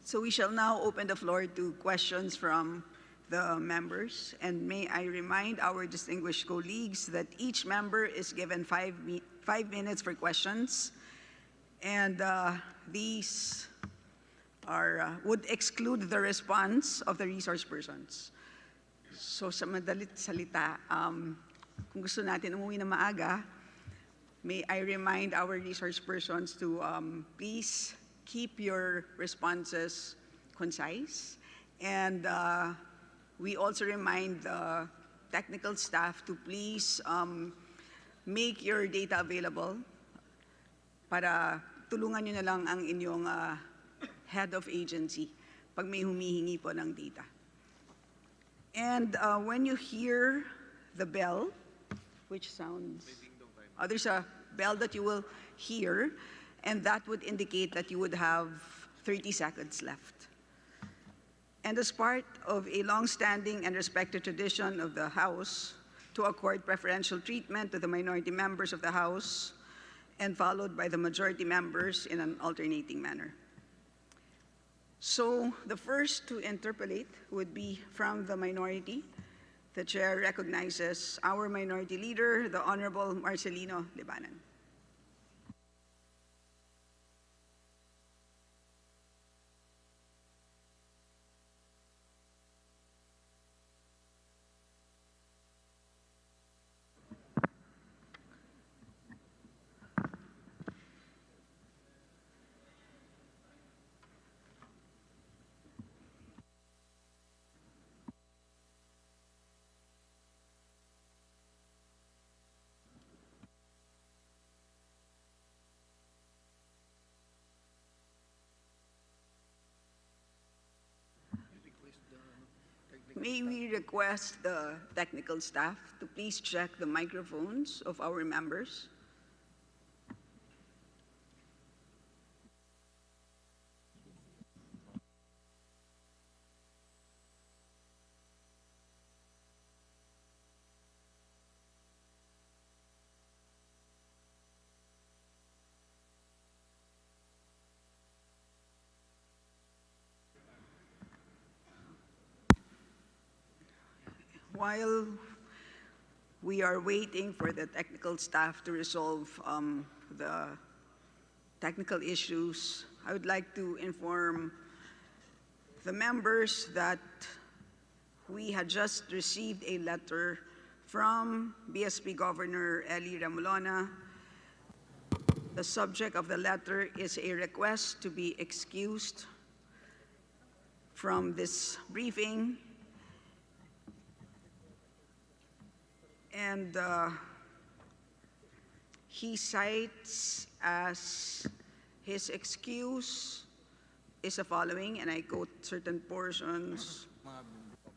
So we shall now open the floor to questions from the members. And may I remind our distinguished colleagues that each member is given 5 minutes for questions. And these would exclude the response of the resource persons. So sa madalit salita, kung gusto natin umuwi na maaga, may I remind our resource persons to please keep your responses concise. And we also remind the technical staff to please make your data available para tulungan nyo na lang ang inyong head of agency pag may humihingi po ng data. And when you hear the bell, which sounds, there's a bell that you will hear, and that would indicate that you would have 30 seconds left. And as part of a long-standing and respected tradition of the House to accord preferential treatment to the minority members of the House, and followed by the majority members in an alternating manner. So the first to interpolate would be from the minority. The chair recognizes our minority leader, the Honorable Marcelino Libanan. May we request the technical staff to please check the microphones of our members. While we are waiting for the technical staff to resolve the technical issues, I would like to inform the members that we had just received a letter from BSP Governor Eli Remolona. The subject of the letter is a request to be excused from this briefing. And he cites as his excuse is the following, and I quote certain portions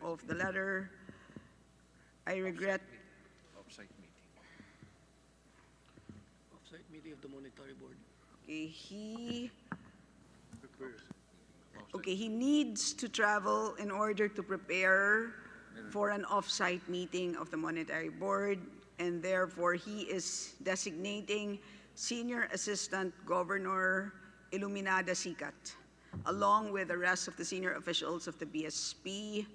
of the letter. I regret. Offsite meeting of the Monetary Board. Okay, he needs to travel in order to prepare for an off-site meeting of the Monetary Board, and therefore he is designating Senior Assistant Governor Iluminada Sicat, along with the rest of the senior officials of the BSP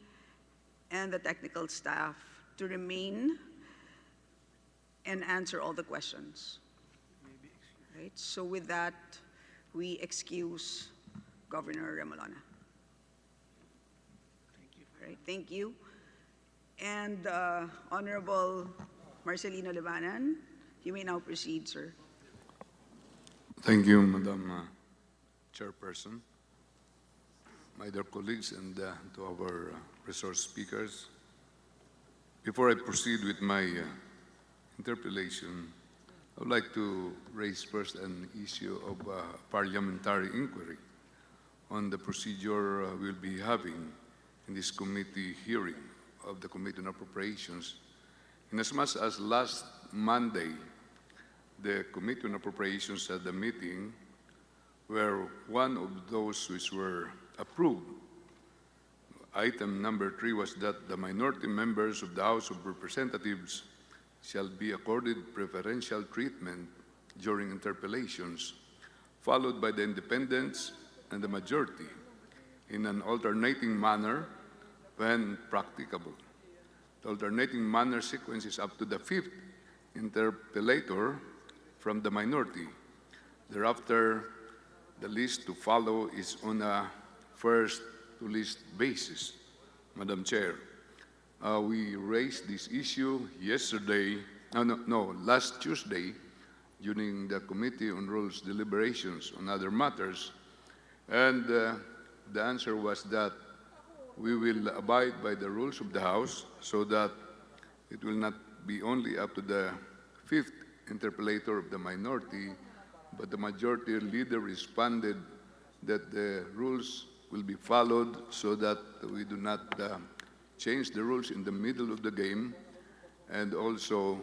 and the technical staff, to remain and answer all the questions. Right? So with that, we excuse Governor Remolona. Thank you. All right, thank you. And Honorable Marcelino Libanan, you may now proceed, sir. Thank you, Madam Chairperson, my dear colleagues, and to our resource speakers. Before I proceed with my interpellation, I would like to raise first an issue of parliamentary inquiry on the procedure we'll be having in this committee hearing of the Committee on Appropriations. Inasmuch as last Monday, the Committee on Appropriations had a meeting where one of those which were approved, item number 3, was that the minority members of the House of Representatives shall be accorded preferential treatment during interpellations, followed by the independents and the majority. in an alternating manner when practicable. The alternating manner sequence is up to the fifth interpellator from the minority. Thereafter, the list to follow is on a first-to-list basis. Madam Chair, we raised this issue last Tuesday during the Committee on Rules deliberations on other matters, and the answer was that we will abide by the rules of the House so that it will not be only up to the fifth interpellator of the minority, but the majority leader responded that the rules will be followed so that we do not change the rules in the middle of the game, and also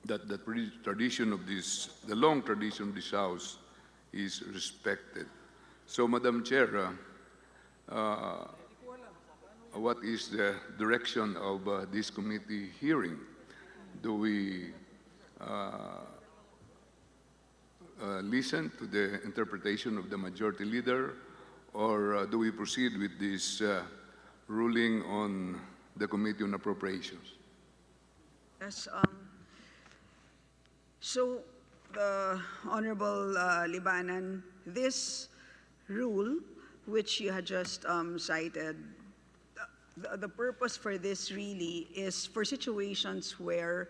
that the tradition of the long tradition of this House is respected. So, Madam Chair, what is the direction of this committee hearing? Do we listen to the interpretation of the majority leader, or do we proceed with this ruling on the Committee on Appropriations? Yes. So, the Honorable Libanan, this rule, which you had just cited, the purpose for this really is for situations where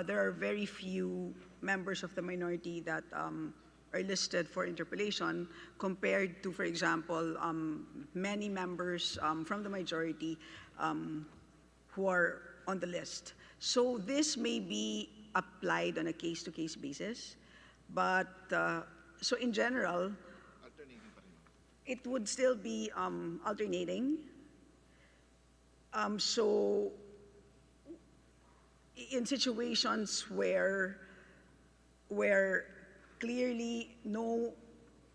there are very few members of the minority that are listed for interpellation compared to, for example, many members from the majority who are on the list. So this may be applied on a case-to-case basis, but so in general, it would still be alternating. So in situations where clearly no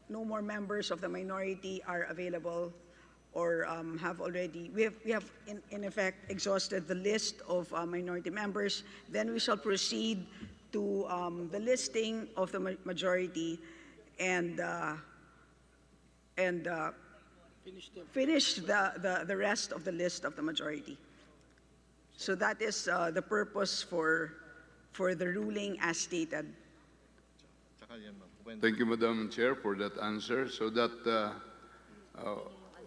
more members of the minority are available or have already, we have in effect exhausted the list of minority members, then we shall proceed to the listing of the majority and finish the rest of the list of the majority. So that is the purpose for the ruling as stated. Thank you, Madam Chair, for that answer. So that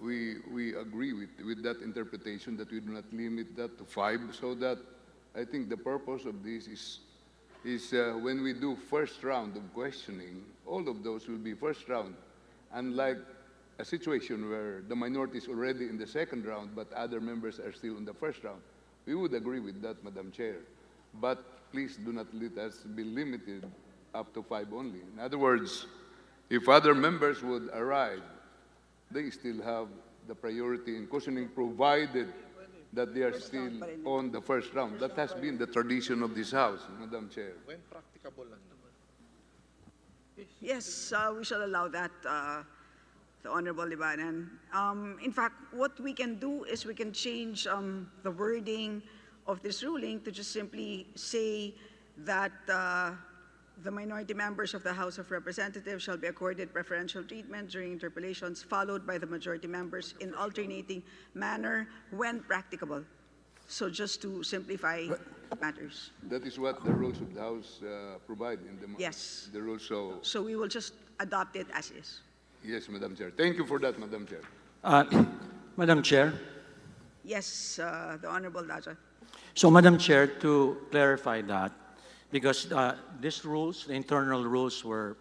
we agree with that interpretation that we do not limit that to 5. So that I think the purpose of this is when we do first round of questioning, all of those will be first round, unlike a situation where the minority is already in the second round, but other members are still in the first round. We would agree with that, Madam Chair. But please do not let us be limited up to 5 only. In other words, if other members would arrive, they still have the priority in questioning, provided that they are still on the first round. That has been the tradition of this House, Madam Chair. When practicable lang naman. Yes, we shall allow that, the Honorable Libanan. In fact, what we can do is we can change the wording of this ruling to just simply say that the minority members of the House of Representatives shall be accorded preferential treatment during interpellations, followed by the majority members in alternating manner when practicable. So just to simplify matters. That is what the rules of the House provide in Yes. the rules. So we will just adopt it as is. Yes, Madam Chair. Thank you for that, Madam Chair. Madam Chair. Yes, the Honorable Daja. So, Madam Chair, to clarify that, because these rules, the internal rules, were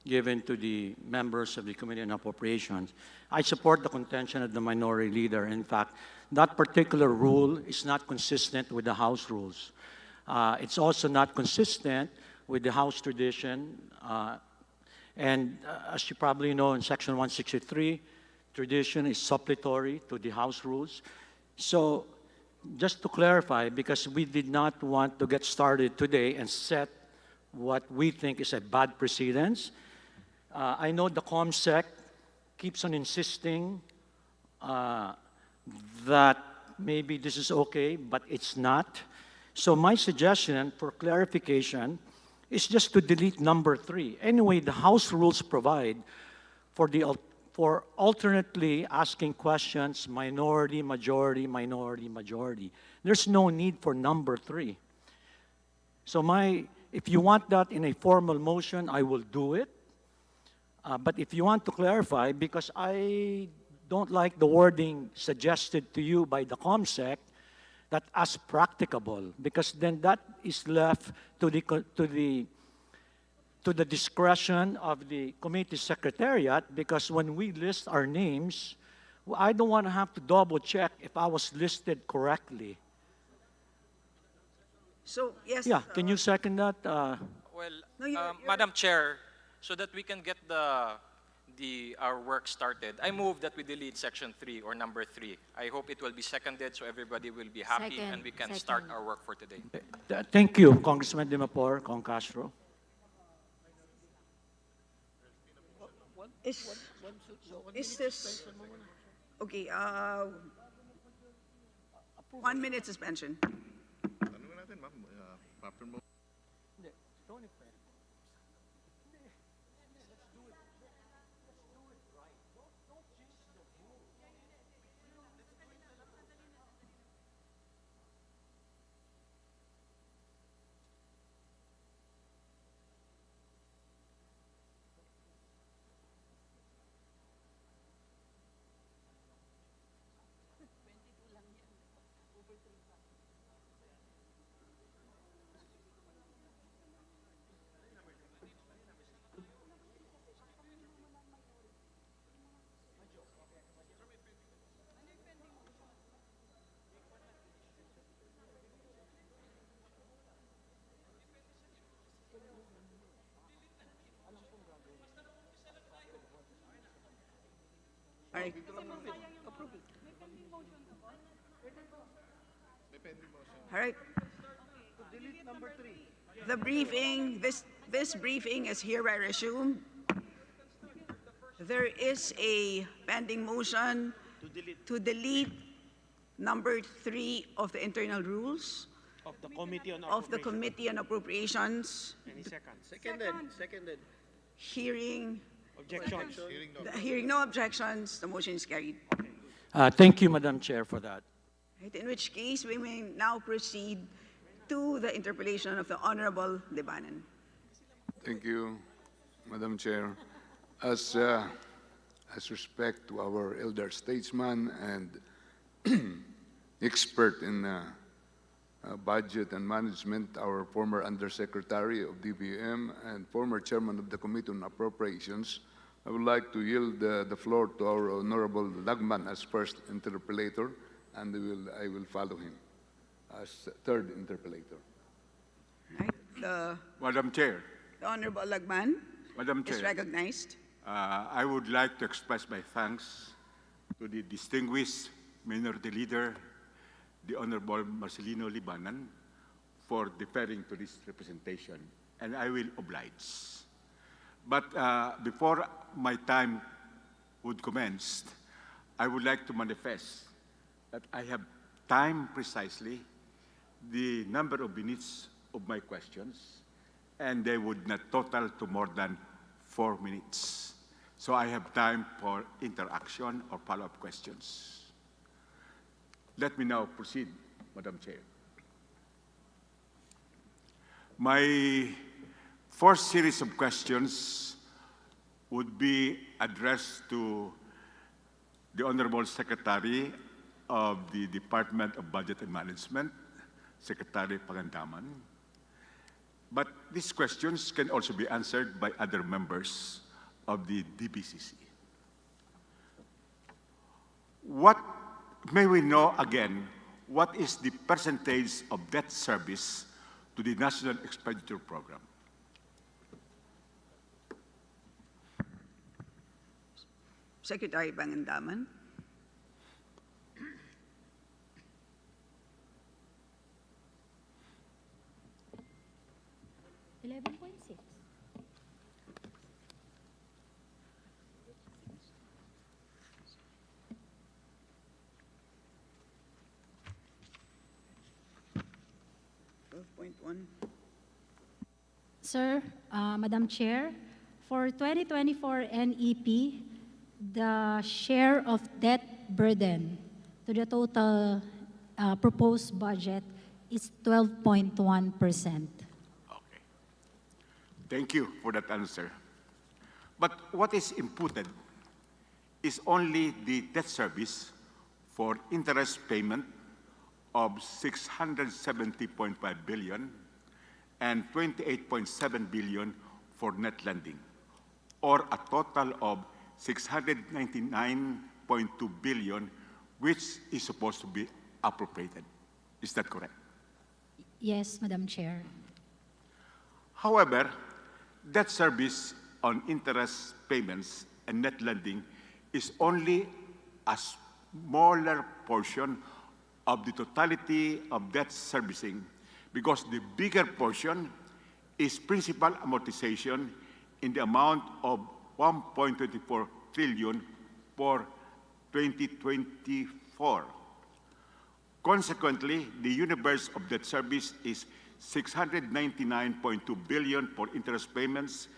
given to the members of the Committee on Appropriations, I support the contention of the minority leader. In fact, that particular rule is not consistent with the House rules. It's also not consistent with the House tradition. And as you probably know, in Section 163, tradition is suppletory to the House rules. So, just to clarify, because we did not want to get started today and set what we think is a bad precedence. I know the ComSec keeps on insisting that maybe this is okay, but it's not. So my suggestion for clarification is just to delete number 3. Anyway, the House rules provide for the for alternately asking questions, minority, majority, minority, majority. There's no need for number 3. So if you want that in a formal motion, I will do it. But if you want to clarify, because I don't like the wording suggested to you by the COMSEC, that as practicable, because then that is left to the discretion of the committee secretariat, because when we list our names, I don't want to have to double check if I was listed correctly. So, yes. Yeah, can you second that? Well, No, you're- Madam Chair, so that we can get our work started, I move that we delete section 3 or number 3. I hope it will be seconded so everybody will be happy Second, and we can second. start our work for today. Thank you, Congressman Dimapor, Con Castro. Is this, okay, 1 minute suspension. Tanungin natin, ma'am, proper mo. All right. All right. The briefing, this briefing is hereby resumed. There is a pending motion to delete number 3 of the internal rules Of the Committee on of the Appropriations. Committee on Appropriations, Any second? Seconded. hearing Objections? hearing no objections, the motion is carried. Thank you, Madam Chair, for that. Right, in which case, we may now proceed to the interpellation of the Honorable Libanon. Thank you, Madam Chair. As respect to our elder statesman and expert in budget and management, our former Undersecretary of DBM and former Chairman of the Committee on Appropriations, I would like to yield the floor to our Honorable Lagman as first interpellator, and I will follow him as third interpellator. Right, the Madam Chair, Honorable Lagman Madam is Chair, recognized. I would like to express my thanks to the distinguished Minority Leader, the Honorable Marcelino Libanan, for deferring to this representation, and I will oblige. But before my time would commence, I would like to manifest that I have timed precisely the number of minutes of my questions, and they would not total to more than 4 minutes. So I have time for interaction or follow-up questions. Let me now proceed, Madam Chair. My first series of questions would be addressed to the Honorable Secretary of the Department of Budget and Management, Secretary Pangandaman. But these questions can also be answered by other members of the DBCC. May we know again, what is the percentage of debt service to the National Expenditure Program? Secretary Pangandaman. $11.6. Sir, Madam Chair, for 2024 NEP, The share of debt burden to the total proposed budget is 12.1%. Okay. Thank you for that answer. But what is imputed is only the debt service for interest payment of 670.5 billion and 28.7 billion for net lending, or a total of 699.2 billion, which is supposed to be appropriated. Is that correct? Yes, Madam Chair. However, debt service on interest payments and net lending is only a smaller portion of the totality of debt servicing, because the bigger portion is principal amortization in the amount of 1.24 trillion for 2024. Consequently, the universe of debt service is 699.2 billion for interest payments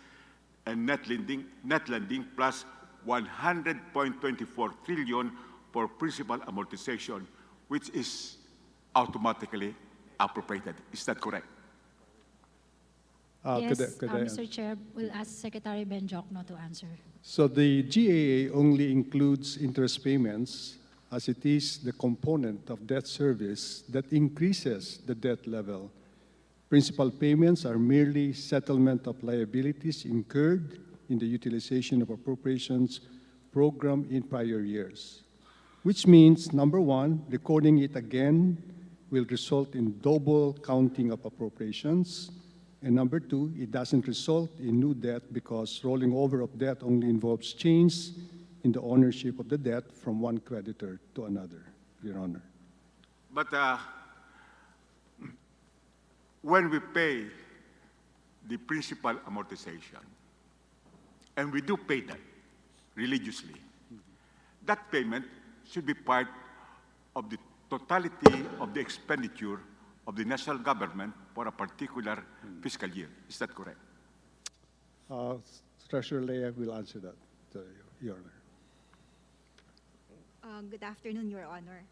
and net lending plus 100.24 trillion for principal amortization, which is automatically appropriated. Is that correct? Yes, could I Mr. Chair, we'll ask Secretary Benjokno to answer. So the GAA only includes interest payments, as it is the component of debt service that increases the debt level. Principal payments are merely settlement of liabilities incurred in the utilization of appropriations program in prior years, which means, number one, recording it again will result in double counting of appropriations, and number two, it doesn't result in new debt because rolling over of debt only involves change in the ownership of the debt from one creditor to another, Your Honor. But when we pay the principal amortization, and we do pay that religiously, that payment should be part of the totality of the expenditure of the national government for a particular fiscal year. Is that correct? Treasurer Leah will answer that, Your Honor. Good afternoon, Your Honor.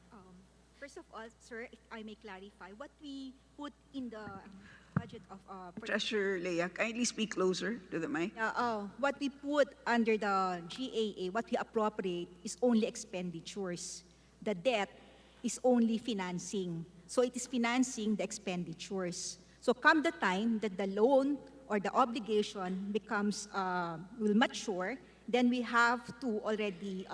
First of all, sir, if I may clarify, what we put in the budget of... Treasurer Leah, kindly speak closer to the mic. what we put under the GAA, what we appropriate is only expenditures. The debt is only financing. So it is financing the expenditures. So come the time that the loan or the obligation becomes, will mature, then we have to already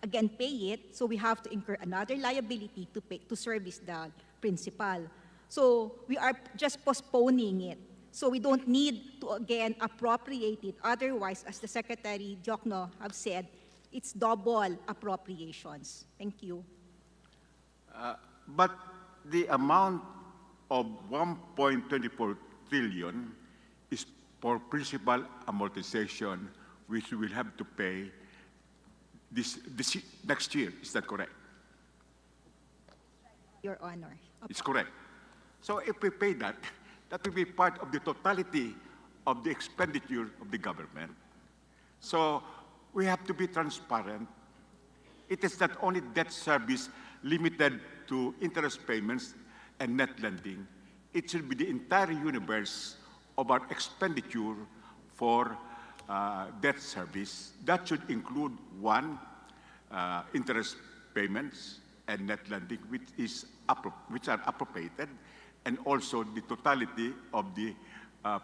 again pay it. So we have to incur another liability to pay, to service the principal. So we are just postponing it. So we don't need to again appropriate it. Otherwise, as the Secretary Diokno have said, it's double appropriations. Thank you. But the amount of 1.24 trillion is for principal amortization, which we will have to pay this next year. Is that correct? Your Honor. It's correct. So if we pay that, that will be part of the totality of the expenditure of the government. So we have to be transparent. It is not only debt service limited to interest payments and net lending. It should be the entire universe of our expenditure for debt service. That should include one, interest payments and net lending, which are appropriated, and also the totality of the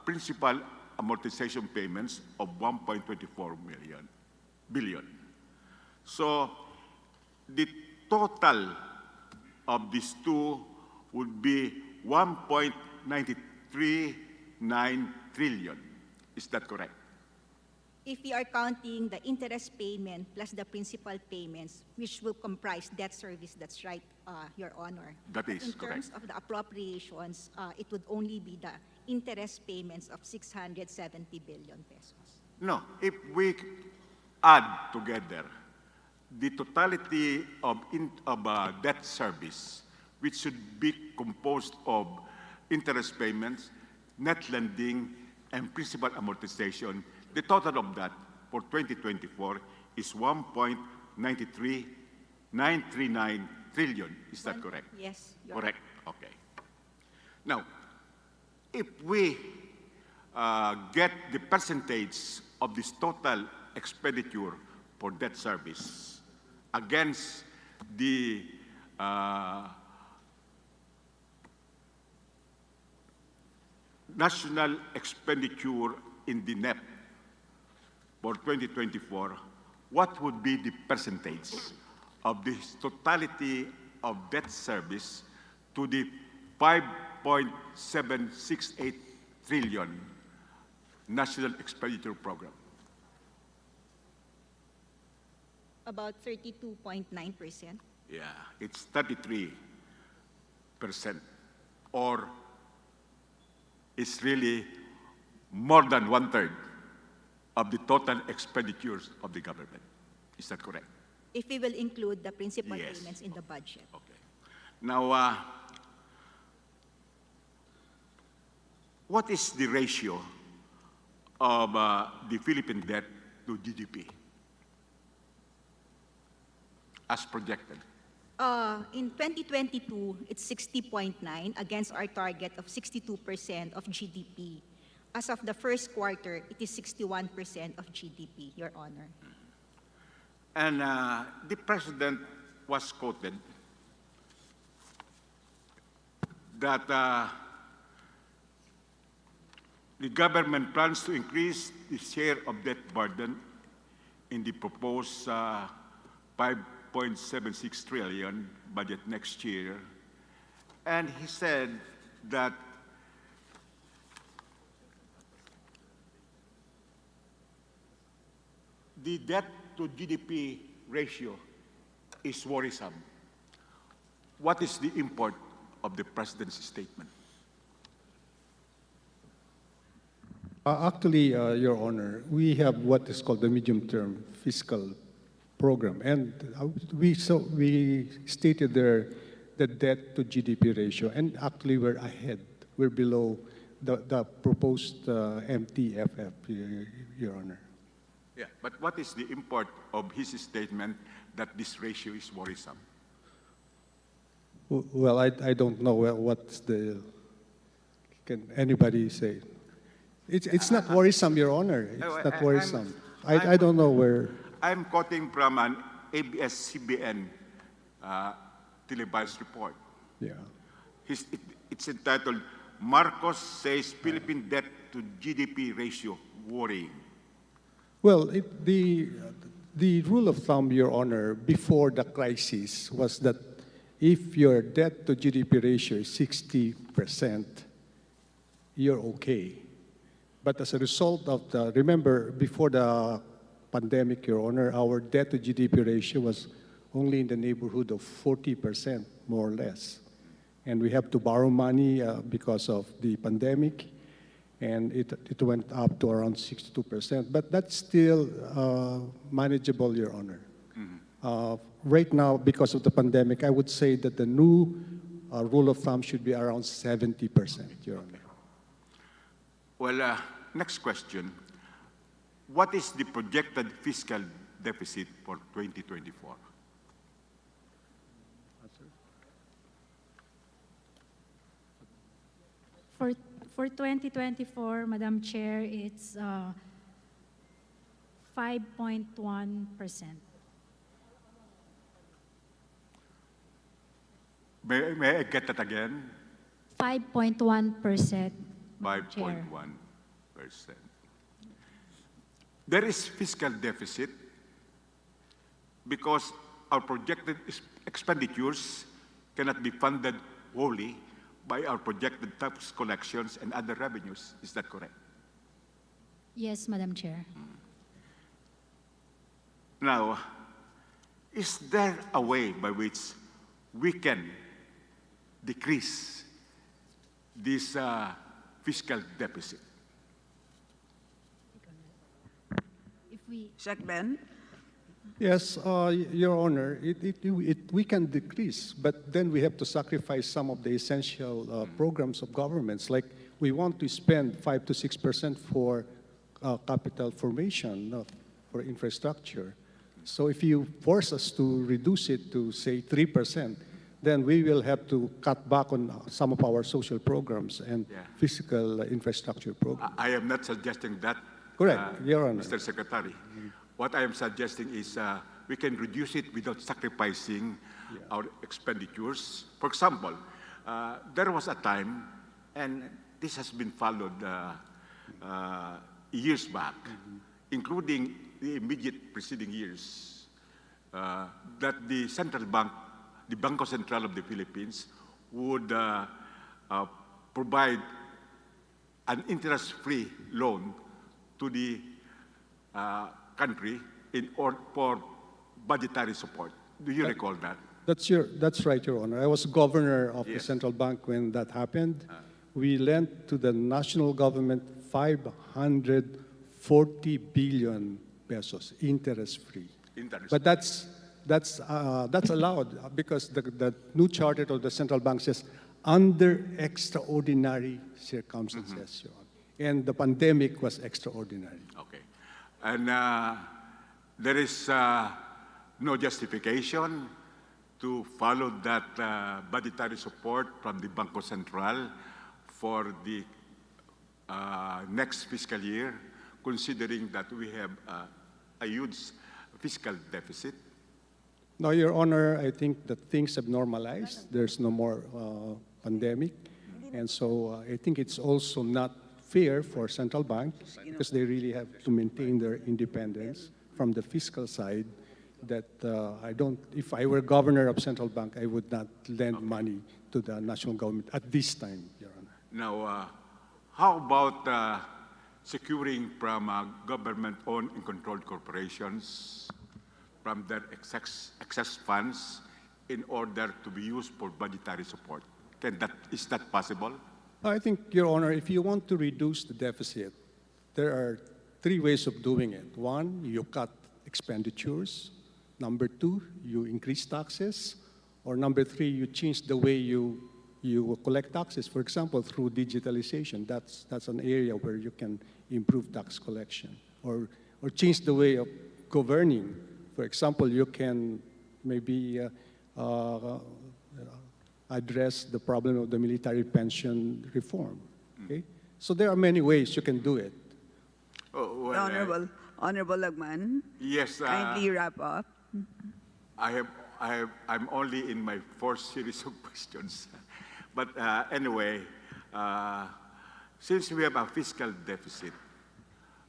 principal amortization payments of 1.24 billion. So the total of these two would be 1.939 trillion. Is that correct? If we are counting the interest payment plus the principal payments, which will comprise debt service, that's right, Your Honor. That is In correct. terms of the appropriations, it would only be the interest payments of 670 billion pesos. No, if we add together the totality of debt service, which should be composed of interest payments, net lending, and principal amortization, the total of that for 2024 is 1.93939 trillion. Is that correct? Yes. Correct. Okay. Now, if we get the percentage of this total expenditure for debt service against the national expenditure in the NEP for 2024, what would be the percentage of the totality of debt service to the 5.768 trillion national expenditure program? About 32.9%. Yeah, it's 33%, or it's really more than 1/3 of the total expenditures of the government. Is that correct? If we will include the principal Yes. payments in the budget. Okay. Now, what is the ratio of the Philippine debt to GDP as projected? In 2022, it's 60.9 against our target of 62% of GDP. As of the first quarter, it is 61% of GDP, Your Honor. And the president was quoted that the government plans to increase the share of debt burden in the proposed 5.76 trillion budget next year. And he said that the debt to GDP ratio is worrisome. What is the import of the president's statement? Actually, Your Honor, we have what is called the medium-term fiscal program, and we stated there the debt to GDP ratio, and actually we're ahead. We're below the proposed MTFF, Your Honor. Yeah, but what is the import of his statement that this ratio is worrisome? Well, I don't know what's the. Can anybody say? It's not worrisome, Your Honor. It's not worrisome. I don't know where. I'm quoting from an ABS-CBN televised report. Yeah. It's entitled, Marcos says Philippine debt to GDP ratio worrying. Well, the rule of thumb, Your Honor, before the crisis was that if your debt to GDP ratio is 60%, you're okay. But as a result of remember, before the pandemic, Your Honor, our debt to GDP ratio was only in the neighborhood of 40%, more or less. And we have to borrow money because of the pandemic, and it went up to around 62%. But that's still manageable, Your Honor. Right now, because of the pandemic, I would say that the new rule of thumb should be around 70%, Your Honor. Well, next question. What is the projected fiscal deficit for 2024? For 2024, Madam Chair, it's 5.1%. May I get that again? 5.1%. 5.1%. There is fiscal deficit because our projected expenditures cannot be funded wholly by our projected tax collections and other revenues. Is that correct? Yes, Madam Chair. Now, is there a way by which we can decrease this fiscal deficit? Sec Ben? Yes, Your Honor, we can decrease, but then we have to sacrifice some of the essential programs of governments. Like we want to spend 5 to 6% for capital formation, for infrastructure. So if you force us to reduce it to, say, 3%, then we will have to cut back on some of our social programs and Yeah. physical infrastructure programs. I am not suggesting that, Correct, Your Honor. Mr. Secretary. What I am suggesting is we can reduce it without sacrificing our expenditures. For example, there was a time, and this has been followed years back, including the immediate preceding years, that the central bank, the Bangko Sentral of the Philippines, would provide an interest-free loan to the country for budgetary support. Do you recall that? That's right, Your Honor. I was governor of the Yes. central bank when that happened. We lent to the national government 540 billion pesos, interest-free. Interest. But that's allowed because the new charter of the central bank says under extraordinary circumstances, Your Honor. And the pandemic was extraordinary. Okay. And there is no justification to follow that budgetary support from the Bangko Sentral for the next fiscal year, considering that we have a huge fiscal deficit. No, Your Honor, I think that things have normalized. There's no more pandemic. And so I think it's also not fair for central banks because they really have to maintain their independence from the fiscal side that if I were governor of central bank, I would not lend money to the national government at this time, Your Honor. Now, how about securing from government-owned and controlled corporations from their excess funds in order to be used for budgetary support? Is that possible? I think, Your Honor, if you want to reduce the deficit, there are three ways of doing it. One, you cut expenditures. Number two, you increase taxes. Or number three, you change the way you collect taxes. For example, through digitalization. That's an area where you can improve tax collection. Or change the way of governing. For example, you can maybe address the problem of the military pension reform. Okay? So there are many ways you can do it. Oh, The Honorable Lagman, yes. kindly wrap up. I'm only in my fourth series of questions. But anyway, since we have a fiscal deficit,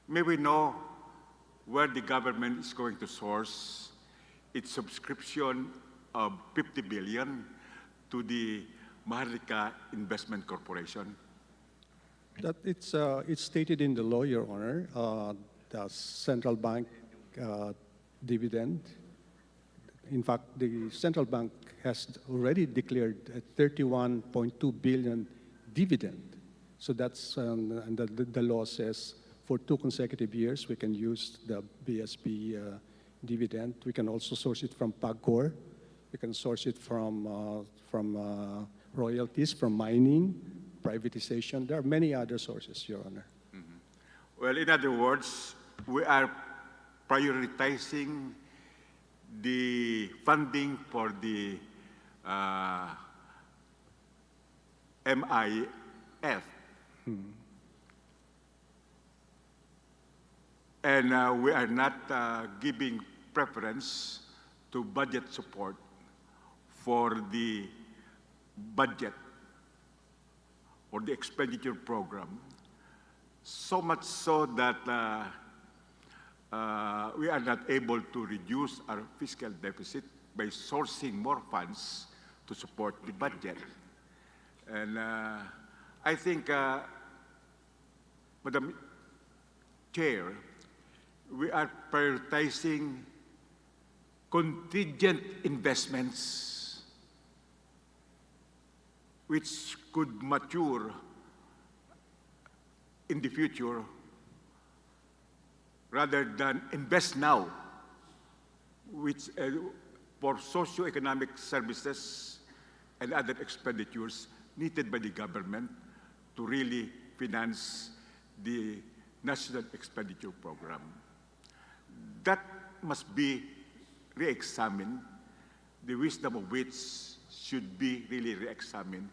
may we know where the government is going to source its subscription of 50 billion to the Maharlika Investment Corporation? That it's stated in the law, Your Honor, the central bank dividend. In fact, the central bank has already declared a 31.2 billion dividend. So that's, and the law says for 2 consecutive years, we can use the BSP dividend. We can also source it from PAGCOR. We can source it from royalties, from mining, privatization. There are many other sources, Your Honor. Well, in other words, we are prioritizing the funding for the MIF. And we are not giving preference to budget support for the budget or the expenditure program, so much so that we are not able to reduce our fiscal deficit by sourcing more funds to support the budget. And I think, Madam Chair, we are prioritizing contingent investments which could mature in the future rather than invest now, which for socio-economic services and other expenditures needed by the government to really finance the National Expenditure Program. That must be re-examine, the wisdom of which should be really re-examined,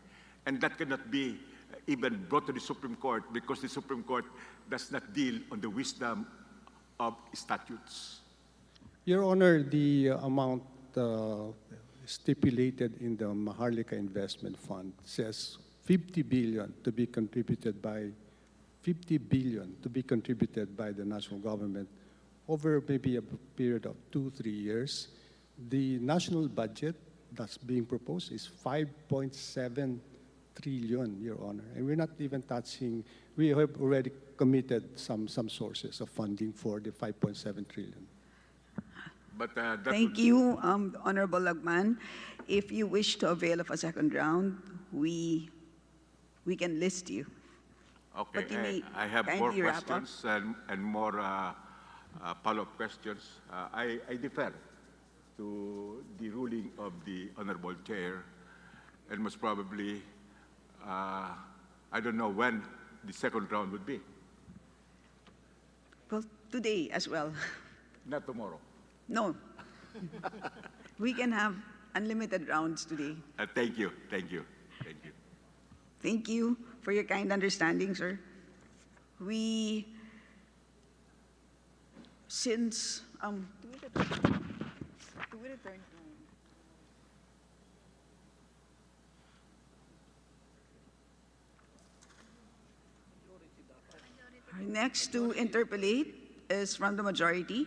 and that cannot be even brought to the Supreme Court because the Supreme Court does not deal on the wisdom of statutes. Your Honor, the amount stipulated in the Maharlika Investment Fund says 50 billion to be contributed by the national government over maybe a period of 2-3 years. The national budget that's being proposed is 5.7 trillion, Your Honor, and we're not even touching. We have already committed some sources of funding for the 5.7 trillion. But that Thank you, Honorable Lagman. If you wish to avail of a second round, we can list you. Okay, But you may I have more kindly wrap up. questions and more follow-up questions. I defer to the ruling of the Honorable Chair, and most probably, I don't know when the second round would be. Well, today as well. Not tomorrow. No. We can have unlimited rounds today. Thank you, thank you, thank you. Thank you for your kind understanding, sir. Since, do we return to? Our next to interpolate is from the majority.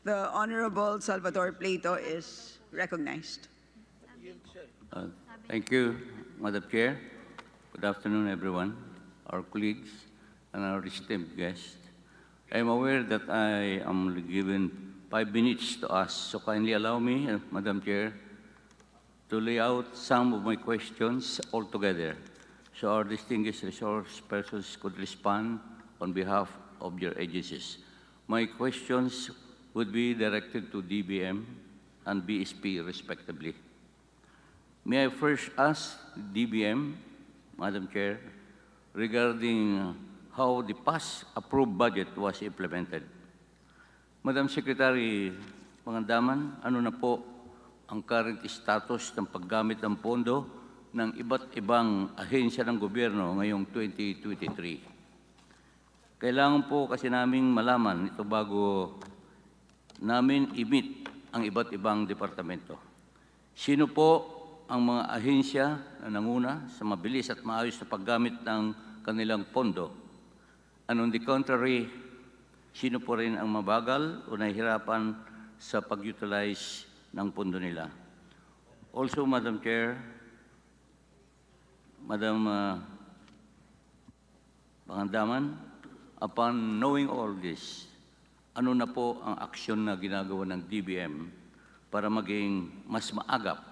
The Honorable Salvador Plato is recognized. Thank you, Madam Chair. Good afternoon, everyone, our colleagues, and our esteemed guests. I am aware that I am given 5 minutes to ask, so kindly allow me, Madam Chair, to lay out some of my questions altogether, so our distinguished resource persons could respond on behalf of your agencies. My questions would be directed to DBM and BSP, respectively. May I first ask DBM, Madam Chair, regarding how the past approved budget was implemented. Madam Secretary Pangandaman, ano na po ang current status ng paggamit ng pondo ng iba't ibang ahensya ng gobyerno ngayong 2023? Kailangan po kasi naming malaman ito bago namin i-meet ang iba't ibang departamento. Sino po ang mga ahensya na nanguna sa mabilis at maayos na paggamit ng kanilang pondo? And on the contrary, sino po rin ang mabagal o nahihirapan sa pag-utilize ng pondo nila? Also, Madam Chair, Madam Pangandaman, upon knowing all this, ano na po ang aksyon na ginagawa ng DBM para maging mas maagap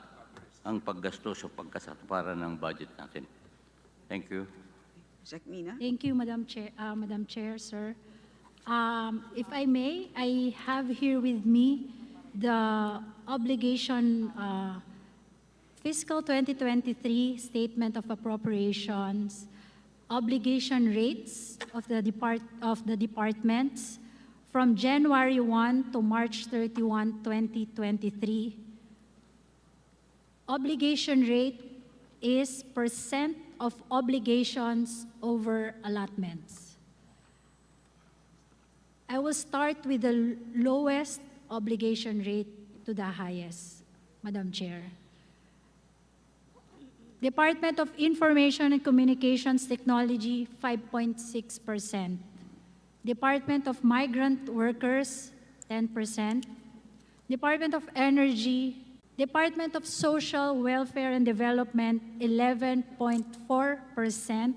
ang paggastos o pagkasatuparan ng budget natin? Thank you. Jacqueline? Thank you, Madam Chair, sir. If I may, I have here with me the obligation fiscal 2023 Statement of Appropriations, obligation rates of the departments from January 1 to March 31, 2023. Obligation rate is percent of obligations over allotments. I will start with the lowest obligation rate to the highest, Madam Chair. Department of Information and Communications Technology, 5.6%. Department of Migrant Workers, 10%. Department of Energy, Department of Social Welfare and Development, 11.4%.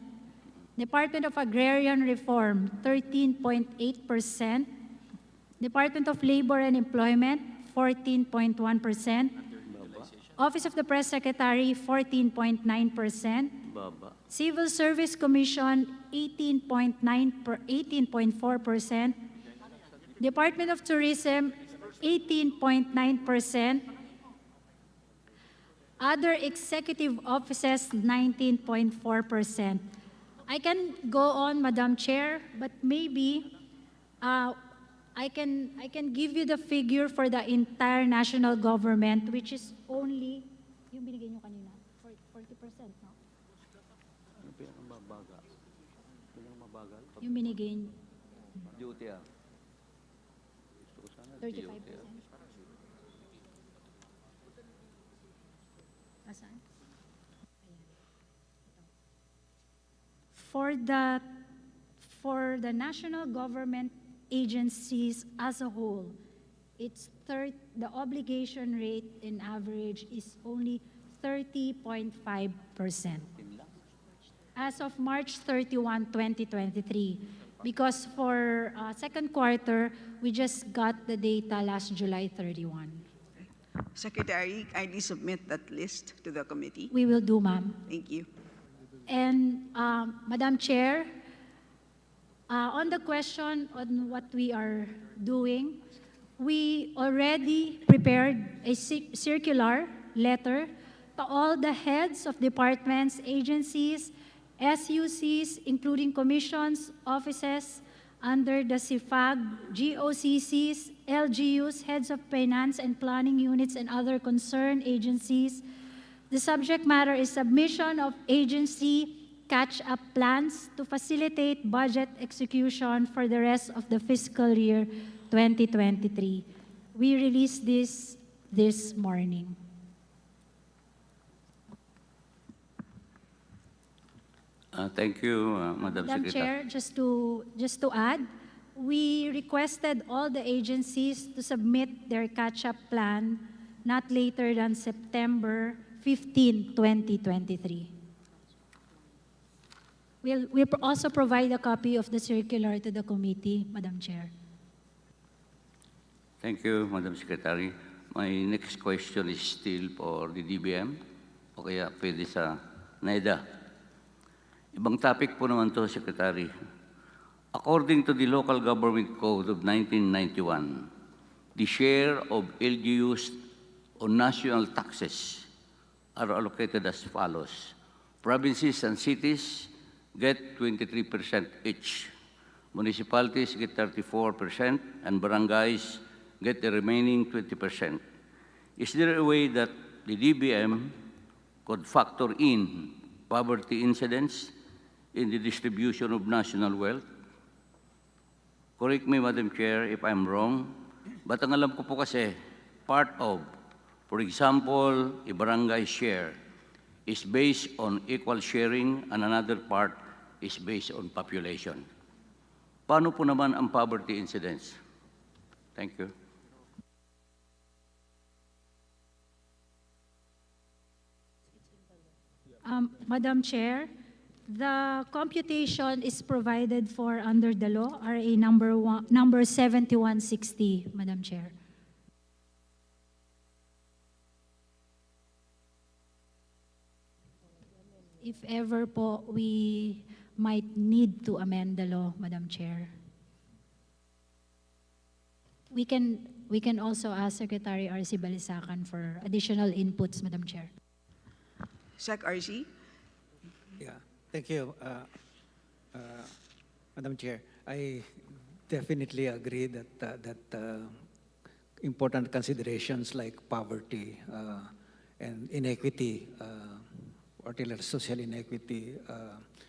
Department of Agrarian Reform, 13.8%. Department of Labor and Employment, 14.1%. Office of the Press Secretary, 14.9%. Civil Service Commission, 18.4%. Department of Tourism, 18.9%. Other executive offices, 19.4%. I can go on, Madam Chair, but maybe I can give you the figure for the entire national government, which is only, yung binigay nyo kanina, 40%, no? Yung binigay nyo, Duty, 35%. Asan? Ayan. Ito. For the national government agencies as a whole, the obligation rate in average is only 30.5%. As of March 31, 2023. Because for second quarter, we just got the data last July 31. Secretary, kindly submit that list to the committee. We will do, ma'am. Thank you. And Madam Chair, on the question on what we are doing, we already prepared a circular letter to all the heads of departments, agencies, SUCs, including commissions, offices under the CIFAG, GOCCs, LGUs, heads of finance and planning units, and other concerned agencies. The subject matter is submission of agency catch-up plans to facilitate budget execution for the rest of the fiscal year 2023. We released this morning. Thank you, Madam Madam Secretary. Chair, just to add, we requested all the agencies to submit their catch-up plan not later than September 15, 2023. We'll also provide a copy of the circular to the committee, Madam Chair. Thank you, Madam Secretary. My next question is still for the DBM o kaya pwede sa NEDA. Ibang topic po naman to, Secretary. According to the Local Government Code of 1991, the share of LGUs on national taxes are allocated as follows. Provinces and cities get 23% each. Municipalities get 34%, and barangays get the remaining 20%. Is there a way that the DBM could factor in poverty incidents in the distribution of national wealth? Correct me, Madam Chair, if I'm wrong, but ang alam ko po kasi, part of, for example, a barangay share is based on equal sharing and another part is based on population. Paano po naman ang poverty incidence? Thank you. Madam Chair, the computation is provided for under the law, RA number 7160, Madam Chair. If ever po, we might need to amend the law, Madam Chair. We can also ask Secretary R.C. Balisacan for additional inputs, Madam Chair. Sec RC. Yeah, thank you, Madam Chair. I definitely agree that important considerations like poverty and inequity, particularly social inequity,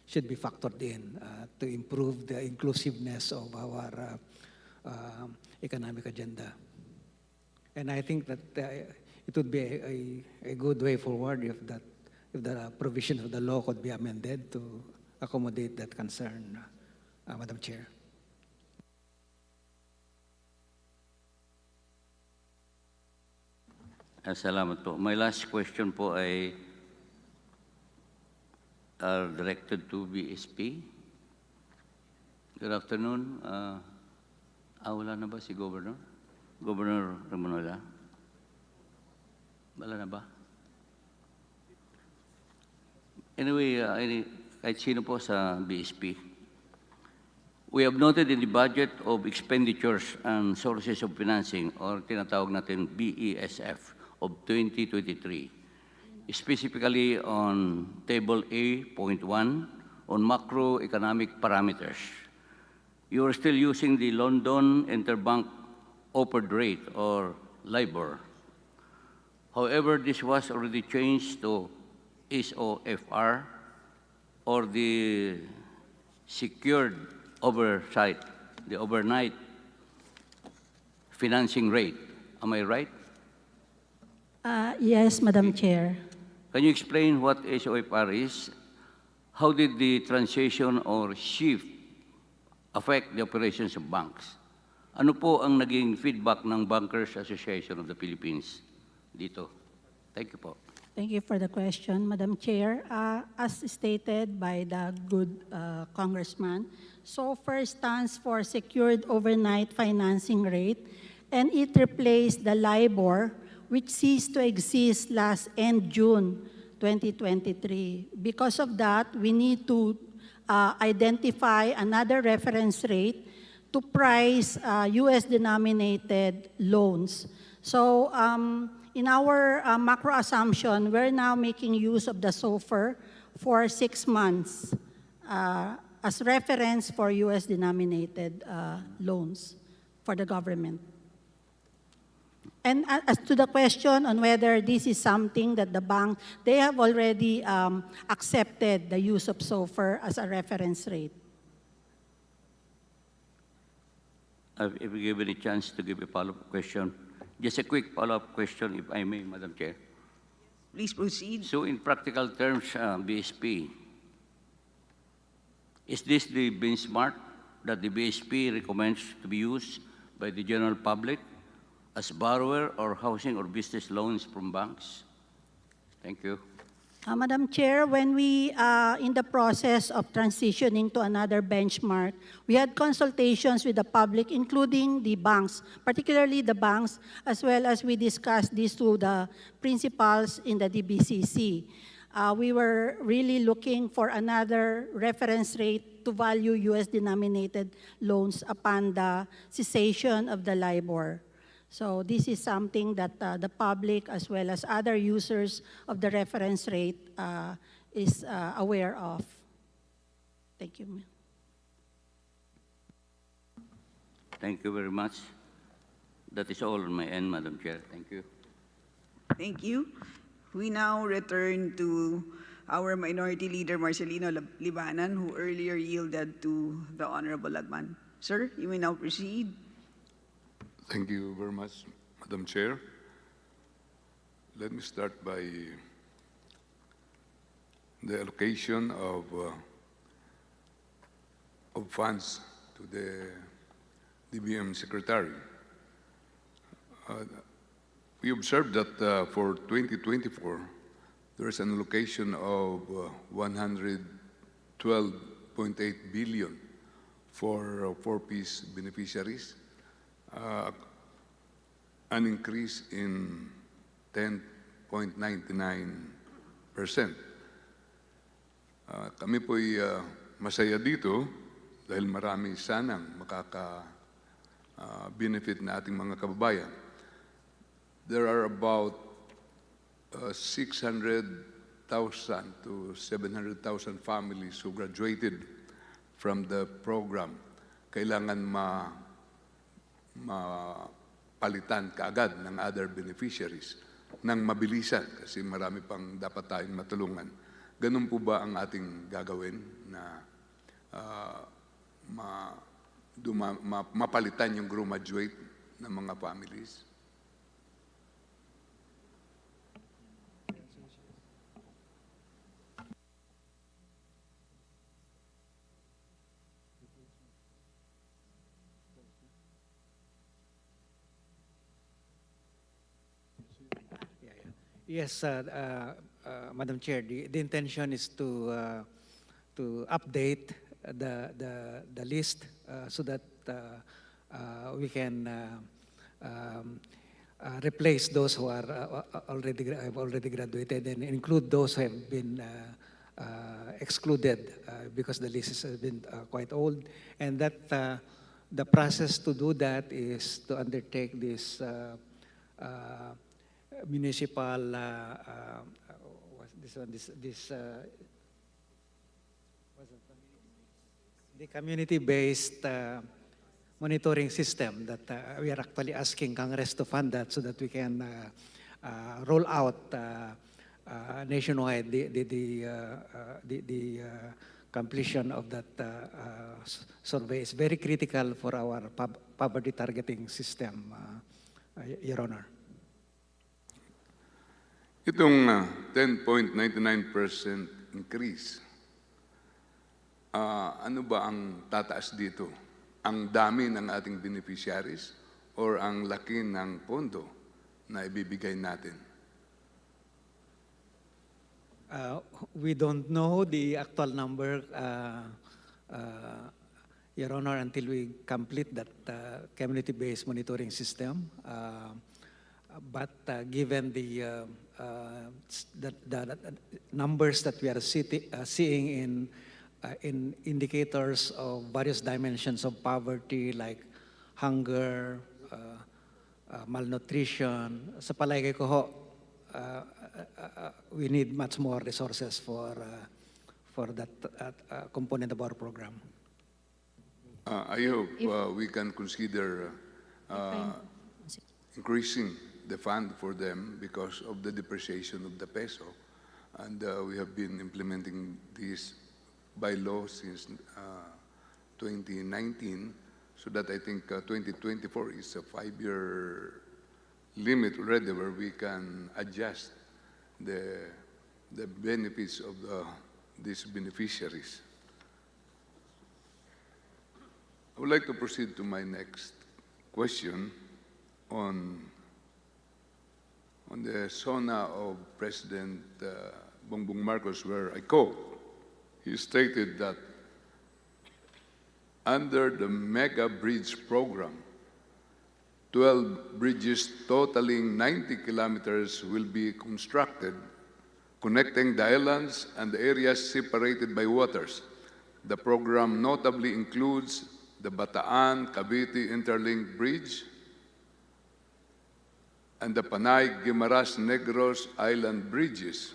should be factored in to improve the inclusiveness of our economic agenda. And I think that it would be a good way forward if the provision of the law could be amended to accommodate that concern, Madam Chair. Salamat po. My last question po ay are directed to BSP. Good afternoon. Wala na ba si Governor? Governor Ramonola? Wala na ba? Anyway, kahit sino po sa BSP. We have noted in the budget of expenditures and sources of financing, or tinatawag natin BESF, of 2023, specifically on Table A.1 on macroeconomic parameters. you are still using the London Interbank Offered Rate, or LIBOR. However, this was already changed to SOFR, or the secured oversight, the overnight financing rate. Am I right? Yes, Madam Chair. Can you explain what SOFR is? How did the transition or shift affect the operations of banks? Ano po ang naging feedback ng Bankers Association of the Philippines dito? Thank you po. Thank you for the question, Madam Chair. As stated by the good Congressman, SOFR stands for Secured Overnight Financing Rate, and it replaced the LIBOR, which ceased to exist last end June 2023. Because of that, we need to identify another reference rate to price US-denominated loans. So in our macro assumption, we're now making use of the SOFR for 6 months as reference for US-denominated loans for the government. And as to the question on whether this is something that the bank, they have already accepted the use of SOFR as a reference rate. If you give me a chance to give a follow-up question, just a quick follow-up question, if I may, Madam Chair. Please proceed. So in practical terms, BSP, is this the benchmark that the BSP recommends to be used by the general public as borrower or housing or business loans from banks? Thank you. Madam Chair, when we, in the process of transitioning to another benchmark, we had consultations with the public, including the banks, particularly the banks, as well as we discussed this to the principals in the DBCC. We were really looking for another reference rate to value US-denominated loans upon the cessation of the LIBOR. So this is something that the public as well as other users of the reference rate is aware of. Thank you. Thank you very much. That is all on my end, Madam Chair. Thank you. Thank you. We now return to our Minority Leader Marcelino Libanan, who earlier yielded to the Honorable Lagman. Sir, you may now proceed. Thank you very much, Madam Chair. Let me start by the allocation of funds to the DBM Secretary. We observed that for 2024, there is an allocation of 112.8 billion for 4-piece beneficiaries, an increase in 10.99%. Kami po'y masaya dito dahil marami sanang makaka-benefit na ating mga kababayan. There are about 600,000 to 700,000 families who graduated from the program. Kailangan mapalitan kaagad ng other beneficiaries ng mabilisan kasi marami pang dapat tayong matulungan. Ganun po ba ang ating gagawin na mapalitan yung graduate ng mga families? Yes, Madam Chair, the intention is to update the list so that we can replace those who are already graduated and include those who have been excluded because the list has been quite old, and that the process to do that is to undertake this municipal the community-based monitoring system that we are actually asking Congress to fund that so that we can roll out nationwide the completion of that survey is very critical for our poverty targeting system, Your Honor. Itong 10.99% increase, ano ba ang tataas dito? Ang dami ng ating beneficiaries or ang laki ng pondo na ibibigay natin? We don't know the actual number, Your Honor, until we complete that community-based monitoring system. But given the numbers that we are seeing in indicators of various dimensions of poverty like hunger, malnutrition, sa palagay ko ho, we need much more resources for that component of our program. I hope we can consider increasing the fund for them because of the depreciation of the peso. And we have been implementing this by law since 2019, so that I think 2024 is a 5-year limit already where we can adjust the benefits of these beneficiaries. I would like to proceed to my next question on the SONA of President Bongbong Marcos, where I quote, he stated that under the Mega Bridge Program, 12 bridges totaling 90 kilometers will be constructed, connecting the islands and the areas separated by waters. The program notably includes the Bataan-Cavite Interlink Bridge and the Panay-Guimaras-Negros Island Bridges,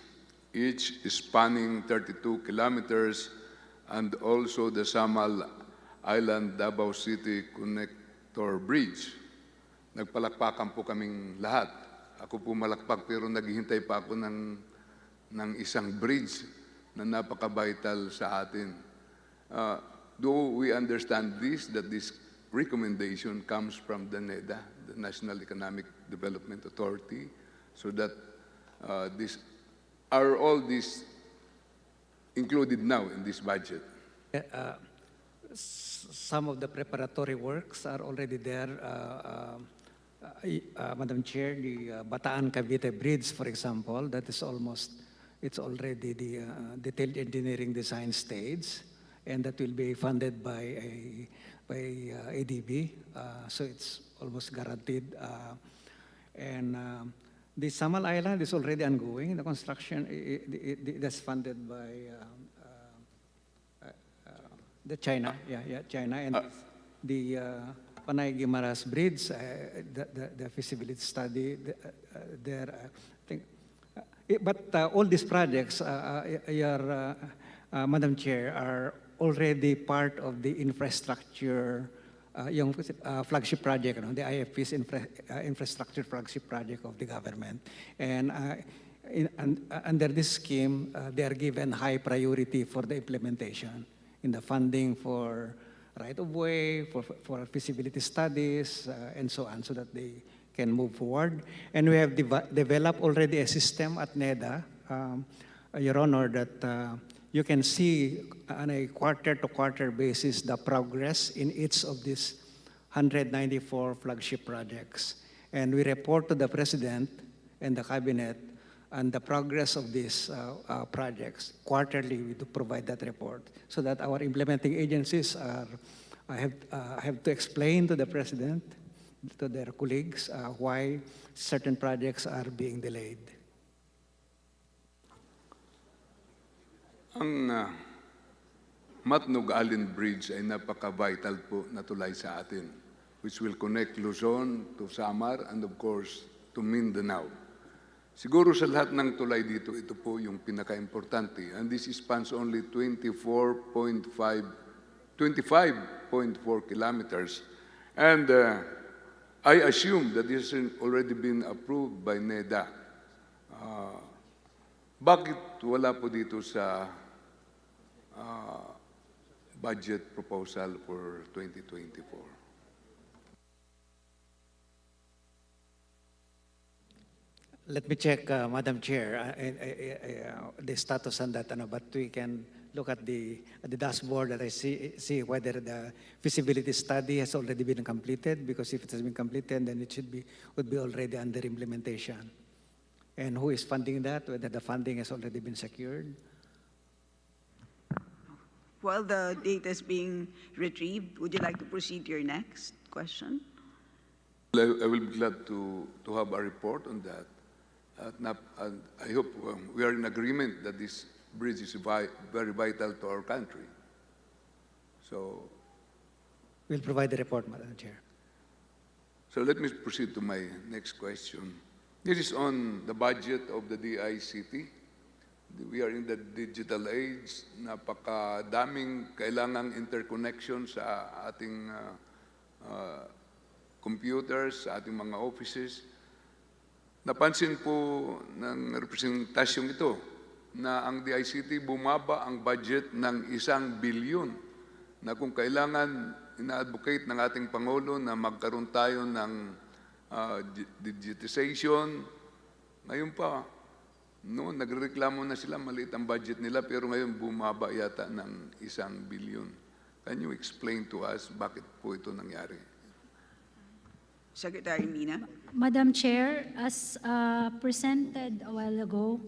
each spanning 32 kilometers, and also the Samal Island Davao City Connector Bridge. Nagpalakpakan po kaming lahat. Ako po malakpak pero naghihintay pa ako ng isang bridge na napaka-vital sa atin. Do we understand this, that this recommendation comes from the NEDA, the National Economic Development Authority, so that are all these included now in this budget? Some of the preparatory works are already there. Madam Chair, the Bataan-Cavite Bridge, for example, that is it's already the detailed engineering design stage, and that will be funded by ADB, so it's almost guaranteed. And the Samal Island is already ongoing. The construction that's funded by the China, China, and the Panay-Guimaras Bridge, the feasibility study there. I think, but all these projects, Madam Chair, are already part of the infrastructure, yung flagship project, the IFP's infrastructure flagship project of the government. And under this scheme, they are given high priority for the implementation in the funding for right-of-way, for feasibility studies, and so on, so that they can move forward. And we have developed already a system at NEDA, Your Honor, that you can see on a quarter-to-quarter basis the progress in each of these 194 flagship projects. And we report to the President and the Cabinet on the progress of these projects. Quarterly, we do provide that report so that our implementing agencies have to explain to the President, to their colleagues, why certain projects are being delayed. Ang Matnog-Alin Bridge ay napaka-vital po na tulay sa atin, which will connect Luzon to Samar and of course to Mindanao. Siguro sa lahat ng tulay dito, ito po yung pinaka-importante. And this spans only 24.5 25.4 kilometers. And I assume that this has already been approved by NEDA. Bakit wala po dito sa budget proposal for 2024? Let me check, Madam Chair, the status on that, but we can look at the dashboard that I see whether the feasibility study has already been completed, because if it has been completed, then it would be already under implementation. And who is funding that, whether the funding has already been secured? While the data is being retrieved, would you like to proceed to your next question? I will be glad to have a report on that. And I hope we are in agreement that this bridge is very vital to our country. So, We'll provide the report, Madam Chair. so let me proceed to my next question. This is on the budget of the DICT. We are in the digital age. Napakadaming kailangang interconnection sa ating computers, sa ating mga offices. Napansin po ng representasyong ito na ang DICT bumaba ang budget ng 1 bilyon na kung kailangan ina-advocate ng ating Pangulo na magkaroon tayo ng digitization. Ngayon pa, noon nagrereklamo na sila, maliit ang budget nila, pero ngayon bumaba yata ng 1 bilyon. Can you explain to us bakit po ito nangyari? Secretary Mina. Madam Chair, as presented a while ago,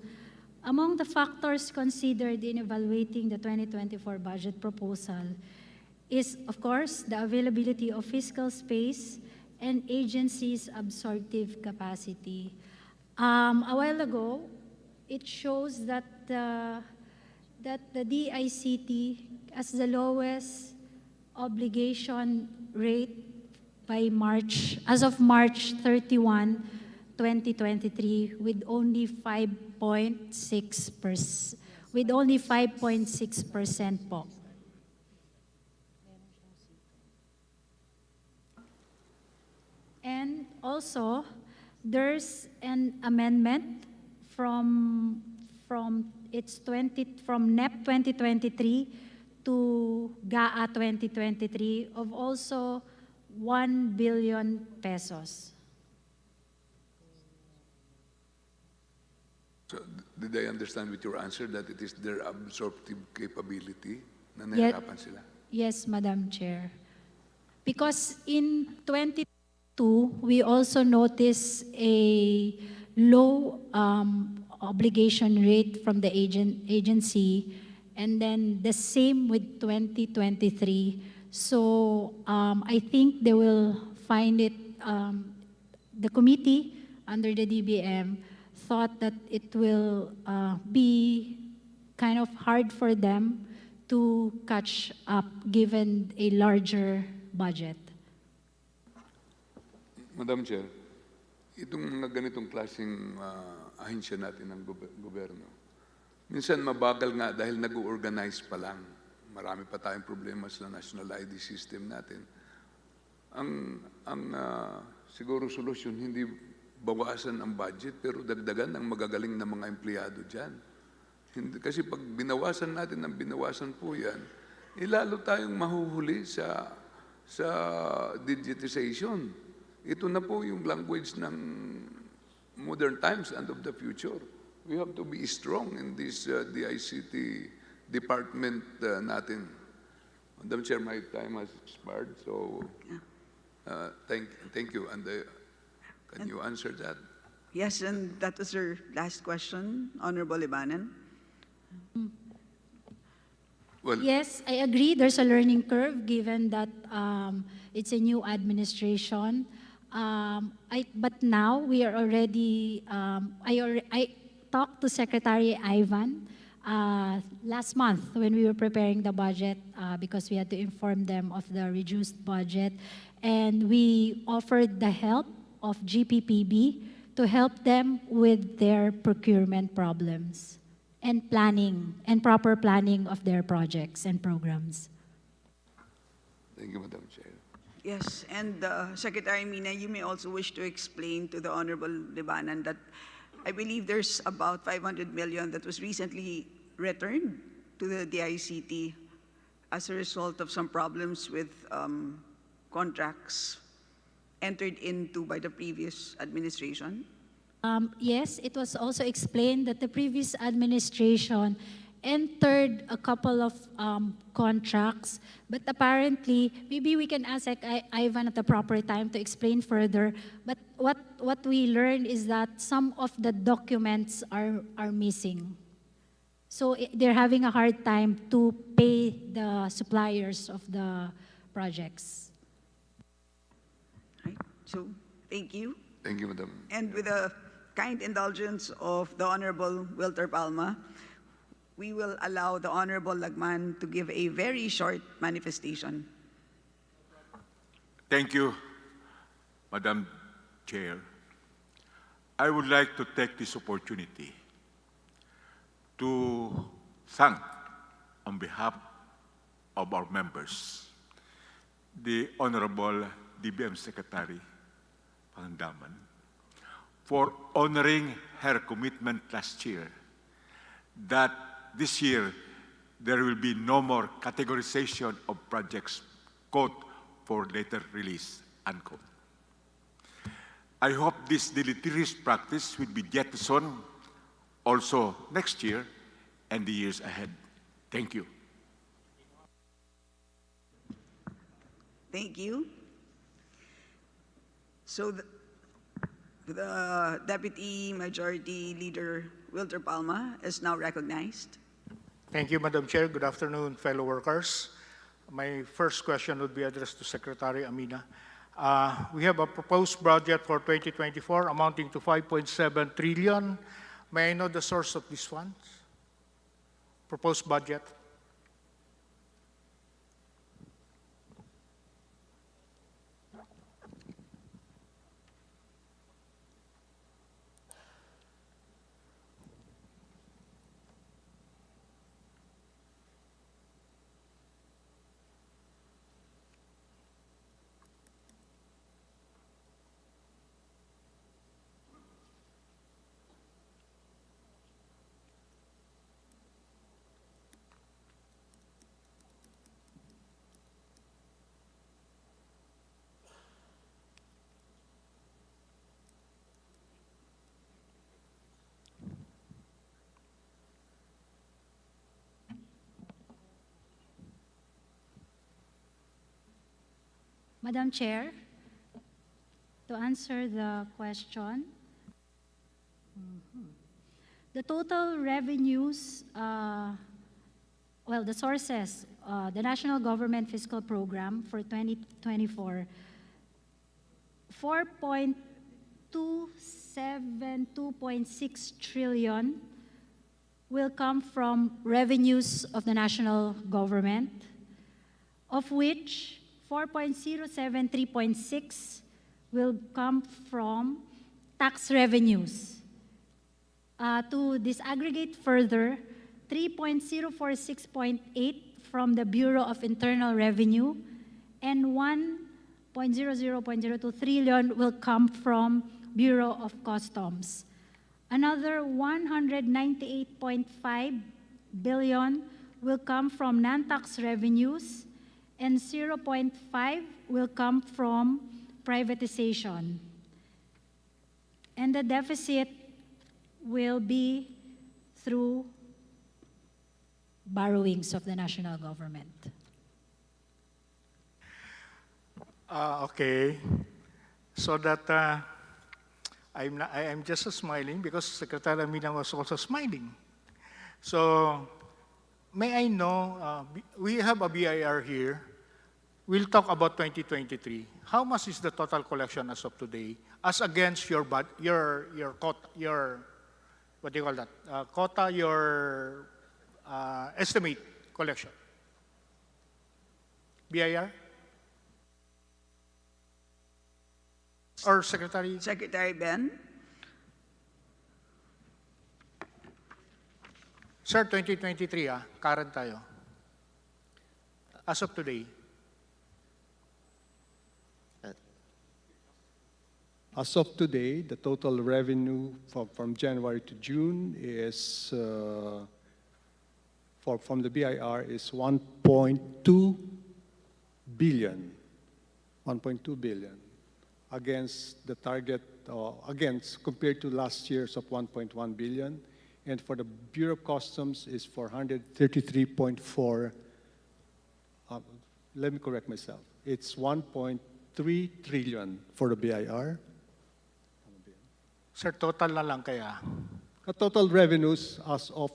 among the factors considered in evaluating the 2024 budget proposal is, of course, the availability of fiscal space and agencies' absorptive capacity. A while ago, it shows that the DICT has the lowest obligation rate by as of March 31, 2023, with only 5.6%, po. And also, there's an amendment from NEP 2023 to GAA 2023 of also 1 billion pesos. So, did I understand with your answer that it is their absorptive capability na nahirapan sila? Yes, Madam Chair. Because in 2022, we also noticed a low obligation rate from the agency, and then the same with 2023. So I think they will find it, the committee under the DBM thought that it will be kind of hard for them to catch up given a larger budget. Madam Chair, itong mga ganitong klaseng ahensya natin ng gobyerno, minsan mabagal nga dahil nag-organize pa lang. Marami pa tayong problema sa national ID system natin. Siguro solusyon, hindi bawasan ang budget, pero dagdagan ang magagaling na mga empleyado dyan. Kasi pag binawasan natin ang binawasan po yan, lalo tayong mahuhuli sa digitization. Ito na po yung language ng modern times and of the future. We have to be strong in this DICT department natin. Madam Chair, my time has expired, so thank you. And can you answer that? Yes, and that was your last question, Honorable Libanan. Well, Yes, I agree. There's a learning curve given that it's a new administration. But now we are already. I talked to Secretary Ivan last month when we were preparing the budget because we had to inform them of the reduced budget, and we offered the help of GPPB to help them with their procurement problems and planning and proper planning of their projects and programs. Thank you, Madam Chair. Yes, and Secretary Mina, you may also wish to explain to the Honorable Libanan that I believe there's about 500 million that was recently returned to the DICT as a result of some problems with contracts entered into by the previous administration. Yes, it was also explained that the previous administration entered a couple of contracts, but apparently, maybe we can ask Ivan at the proper time to explain further, but what we learned is that some of the documents are missing. So they're having a hard time to pay the suppliers of the projects. Right? So, thank you. Thank you, Madam. And with the kind indulgence of the Honorable Wilter Palma, we will allow the Honorable Lagman to give a very short manifestation. Thank you, Madam Chair. I would like to take this opportunity to thank, on behalf of our members, the Honorable DBM Secretary Pangandaman for honoring her commitment last year that this year there will be no more categorization of projects, quote, for later release, unquote. I hope this deleterious practice will be jettisoned also next year and the years ahead. Thank you. Thank you. So the Deputy Majority Leader Wilter Palma is now recognized. Thank you, Madam Chair. Good afternoon, fellow workers. My first question would be addressed to Secretary Amina. We have a proposed budget for 2024 amounting to 5.7 trillion. May I know the source of these funds? Proposed budget. Madam Chair, to answer the question, the total revenues, the sources, the National Government Fiscal Program for 2024, 4.272.6 trillion will come from revenues of the national government, of which 4.073.6 will come from tax revenues. To disaggregate further, 3.046.8 from the Bureau of Internal Revenue and 1.02 trillion will come from Bureau of Customs. Another 198.5 billion will come from non-tax revenues, and 0.5 will come from privatization. And the deficit will be through borrowings of the national government. Okay. So that I'm just smiling because Secretary Amina was also smiling. So may I know, we have a BIR here. We'll talk about 2023. How much is the total collection as of today, as against your quota, your what do you call that? Quota, your estimate collection. BIR? Or Secretary? Secretary Ben. Sir, 2023, current tayo. As of today. As of today, the total revenue from January to June is, from the BIR is 1.2 billion. 1.2 billion against the target, against compared to last year's of 1.1 billion. And for the Bureau of Customs is 433.4, let me correct myself. It's 1.3 trillion for the BIR. Sir, total na lang kaya. The total revenues as of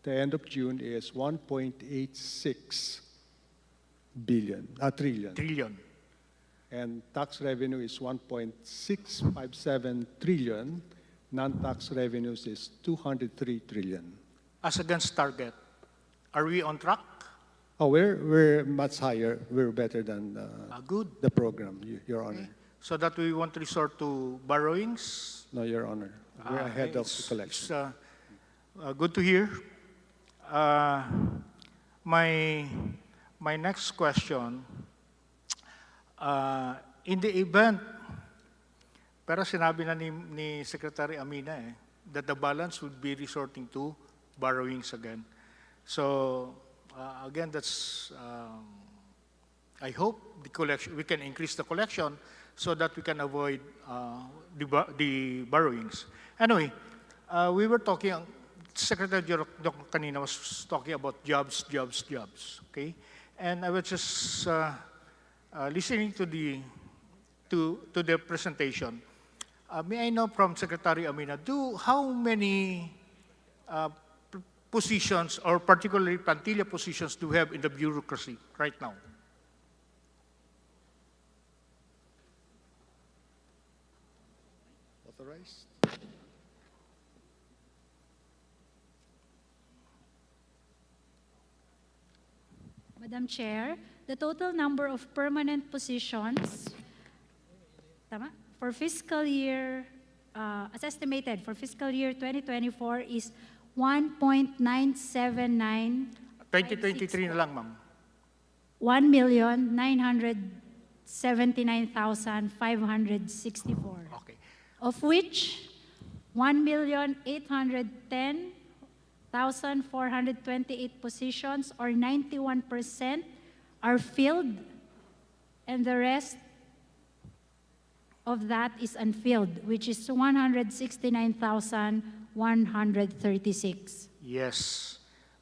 the end of June is 1.86 trillion. Trillion. And tax revenue is 1.657 trillion. Non-tax revenues is 203 trillion. As against target, are we on track? Oh, we're much higher. We're better than Good. the program, Your Honor. So that we won't resort to borrowings? No, Your Honor. We're ahead of the It's collection. good to hear. My next question, in the event, pero sinabi na ni Secretary Amina that the balance would be resorting to borrowings again. So again, that's, I hope the collection, we can increase the collection so that we can avoid the borrowings. Anyway, we were talking, Secretary Doc kanina was talking about jobs, okay? And I was just listening to the presentation. May I know from Secretary Amina, how many positions, or particularly plantilla positions, do we have in the bureaucracy right now? Authorized? Madam Chair, the total number of permanent positions for fiscal year, as estimated for fiscal year 2024 is 1.979. 2023 na lang, ma'am. 1,979,564. Okay. Of which 1,810,428 positions, or 91%, are filled, and the rest of that is unfilled, which is 169,136. Yes.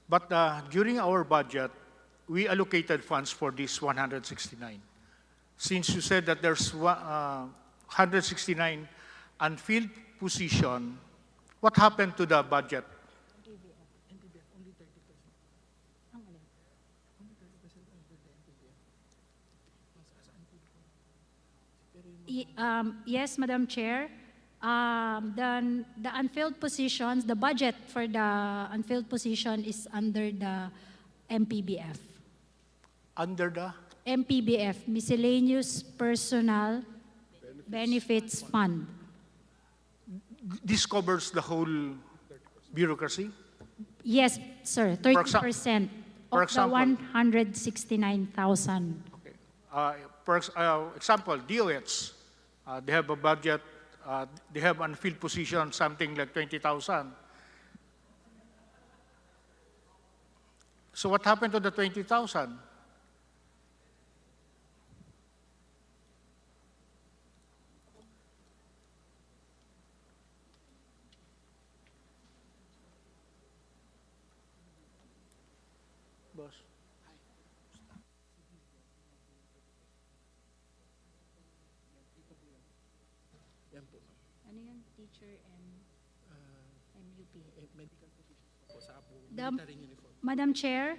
But during our budget, we allocated funds for this 169. Since you said that there's 169 unfilled position, what happened to the budget? Yes, Madam Chair. The unfilled positions, the budget for the unfilled position is under the MPBF. Under the? MPBF, Miscellaneous Personal Benefits Fund. This covers the whole bureaucracy? Yes, sir, 30% for of the example? 169,000. Okay. For example, DOH, they have a budget, they have unfilled position, something like 20,000. So what happened to the 20,000? Boss. Ano yan? Teacher and MUP. Madam Chair,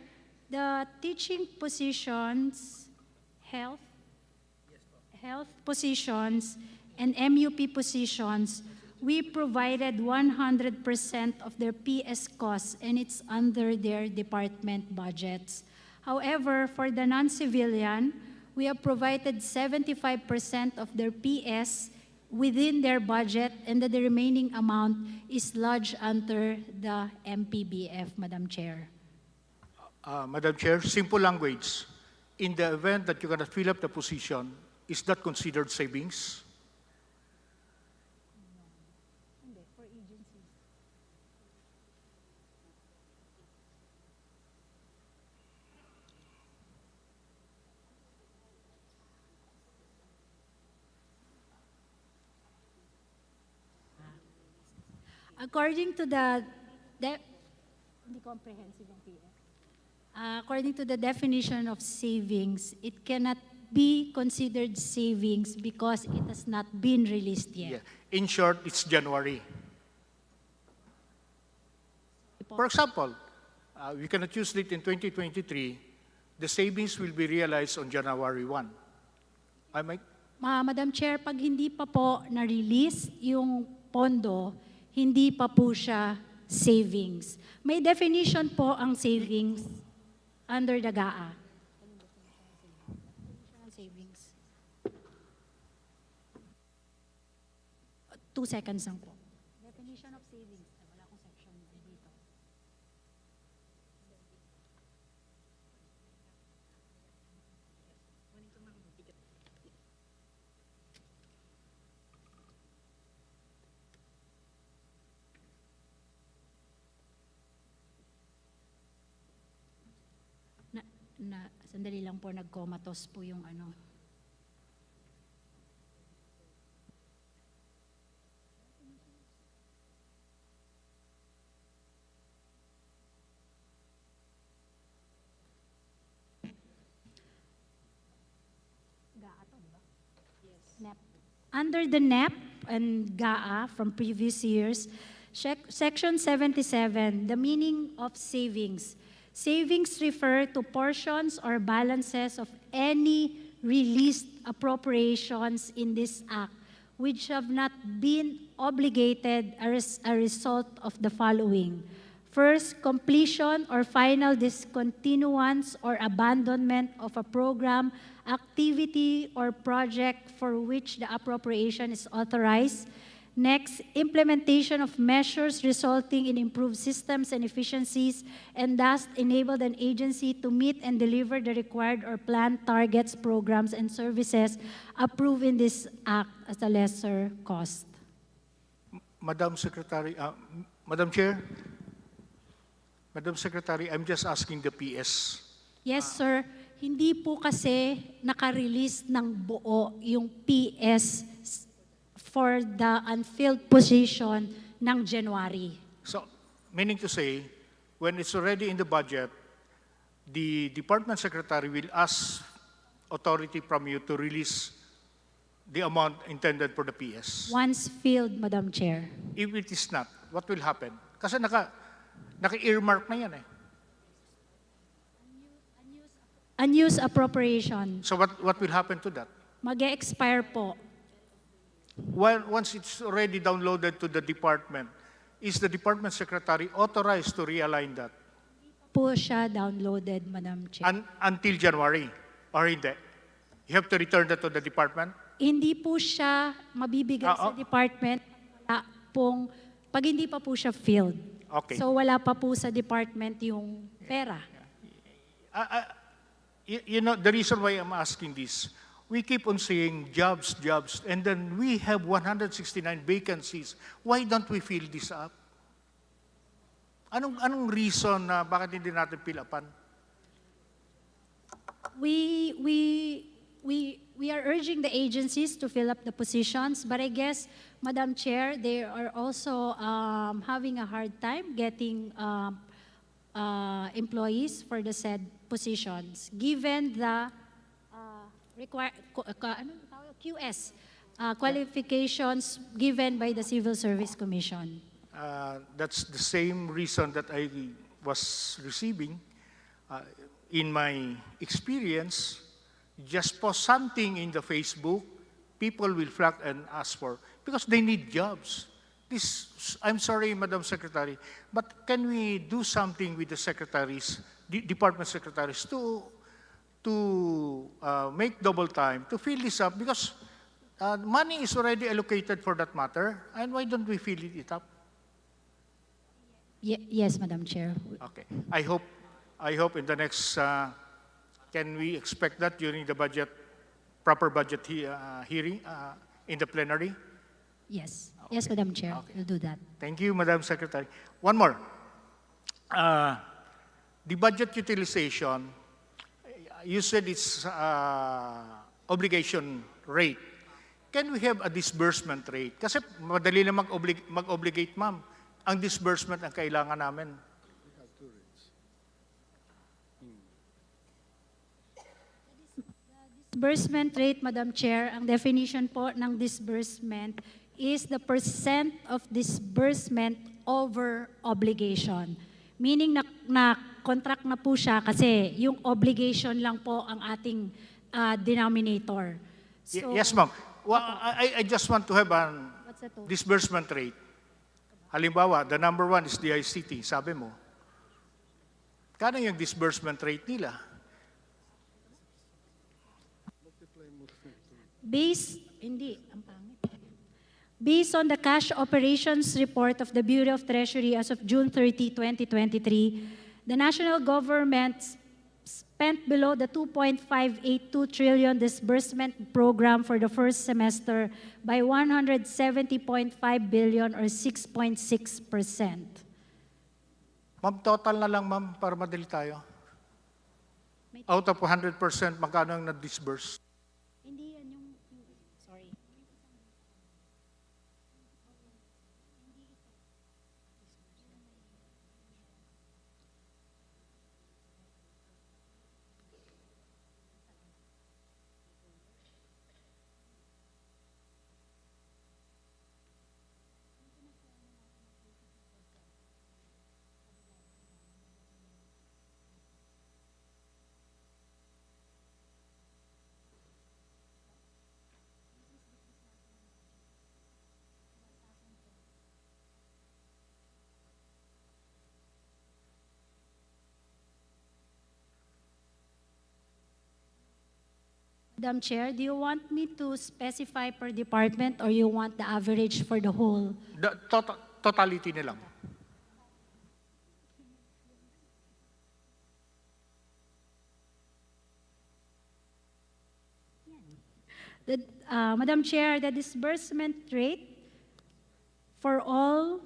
the teaching positions, health positions, and MUP positions, we provided 100% of their PS costs, and it's under their department budgets. However, for the non-civilian, we have provided 75% of their PS within their budget, and the remaining amount is lodged under the MPBF, Madam Chair. Madam Chair, simple language. In the event that you're going to fill up the position, is that considered savings? According to the, hindi comprehensive ang PF. According to the definition of savings, it cannot be considered savings because it has not been released yet. Yeah. In short, it's January. For example, we cannot use it in 2023. The savings will be realized on January 1. Am I? Madam Chair, pag hindi pa po na-release yung pondo, hindi pa po siya savings. May definition po ang savings under the GAA. Savings. 2 seconds lang po. Definition of savings. Wala akong section dito. Sandali lang po, nag-comatose po yung ano. Under the NEP and GAA from previous years, Section 77, the meaning of savings. Savings refer to portions or balances of any released appropriations in this Act which have not been obligated as a result of the following. First, completion or final discontinuance or abandonment of a program, activity, or project for which the appropriation is authorized. Next, implementation of measures resulting in improved systems and efficiencies and thus enabled an agency to meet and deliver the required or planned targets, programs, and services approved in this Act at a lesser cost. Madam Secretary, Madam Chair, Madam Secretary, I'm just asking the PS. Yes, sir. Hindi po kasi naka-release ng buo yung PS for the unfilled position ng January. So, meaning to say, when it's already in the budget, the Department Secretary will ask authority from you to release the amount intended for the PS. Once filled, Madam Chair. If it is not, what will happen? Kasi naka-earmark na yan eh. Unused appropriation. So what will happen to that? Mag-expire po. Once it's already downloaded to the department, is the department secretary authorized to realign that? Po siya downloaded, Madam Chair. Until January? Or hindi? You have to return that to the department? Hindi po siya mabibigay sa department pag hindi pa po siya filled. Okay. So wala pa po sa department yung pera. You know, the reason why I'm asking this, we keep on saying jobs, jobs, and then we have 169 vacancies. Why don't we fill this up? Anong reason na bakit hindi natin fill upan? We are urging the agencies to fill up the positions, but I guess, Madam Chair, they are also having a hard time getting employees for the said positions, given the QS qualifications given by the Civil Service Commission. That's the same reason that I was receiving. In my experience, just post something in the Facebook, people will flock and ask for, because they need jobs. I'm sorry, Madam Secretary, but can we do something with the secretaries, department secretaries, to make double time, to fill this up, because money is already allocated for that matter, and why don't we fill it up? Yes, Madam Chair. Okay. I hope in the next, can we expect that during the proper budget hearing in the plenary? Yes. Okay. Yes, Madam Chair. Okay. We'll do that. Thank you, Madam Secretary. One more. The budget utilization, you said it's obligation rate. Can we have a disbursement rate? Kasi madali na mag-obligate, ma'am. ang disbursement ang kailangan namin. Disbursement rate, Madam Chair, ang definition po ng disbursement is the percent of disbursement over obligation. Meaning na contract na po siya kasi yung obligation lang po ang ating denominator. So, Yes, ma'am. Well, I just want to have an what's that? disbursement rate. Halimbawa, the number one is the ICT, sabi mo. Kano yung disbursement rate nila? Based on the cash operations report of the Bureau of Treasury as of June 30, 2023, the national government spent below the 2.582 trillion disbursement program for the first semester by 170.5 billion or 6.6%. Ma'am, total na lang, ma'am, para madali tayo. Out of 100%, magkano ang na-disburse? Hindi yan yung sorry. Madam Chair, do you want me to specify per department or you want the average for the whole? The totality na lang. Madam Chair, the disbursement rate for all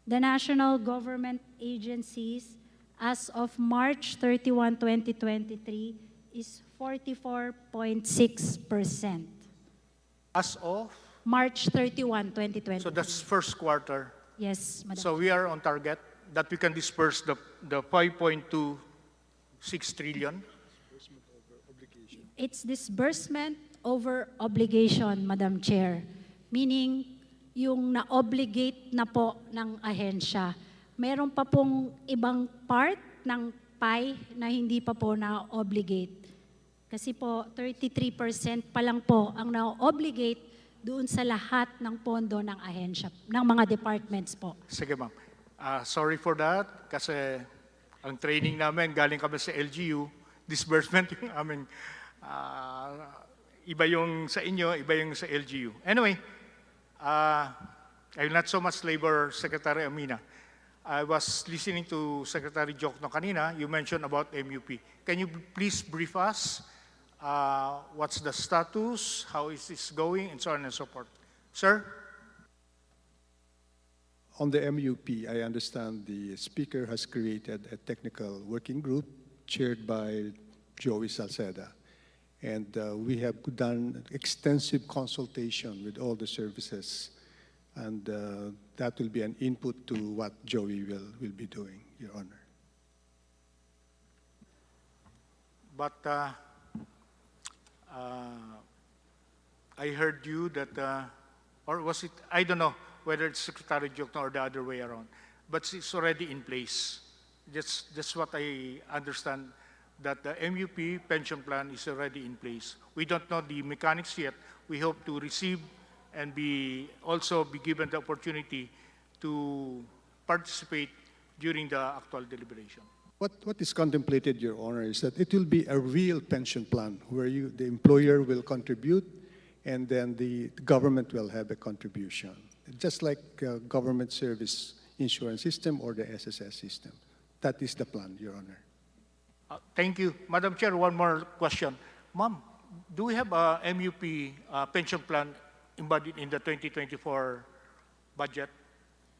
the national government agencies as of March 31, 2023 is 44.6%. As of? March 31, 2023. So that's first quarter. Yes, Madam. So we are on target that we can disperse the 5.26 trillion. It's disbursement over obligation, Madam Chair. Meaning, yung na-obligate na po ng ahensya. Meron pa pong ibang part ng pie na hindi pa po na-obligate. Kasi po, 33% pa lang po ang na-obligate doon sa lahat ng pondo ng ahensya, ng mga departments po. Sige, ma'am. Sorry for that kasi ang training namin, galing kami sa LGU, disbursement yung aming iba yung sa inyo, iba yung sa LGU. Anyway, I will not so much labor Secretary Amina. I was listening to Secretary Jokno kanina. You mentioned about MUP. Can you please brief us? What's the status? How is this going? And so on and so forth. Sir? On the MUP, I understand the Speaker has created a technical working group chaired by Joey Salceda. And we have done extensive consultation with all the services. And that will be an input to what Joey will be doing, Your Honor. But I heard you that, or was it, I don't know whether it's Secretary Jokno or the other way around, but it's already in place. That's what I understand, that the MUP pension plan is already in place. We don't know the mechanics yet. We hope to receive and also be given the opportunity to participate during the actual deliberation. What is contemplated, Your Honor, is that it will be a real pension plan where the employer will contribute and then the government will have a contribution, just like government service insurance system or the SSS system. That is the plan, Your Honor. Thank you. Madam Chair, one more question. Ma'am, do we have a MUP pension plan embodied in the 2024 budget?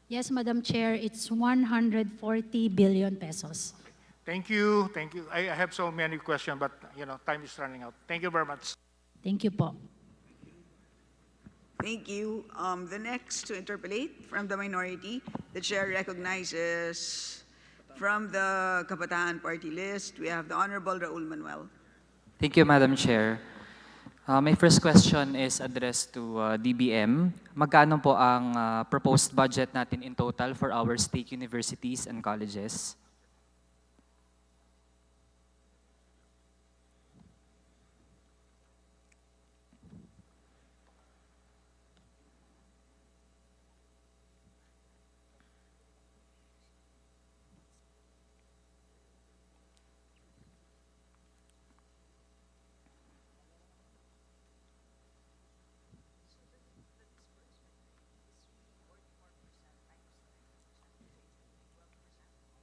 Yes, Madam Chair, it's 140 billion pesos. Thank you. Thank you. I have so many questions, but time is running out. Thank you very much. Thank you po. Thank you. The next to interpolate from the minority, the chair recognizes from the Kabataan Party list, we have the Honorable Raul Manuel. Thank you, Madam Chair. My first question is addressed to DBM. Magkano po ang proposed budget natin in total for our state universities and colleges?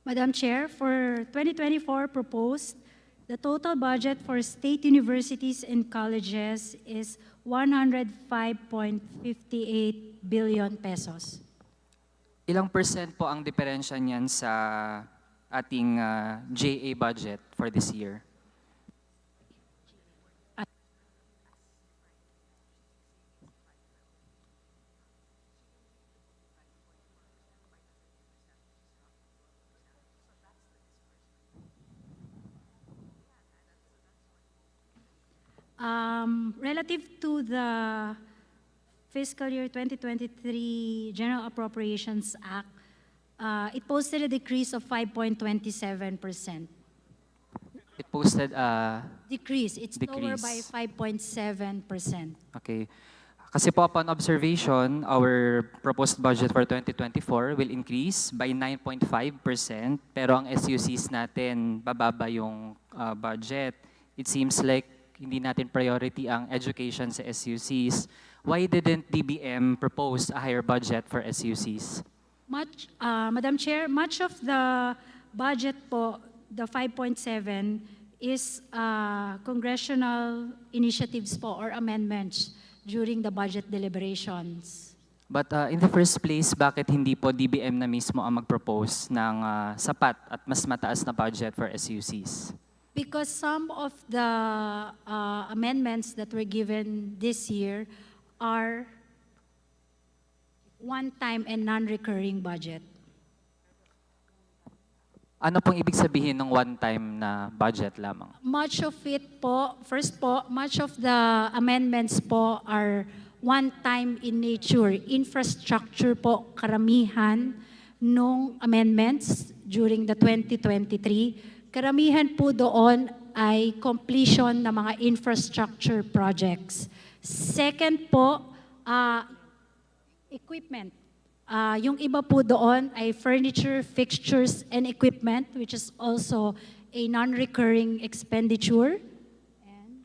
Madam Chair, for 2024 proposed, the total budget for state universities and colleges is 105.58 billion pesos. Ilang percent po ang diferensya niyan sa ating JA budget for this year? Relative to the fiscal year 2023 General Appropriations Act, it posted a decrease of 5.27%. It posted Decrease, it's lower Decrease. by 5.7%. Okay. Kasi po upon observation, our proposed budget for 2024 will increase by 9.5%, pero ang SUCs natin bababa yung budget. It seems like hindi natin priority ang education sa SUCs. Why didn't DBM propose a higher budget for SUCs? Madam Chair, much of the budget po, the 5.7, is congressional initiatives po or amendments during the budget deliberations. But in the first place, bakit hindi po DBM na mismo ang mag-propose ng sapat at mas mataas na budget for SUCs? Because some of the amendments that were given this year are one-time and non-recurring budget. Ano pong ibig sabihin ng one-time na budget lamang? Much of it po, first po, much of the amendments po are one-time in nature. Infrastructure po, karamihan nung amendments during the 2023. Karamihan po doon ay completion ng mga infrastructure projects. Second po, equipment. Yung iba po doon ay furniture, fixtures, and equipment, which is also a non-recurring expenditure. And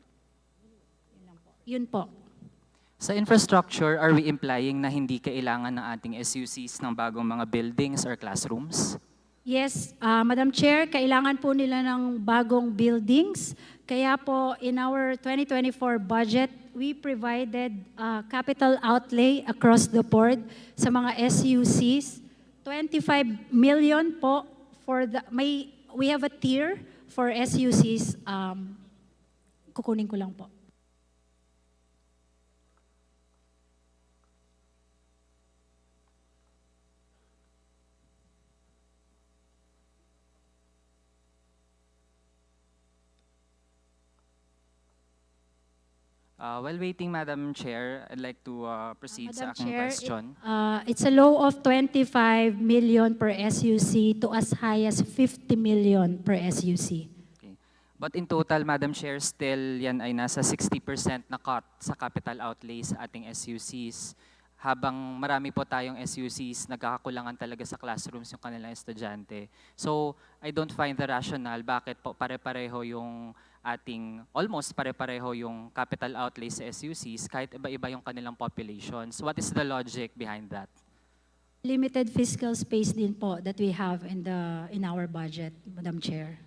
yun po. Sa infrastructure, are we implying na hindi kailangan ng ating SUCs ng bagong mga buildings or classrooms? Yes, Madam Chair, kailangan po nila ng bagong buildings. Kaya po, in our 2024 budget, we provided capital outlay across the board sa mga SUCs. 25 million po for the, we have a tier for SUCs. Kukunin ko lang po. While waiting, Madam Chair, I'd like to proceed sa aking question. It's a low of 25 million per SUC to as high as 50 million per SUC. Okay. But in total, Madam Chair, still yan ay nasa 60% na cut sa capital outlay sa ating SUCs. Habang marami po tayong SUCs, nagkakakulangan talaga sa classrooms yung kanilang estudyante. So, I don't find the rationale bakit po pare-pareho yung ating, almost pare-pareho yung capital outlay sa SUCs kahit iba-iba yung kanilang populations. What is the logic behind that? Limited fiscal space din po that we have in our budget, Madam Chair.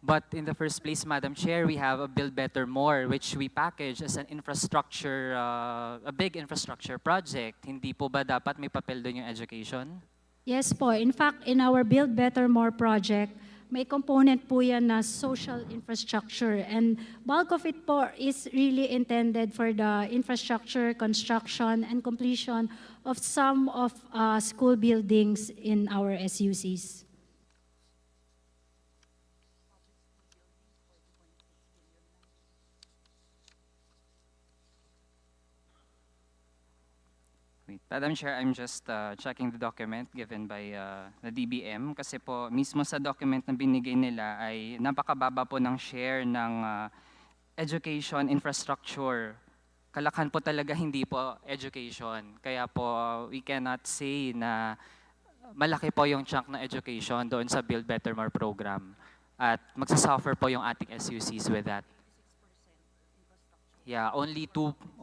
But in the first place, Madam Chair, we have a Build Better More, which we package as an infrastructure, a big infrastructure project. Hindi po ba dapat may papel doon yung education? Yes po. In fact, in our Build Better More project, may component po yan na social infrastructure. And bulk of it po is really intended for the infrastructure, construction, and completion of some of school buildings in our SUCs. Wait, Madam Chair, I'm just checking the document given by the DBM kasi po mismo sa document na binigay nila ay napakababa po ng share ng education infrastructure. Kalakhan po talaga hindi po education. Kaya po we cannot say na malaki po yung chunk ng education doon sa Build Better More program. At magsasuffer po yung ating SUCs with that. Yeah, only 2%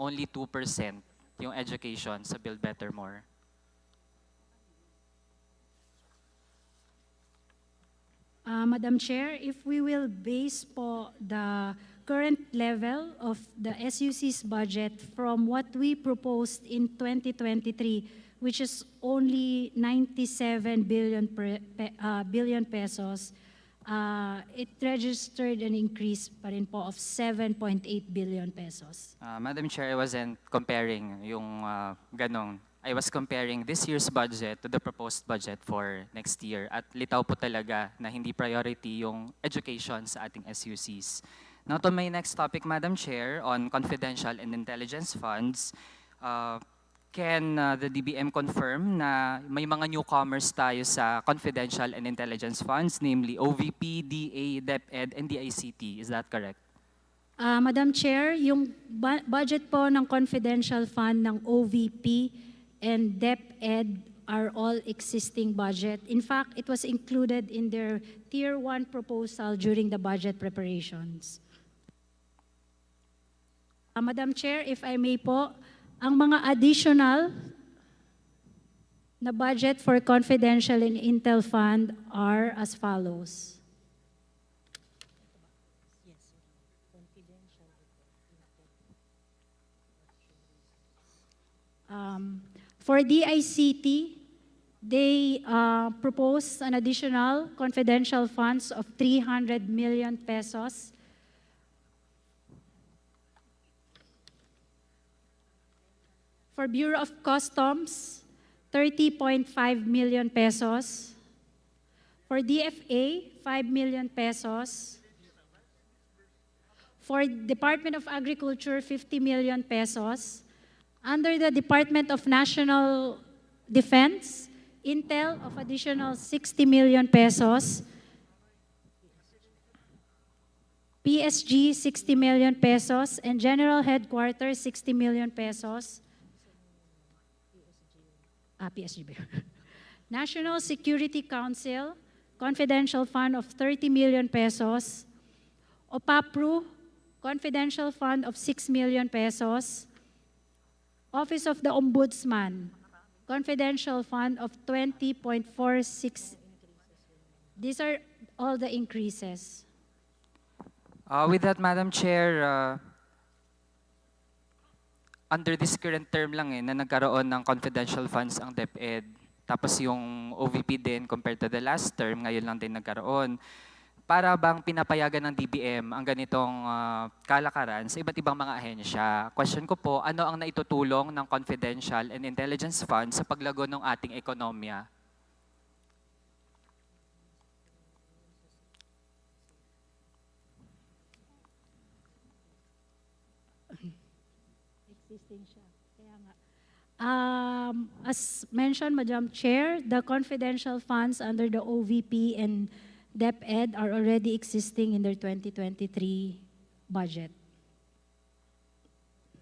yung education sa Build Better More. Madam Chair, if we will base po the current level of the SUC's budget from what we proposed in 2023, which is only 97 billion pesos, it registered an increase pa rin po of 7.8 billion pesos. Madam Chair, I wasn't comparing yung ganong. I was comparing this year's budget to the proposed budget for next year. At litaw po talaga na hindi priority yung education sa ating SUCs. Now to my next topic, Madam Chair, on confidential and intelligence funds, can the DBM confirm na may mga newcomers tayo sa confidential and intelligence funds, namely OVP, DA, DepEd, and DICT? Is that correct? Madam Chair, yung budget po ng confidential fund ng OVP and DepEd are all existing budget. In fact, it was included in their Tier 1 proposal during the budget preparations. Madam Chair, if I may po, ang mga additional na budget for confidential and intel fund are as follows. For DICT, they propose an additional confidential funds of 300 million pesos. For Bureau of Customs, 30.5 million pesos. For DFA, 5 million pesos. For Department of Agriculture, 50 million pesos. Under the Department of National Defense, Intel of additional 60 million pesos. PSG, 60 million pesos. And General Headquarters, 60 million pesos. PSG. National Security Council, confidential fund of 30 million pesos. OPAPRU, confidential fund of 6 million pesos. Office of the Ombudsman, confidential fund of 20.46. These are all the increases. With that, Madam Chair, under this current term lang na nagkaroon ng confidential funds ang DepEd. Tapos yung OVP din compared to the last term, ngayon lang din nagkaroon. Para bang pinapayagan ng DBM ang ganitong kalakaran sa iba't ibang mga ahensya? Question ko po, ano ang naitutulong ng confidential and intelligence funds sa paglago ng ating ekonomiya? Existing siya. Kaya nga. As mentioned, Madam Chair, the confidential funds under the OVP and DepEd are already existing in their 2023 budget.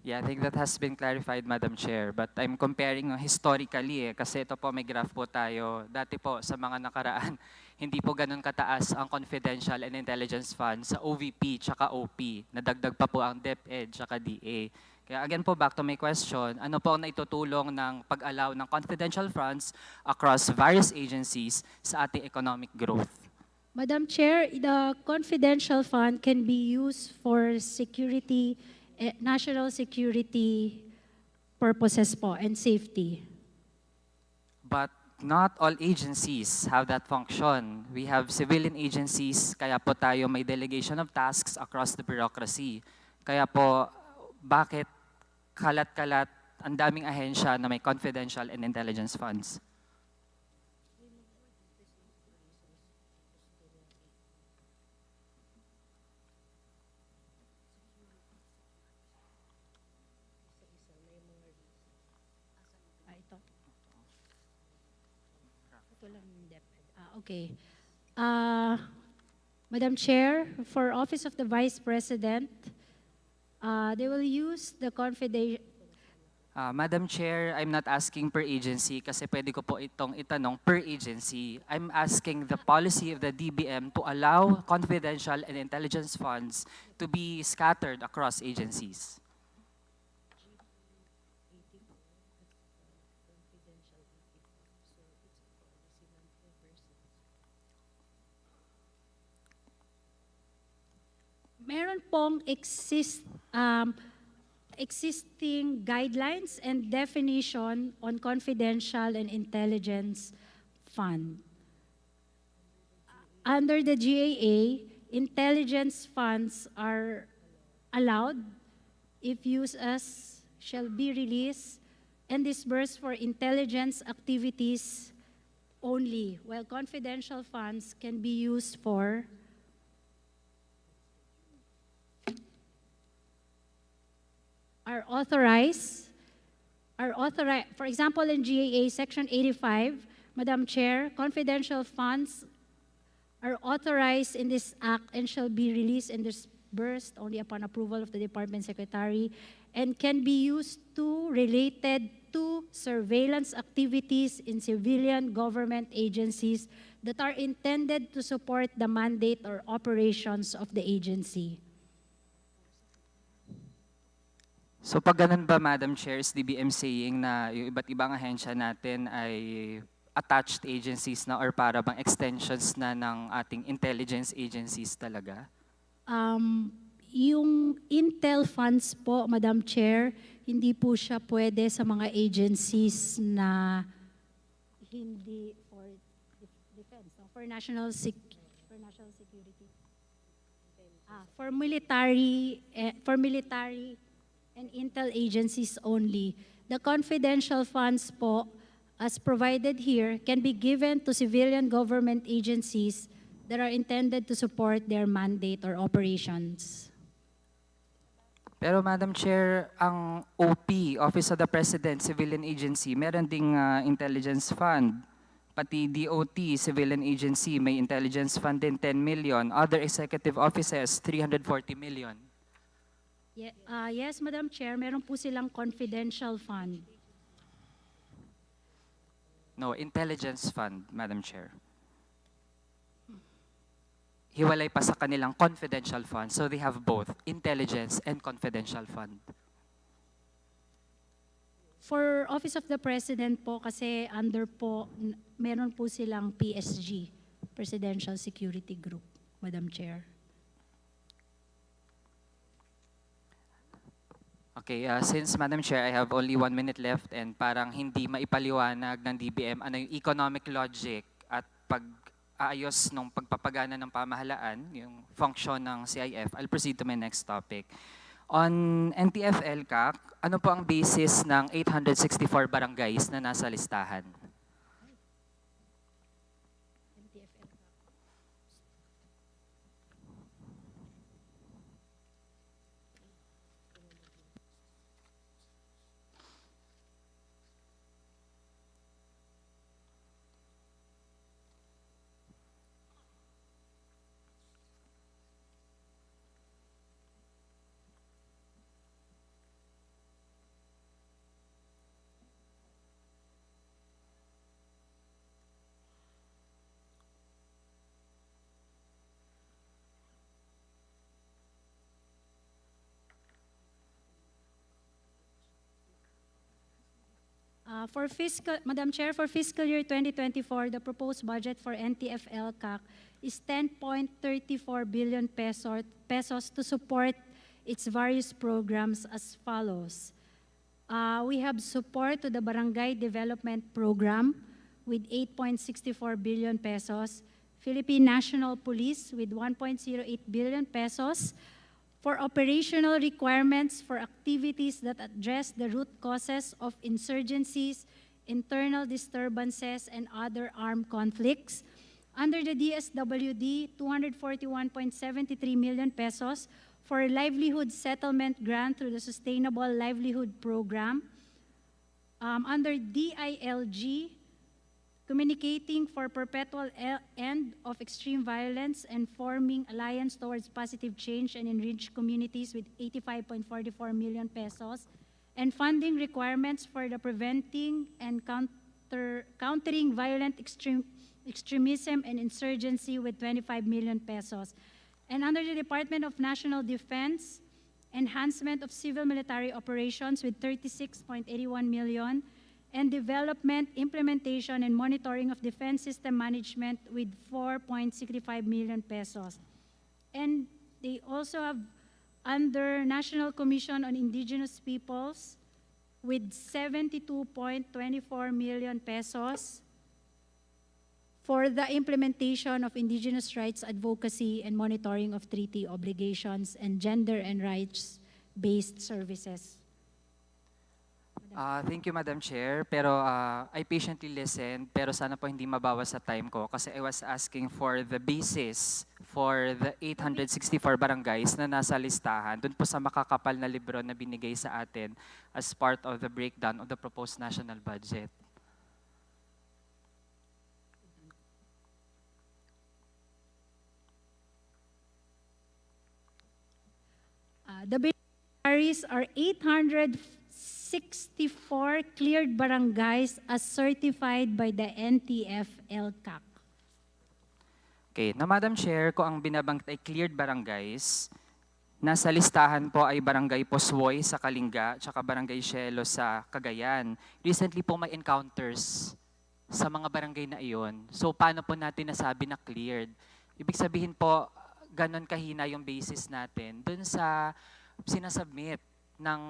Yeah, I think that has been clarified, Madam Chair. But I'm comparing historically kasi ito po may graph po tayo. Dati po sa mga nakaraan, hindi po ganun kataas ang confidential and intelligence funds sa OVP tsaka OP. Nadagdag pa po ang DepEd tsaka DA. Kaya again po, back to my question, ano po ang naitutulong ng pag-allow ng confidential funds across various agencies sa ating economic growth? Madam Chair, the confidential fund can be used for security, national security purposes po and safety. But not all agencies have that function. We have civilian agencies, kaya po tayo may delegation of tasks across the bureaucracy. Kaya po, bakit kalat-kalat ang daming ahensya na may confidential and intelligence funds? Ito. Ito lang yung DepEd. Okay. Madam Chair, for Office of the Vice President, they will use the confidential. Madam Chair, I'm not asking per agency kasi pwede ko po itong itanong per agency. I'm asking the policy of the DBM to allow confidential and intelligence funds to be scattered across agencies. Meron pong existing guidelines and definition on confidential and intelligence fund. Under the GAA, intelligence funds are allowed if used as shall be released and disbursed for intelligence activities only, while confidential funds can be used for are authorized, for example, in GAA Section 85, Madam Chair, confidential funds are authorized in this act and shall be released and disbursed only upon approval of the Department Secretary and can be used related to surveillance activities in civilian government agencies that are intended to support the mandate or operations of the agency. So pag ganun ba, Madam Chair, is DBM saying na yung iba't ibang ahensya natin ay attached agencies na or para bang extensions na ng ating intelligence agencies talaga? Yung Intel funds po, Madam Chair, hindi po siya pwede sa mga agencies na hindi for defense, for national security. For military and intel agencies only. The confidential funds po, as provided here, can be given to civilian government agencies that are intended to support their mandate or operations. Pero Madam Chair, ang OP, Office of the President, Civilian Agency, meron ding intelligence fund. Pati DOT, Civilian Agency, may intelligence fund din 10 million. Other executive offices, 340 million. Yes, Madam Chair, meron po silang confidential fund. No, intelligence fund, Madam Chair. Hiwalay pa sa kanilang confidential fund. So they have both intelligence and confidential fund. For Office of the President po, kasi under po, meron po silang PSG, Presidential Security Group, Madam Chair. Okay, since Madam Chair, I have only 1 minute left and parang hindi maipaliwanag ng DBM ano yung economic logic at pag-aayos ng pagpapagana ng pamahalaan, yung function ng CIF, I'll proceed to my next topic. On NTF-LCAC, ano po ang basis ng 864 barangays na nasa listahan? Madam Chair, for fiscal year 2024, the proposed budget for NTF-LCAC is 10.34 billion pesos to support its various programs as follows. We have support to the Barangay Development Program, with 8.64 billion pesos, Philippine National Police with 1.08 billion pesos, for operational requirements for activities that address the root causes of insurgencies, internal disturbances, and other armed conflicts. Under the DSWD, 241.73 million pesos for livelihood settlement grant through the Sustainable Livelihood Program. Under DILG, communicating for perpetual end of extreme violence and forming alliance towards positive change and enriched communities with 85.44 million pesos, and funding requirements for the preventing and countering violent extremism and insurgency with 25 million pesos. And under the Department of National Defense, enhancement of civil military operations with 36.81 million, and development, implementation, and monitoring of defense system management with 4.65 million pesos. And they also have under National Commission on Indigenous Peoples with 72.24 million pesos for the implementation of indigenous rights advocacy and monitoring of treaty obligations and gender and rights-based services. Thank you, Madam Chair. Pero I patiently listened, pero sana po hindi mabawas sa time ko kasi I was asking for the basis for the 864 barangays na nasa listahan dun po sa makakapal na libro na binigay sa atin as part of the breakdown of the proposed national budget. The beneficiaries are 864 cleared barangays as certified by the NTF-LCAC. Okay, na Madam Chair, kung ang binabanggit ay cleared barangays, nasa listahan po ay Barangay Poswoy sa Kalinga, tsaka Barangay Cielo sa Cagayan. Recently po may encounters sa mga barangay na iyon. So paano po natin nasabi na cleared? Ibig sabihin po, ganon kahina yung basis natin dun sa sinasubmit ng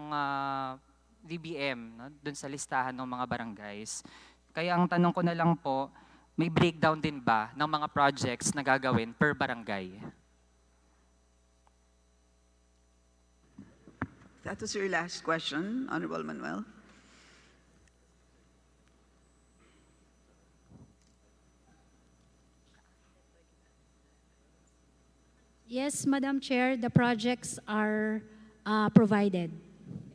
DBM, no? Dun sa listahan ng mga barangays. Kaya ang tanong ko na lang po, may breakdown din ba ng mga projects na gagawin per barangay? That was your last question, Honorable Manuel. Yes, Madam Chair, the projects are provided.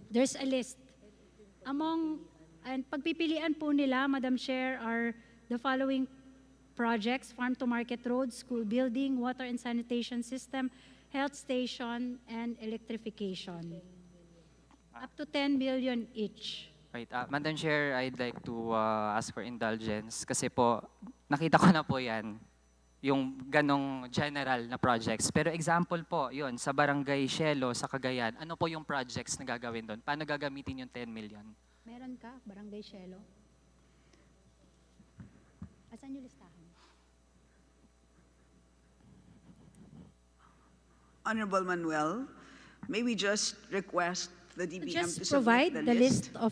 There's a list. And pagpipilian po nila, Madam Chair, are the following projects: farm-to-market roads, school building, water and sanitation system, health station, and electrification. Up to 10 billion each. Right. Madam Chair, I'd like to ask for indulgence kasi po nakita ko na po yan, yung ganong general na projects. Pero example po, yun, sa Barangay Cielo, sa Cagayan, ano po yung projects na gagawin doon? Paano gagamitin yung 10 million? Meron ka, Barangay Cielo? Asan yung listahan? Honorable Manuel, may we just request the DBM to Just submit provide the list of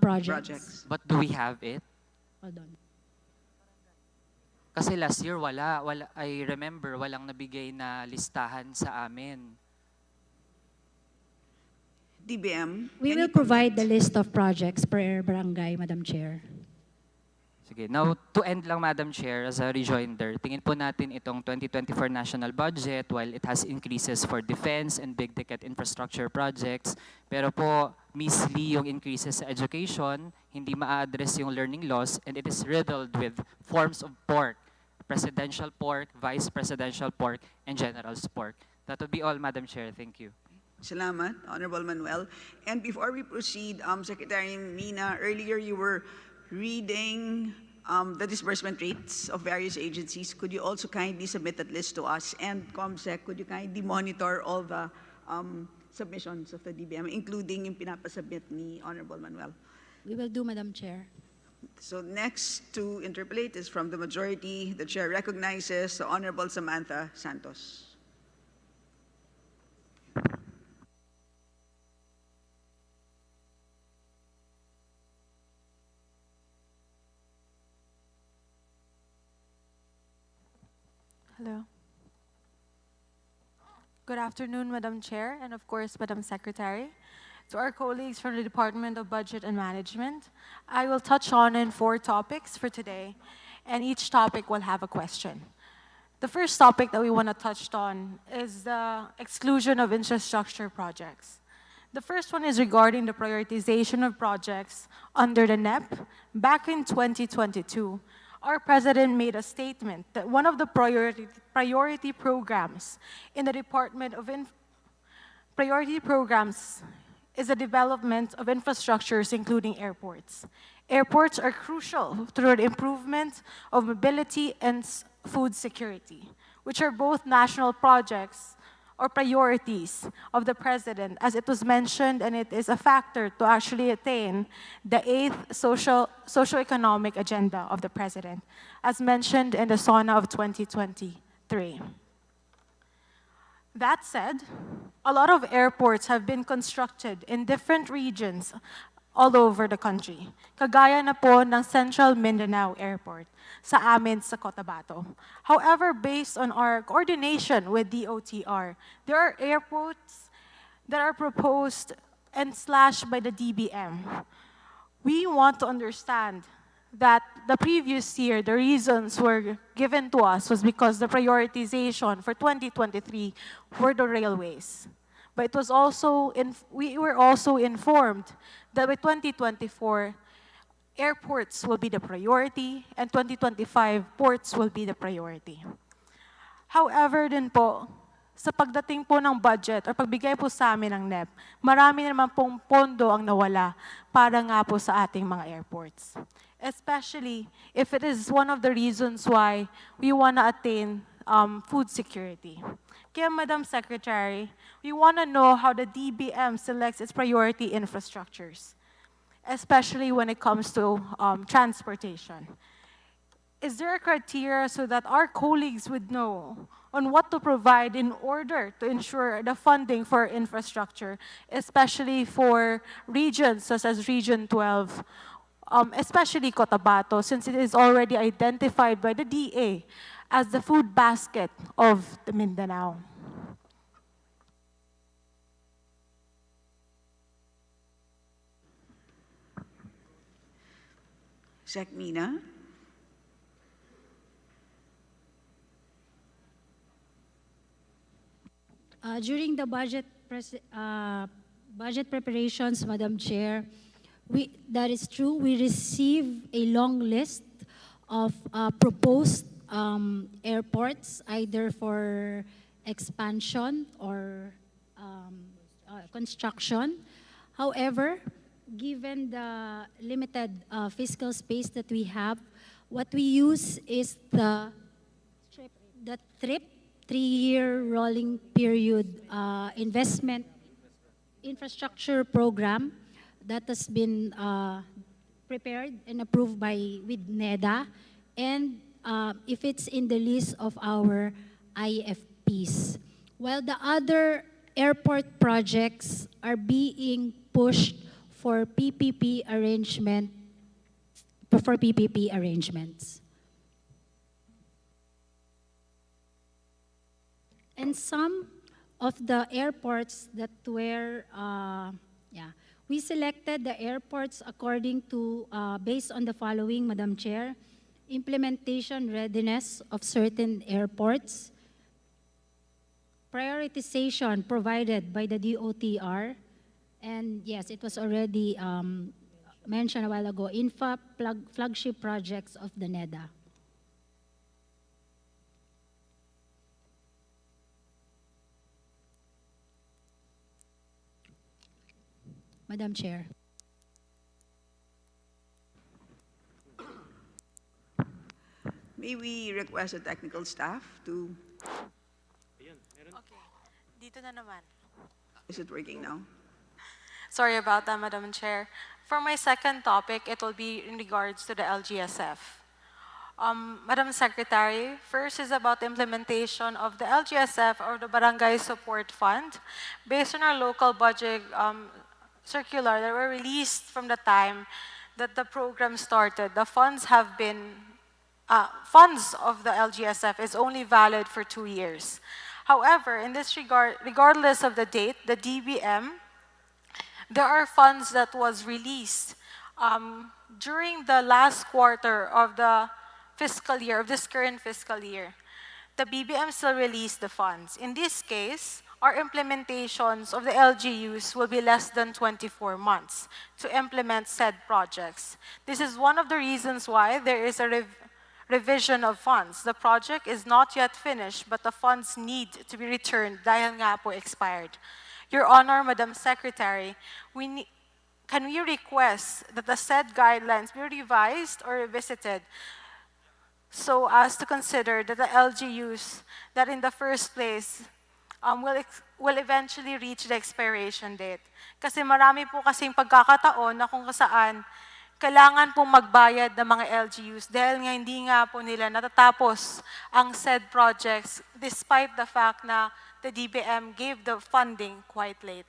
projects. But do we have it? Hold on. Kasi last year wala, I remember walang nabigay na listahan sa amin. DBM. We can will you provide the comment? list of projects per barangay, Madam Chair. Sige, now to end lang, Madam Chair, as a rejoinder, tingin po natin itong 2024 national budget, while it has increases for defense and big ticket infrastructure projects, pero po measly yung increases sa education, hindi ma-address yung learning loss, and it is riddled with forms of pork, presidential pork, vice presidential pork, and general's pork. That would be all, Madam Chair. Thank you. Salamat, Honorable Manuel. And before we proceed, Secretary Mina, earlier you were reading the disbursement rates of various agencies. Could you also kindly submit that list to us? And ComSec, could you kindly monitor all the submissions of the DBM, including yung pinapasubmit ni Honorable Manuel? We will do, Madam Chair. So next to interpolate is from the majority. The chair recognizes the Honorable Samantha Santos. Hello. Good afternoon, Madam Chair, and of course, Madam Secretary. To our colleagues from the Department of Budget and Management, I will touch on in 4 topics for today, and each topic will have a question. The first topic that we want to touch on is the exclusion of infrastructure projects. The first one is regarding the prioritization of projects under the NEP. Back in 2022, our president made a statement that one of the priority programs in the Department of Priority programs is the development of infrastructures, including airports. Airports are crucial to the improvement of mobility and food security, which are both national projects or priorities of the president, as it was mentioned, and it is a factor to actually attain the 8th socio-economic agenda of the president, as mentioned in the SONA of 2023. That said, a lot of airports have been constructed in different regions all over the country. Kagaya na po ng Central Mindanao Airport sa amin sa Cotabato. However, based on our coordination with DOTR, there are airports that are proposed and slashed by the DBM. We want to understand that the previous year, the reasons were given to us was because the prioritization for 2023 were the railways. But it was also we were also informed that by 2024, airports will be the priority and 2025, ports will be the priority. However din po, sa pagdating po ng budget or pagbigay po sa amin ng NEP, marami naman pong pondo ang nawala para nga po sa ating mga airports. Especially if it is one of the reasons why we want to attain food security. Kaya, Madam Secretary, we want to know how the DBM selects its priority infrastructures, especially when it comes to transportation. Is there a criteria so that our colleagues would know on what to provide in order to ensure the funding for infrastructure, especially for regions such as Region 12, especially Cotabato, since it is already identified by the DA as the food basket of the Mindanao? Sec. Mina. During the budget preparations, Madam Chair, that is true. We receive a long list of proposed airports, either for expansion or construction. However, given the limited fiscal space that we have, what we use is the TRIP, 3-year rolling period investment infrastructure program that has been prepared and approved with NEDA, and if it's in the list of our IFPs. While the other airport projects are being pushed for PPP arrangements. And some of the airports that were, we selected the airports according to, based on the following, Madam Chair: implementation readiness of certain airports, prioritization provided by the DOTR, and yes, it was already mentioned a while ago, flagship projects of the NEDA. Madam Chair. May we request the technical staff to... Okay, dito na naman. Is it working now? Sorry about that, Madam Chair. For my second topic, it will be in regards to the LGSF. Madam Secretary, first is about the implementation of the LGSF, or the Barangay Support Fund. Based on our local budget circular that were released from the time that the program started, the funds have been funds of the LGSF is only valid for 2 years. However, in this regard, regardless of the date, the DBM, there are funds that was released during the last quarter of the fiscal year, of this current fiscal year. The BBM still released the funds. In this case, our implementations of the LGUs will be less than 24 months to implement said projects. This is one of the reasons why there is a revision of funds. The project is not yet finished, but the funds need to be returned dahil nga po expired. Your Honor, Madam Secretary, can we request that the said guidelines be revised or revisited so as to consider that the LGUs that in the first place will eventually reach the expiration date? Kasi marami po kasing pagkakataon na kung saan kailangan pong magbayad ng mga LGUs dahil nga hindi nga po nila natatapos ang said projects despite the fact na the DBM gave the funding quite late.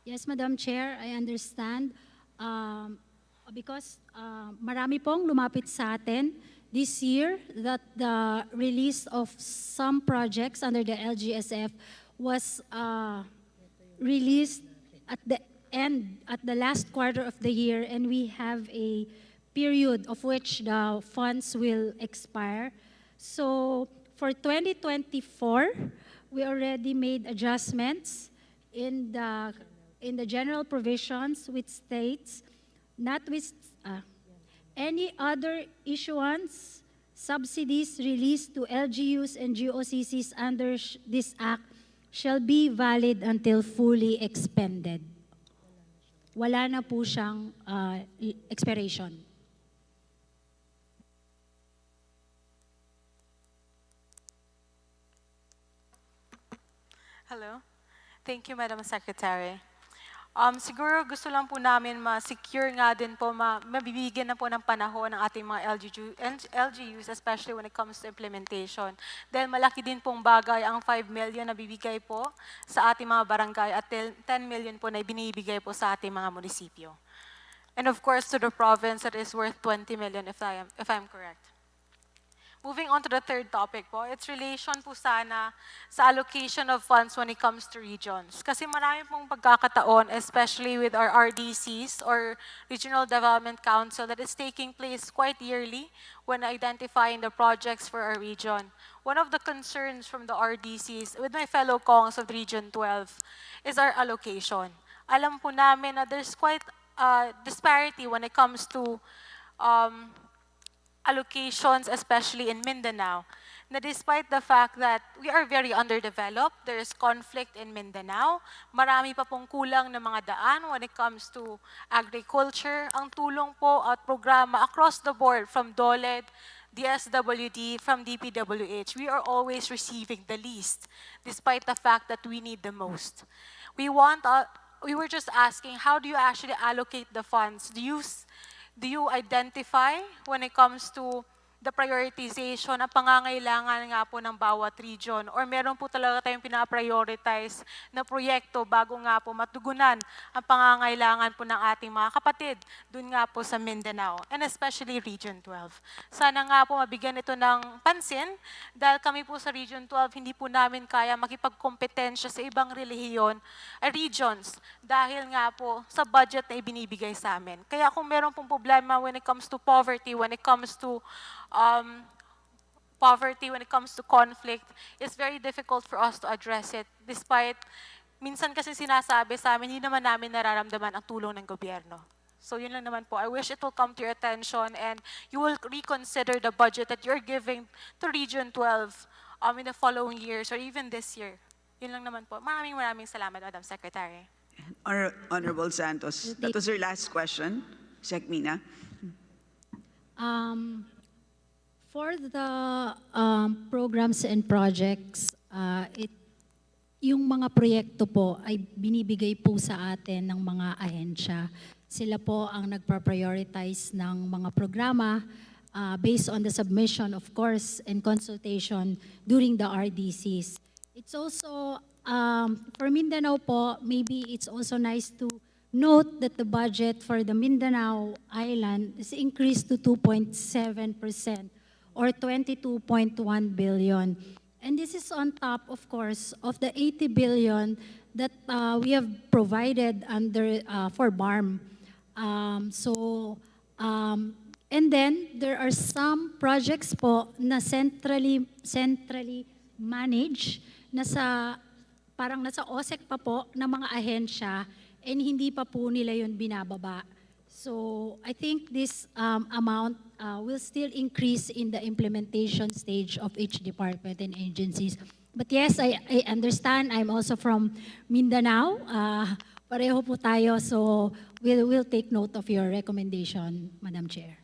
Yes, Madam Chair, I understand. Because marami pong lumapit sa atin this year that the release of some projects under the LGSF was released at the last quarter of the year, and we have a period of which the funds will expire. So for 2024, we already made adjustments in the general provisions which states not with any other issuance subsidies released to LGUs and GOCCs under this act shall be valid until fully expended. Wala na po siyang expiration. Hello. Thank you, Madam Secretary. Siguro gusto lang po namin ma-secure nga din po, mabibigyan na po ng panahon ng ating mga LGUs, especially when it comes to implementation. Dahil malaki din pong bagay ang 5 million na bibigay po sa ating mga barangay at 10 million po na binibigay po sa ating mga munisipyo. And of course, to the province, that is worth 20 million if I'm correct. Moving on to the third topic po, it's relation po sana sa allocation of funds when it comes to regions. Kasi marami pong pagkakataon, especially with our RDCs or Regional Development Council, that is taking place quite yearly when identifying the projects for our region. One of the concerns from the RDCs with my fellow Kongs of Region 12 is our allocation. Alam po namin na there's quite disparity when it comes to allocations, especially in Mindanao, na despite the fact that we are very underdeveloped, there is conflict in Mindanao, marami pa pong kulang na mga daan when it comes to agriculture. Ang tulong po at programa across the board from DOLED, DSWD, from DPWH, we are always receiving the least, despite the fact that we need the most. We were just asking, how do you actually allocate the funds? Do you identify when it comes to the prioritization ang pangangailangan nga po ng bawat region? Or meron po talaga tayong pinaprioritize na proyekto bago nga po matugunan ang pangangailangan po ng ating mga kapatid dun nga po sa Mindanao, and especially Region 12. Sana nga po mabigyan ito ng pansin dahil kami po sa Region 12 hindi po namin kaya makipagkompetensya sa ibang regions dahil nga po sa budget na ibinibigay sa amin. Kaya kung meron pong problema when it comes to poverty, when it comes to when it comes to conflict, it's very difficult for us to address it despite minsan kasi sinasabi sa amin, hindi naman namin nararamdaman ang tulong ng gobyerno. So yun lang naman po. I wish it will come to your attention and you will reconsider the budget that you're giving to Region 12 in the following years or even this year. Yun lang naman po. Maraming salamat, Madam Secretary. Honorable Santos, that was your last question. Sec Mina. For the programs and projects, yung mga proyekto po ay binibigay po sa atin ng mga ahensya. Sila po ang nagpa-prioritize ng mga programa based on the submission, of course, and consultation during the RDCs. It's also, for Mindanao po, maybe it's also nice to note that the budget for the Mindanao Island is increased to 2.7% or 22.1 billion. And this is on top, of course, of the 80 billion that we have provided under for BARM. And then there are some projects po na centrally managed, parang nasa OSEC pa po ng mga ahensya, and hindi pa po nila yun binababa. So I think this amount will still increase in the implementation stage of each department and agencies. But yes, I understand. I'm also from Mindanao. Pareho po tayo, so we'll take note of your recommendation, Madam Chair.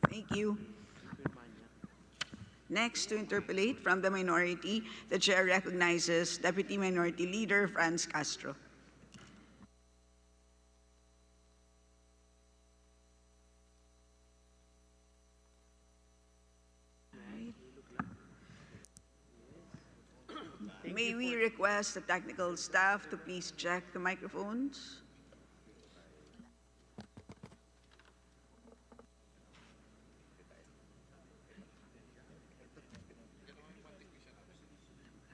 Thank you. Next to interpolate from the minority, the chair recognizes Deputy Minority Leader Franz Castro. May we request the technical staff to please check the microphones?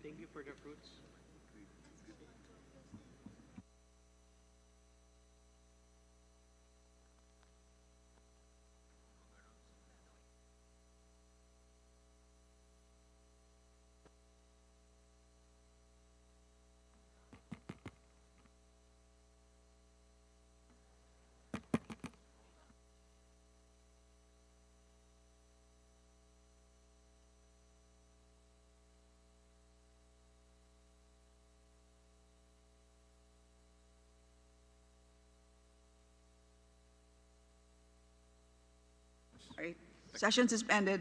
Thank you for the fruits. All right. Session suspended.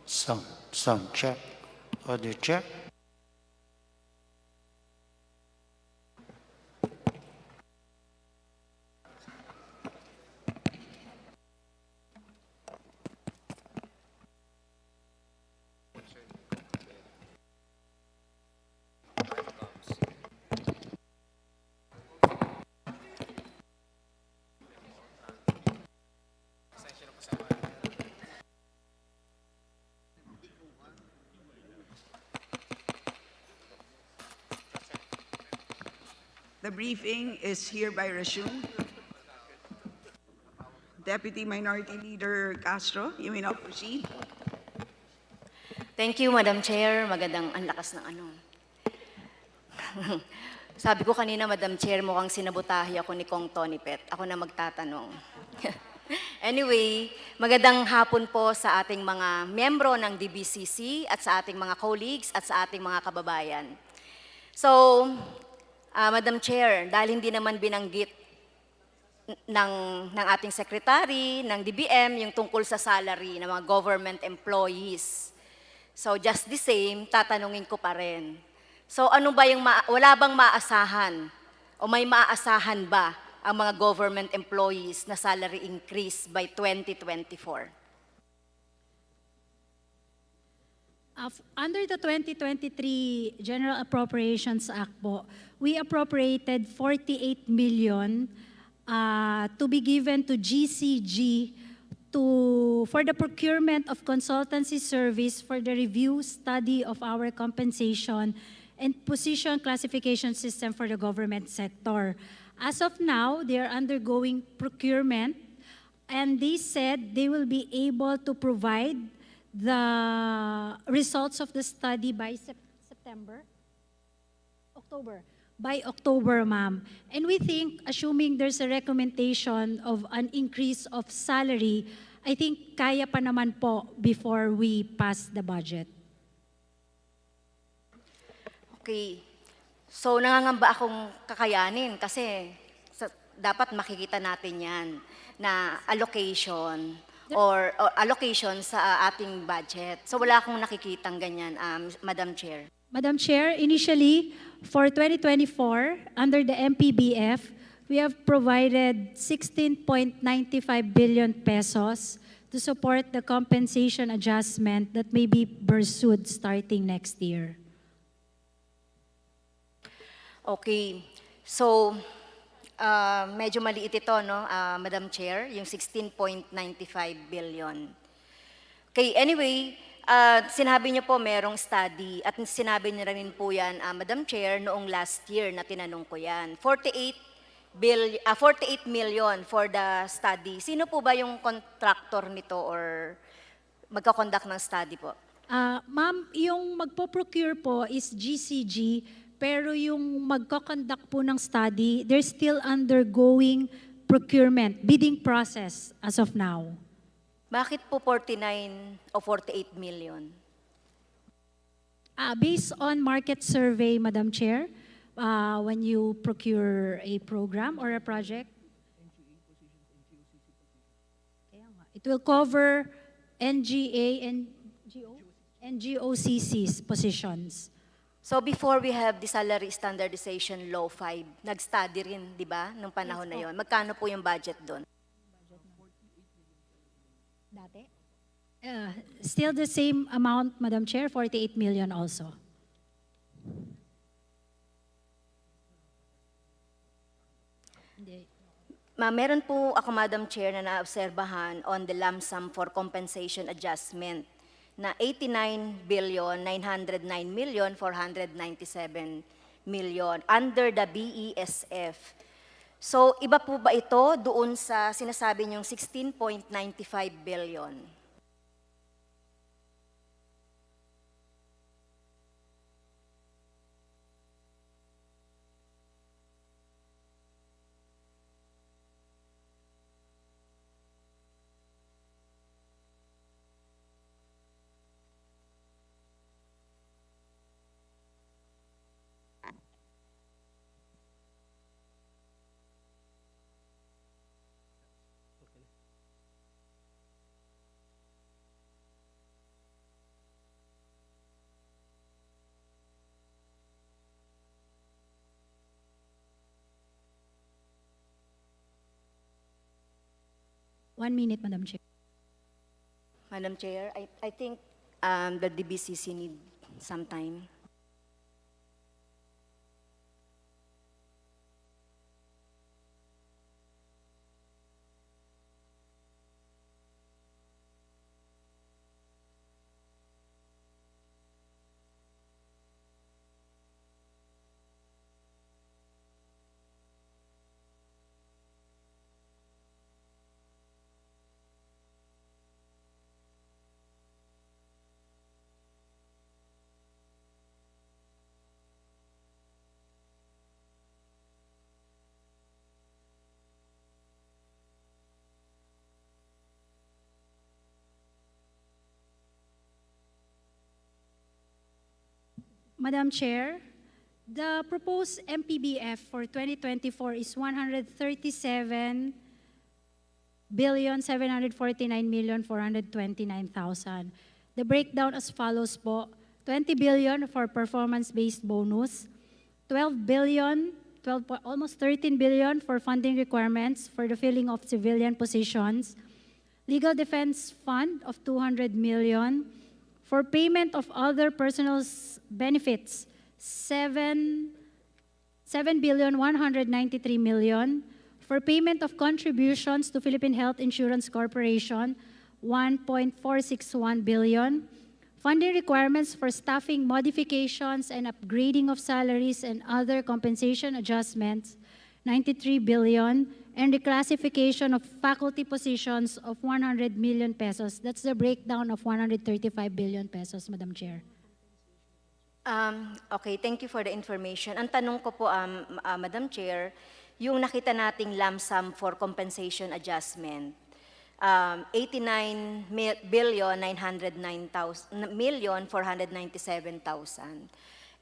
Sound check. Audio check. The briefing is hereby resumed. Deputy Minority Leader Castro, you may now proceed. Thank you, Madam Chair. Magandang ang lakas ng ano. Sabi ko kanina, Madam Chair, mukhang sinabotahe ako ni Kong Tony Pet. Ako na magtatanong. Anyway, magandang hapon po sa ating mga miyembro ng DBCC at sa ating mga colleagues at sa ating mga kababayan. So, Madam Chair, dahil hindi naman binanggit ng ating secretary, ng DBM, yung tungkol sa salary ng mga government employees. So just the same, tatanungin ko pa rin. So ano ba yung, wala bang maasahan o may maaasahan ba ang mga government employees na salary increase by 2024? Under the 2023 General Appropriations Act po, we appropriated 48 million to be given to GCG for the procurement of consultancy service for the review study of our compensation and position classification system for the government sector. As of now, they are undergoing procurement, and they said they will be able to provide the results of the study by October, ma'am. And we think, assuming there's a recommendation of an increase of salary, I think kaya pa naman po before we pass the budget. Okay. So nangangamba akong kakayanin kasi dapat makikita natin yan na allocation or allocation sa ating budget. So wala akong nakikitang ganyan, Madam Chair. Madam Chair, initially, for 2024, under the MPBF, we have provided 16.95 billion pesos to support the compensation adjustment that may be pursued starting next year. Okay. So, medyo maliit ito, no, Madam Chair, yung 16.95 billion. Okay, anyway, sinabi niyo po merong study at sinabi niyo rin po yan, Madam Chair, noong last year na tinanong ko yan. 48 million for the study. Sino po ba yung contractor nito or magkakonduct ng study po? Ma'am, yung magpo-procure po is GCG, pero yung magko-conduct po ng study, they're still undergoing procurement, bidding process as of now. Bakit po 49 o 48 million? Based on market survey, Madam Chair, when you procure a program or a project, it will cover NGA and GOCC's positions. So before we have the Salary Standardization Law 5, nag-study rin, di ba, nung panahon na yon. Magkano po yung budget doon? Dati? Still the same amount, Madam Chair, 48 million also. Meron po ako, Madam Chair, na naobserbahan on the lump sum for compensation adjustment na 89,909,497 million under the BESF. So, iba po ba ito doon sa sinasabi niyong 16.95 billion? 1 minute, Madam Chair. Madam Chair, I think the DBCC need some time. Madam Chair, the proposed MPBF for 2024 is 137,749,429,000. The breakdown as follows po: 20 billion for performance-based bonus, 12, almost 13 billion for funding requirements for the filling of civilian positions, legal defense fund of 200 million, for payment of other personal benefits, 7,193 million. For payment of contributions to Philippine Health Insurance Corporation, 1.461 billion. Funding requirements for staffing modifications and upgrading of salaries and other compensation adjustments, 93 billion. And reclassification of faculty positions of 100 million pesos. That's the breakdown of 135 billion pesos, Madam Chair. Okay, thank you for the information. Ang tanong ko po, Madam Chair, yung nakita nating lump sum for compensation adjustment, 89,909,497,000.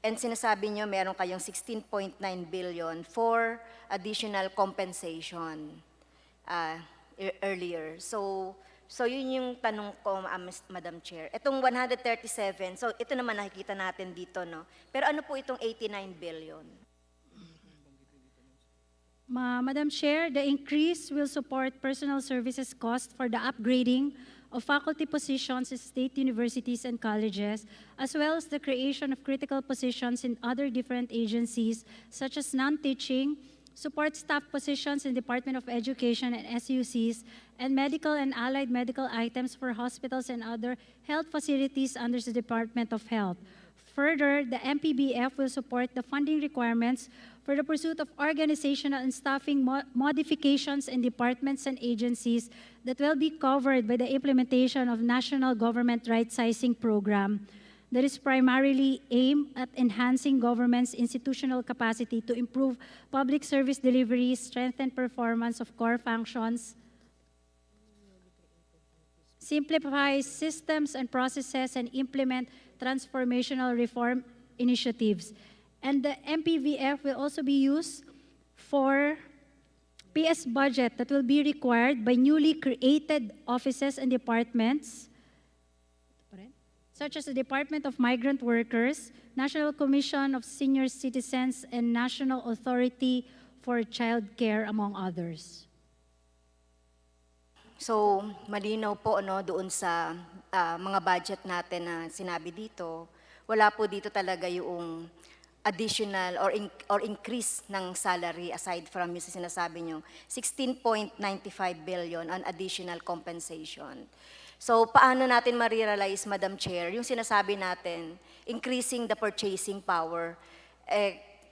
And sinasabi nyo meron kayong 16.9 billion for additional compensation earlier. So yun yung tanong ko, Madam Chair. Itong 137, so ito naman nakikita natin dito, no? Pero ano po itong 89 billion? Madam Chair, the increase will support personal services cost for the upgrading of faculty positions in state universities and colleges, as well as the creation of critical positions in other different agencies, such as non-teaching, support staff positions in Department of Education and SUCs, and medical and allied medical items for hospitals and other health facilities under the Department of Health. Further, the MPBF will support the funding requirements for the pursuit of organizational and staffing modifications in departments and agencies that will be covered by the implementation of National Government Right-Sizing Program that is primarily aimed at enhancing government's institutional capacity to improve public service delivery, strengthen performance of core functions, simplify systems and processes, and implement transformational reform initiatives. And the MPVF will also be used for PS budget that will be required by newly created offices and departments, such as the Department of Migrant Workers, National Commission of Senior Citizens, and National Authority for Child Care, among others. So, malinaw po doon sa mga budget natin na sinabi dito, wala po dito talaga yung additional or increase ng salary aside from yung sinasabi nyo, 16.95 billion on additional compensation. So, paano natin ma-realize, Madam Chair, yung sinasabi natin, increasing the purchasing power,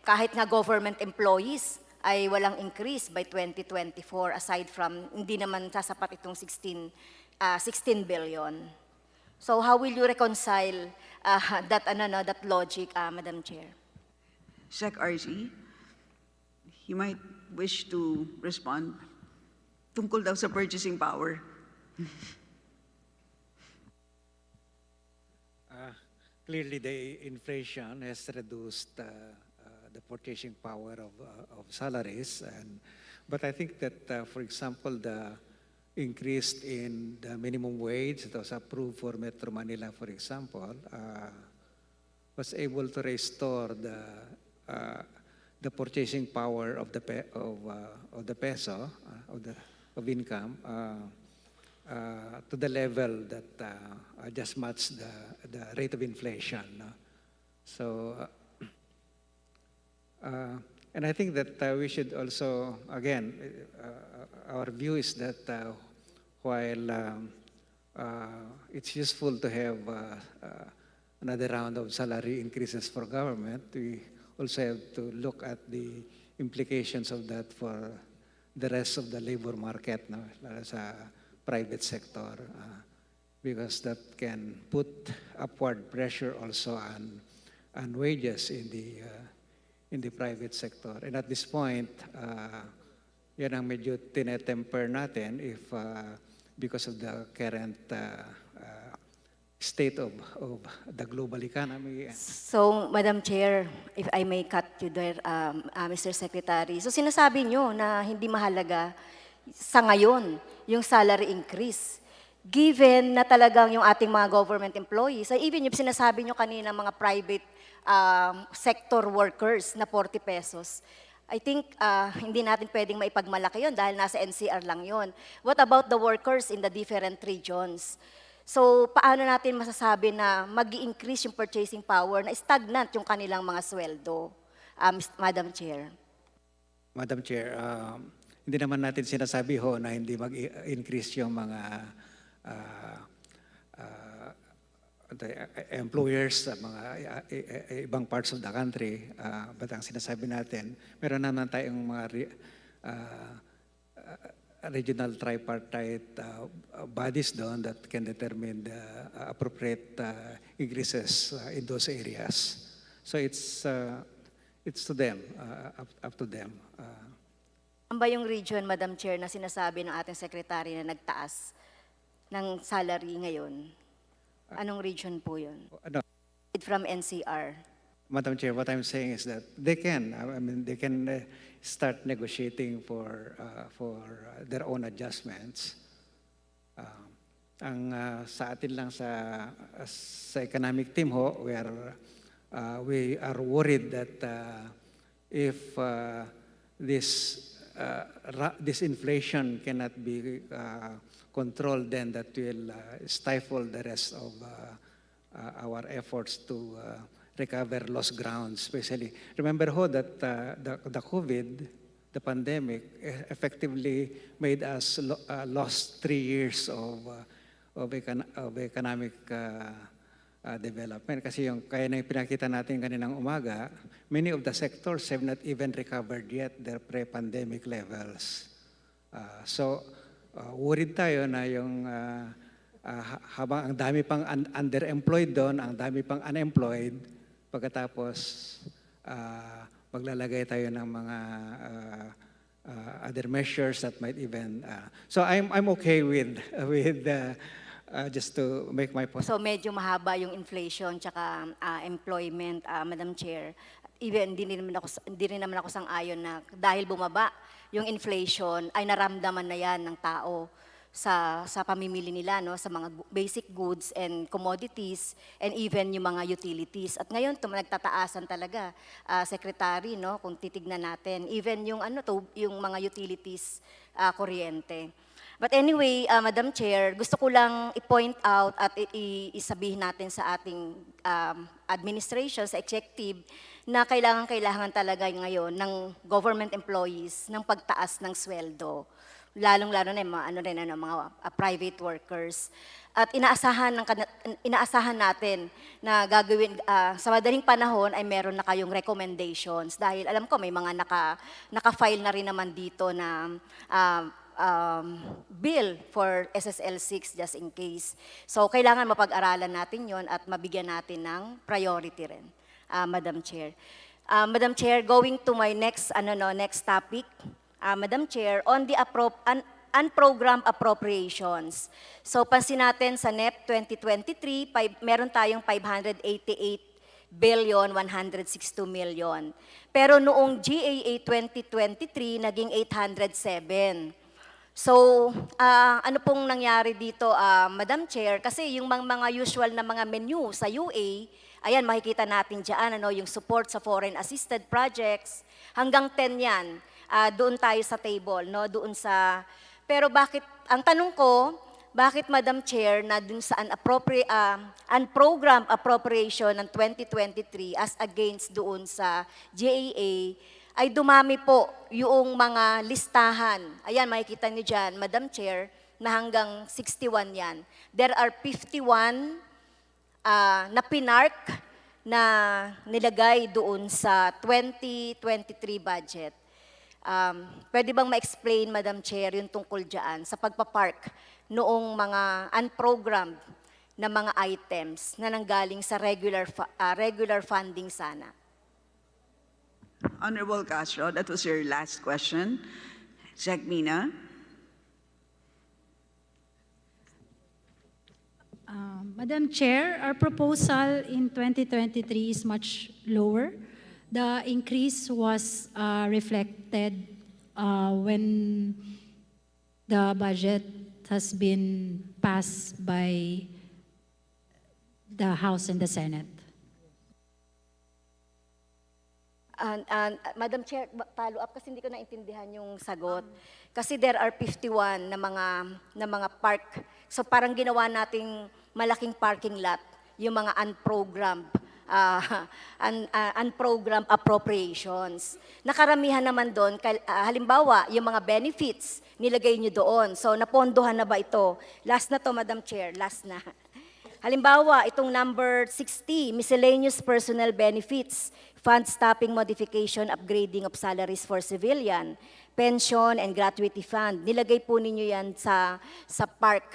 kahit nga government employees ay walang increase by 2024 aside from hindi naman sasapat itong 16 billion. So, how will you reconcile that logic, Madam Chair? Sec. RC, you might wish to respond tungkol daw sa purchasing power. Clearly, the inflation has reduced the purchasing power of salaries, but I think that, for example, the increase in the minimum wage that was approved for Metro Manila, for example, was able to restore the purchasing power of the peso of income. to the level that just match the rate of inflation. No? So, and I think that we should also, again, our view is that while it's useful to have another round of salary increases for government, we also have to look at the implications of that for the rest of the labor market, no, sa private sector, because that can put upward pressure also on wages in the private sector. And at this point, yan ang medyo tinetemper natin if because of the current state of the global economy. So, Madam Chair, if I may cut you there, Mr. Secretary. So, sinasabi nyo na hindi mahalaga sa ngayon yung salary increase. Given na talagang yung ating mga government employees, ay even yung sinasabi nyo kanina mga private sector workers na 40 pesos, I think hindi natin pwedeng maipagmalaki yun dahil nasa NCR lang yun. What about the workers in the different regions? So, paano natin masasabi na mag-i-increase yung purchasing power na stagnant yung kanilang mga sweldo, Madam Chair? Madam Chair, hindi naman natin sinasabi ho na hindi mag-increase yung mga employers sa mga ibang parts of the country. But ang sinasabi natin, meron naman tayong mga regional tripartite bodies doon that can determine the appropriate increases in those areas. So it's to them, up to them. Ano ba yung region, Madam Chair, na sinasabi ng ating secretary na nagtaas ng salary ngayon? Anong region po yun? From NCR. Madam Chair, what I'm saying is that they can, they can start negotiating for their own adjustments. Ang sa atin lang sa economic team ho, where we are worried that if this inflation cannot be controlled, then that will stifle the rest of our efforts to recover lost ground, especially. Remember ho that the COVID, the pandemic, effectively made us lost 3 years of economic development. Kasi yung kaya na yung pinakita natin kaninang umaga, many of the sectors have not even recovered yet their pre-pandemic levels. So, worried tayo na yung habang ang dami pang underemployed doon, ang dami pang unemployed, pagkatapos maglalagay tayo ng mga other measures that might even. So I'm okay with just to make my point. So medyo mahaba yung inflation tsaka employment, Madam Chair. Even hindi rin naman ako sang-ayon na dahil bumaba yung inflation ay naramdaman na yan ng tao sa pamimili nila, no, sa mga basic goods and commodities and even yung mga utilities. At ngayon nagtataasan talaga, Secretary, no, kung titignan natin, even yung yung mga utilities, kuryente. But anyway, Madam Chair, gusto ko lang i-point out at isabihin natin sa ating administration, sa executive, na kailangan talaga ngayon ng government employees ng pagtaas ng sweldo. Lalong-lalo na yung mga private workers. At inaasahan natin na gagawin, sa madaling panahon ay meron na kayong recommendations. Dahil alam ko may mga naka-file na rin naman dito na bill for SSL 6 just in case. So kailangan mapag-aralan natin yon at mabigyan natin ng priority rin, Madam Chair. Madam Chair, going to my next topic. Madam Chair, on the unprogrammed appropriations. So pansin natin sa NEP 2023, meron tayong 588,162 million. Pero noong GAA 2023, naging 807. So, ano pong nangyari dito, Madam Chair? Kasi yung mga usual na mga menu sa UA, ayan, makikita natin dyan, yung support sa foreign assisted projects, hanggang 10 yan. Doon tayo sa table, no? Doon sa... Pero bakit, ang tanong ko, bakit, Madam Chair, na dun sa unprogrammed appropriation ng 2023 as against doon sa GAA, ay dumami po yung mga listahan. Ayan, makikita niyo dyan, Madam Chair, na hanggang 61 yan. There are 51 na pinark na nilagay doon sa 2023 budget. Pwede bang ma-explain, Madam Chair, yung tungkol dyan sa pagpapark noong mga unprogrammed na mga items na nanggaling sa regular funding sana? Honorable Castro, that was your last question. Sec. Mina. Madam Chair, our proposal in 2023 is much lower. The increase was reflected when the budget has been passed by the House and the Senate. Madam Chair, follow up kasi hindi ko naintindihan yung sagot. Kasi there are 51 na mga park. So parang ginawa nating malaking parking lot yung mga unprogrammed appropriations. Nakaramihan naman doon, halimbawa, yung mga benefits, nilagay nyo doon. So napondohan na ba ito? Last na to, Madam Chair, last na. Halimbawa, itong number 60, miscellaneous personnel benefits, fund stopping modification, upgrading of salaries for civilian, pension and gratuity fund. Nilagay po ninyo yan sa park.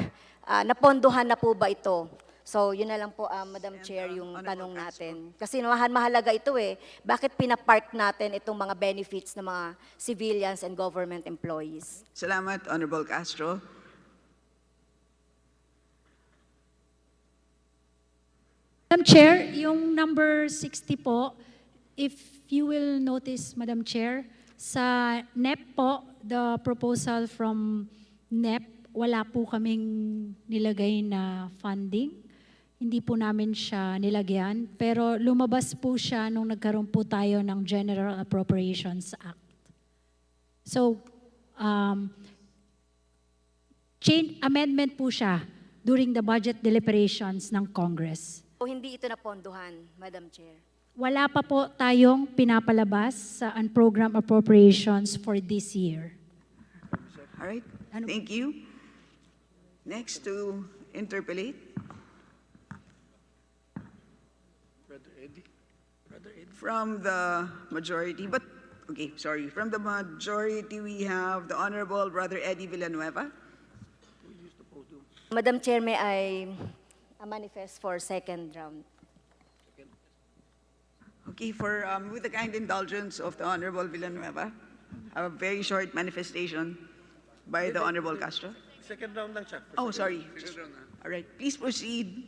Napondohan na po ba ito? So, yun na lang po, Madam Chair, yung tanong natin. Kasi mahalaga ito eh. Bakit pinapark natin itong mga benefits ng mga civilians and government employees? Salamat, Honorable Castro. Madam Chair, yung number 60 po, if you will notice, Madam Chair, sa NEP po, the proposal from NEP, wala po kaming nilagay na funding. Hindi po namin siya nilagyan, pero lumabas po siya nung nagkaroon po tayo ng General Appropriations Act. So, amendment po siya during the budget deliberations ng Congress. O hindi ito napondohan, Madam Chair? Wala pa po tayong pinapalabas sa unprogrammed appropriations for this year. All right, thank you. Next to interpolate. From the majority, from the majority we have the Honorable Brother Eddie Villanueva. Madam Chair, may I manifest for second round? Okay, with the kind indulgence of the Honorable Villanueva, a very short manifestation by the Honorable Castro. Second round lang siya. Oh, sorry. All right, please proceed,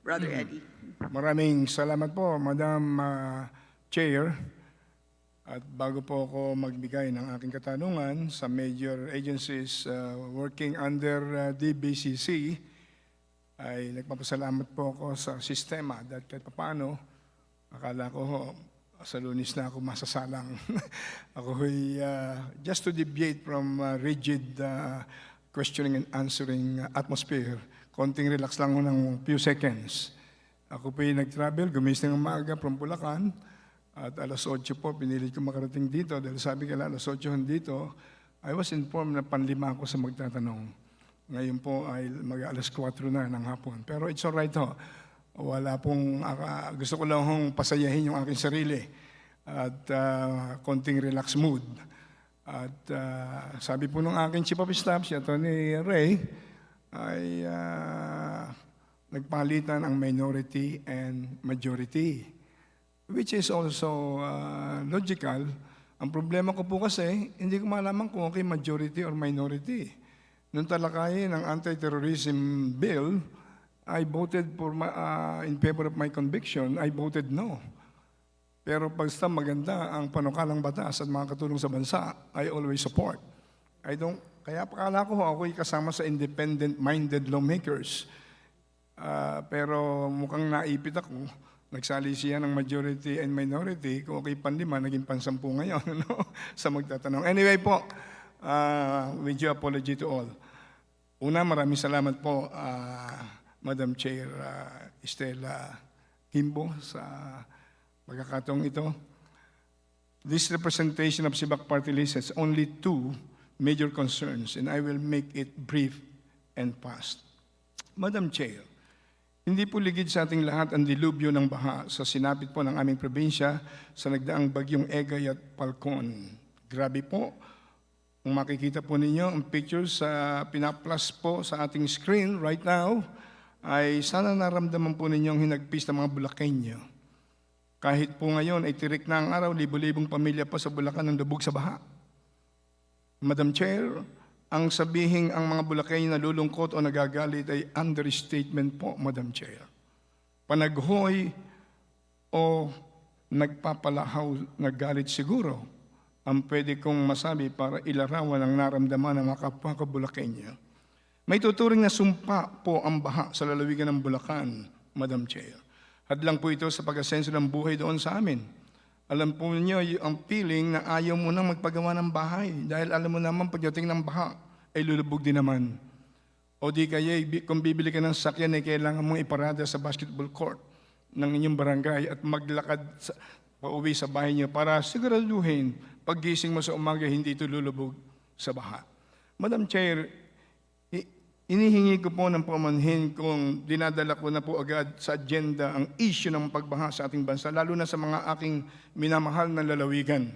Brother Eddie. Maraming salamat po, Madam Chair. At bago po ako magbigay ng aking katanungan sa major agencies working under DBCC, ay nagpapasalamat po ako sa sistema dahil kahit paano, akala ko sa Lunes na ako masasalang. Ako just to deviate from rigid questioning and answering atmosphere, konting relax lang ho ng few seconds. Ako po nag-travel, gumising ng maaga from Bulacan, at alas 8 po, pinilit ko makarating dito dahil sabi kala alas 8 dito, I was informed na panlima ako sa magtatanong. Ngayon po ay mag-alas 4 na ng hapon. Pero it's alright ho. Wala pong, gusto ko lang hong pasayahin yung aking sarili at konting relax mood. At sabi po ng aking Chief of Staff, si Atty. Ray, ay nagpalitan ang minority and majority, which is also logical. Ang problema ko po kasi, hindi ko malaman kung okay majority or minority. Nung talakayin ng anti-terrorism bill, I voted in favor of my conviction. I voted no. Pero basta maganda ang panukalang batas at mga katulong sa bansa, I always support. Kaya pakala ko ako'y kasama sa independent-minded lawmakers. Pero mukhang naipit ako. Nagsali siya ng majority and minority. Kung okay panlima, naging pansampu ngayon sa magtatanong. Anyway po, with due apology to all. Una, maraming salamat po, Madam Chair Estela Kimbo, sa pagkakataong ito. This representation of SIBAC Party List has only two major concerns, and I will make it brief and fast. Madam Chair, hindi po ligid sa ating lahat ang dilubyo ng baha sa sinapit po ng aming probinsya sa nagdaang bagyong Egay at Falcon. Grabe po. Kung makikita po ninyo ang pictures sa pinaplas po sa ating screen right now, ay sana naramdaman po ninyo ang hinagpis ng mga Bulakenyo. Kahit po ngayon ay tirik na ang araw, libo-libong pamilya pa sa Bulacan ang lubog sa baha. Madam Chair, ang sabihing ang mga Bulakenyo nalulungkot o nagagalit ay understatement po, Madam Chair. Panaghoy o nagpapalahaw, naggalit siguro ang pwede kong masabi para ilarawan ang naramdaman ng mga kapwa ko Bulakenyo. May tuturing na sumpa po ang baha sa lalawigan ng Bulacan, Madam Chair. Hadlang po ito sa pag-asenso ng buhay doon sa amin. Alam po niyo ang feeling na ayaw mo nang magpagawa ng bahay dahil alam mo naman pagdating ng baha ay lulubog din naman. O di kaya kung bibili ka ng sakyan ay kailangan mong iparada sa basketball court ng inyong barangay at maglakad pauwi sa bahay niyo para siguraduhin paggising mo sa umaga hindi ito lulubog sa baha. Madam Chair, inihingi ko po ng pamanhin kung dinadala ko na po agad sa agenda ang issue ng pagbaha sa ating bansa, lalo na sa mga aking minamahal na lalawigan.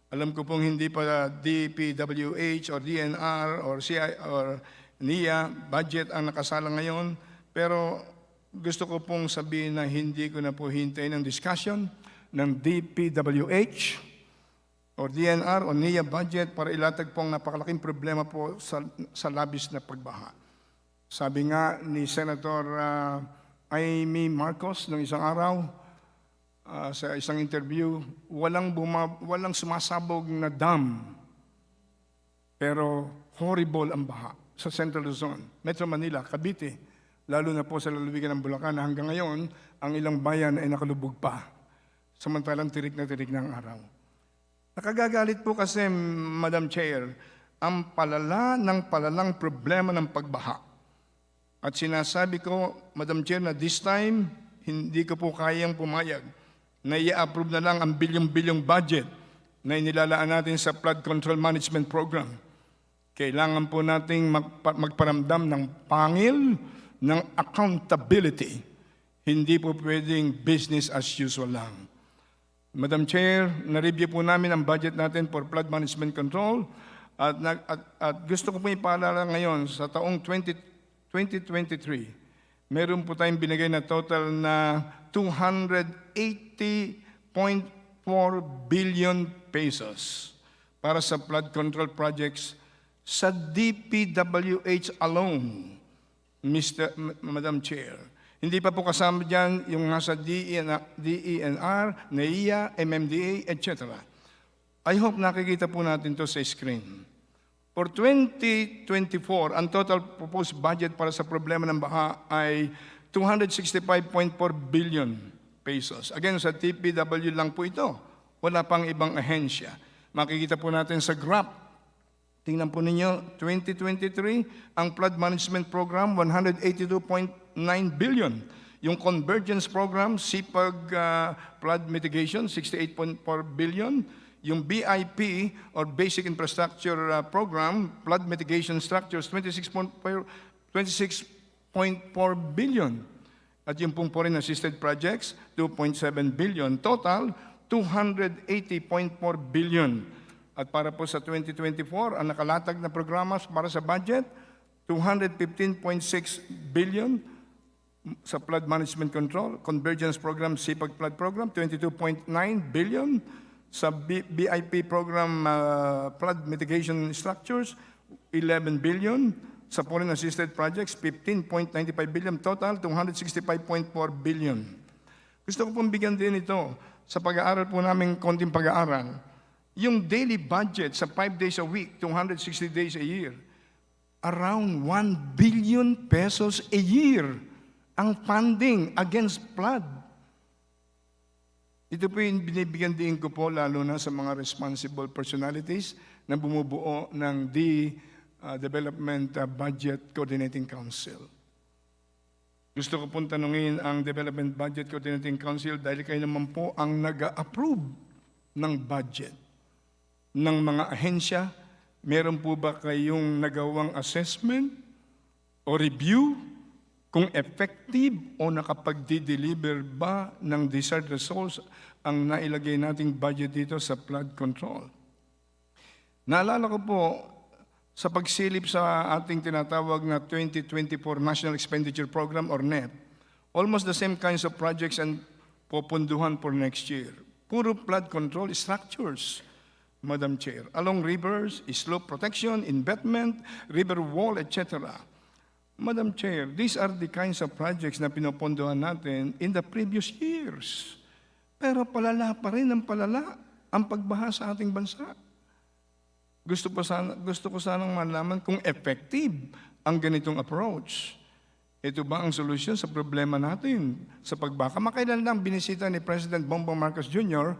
Alam ko pong hindi pa DPWH or DNR or CI or NEDA budget ang nakasala ngayon, pero gusto ko pong sabihin na hindi ko na po hintayin ng discussion ng DPWH o DNR o NEDA budget para ilatag po ang napakalaking problema po sa labis na pagbaha. Sabi nga ni Senator Amy Marcos noong isang araw sa isang interview, walang sumasabog na dam, pero horrible ang baha sa Central Luzon, Metro Manila, Cavite, lalo na po sa lalawigan ng Bulacan na hanggang ngayon ang ilang bayan ay nakalubog pa, samantalang tirik na ang araw. Nakagagalit po kasi, Madam Chair, ang palalang problema ng pagbaha. At sinasabi ko, Madam Chair, na this time, hindi ko po kayang pumayag na i-approve na lang ang bilyong-bilyong budget na inilalaan natin sa Flood Control Management Program. Kailangan po nating magparamdam ng pangil, ng accountability. Hindi po pwedeng business as usual lang. Madam Chair, na-review po namin ang budget natin for flood management control at gusto ko po ipaalala ngayon sa taong 2023, meron po tayong binigay na total na 280.4 billion pesos para sa flood control projects sa DPWH alone, Madam Chair. Hindi pa po kasama dyan yung nasa DENR, NEDA, MMDA, etc. I hope nakikita po natin to sa screen. For 2024, ang total proposed budget para sa problema ng baha ay 265.4 billion pesos. Again, sa TPW lang po ito. Wala pang ibang ahensya. Makikita po natin sa graph. Tingnan po ninyo, 2023, ang flood management program, 182.9 billion. Yung convergence program, SIPAG flood mitigation, 68.4 billion. Yung BIP, or Basic Infrastructure Program, flood mitigation structures, 26.4 billion. At yung pong foreign assisted projects, 2.7 billion. Total, 280.4 billion. At para po sa 2024, ang nakalatag na programas para sa budget, 215.6 billion sa flood management control, convergence program, SIPAG flood program, 22.9 billion sa BIP program, flood mitigation structures, 11 billion sa foreign assisted projects, 15.95 billion total, 265.4 billion. Gusto ko pong bigyan din ito sa pag-aaral po namin, konting pag-aaral. Yung daily budget sa 5 days a week, 260 days a year, around 1 billion pesos a year ang funding against flood. Ito po yung binibigyan din ko po lalo na sa mga responsible personalities na bumubuo ng Development Budget Coordinating Council. Gusto ko pong tanungin ang Development Budget Coordinating Council dahil kayo naman po ang nag-approve ng budget ng mga ahensya. Meron po ba kayong nagawang assessment o review kung effective o nakapag-deliver ba ng desired results ang nailagay nating budget dito sa flood control? Naalala ko po, sa pagsilip sa ating tinatawag na 2024 National Expenditure Program or NEP, almost the same kinds of projects and popunduhan for next year. Puro flood control structures, Madam Chair, along rivers, slope protection, embedment, river wall, etc. Madam Chair, these are the kinds of projects na pinopondohan natin in the previous years. Pero palala pa rin ang palala ang pagbaha sa ating bansa. Gusto ko sanang malaman kung effective ang ganitong approach. Ito ba ang solusyon sa problema natin sa pagbaha? Kamakailan lang binisita ni President Bongbong Marcos Jr.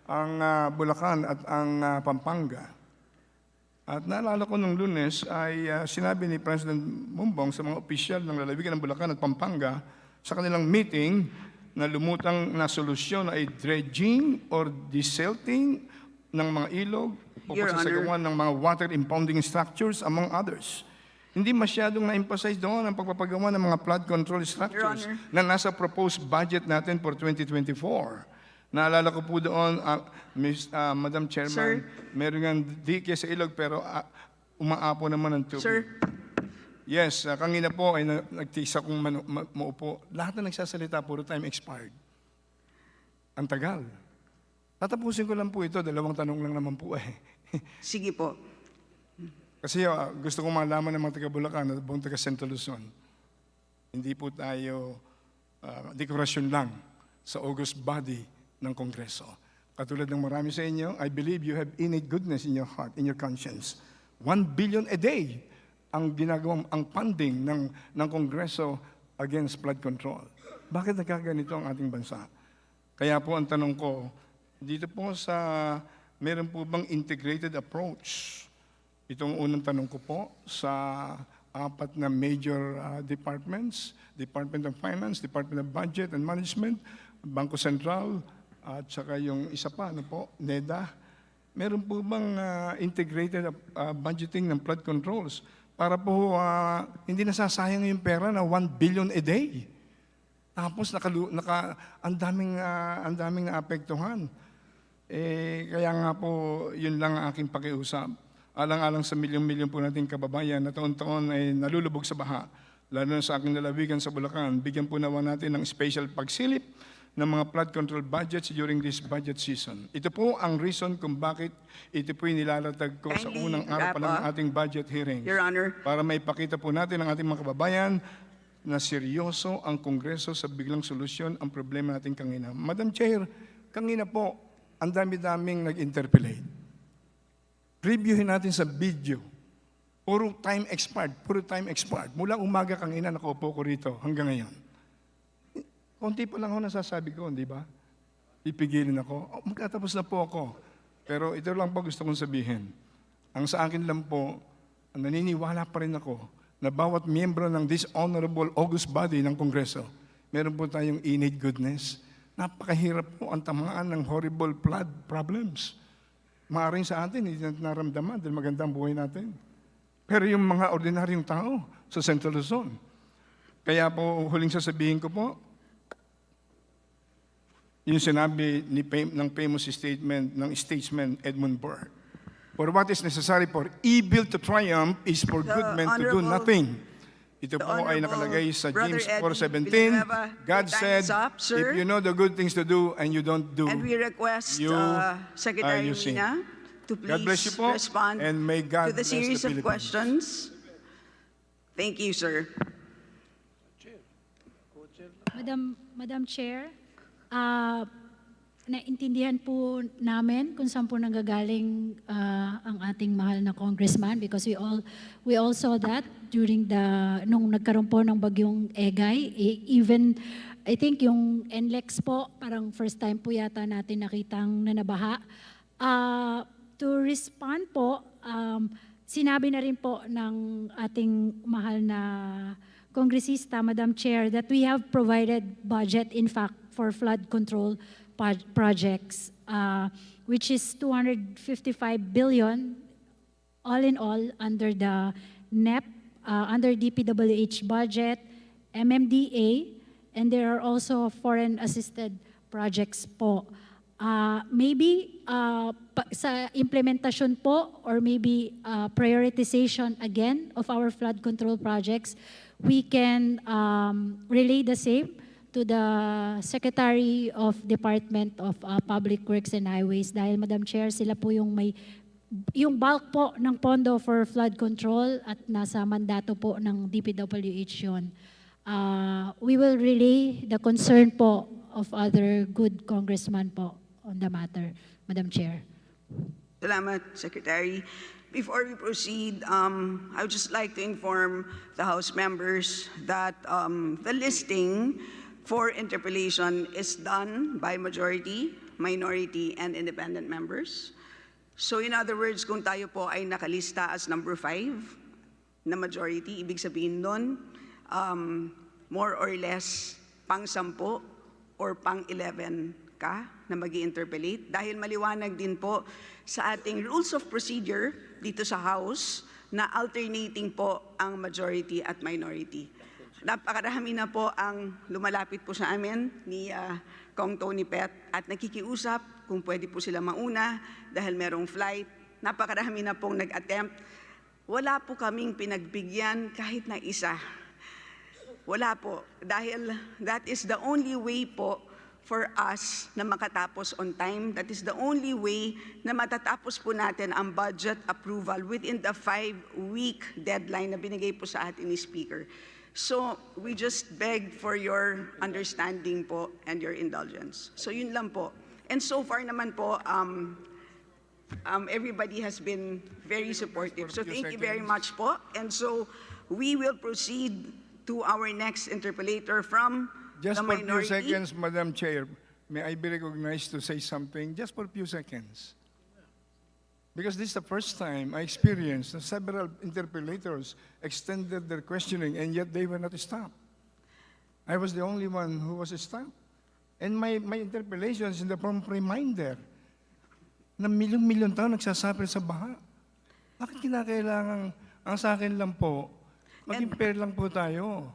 ang Bulacan at ang Pampanga. At naalala ko nung Lunes ay sinabi ni President Bongbong sa mga opisyal ng lalawigan ng Bulacan at Pampanga sa kanilang meeting na lumutang na solusyon ay dredging or desilting ng mga ilog o pagsasagawa ng mga water impounding structures among others. Hindi masyadong na-emphasize doon ang pagpapagawa ng mga flood control structures na nasa proposed budget natin for 2024. Naalala ko po doon, Madam Chairman, meron nga dike sa ilog pero umaapo naman ang tubig. Sir? Yes, kanina po ay nagtisa kong maupo. Lahat na nagsasalita, puro time expired. Ang tagal. Tatapusin ko lang po ito, 2 tanong lang naman po eh. Sige po. Kasi gusto kong malaman ng mga taga-Bulacan at buong taga-Central Luzon. Hindi po tayo dekorasyon lang sa August body ng Kongreso. Katulad ng marami sa inyo, I believe you have innate goodness in your heart, in your conscience. 1 billion a day ang ginagawang ang funding ng Kongreso against flood control. Bakit nagkaganito ang ating bansa? Kaya po ang tanong ko, dito po meron po bang integrated approach? Itong unang tanong ko po sa 4 na major departments, Department of Finance, Department of Budget and Management, Bangko Sentral, at saka yung isa pa, NEDA. Meron po bang integrated budgeting ng flood controls para po hindi nasasayang yung pera na 1 billion a day? Tapos ang daming naapektuhan. Kaya nga po, yun lang ang aking pakiusap. Alang-alang sa milyong-milyon po nating kababayan na taon-taon ay nalulubog sa baha, lalo na sa aking lalawigan sa Bulacan. Bigyan po nawa natin ng special pagsilip ng mga flood control budgets during this budget season. Ito po ang reason kung bakit ito po nilalatag ko sa unang araw pa lang ng ating budget hearings. Your Honor. Para may pakita po natin ang ating mga kababayan na seryoso ang Kongreso sa biglang solusyon ang problema natin kanina. Madam Chair, kanina po, ang dami-daming nag-interpellate. Reviewin natin sa video. Puro time expired. Mula umaga kanina nakaupo ko rito hanggang ngayon. Konti pa lang ako nasasabi ko, di ba? Ipigilin ako. Magtatapos na po ako. Pero ito lang po gusto kong sabihin. Ang sa akin lang po, naniniwala pa rin ako na bawat miyembro ng this honorable august body ng Kongreso, meron po tayong innate goodness. Napakahirap po ang tamaan ng horrible flood problems. Maaring sa atin, hindi natin naramdaman dahil magandang buhay natin. Pero yung mga ordinaryong tao sa Central Luzon. Kaya po, huling sasabihin ko po, yung sinabi ng famous statement ng statesman Edmund Burke. For what is necessary for evil to triumph is for good men to do nothing. Ito po ay nakalagay sa James 4:17. God said, if you know the good things to do and you don't do, And we request Secretary you sin. Mina to God bless you please po, respond and may God to the bless series the of Philippines. questions. Thank you, sir. Madam Chair, naintindihan po namin kung saan po nanggagaling ang ating mahal na congressman because we all saw that during nung nagkaroon po ng bagyong Egay. Even, I think yung NLEX po, parang first time po yata natin nakitang nanabaha. To respond po, sinabi na rin po ng ating mahal na kongresista, Madam Chair, that we have provided budget, in fact, for flood control projects, which is 255 billion all in all under the NEP, under DPWH budget, MMDA, and there are also foreign assisted projects po. Maybe sa implementasyon po or maybe prioritization again of our flood control projects, we can relay the same to the Secretary of Department of Public Works and Highways dahil Madam Chair, sila po yung bulk po ng pondo for flood control at nasa mandato po ng DPWH yun. We will relay the concern po of other good congressmen po on the matter, Madam Chair. Salamat, Secretary. Before we proceed, I would just like to inform the House members that the listing for interpellation is done by majority, minority, and independent members. So in other words, kung tayo po ay nakalista as number 5 na majority, ibig sabihin nun, more or less pang-10 or pang-11 ka na mag-i-interpellate. Dahil maliwanag din po sa ating rules of procedure dito sa House na alternating po ang majority at minority. Napakarami na po ang lumalapit po sa amin ni Kong Tony Pet at nakikiusap kung pwede po sila mauna dahil merong flight. Napakarami na pong nag-attempt. Wala po kaming pinagbigyan kahit na isa. Wala po. Dahil that is the only way po for us na makatapos on time. That is the only way na matatapos po natin ang budget approval within the 5-week deadline na binigay po sa atin ni Speaker. So we just beg for your understanding po and your indulgence. So yun lang po. And so far naman po, everybody has been very supportive. So thank you very much po. And so we will proceed to our next interpellator from Just the for a few minority. seconds, Madam Chair, may I be recognized to say something? Just for a few seconds. Because this is the first time I experienced that several interpellators extended their questioning and yet they were not stopped. I was the only one who was stopped. And my interpellation is in the form of reminder na milyong-milyon tao nagsasuffer sa baha. Bakit kinakailangan, ang sa akin lang po, maging fair lang po tayo.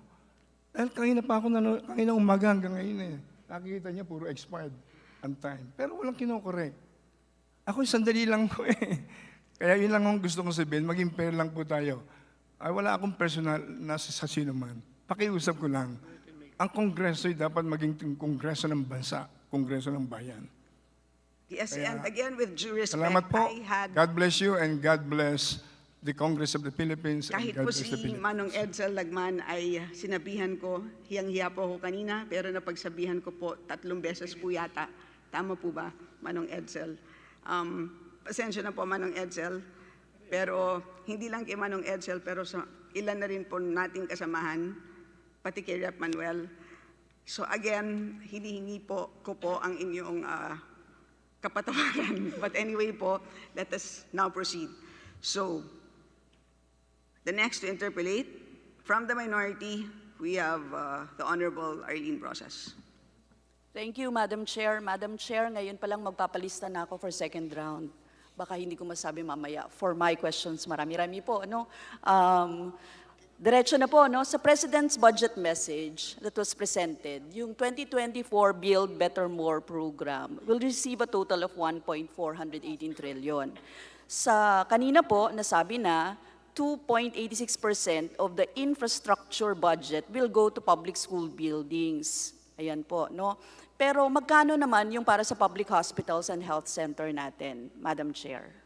Dahil kanina pa ako, kanina umaga hanggang ngayon eh. Nakikita niya, puro expired ang time. Pero walang kinokorek. Ako, sandali lang po eh. Kaya yun lang ang gusto kong sabihin, maging fair lang po tayo. Ay, wala akong personal na sa sino man. Pakiusap ko lang. Ang Kongreso ay dapat maging Kongreso ng bansa, Kongreso ng bayan. Yes, Kaya, and again with due respect, salamat po. I had... God bless you and God bless the Congress of the Philippines. Kahit and God po bless si the Philippines. Manong Edsel Lagman ay sinabihan ko, hiyang-hiya po ako kanina, pero napagsabihan ko po 3 beses po yata. Tama po ba, Manong Edsel? Pasensya na po, Manong Edsel, pero hindi lang kay Manong Edsel, pero sa ilan na rin po nating kasamahan, pati kay Rep. Manuel. So again, hinihingi po ko po ang inyong kapatawaran. But anyway po, let us now proceed. So, the next to interpellate, from the minority, we have the Honorable Arlene Brosas. Thank you, Madam Chair. Madam Chair, ngayon pa lang magpapalista na ako for second round. Baka hindi ko masabi mamaya. For my questions, marami-rami po. Diretso na po, sa President's budget message that was presented, yung 2024 Build Better More program will receive a total of 1.418 trillion. Sa kanina po, nasabi na 2.86% of the infrastructure budget will go to public school buildings. Ayan po, Pero magkano naman yung para sa public hospitals and health center natin, Madam Chair?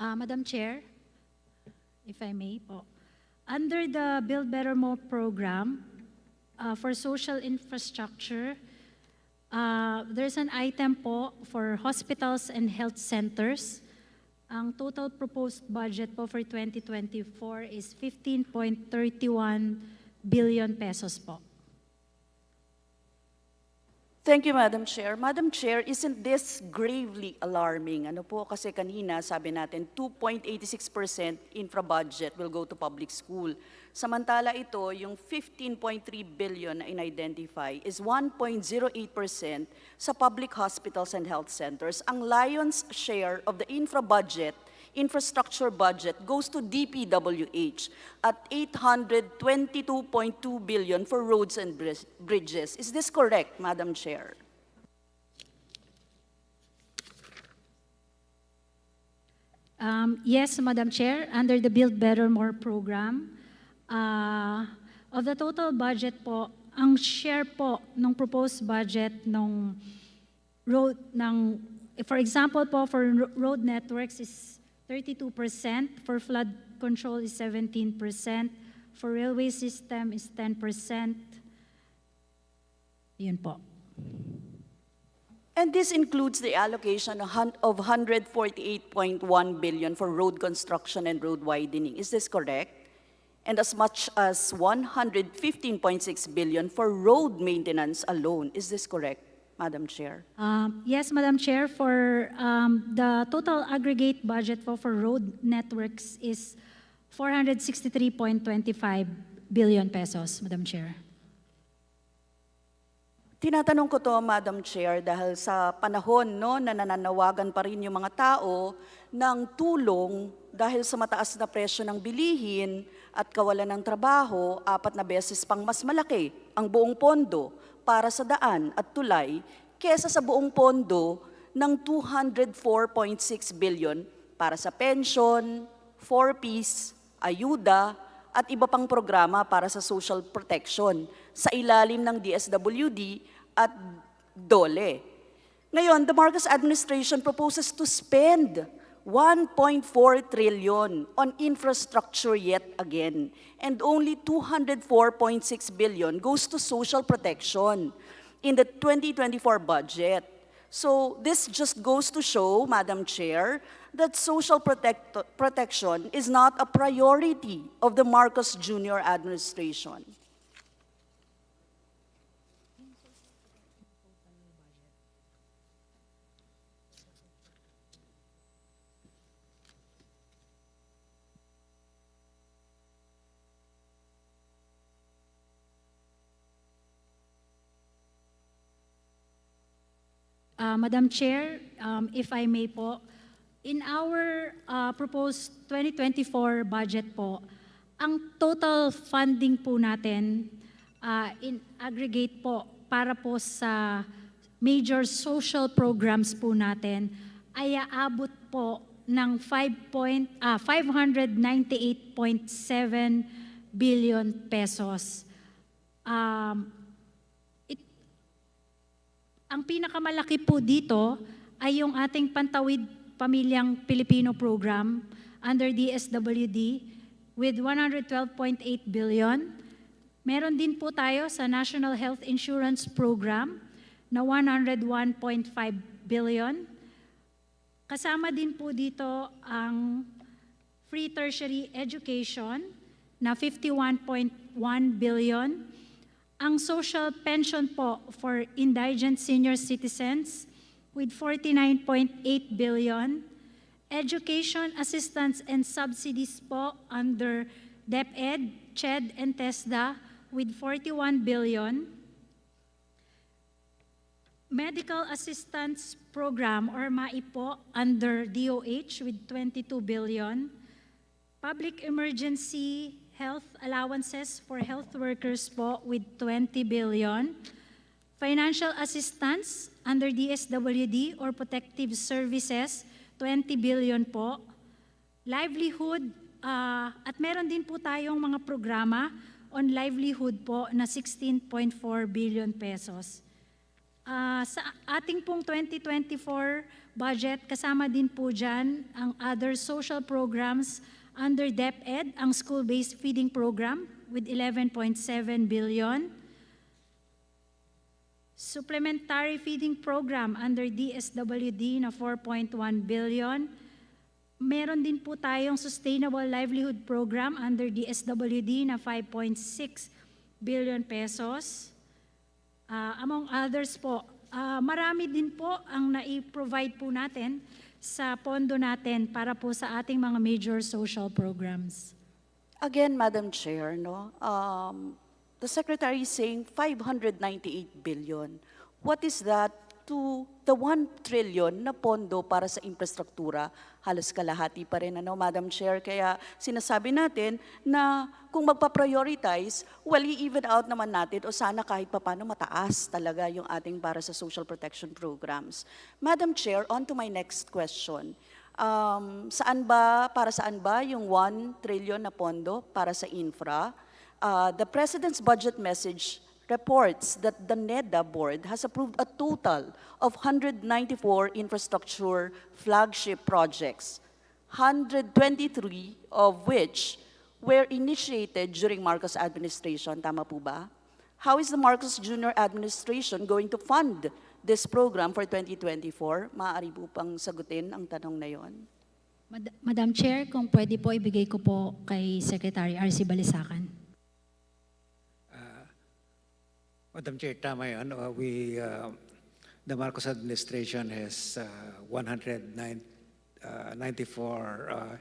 Madam Chair, if I may po. Under the Build Better More program, for social infrastructure, there's an item po for hospitals and health centers. Ang total proposed budget po for 2024 is 15.31 billion pesos po. Thank you, Madam Chair. Madam Chair, isn't this gravely alarming? Ano po, kasi kanina sabi natin 2.86% infra budget will go to public school. Samantala ito, yung 15.3 billion na in-identify is 1.08% sa public hospitals and health centers. Ang lion's share of the infrastructure budget goes to DPWH at 822.2 billion for roads and bridges. Is this correct, Madam Chair? Yes, Madam Chair, under the Build Better More program, of the total budget po, ang share po ng proposed budget ng road, for example po, for road networks is 32%, for flood control is 17%, for railway system is 10%. Yun po. And this includes the allocation of 148.1 billion for road construction and road widening. Is this correct? And as much as 115.6 billion for road maintenance alone. Is this correct, Madam Chair? Yes, Madam Chair, for the total aggregate budget for road networks is 463.25 billion pesos, Madam Chair. Tinatanong ko to, Madam Chair, dahil sa panahon na nananawagan pa rin yung mga tao ng tulong dahil sa mataas na presyo ng bilihin at kawalan ng trabaho, 4 na beses pang mas malaki ang buong pondo para sa daan at tulay kesa sa buong pondo ng 204.6 billion para sa pension, 4Ps, ayuda, at iba pang programa para sa social protection sa ilalim ng DSWD at DOLE. Ngayon, the Marcos administration proposes to spend 1.4 trillion on infrastructure yet again, and only 204.6 billion goes to social protection in the 2024 budget. So this just goes to show, Madam Chair, that social protection is not a priority of the Marcos Jr. administration. Madam Chair, if I may po, in our proposed 2024 budget po, ang total funding po natin in aggregate po para po sa major social programs po natin ay aabot po ng 598.7 billion pesos. Ang pinakamalaki po dito ay yung ating Pantawid Pamilyang Pilipino program under DSWD with 112.8 billion. Meron din po tayo sa National Health Insurance Program na 101.5 billion. Kasama din po dito ang Free Tertiary Education na 51.1 billion. Ang social pension po for indigent senior citizens with 49.8 billion. Education assistance and subsidies po under DepEd, CHED, and TESDA with 41 billion. Medical assistance program or MAI po under DOH with 22 billion. Public emergency health allowances for health workers po with 20 billion. Financial assistance under DSWD or protective services, 20 billion po. Livelihood, at meron din po tayong mga programa on livelihood po na 16.4 billion pesos. Sa ating pong 2024 budget, kasama din po dyan ang other social programs under DepEd, ang school-based feeding program with 11.7 billion. Supplementary feeding program under DSWD na 4.1 billion. Meron din po tayong Sustainable Livelihood Program under DSWD na 5.6 billion pesos. Among others po, marami din po ang nai-provide po natin sa pondo natin para po sa ating mga major social programs. Again, Madam Chair, no, the Secretary is saying 598 billion. What is that to the 1 trillion na pondo para sa infrastruktura? Halos kalahati pa rin, ano, Madam Chair. Kaya sinasabi natin na kung magpa-prioritize, well, i-even out naman natin o sana kahit papano mataas talaga yung ating para sa social protection programs. Madam Chair, on to my next question. Para saan ba yung 1 trillion na pondo para sa infra? The President's budget message reports that the NEDA board has approved a total of 194 infrastructure flagship projects, 123 of which were initiated during Marcos administration. Tama po ba? How is the Marcos Jr. administration going to fund this program for 2024? Maaari po pang sagutin ang tanong na yon. Madam Chair, kung pwede po, ibigay ko po kay Secretary R.C. Balisacan. Madam Chair, tama yun. The Marcos administration has 194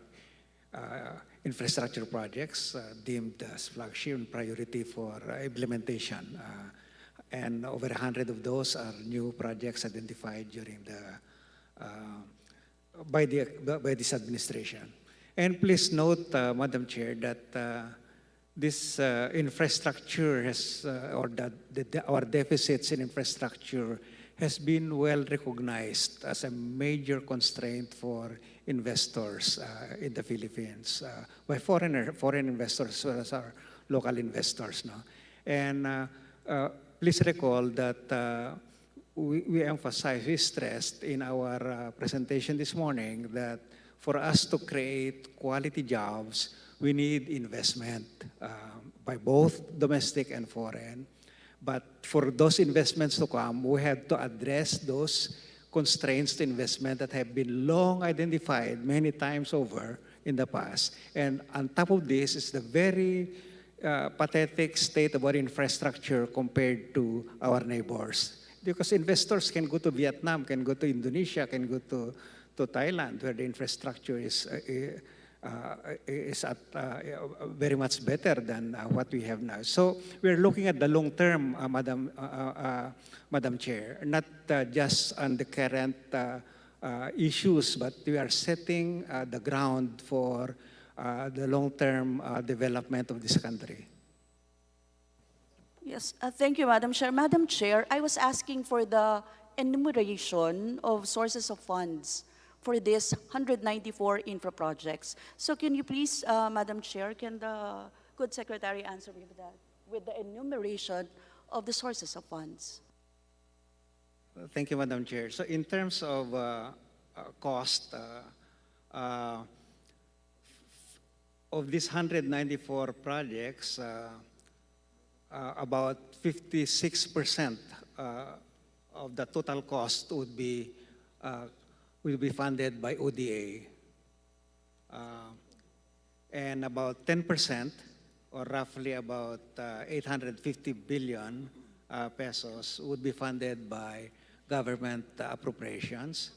infrastructure projects deemed as flagship and priority for implementation. And over 100 of those are new projects identified during by this administration. And please note, Madam Chair, that this infrastructure has, our deficits in infrastructure has been well recognized as a major constraint for investors in the Philippines, by foreign investors as well as our local investors. No? And please recall that we emphasized, we stressed in our presentation this morning that for us to create quality jobs, we need investment by both domestic and foreign. But for those investments to come, we have to address those constraints to investment that have been long identified many times over in the past. And on top of this is the very pathetic state of our infrastructure compared to our neighbors. Because investors can go to Vietnam, can go to Indonesia, can go to Thailand, where the infrastructure is very much better than what we have now. So we're looking at the long term, Madam Chair, not just on the current issues, but we are setting the ground for the long-term development of this country. Yes, thank you, Madam Chair. Madam Chair, I was asking for the enumeration of sources of funds for these 194 infra projects. So can you please, Madam Chair, can the good secretary answer me with that, with the enumeration of the sources of funds? Thank you, Madam Chair. So in terms of cost, of these 194 projects, about 56% of the total cost would be funded by ODA. And about 10%, or roughly about 850 billion pesos, would be funded by government appropriations.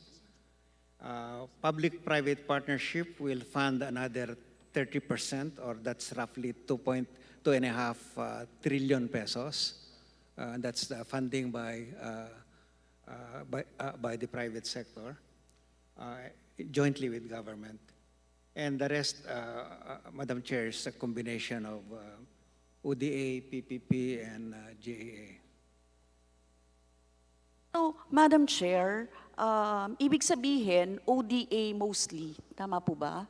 Public-private partnership will fund another 30%, or that's roughly 2.5 trillion pesos. That's the funding by the private sector, jointly with government. And the rest, Madam Chair, is a combination of ODA, PPP, and GAA. So, Madam Chair, ibig sabihin, ODA mostly, tama po ba?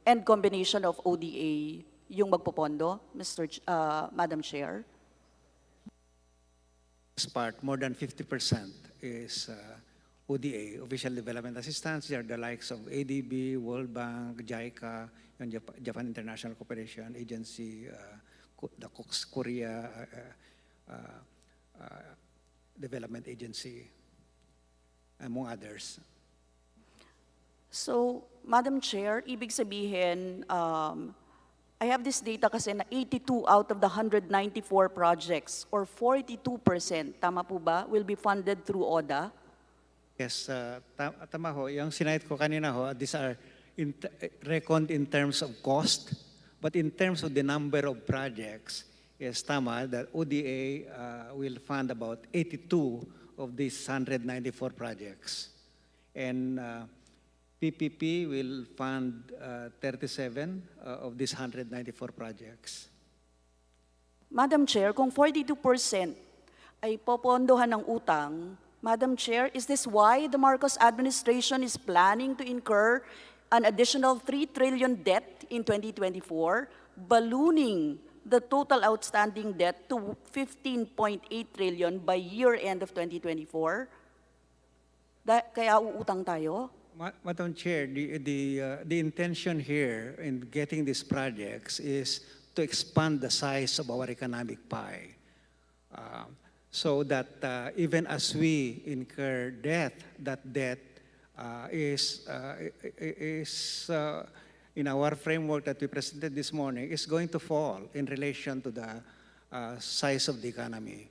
And combination of ODA yung magpopondo, Madam Chair? part, more than 50% is ODA, Official Development Assistance. They are the likes of ADB, World Bank, JICA, and Japan International Cooperation Agency, the Korea Development Agency, among others. So, Madam Chair, ibig sabihin, I have this data kasi na 82 out of the 194 projects, or 42%, tama po ba, will be funded through ODA? Yes, tama ho. Yung sinayad ko kanina ho, these are reckoned in terms of cost, but in terms of the number of projects, yes, tama, that ODA will fund about 82 of these 194 projects. And PPP will fund 37 of these 194 projects. Madam Chair, kung 42% ay popondohan ng utang, Madam Chair, is this why the Marcos administration is planning to incur an additional 3 trillion debt in 2024, ballooning the total outstanding debt to 15.8 trillion by year-end of 2024? Kaya uutang tayo? Madam Chair, the intention here in getting these projects is to expand the size of our economic pie. So that even as we incur debt, that debt is in our framework that we presented this morning, is going to fall in relation to the size of the economy.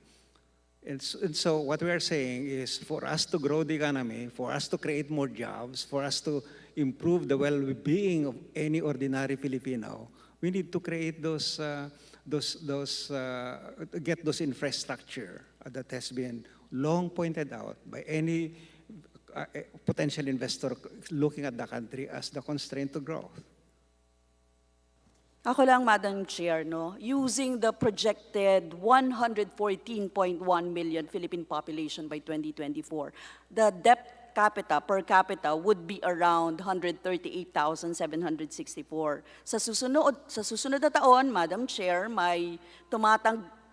And so what we are saying is for us to grow the economy, for us to create more jobs, for us to improve the well-being of any ordinary Filipino, we need to create get those infrastructure that has been long pointed out by any potential investor looking at the country as the constraint to growth. Ako lang, Madam Chair, no? Using the projected 114.1 million Philippine population by 2024, the debt per capita would be around 138,764. Sa susunod na taon, Madam Chair, may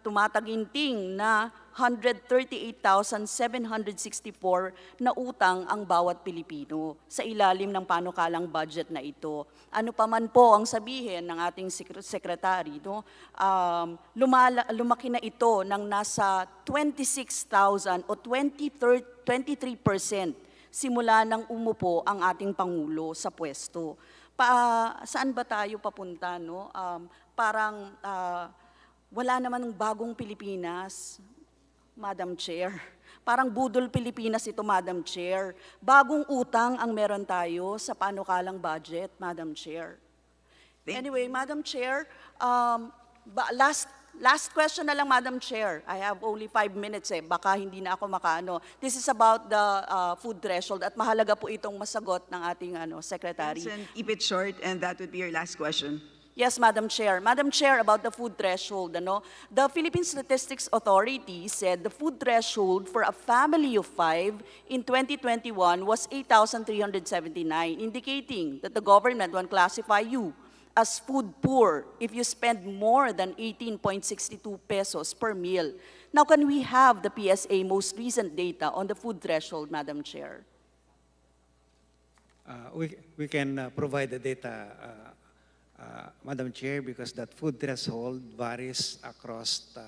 tumataginting na 138,764 na utang ang bawat Pilipino sa ilalim ng panukalang budget na ito. Ano pa man po ang sabihin ng ating sekretary, no? Lumaki na ito ng nasa 26,000 o 23% simula nang umupo ang ating Pangulo sa pwesto. Saan ba tayo papunta, no? Parang wala naman ng bagong Pilipinas, Madam Chair. Parang budol Pilipinas ito, Madam Chair. Bagong utang ang meron tayo sa panukalang budget, Madam Chair. Anyway, Madam Chair, last question na lang, Madam Chair. I have only 5 minutes baka hindi na ako makaano. This is about the food threshold at mahalaga po itong masagot ng ating secretary. Keep it short and that would be your last question. Yes, Madam Chair. Madam Chair, about the food threshold, the Philippine Statistics Authority said the food threshold for a family of 5 in 2021 was 8,379, indicating that the government will classify you as food poor if you spend more than 18.62 pesos per meal. Now, can we have the PSA most recent data on the food threshold, Madam Chair? We can provide the data, Madam Chair, because that food threshold varies across the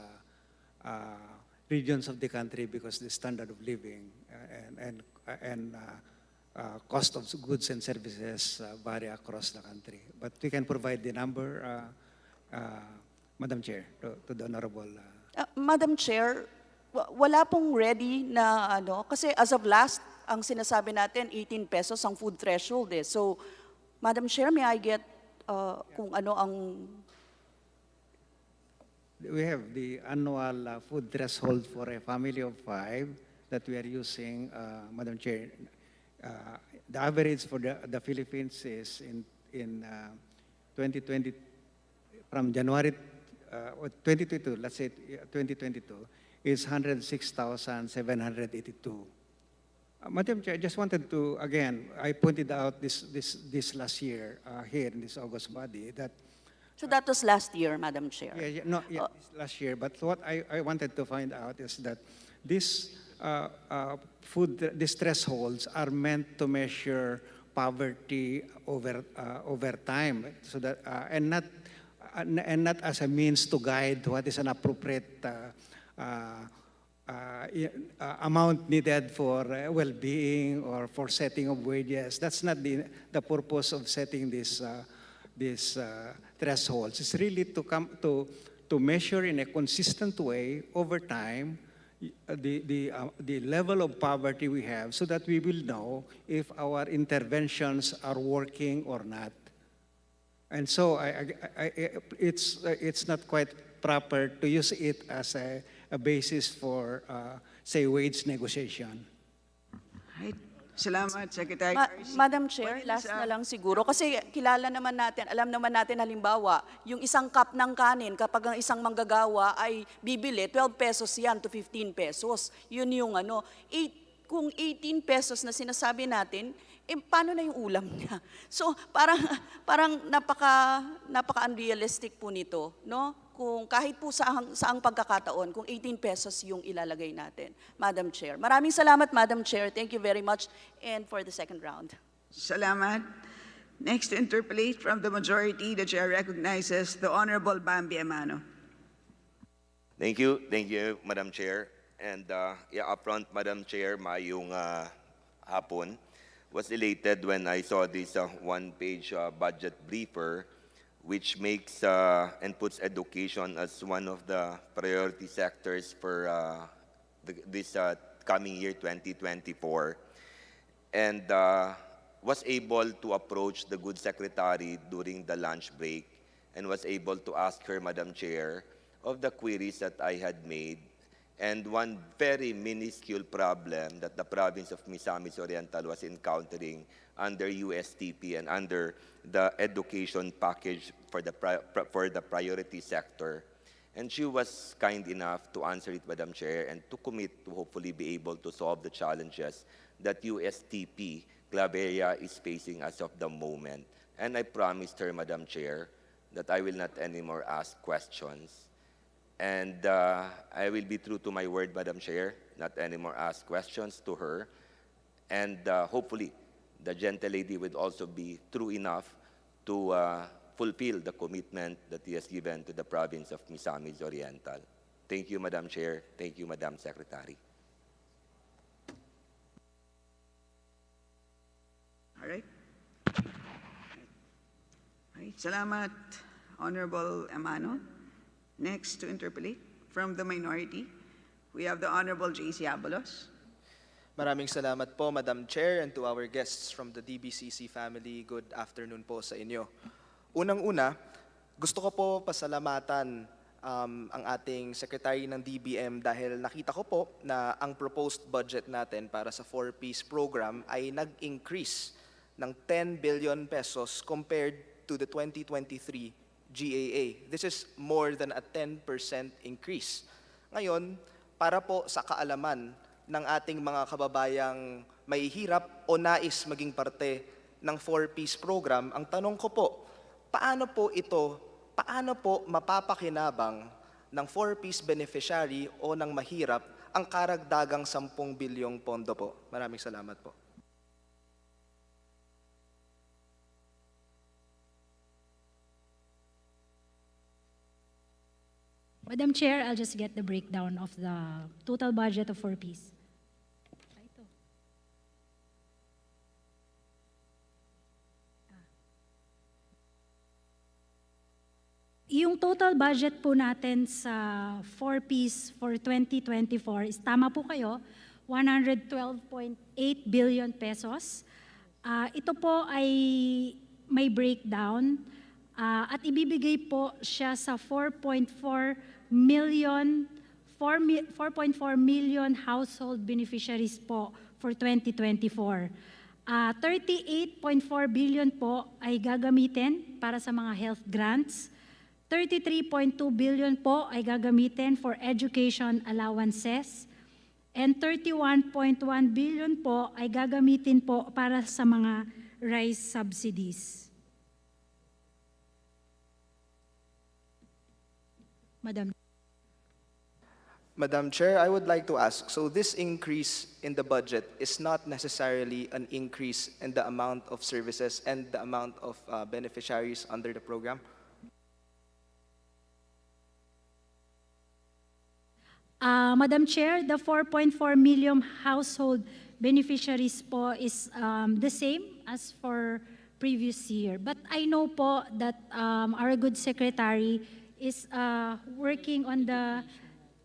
regions of the country because the standard of living and cost of goods and services vary across the country. But we can provide the number, Madam Chair, to the Honorable. Madam Chair, wala pong ready na kasi as of last, ang sinasabi natin, 18 pesos ang food threshold So, Madam Chair, may I get kung ano ang... We have the annual food threshold for a family of 5 that we are using, Madam Chair. The average for the Philippines is in 2020, from January 2022, let's say 2022, is 106,782. Madam Chair, I just wanted to, again, I pointed out this last year here in this August body that So that was last year, Madam Chair. It's last year. But what I wanted to find out is that these these thresholds are meant to measure poverty over time, so that and not as a means to guide what is an appropriate amount needed for well-being or for setting of wages. That's not the purpose of setting these thresholds. It's really to measure in a consistent way over time the level of poverty we have, so that we will know if our interventions are working or not. And so it's not quite proper to use it as a basis for, say, wage negotiation. Right. Salamat, Secretary. Madam Chair, last na lang siguro. Kasi kilala naman natin, alam naman natin halimbawa, yung isang cup ng kanin, kapag ang isang manggagawa ay bibili, 12 pesos yan to 15 pesos. Yun yung ano. Kung 18 pesos na sinasabi natin, paano na yung ulam niya? So parang napaka-unrealistic po nito, no? Kung kahit po saang pagkakataon, kung 18 pesos yung ilalagay natin, Madam Chair. Maraming salamat, Madam Chair. Thank you very much. And for the second round. Salamat. Next to interpolate from the majority, the chair recognizes the Honorable Bambi Amano. Thank you, Madam Chair. And upfront, Madam Chair, mayong hapon. Was elated when I saw this one-page budget briefer, which makes and puts education as one of the priority sectors for this coming year, 2024. And was able to approach the good secretary during the lunch break and was able to ask her, Madam Chair, of the queries that I had made. And one very minuscule problem that the province of Misamis Oriental was encountering under USTP and under the education package for the priority sector. And she was kind enough to answer it, Madam Chair, and to commit to hopefully be able to solve the challenges that USTP Claveria is facing as of the moment. And I promised her, Madam Chair, that I will not anymore ask questions. And I will be true to my word, Madam Chair, not anymore ask questions to her. And hopefully, the gentle lady would also be true enough to fulfill the commitment that he has given to the province of Misamis Oriental. Thank you, Madam Chair. Thank you, Madam Secretary. All right. Salamat, Honorable Amano. Next to interpolate from the minority, we have the Honorable J.C. Abalos. Maraming salamat po, Madam Chair, and to our guests from the DBCC family, good afternoon po sa inyo. Unang-una, gusto ko po pasalamatan ang ating Secretary ng DBM dahil nakita ko po na ang proposed budget natin para sa 4-piece program ay nag-increase ng 10 billion pesos compared to the 2023 GAA. This is more than a 10% increase. Ngayon, para po sa kaalaman ng ating mga kababayang mahihirap o nais maging parte ng 4-piece program, ang tanong ko po, paano po mapapakinabang ng 4-piece beneficiary o ng mahirap ang karagdagang 10 bilyong pondo po? Maraming salamat po. Madam Chair, I'll just get the breakdown of the total budget of 4-piece. Yung total budget po natin sa 4-piece for 2024 is, tama po kayo, 112.8 billion pesos. Ito po ay may breakdown at ibibigay po siya sa 4.4 million household beneficiaries po for 2024. 38.4 billion po ay gagamitin para sa mga health grants. 33.2 billion po ay gagamitin for education allowances. And 31.1 billion po ay gagamitin po para sa mga rice subsidies. Madam. Madam Chair, I would like to ask, so this increase in the budget is not necessarily an increase in the amount of services and the amount of beneficiaries under the program? Madam Chair, the 4.4 million household beneficiaries po is the same as for previous year. But I know po that our good secretary is working on the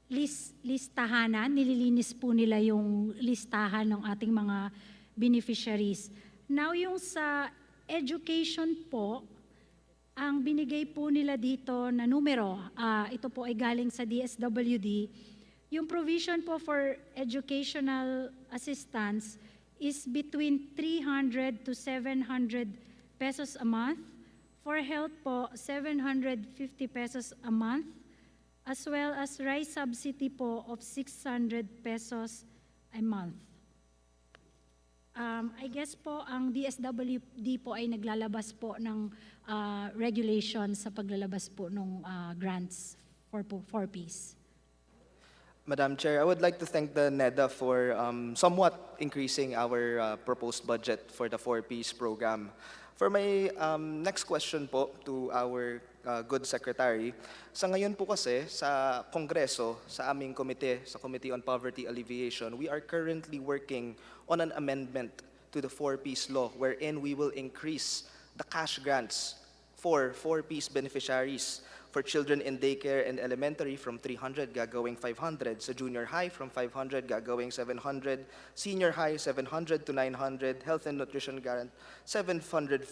listahanan. Nililinis po nila yung listahan ng ating mga beneficiaries. Now, yung sa education po, ang binigay po nila dito na numero, ito po ay galing sa DSWD, yung provision po for educational assistance is between 300 to 700 pesos a month. For health po, 750 pesos a month, as well as rice subsidy po of 600 pesos a month. I guess po ang DSWD po ay naglalabas po ng regulations sa paglalabas po ng grants for 4Ps. Madam Chair, I would like to thank the NEDA for somewhat increasing our proposed budget for the 4Ps program. For my next question po to our good secretary, sa ngayon po kasi sa Kongreso, sa aming komite, sa Committee on Poverty Alleviation, we are currently working on an amendment to the 4Ps law wherein we will increase the cash grants for 4Ps beneficiaries. For children in daycare and elementary, from 300 gagawing 500. Sa junior high, from 500 gagawing 700. Senior high, 700 to 900. Health and nutrition grant, 750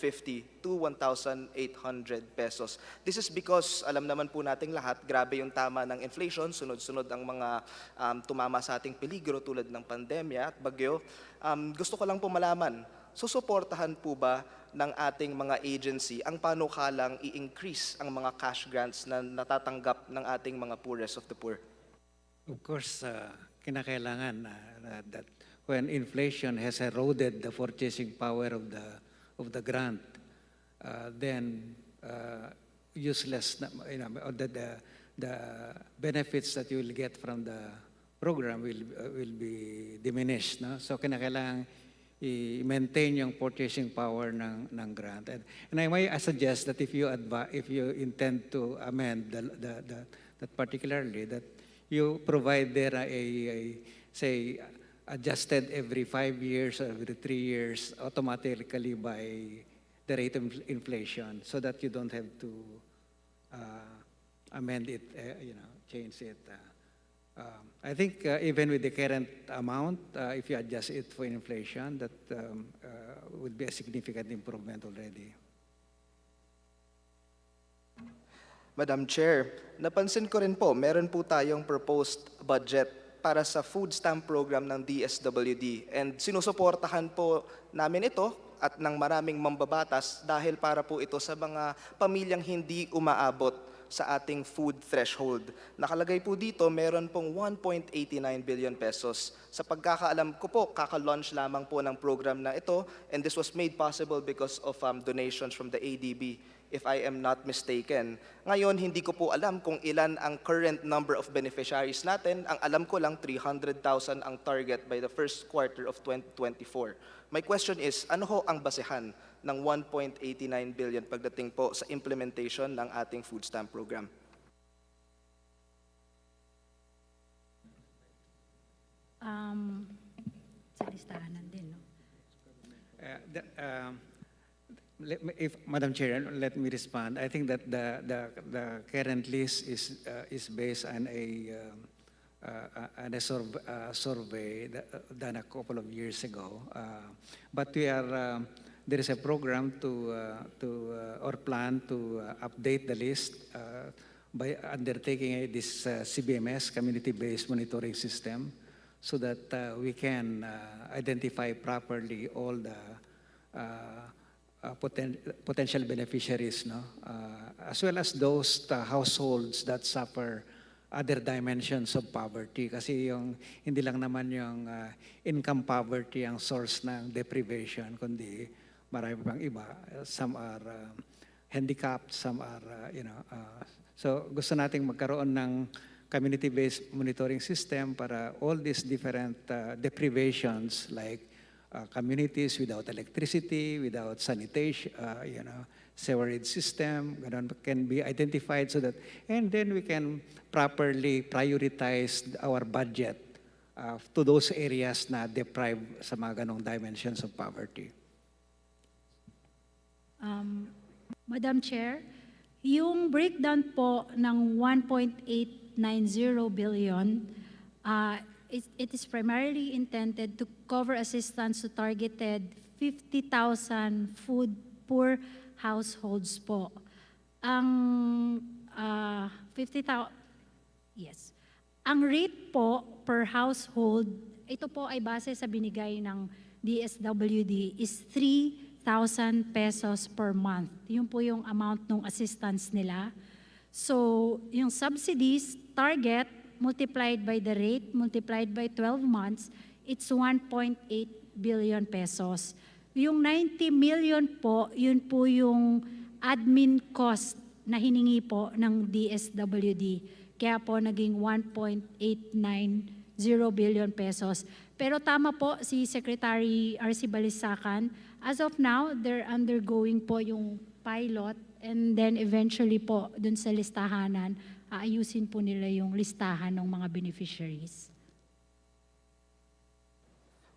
to 1,800 pesos. This is because, alam naman po nating lahat, grabe yung tama ng inflation, sunod-sunod ang mga tumama sa ating peligro tulad ng pandemya at bagyo. Gusto ko lang po malaman, susuportahan po ba ng ating mga agency ang panukalang i-increase ang mga cash grants na natatanggap ng ating mga poorest of the poor? Of course, kinakailangan that when inflation has eroded the purchasing power of the grant, then useless, the benefits that you will get from the program will be diminished. No? So kinakailangan i-maintain yung purchasing power ng grant. And I might suggest that if you intend to amend that particularly, that you provide there say, adjusted every 5 years or every 3 years automatically by the rate of inflation, so that you don't have to amend it, change it. I think even with the current amount, if you adjust it for inflation, that would be a significant improvement already. Madam Chair, napansin ko rin po, meron po tayong proposed budget para sa food stamp program ng DSWD. And sinusuportahan po namin ito at ng maraming mambabatas dahil para po ito sa mga pamilyang hindi umaabot sa ating food threshold. Nakalagay po dito, meron pong 1.89 billion pesos. Sa pagkakaalam ko po, kaka-launch lamang po ng program na ito, and this was made possible because of donations from the ADB, if I am not mistaken. Ngayon, hindi ko po alam kung ilan ang current number of beneficiaries natin. Ang alam ko lang, 300,000 ang target by the first quarter of 2024. My question is, ano ho ang basehan ng 1.89 billion pagdating po sa implementation ng ating food stamp program? Sa listahanan din, no? Madam Chair, let me respond. I think that the current list is based on a survey done a couple of years ago. But there is a program or plan to update the list by undertaking this CBMS, community-based monitoring system, so that we can identify properly all the potential beneficiaries, no? As well as those households that suffer other dimensions of poverty. Kasi hindi lang naman yung income poverty ang source ng deprivation, kundi marami pang iba. Some are handicapped, some are So gusto nating magkaroon ng community-based monitoring system para all these different deprivations like communities without electricity, without sanitation, sewerage system, ganun, can be identified so that, and then we can properly prioritize our budget to those areas na deprived sa mga ganong dimensions of poverty. Madam Chair, yung breakdown po ng 1.890 billion, it is primarily intended to cover assistance to targeted 50,000 food poor households po. Ang 50,000, yes. Ang rate po per household, ito po ay base sa binigay ng DSWD, is 3,000 pesos per month. Yun po yung amount ng assistance nila. So, yung subsidies, target, multiplied by the rate, multiplied by 12 months, it's 1.8 billion pesos. Yung 90 million po, yun po yung admin cost na hiningi po ng DSWD. Kaya po naging 1.890 billion pesos. Pero tama po si Secretary R.C. Balisacan, as of now, they're undergoing po yung pilot and then eventually po dun sa listahanan, aayusin po nila yung listahan ng mga beneficiaries.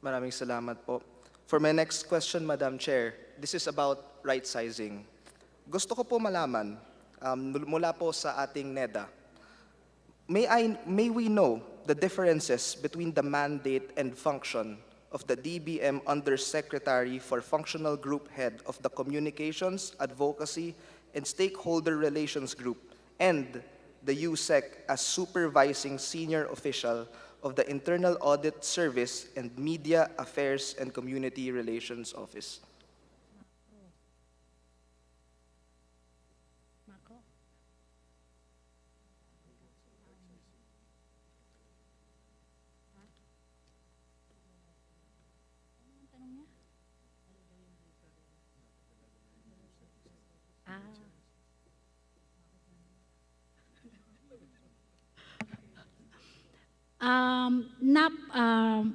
Maraming salamat po. For my next question, Madam Chair, this is about right sizing. Gusto ko po malaman, mula po sa ating NEDA, may we know the differences between the mandate and function of the DBM Undersecretary for Functional Group Head of the Communications, Advocacy, and Stakeholder Relations Group and the USEC as supervising senior official of the Internal Audit Service and Media Affairs and Community Relations Office.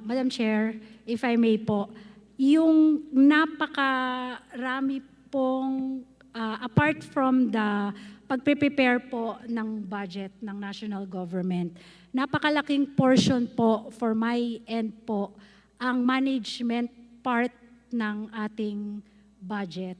Madam Chair, if I may po, yung napakarami pong, apart from the pagpe-prepare po ng budget ng national government, napakalaking portion po for my end po ang management part ng ating budget.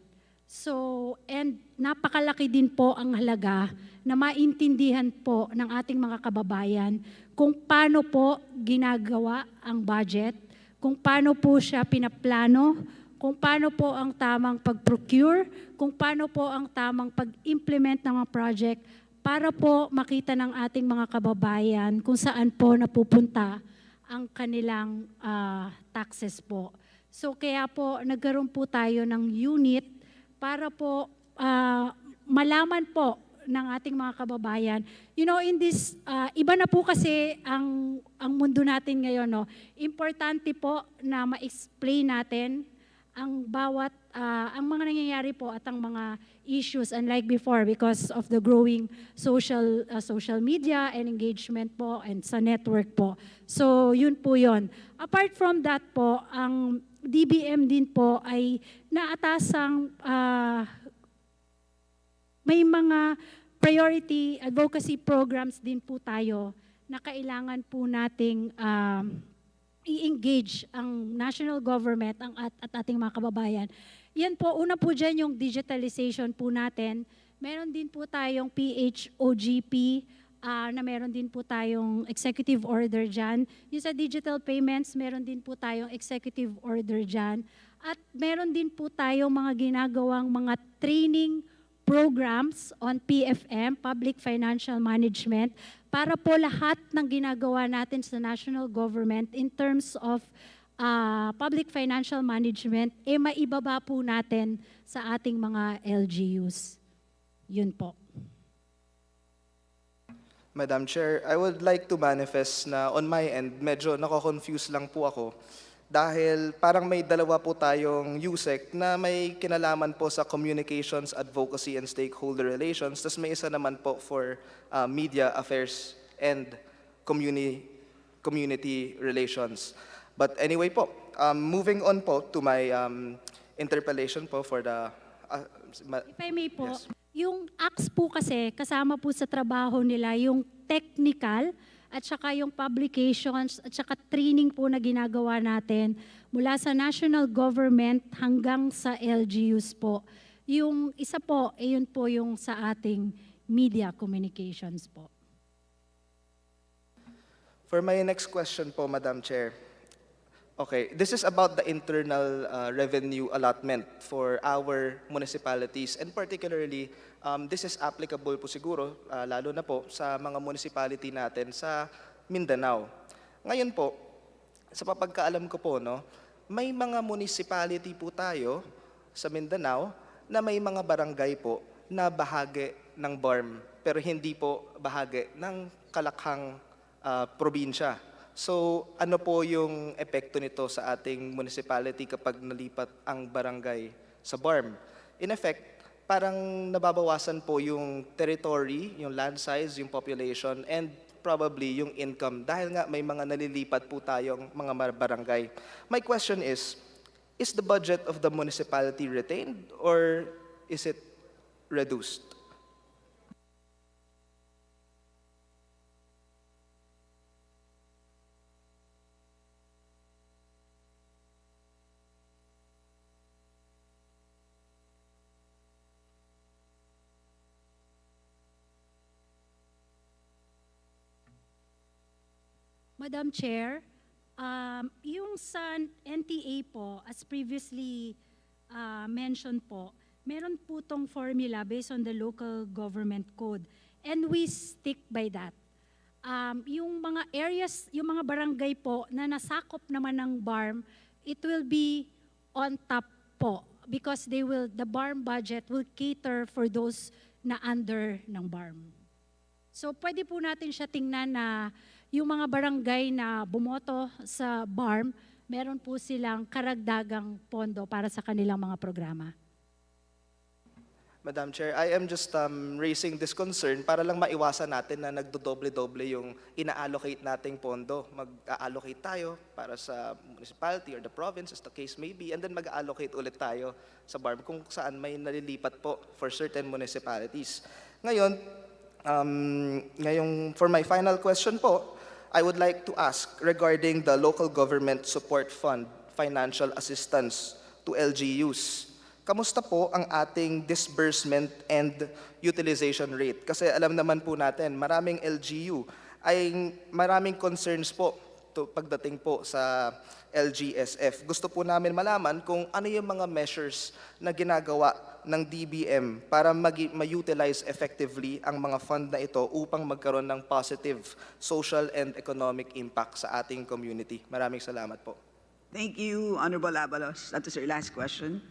So, and napakalaki din po ang halaga na maintindihan po ng ating mga kababayan kung paano po ginagawa ang budget, kung paano po siya pinaplano, kung paano po ang tamang pag-procure, kung paano po ang tamang pag-implement ng mga project para po makita ng ating mga kababayan kung saan po napupunta ang kanilang taxes po. So kaya po nagkaroon po tayo ng unit para po malaman po ng ating mga kababayan. You know, in this, iba na po kasi ang mundo natin ngayon. No? Importante po na ma-explain natin ang bawat, ang mga nangyayari po at ang mga issues unlike before because of the growing social media and engagement po and sa network po. So, yun po yun. Apart from that po, ang DBM din po ay naatasang may mga priority advocacy programs din po tayo na kailangan po nating i-engage ang national government at ating mga kababayan. Yan po, una po dyan yung digitalization po natin. Meron din po tayong PHOGP na meron din po tayong executive order dyan. Yung sa digital payments, meron din po tayong executive order dyan. At meron din po tayong mga ginagawang mga training programs on PFM, Public Financial Management, para po lahat ng ginagawa natin sa national government in terms of public financial management, maibaba po natin sa ating mga LGUs. Yun po. Madam Chair, I would like to manifest na on my end, medyo nako-confuse lang po ako. dahil parang may dalawa po tayong USEC na may kinalaman po sa communications, advocacy, and stakeholder relations, tapos may isa naman po for media affairs and community relations. But anyway po, moving on po to my interpellation po for the... If I may po, Yes. yung acts po kasi kasama po sa trabaho nila yung technical at saka yung publications at saka training po na ginagawa natin mula sa national government hanggang sa LGUs po. Yung isa po, yun po yung sa ating media communications po. For my next question po, Madam Chair. Okay, this is about the internal revenue allotment for our municipalities, and particularly, this is applicable po siguro, lalo na po sa mga municipality natin sa Mindanao. Ngayon po, sa papagkaalam ko po, no, may mga municipality po tayo sa Mindanao na may mga barangay po na bahagi ng BARM, pero hindi po bahagi ng kalakhang probinsya. So, ano po yung epekto nito sa ating municipality kapag nalipat ang barangay sa BARM? In effect, parang nababawasan po yung territory, yung land size, yung population, and probably yung income dahil nga may mga nalilipat po tayong mga barangay. My question is the budget of the municipality retained or is it reduced? Madam Chair, yung sa NTA po, as previously mentioned po, meron po tong formula based on the local government code. And we stick by that. Yung mga areas, yung mga barangay po na nasakop naman ng BARM, it will be on top po because the BARM budget will cater for those na under ng BARM. So pwede po natin siya tingnan na yung mga barangay na bumoto sa BARM, meron po silang karagdagang pondo para sa kanilang mga programa. Madam Chair, I am just raising this concern para lang maiwasan natin na nagdodoble-doble yung ina-allocate nating pondo. Mag-allocate tayo para sa municipality or the province, as the case may be, and then mag-allocate ulit tayo sa BARM kung saan may nalilipat po for certain municipalities. Ngayon, for my final question po, I would like to ask regarding the Local Government Support Fund financial assistance to LGUs. Kamusta po ang ating disbursement and utilization rate? Kasi alam naman po natin, maraming LGU ay maraming concerns po pagdating po sa LGSF. Gusto po namin malaman kung ano yung mga measures na ginagawa ng DBM para ma-utilize effectively ang mga fund na ito upang magkaroon ng positive social and economic impact sa ating community. Maraming salamat po. Thank you, Honorable Abalos. That is your last question.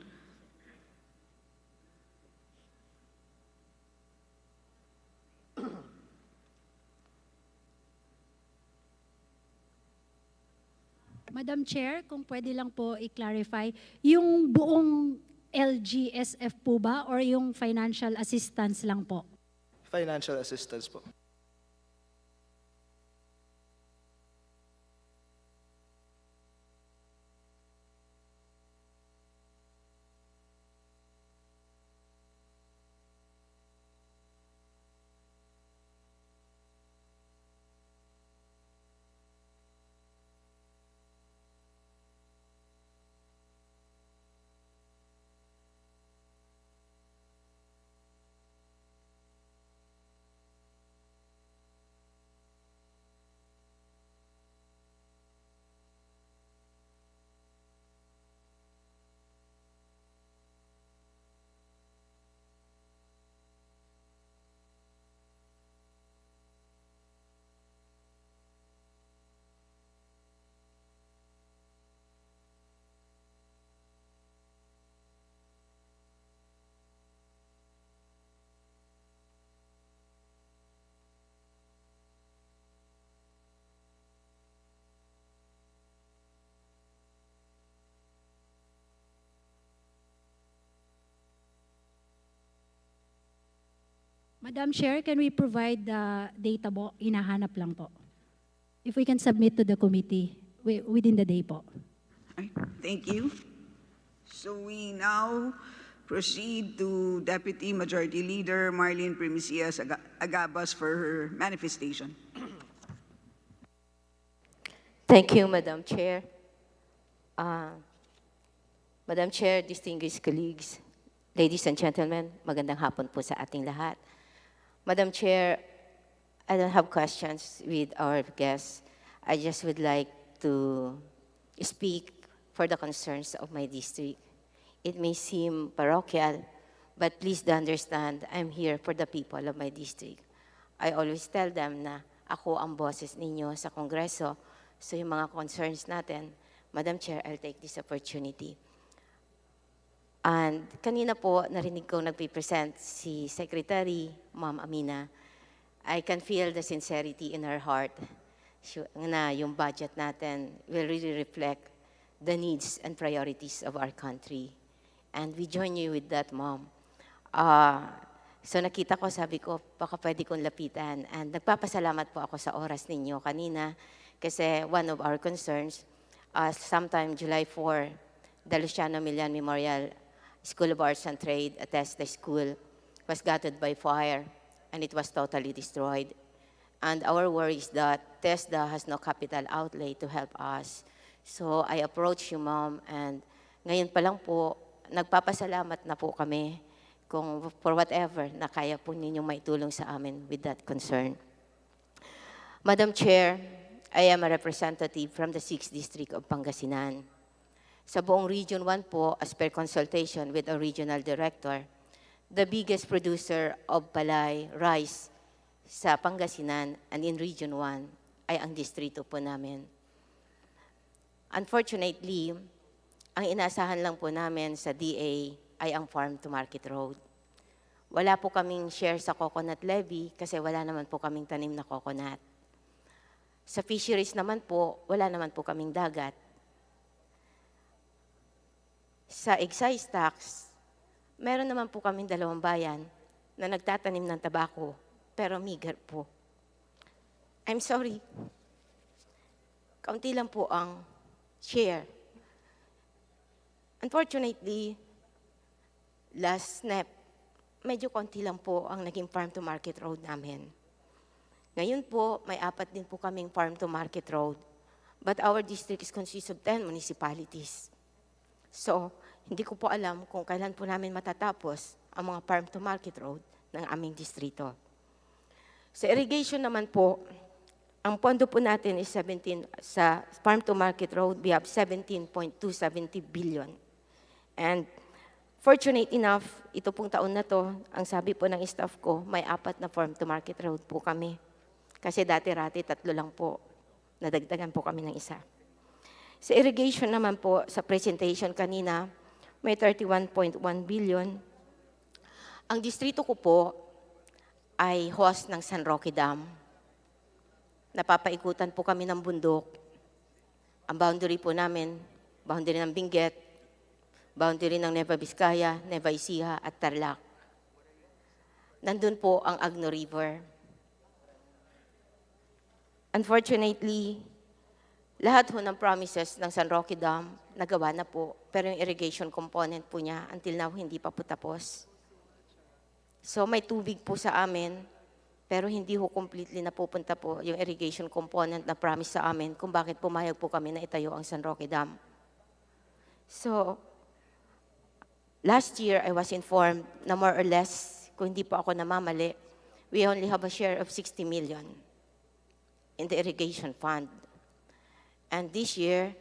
Madam Chair, kung pwede lang po i-clarify, yung buong LGSF po ba or yung financial assistance lang po? Financial assistance po. Madam Chair, can we provide the data po? Hinahanap lang po. If we can submit to the committee within the day po. All right, thank you. So we now proceed to Deputy Majority Leader Marlene Primicias Agabas for her manifestation. Thank you, Madam Chair. Madam Chair, distinguished colleagues, ladies and gentlemen, magandang hapon po sa ating lahat. Madam Chair, I don't have questions with our guests. I just would like to speak for the concerns of my district. It may seem parochial, but please do understand, I'm here for the people of my district. I always tell them na ako ang boses ninyo sa Kongreso, so yung mga concerns natin, Madam Chair, I'll take this opportunity. And kanina po, narinig ko nagpipresent si Secretary, Ma'am Amina. I can feel the sincerity in her heart na yung budget natin will really reflect the needs and priorities of our country. And we join you with that, Ma'am. So nakita ko, sabi ko, baka pwede kong lapitan. And nagpapasalamat po ako sa oras ninyo kanina kasi one of our concerns, sometime July 4, the Luciano Milian Memorial School of Arts and Trade, a TESDA school, was gutted by fire and it was totally destroyed. And our worry is that TESDA has no capital outlay to help us. So I approached you, Ma'am, and ngayon pa lang po, nagpapasalamat na po kami kung for whatever na kaya po ninyong maitulong sa amin with that concern. Madam Chair, I am a representative from the 6th District of Pangasinan. Sa buong Region 1 po, as per consultation with our Regional Director, the biggest producer of palay, rice sa Pangasinan and in Region 1 ay ang distrito po namin. Unfortunately, ang inaasahan lang po namin sa DA ay ang farm to market road. Wala po kaming share sa coconut levy kasi wala naman po kaming tanim na coconut. Sa fisheries naman po, wala naman po kaming dagat. Sa excise tax, meron naman po kaming 2 bayan na nagtatanim ng tabako, pero meager po. I'm sorry. Kaunti lang po ang share. Unfortunately, last SNEP, medyo konti lang po ang naging farm-to-market road namin. Ngayon po, may 4 din po kaming farm-to-market road. But our district is consists of 10 municipalities. So, hindi ko po alam kung kailan po namin matatapos ang mga farm-to-market road ng aming distrito. Sa irrigation naman po, ang pondo po natin is 17, sa farm-to-market road, we have 17.270 billion. And fortunate enough, ito pong taon na to, ang sabi po ng staff ko, may 4 na farm-to-market road po kami. Kasi dati-rati 3 lang po, nadagdagan po kami ng isa. Sa irrigation naman po, sa presentation kanina, may 31.1 billion. Ang distrito ko po ay host ng San Roque Dam. Napapaikutan po kami ng bundok. Ang boundary po namin, boundary ng Benguet, boundary ng Nueva Vizcaya, Nueva Ecija at Tarlac. Nandun po ang Agno River. Unfortunately, lahat ho ng promises ng San Roque Dam, nagawa na po. Pero yung irrigation component po niya, until now, hindi pa po tapos. So may tubig po sa amin, pero hindi ho completely napupunta po yung irrigation component na promise sa amin kung bakit pumayag po kami na itayo ang San Roque Dam. So, last year, I was informed na more or less, kung hindi po ako namamali, we only have a share of 60 million in the irrigation fund. And this year,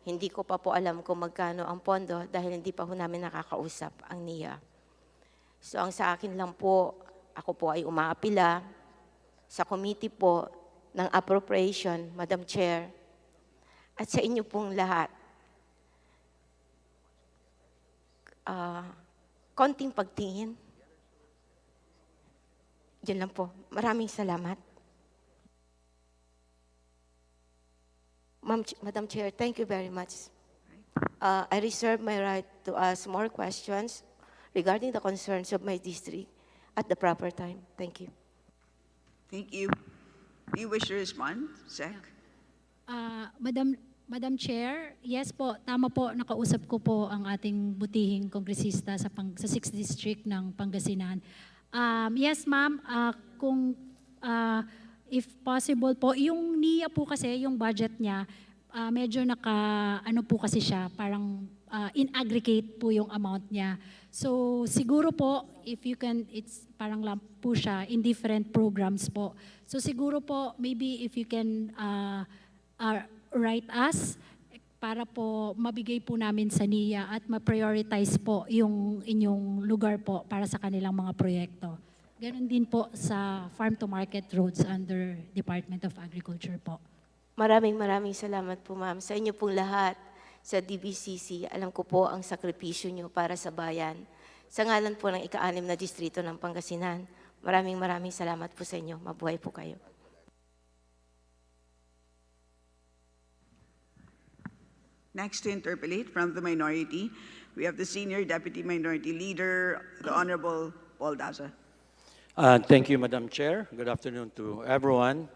hindi ko pa po alam kung magkano ang pondo dahil hindi pa po namin nakakausap ang NEDA. So ang sa akin lang po, ako po ay umaapila sa committee po ng appropriation, Madam Chair, at sa inyo pong lahat. Konting pagtingin. Diyan lang po. Maraming salamat. Madam Chair, thank you very much. I reserve my right to ask more questions regarding the concerns of my district at the proper time. Thank you. Thank you. Do you wish to respond, Sec? Madam Chair, yes po, tama po, nakausap ko po ang ating butihing kongresista sa 6th District ng Pangasinan. Yes ma'am, kung if possible po, yung NEDA po kasi, yung budget niya, medyo ano po kasi siya, parang in aggregate po yung amount niya. So siguro po, if you can, it's parang lump po siya in different programs po. So siguro po, maybe if you can write us para po mabigay po namin sa NEDA at ma-prioritize po yung inyong lugar po para sa kanilang mga proyekto. Ganon din po sa farm to market roads under Department of Agriculture po. Maraming salamat po ma'am sa inyo pong lahat sa DBCC. Alam ko po ang sakripisyo nyo para sa bayan. Sa ngalan po ng ika-6 na distrito ng Pangasinan, maraming salamat po sa inyo. Mabuhay po kayo. Next to interpolate from the minority, we have the Senior Deputy Minority Leader, the Honorable Paul Daza. Thank you, Madam Chair. Good afternoon to everyone.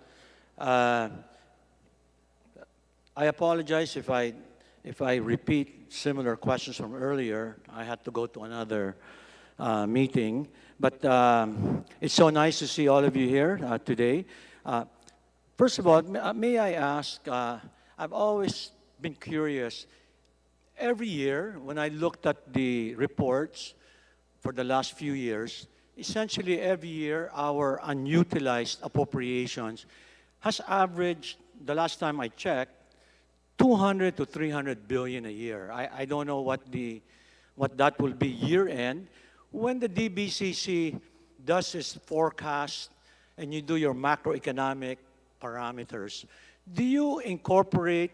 I apologize if I repeat similar questions from earlier. I had to go to another meeting. But it's so nice to see all of you here today. First of all, may I ask, I've always been curious. Every year, when I looked at the reports for the last few years, essentially every year, our unutilized appropriations has averaged, the last time I checked, 200 to 300 billion a year. I don't know what that will be year-end. When the DBCC does its forecast and you do your macroeconomic parameters, do you incorporate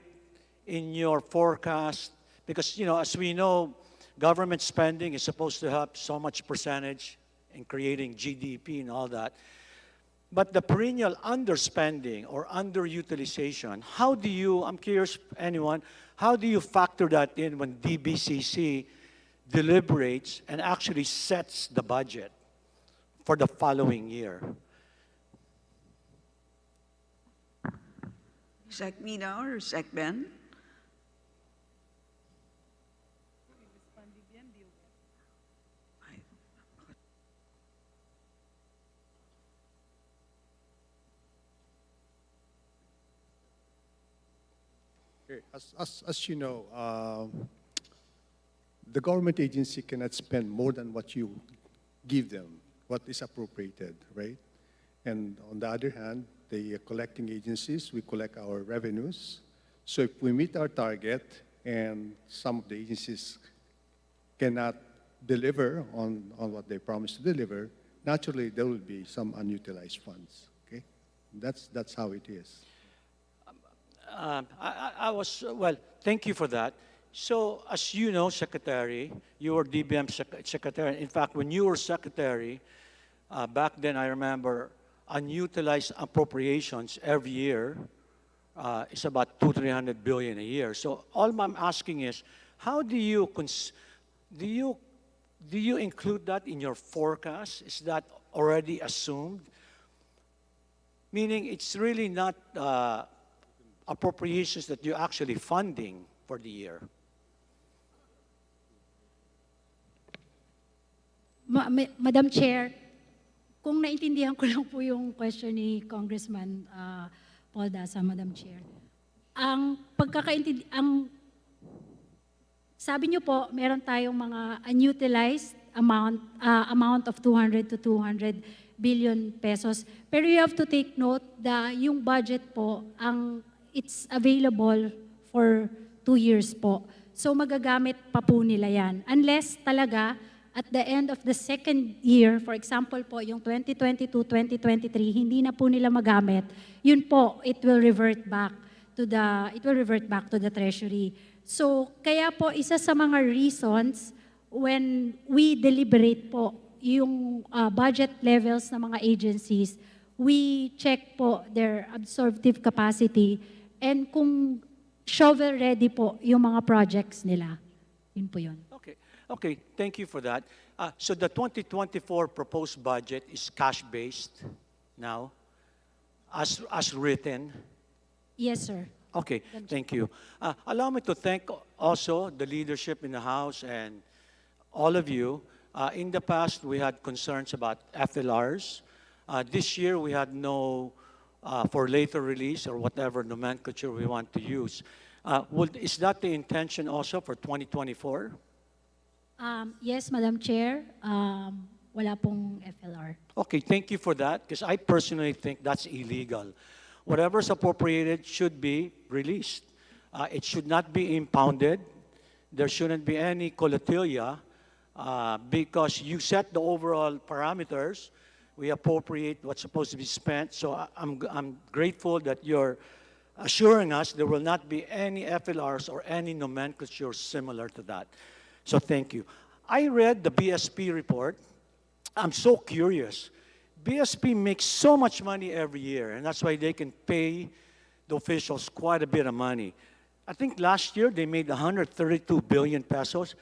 in your forecast, because as we know, government spending is supposed to have so much percentage in creating GDP and all that, but the perennial underspending or underutilization, I'm curious, anyone, how do you factor that in when DBCC deliberates and actually sets the budget for the following year? Sec Mina or Sec Ben? As you know, the government agency cannot spend more than what you give them, what is appropriated, right? And on the other hand, the collecting agencies, we collect our revenues. So if we meet our target and some of the agencies cannot deliver on what they promised to deliver, naturally there will be some unutilized funds, okay? That's how it is. Well, thank you for that. So, as you know, Secretary, you were DBM Secretary. In fact, when you were Secretary, back then I remember unutilized appropriations every year is about 200-300 billion a year. So all I'm asking is, how do you include that in your forecast? Is that already assumed? Meaning it's really not appropriations that you're actually funding for the year. Madam Chair, kung naintindihan ko lang po yung question ni Congressman Paul Daza, Madam Chair. Sabi niyo po, meron tayong mga unutilized amount of 200 to 200 billion pesos. Pero you have to take note that yung budget po, it's available for 2 years po. So magagamit pa po nila yan. Unless talaga, at the end of the second year, for example po, yung 2022-2023, hindi na po nila magamit, yun po, it will revert back to the Treasury. So, kaya po, isa sa mga reasons when we deliberate po yung budget levels ng mga agencies, we check po their absorptive capacity and kung shovel ready po yung mga projects nila. Yun po yun. Okay. Okay, thank you for that. So the 2024 proposed budget is cash-based now, as written? Yes, sir. Okay, thank you. Allow me to thank also the leadership in the House and all of you. In the past, we had concerns about FLRs. This year, we had no for later release or whatever nomenclature we want to use. Is that the intention also for 2024? Yes, Madam Chair. Wala pong FLR. Okay, thank you for that, because I personally think that's illegal. Whatever's appropriated should be released. It should not be impounded. There shouldn't be any colatilia, because you set the overall parameters. We appropriate what's supposed to be spent. So I'm grateful that you're assuring us there will not be any FLRs or any nomenclature similar to that. So thank you. I read the BSP report. I'm so curious. BSP makes so much money every year, and that's why they can pay the officials quite a bit of money. I think last year they made 132 billion pesos.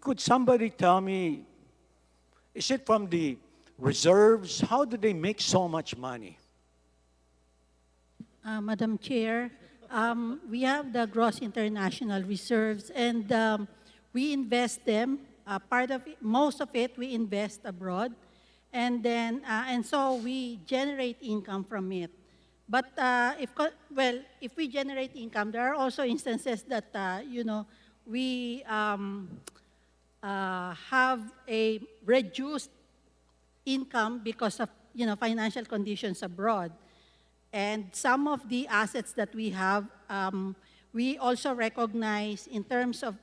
Could somebody tell me, is it from the reserves? How do they make so much money? Madam Chair, we have the gross international reserves, and we invest them. Most of it, we invest abroad. And then, and so we generate income from it. But if we generate income, there are also instances that, we have a reduced income because of, financial conditions abroad. And some of the assets that we have, we also recognize in terms of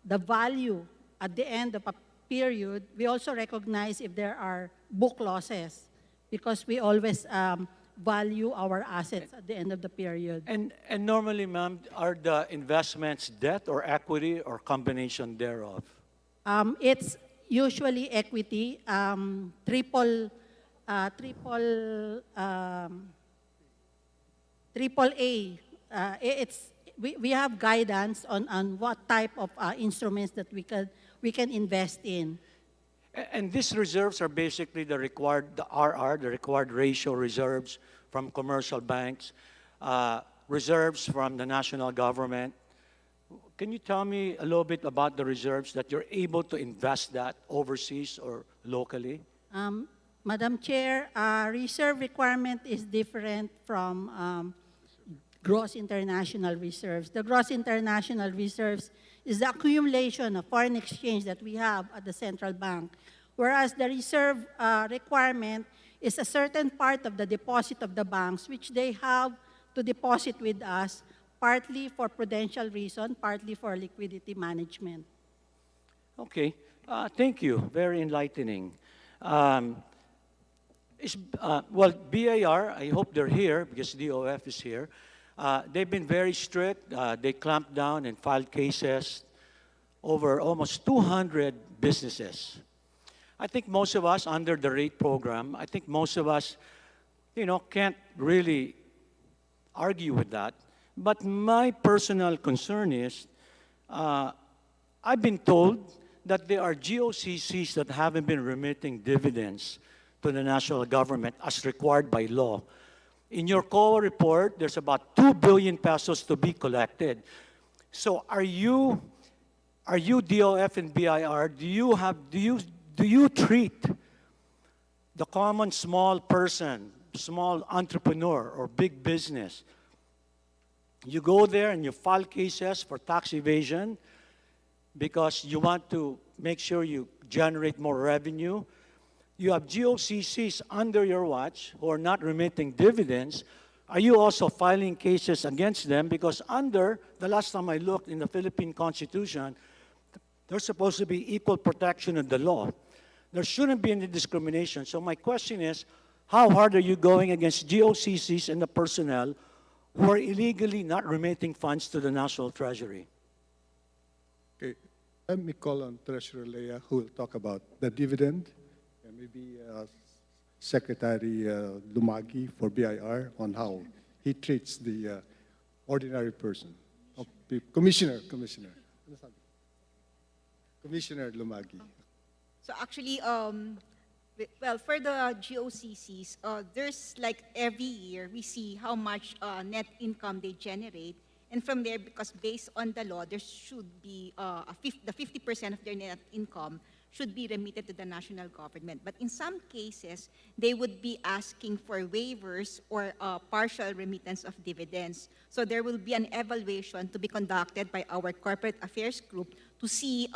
the value at the end of a period, we also recognize if there are book losses, because we always value our assets at the end of the period. And normally, ma'am, are the investments debt or equity or combination thereof? It's usually equity, triple A. We have guidance on what type of instruments that we can invest in. And these reserves are basically the RR, the required ratio reserves from commercial banks, reserves from the national government. Can you tell me a little bit about the reserves that you're able to invest that overseas or locally? Madam Chair, reserve requirement is different from gross international reserves. The gross international reserves is the accumulation of foreign exchange that we have at the central bank, whereas the reserve requirement is a certain part of the deposit of the banks, which they have to deposit with us, partly for prudential reason, partly for liquidity management. Okay, thank you. Very enlightening. Well, BIR, I hope they're here because DOF is here. They've been very strict. They clamped down and filed cases over almost 200 businesses. I think most of us under the rate program, I think most of us, can't really argue with that. But my personal concern is, I've been told that there are GOCCs that haven't been remitting dividends to the national government as required by law. In your COA report, there's about 2 billion pesos to be collected. So are you DOF and BIR, do you treat the common small person, small entrepreneur or big business? You go there and you file cases for tax evasion because you want to make sure you generate more revenue. You have GOCCs under your watch who are not remitting dividends. Are you also filing cases against them? Because under, the last time I looked in the Philippine Constitution, there's supposed to be equal protection of the law. There shouldn't be any discrimination. So my question is, how hard are you going against GOCCs and the personnel who are illegally not remitting funds to the National Treasury? Okay, let me call on Treasurer Leah, who will talk about the dividend, and maybe Secretary Lumagi for BIR on how he treats the ordinary person. Okay. Commissioner. Commissioner Lumagi. So actually, well, for the GOCCs, there's like every year we see how much net income they generate. And from there, because based on the law, there should be the 50% of their net income should be remitted to the national government. But in some cases, they would be asking for waivers or partial remittance of dividends. So there will be an evaluation to be conducted by our corporate affairs group to see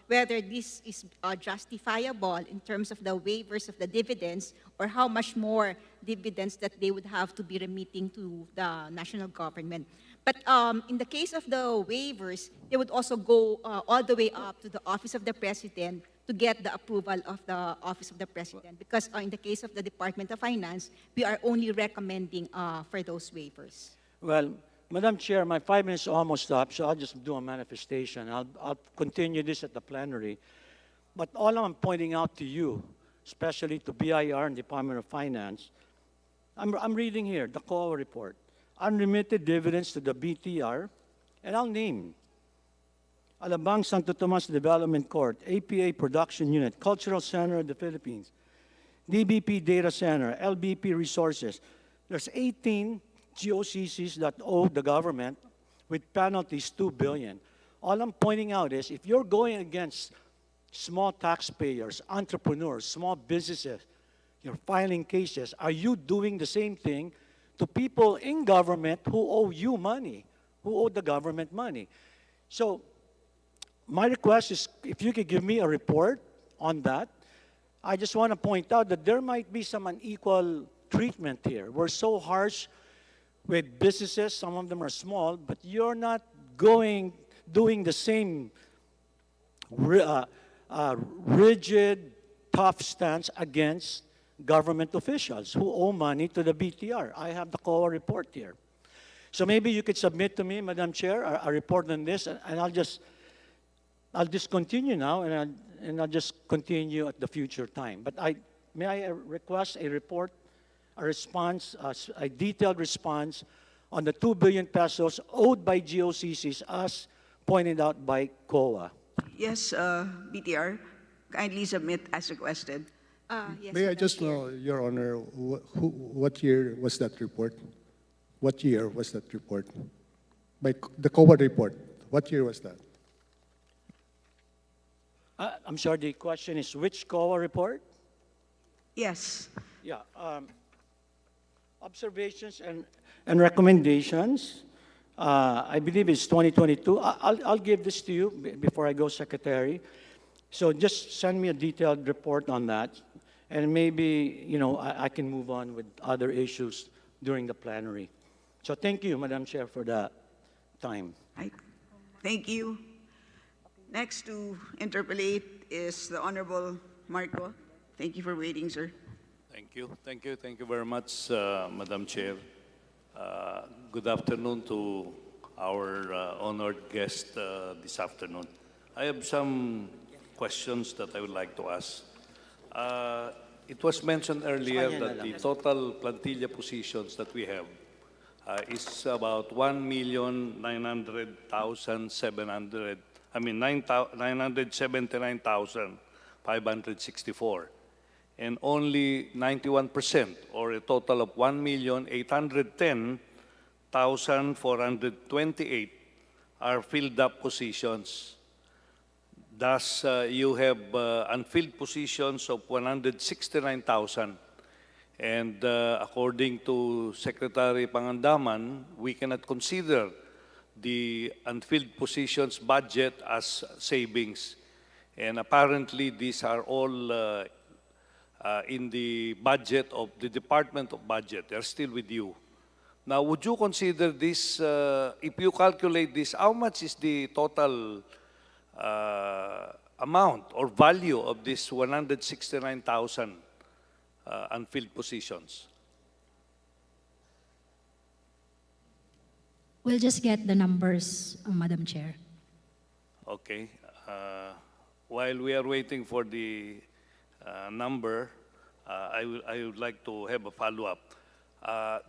whether this is justifiable in terms of the waivers of the dividends or how much more dividends that they would have to be remitting to the national government. But in the case of the waivers, they would also go all the way up to the Office of the President to get the approval of the Office of the President. Because in the case of the Department of Finance, we are only recommending for those waivers. Well, Madam Chair, my 5 minutes are almost up, so I'll just do a manifestation. I'll continue this at the plenary. But all I'm pointing out to you, especially to BIR and Department of Finance, I'm reading here, the COA report. Unremitted dividends to the BTR, and I'll name Alabang Santo Tomas Development Court, APA Production Unit, Cultural Center of the Philippines, DBP Data Center, LBP Resources. There's 18 GOCCs that owe the government with penalties 2 billion. All I'm pointing out is if you're going against small taxpayers, entrepreneurs, small businesses, you're filing cases, are you doing the same thing to people in government who owe you money, who owe the government money? So my request is if you could give me a report on that. I just want to point out that there might be some unequal treatment here. We're so harsh with businesses, some of them are small, but you're not doing the same rigid, tough stance against government officials who owe money to the BTR. I have the COA report here. So maybe you could submit to me, Madam Chair, a report on this, and I'll discontinue now, and I'll just continue at the future time. But may I request a report, a response, a detailed response on the 2 billion pesos owed by GOCCs as pointed out by COA. Yes, BTR, kindly submit as requested. Yes, May I Madam just Chair. know, Your Honor, what year was that report? What year was that report? By the COA report, what year was that? I'm sorry, the question is which COA report? Yes. Yeah. Observations and recommendations. I believe it's 2022. I'll give this to you before I go, Secretary. So just send me a detailed report on that, and maybe I can move on with other issues during the plenary. So thank you, Madam Chair, for that time. Thank you. Next to interpolate is the Honorable Marco. Thank you for waiting, sir. Thank you. Thank you very much, Madam Chair. Good afternoon to our honored guest this afternoon. I have some questions that I would like to ask. It was mentioned earlier that the total plantilla positions that we have is about 979,564, and only 91%, or a total of 1,810,428, are filled up positions. Thus, you have unfilled positions of 169,000. And according to Secretary Pangandaman, we cannot consider the unfilled positions budget as savings. And apparently, these are all in the budget of the Department of Budget. They're still with you. Now, would you consider this, if you calculate this, how much is the total amount or value of this 169,000 unfilled positions? We'll just get the numbers, Madam Chair. Okay. While we are waiting for the number, I would like to have a follow-up.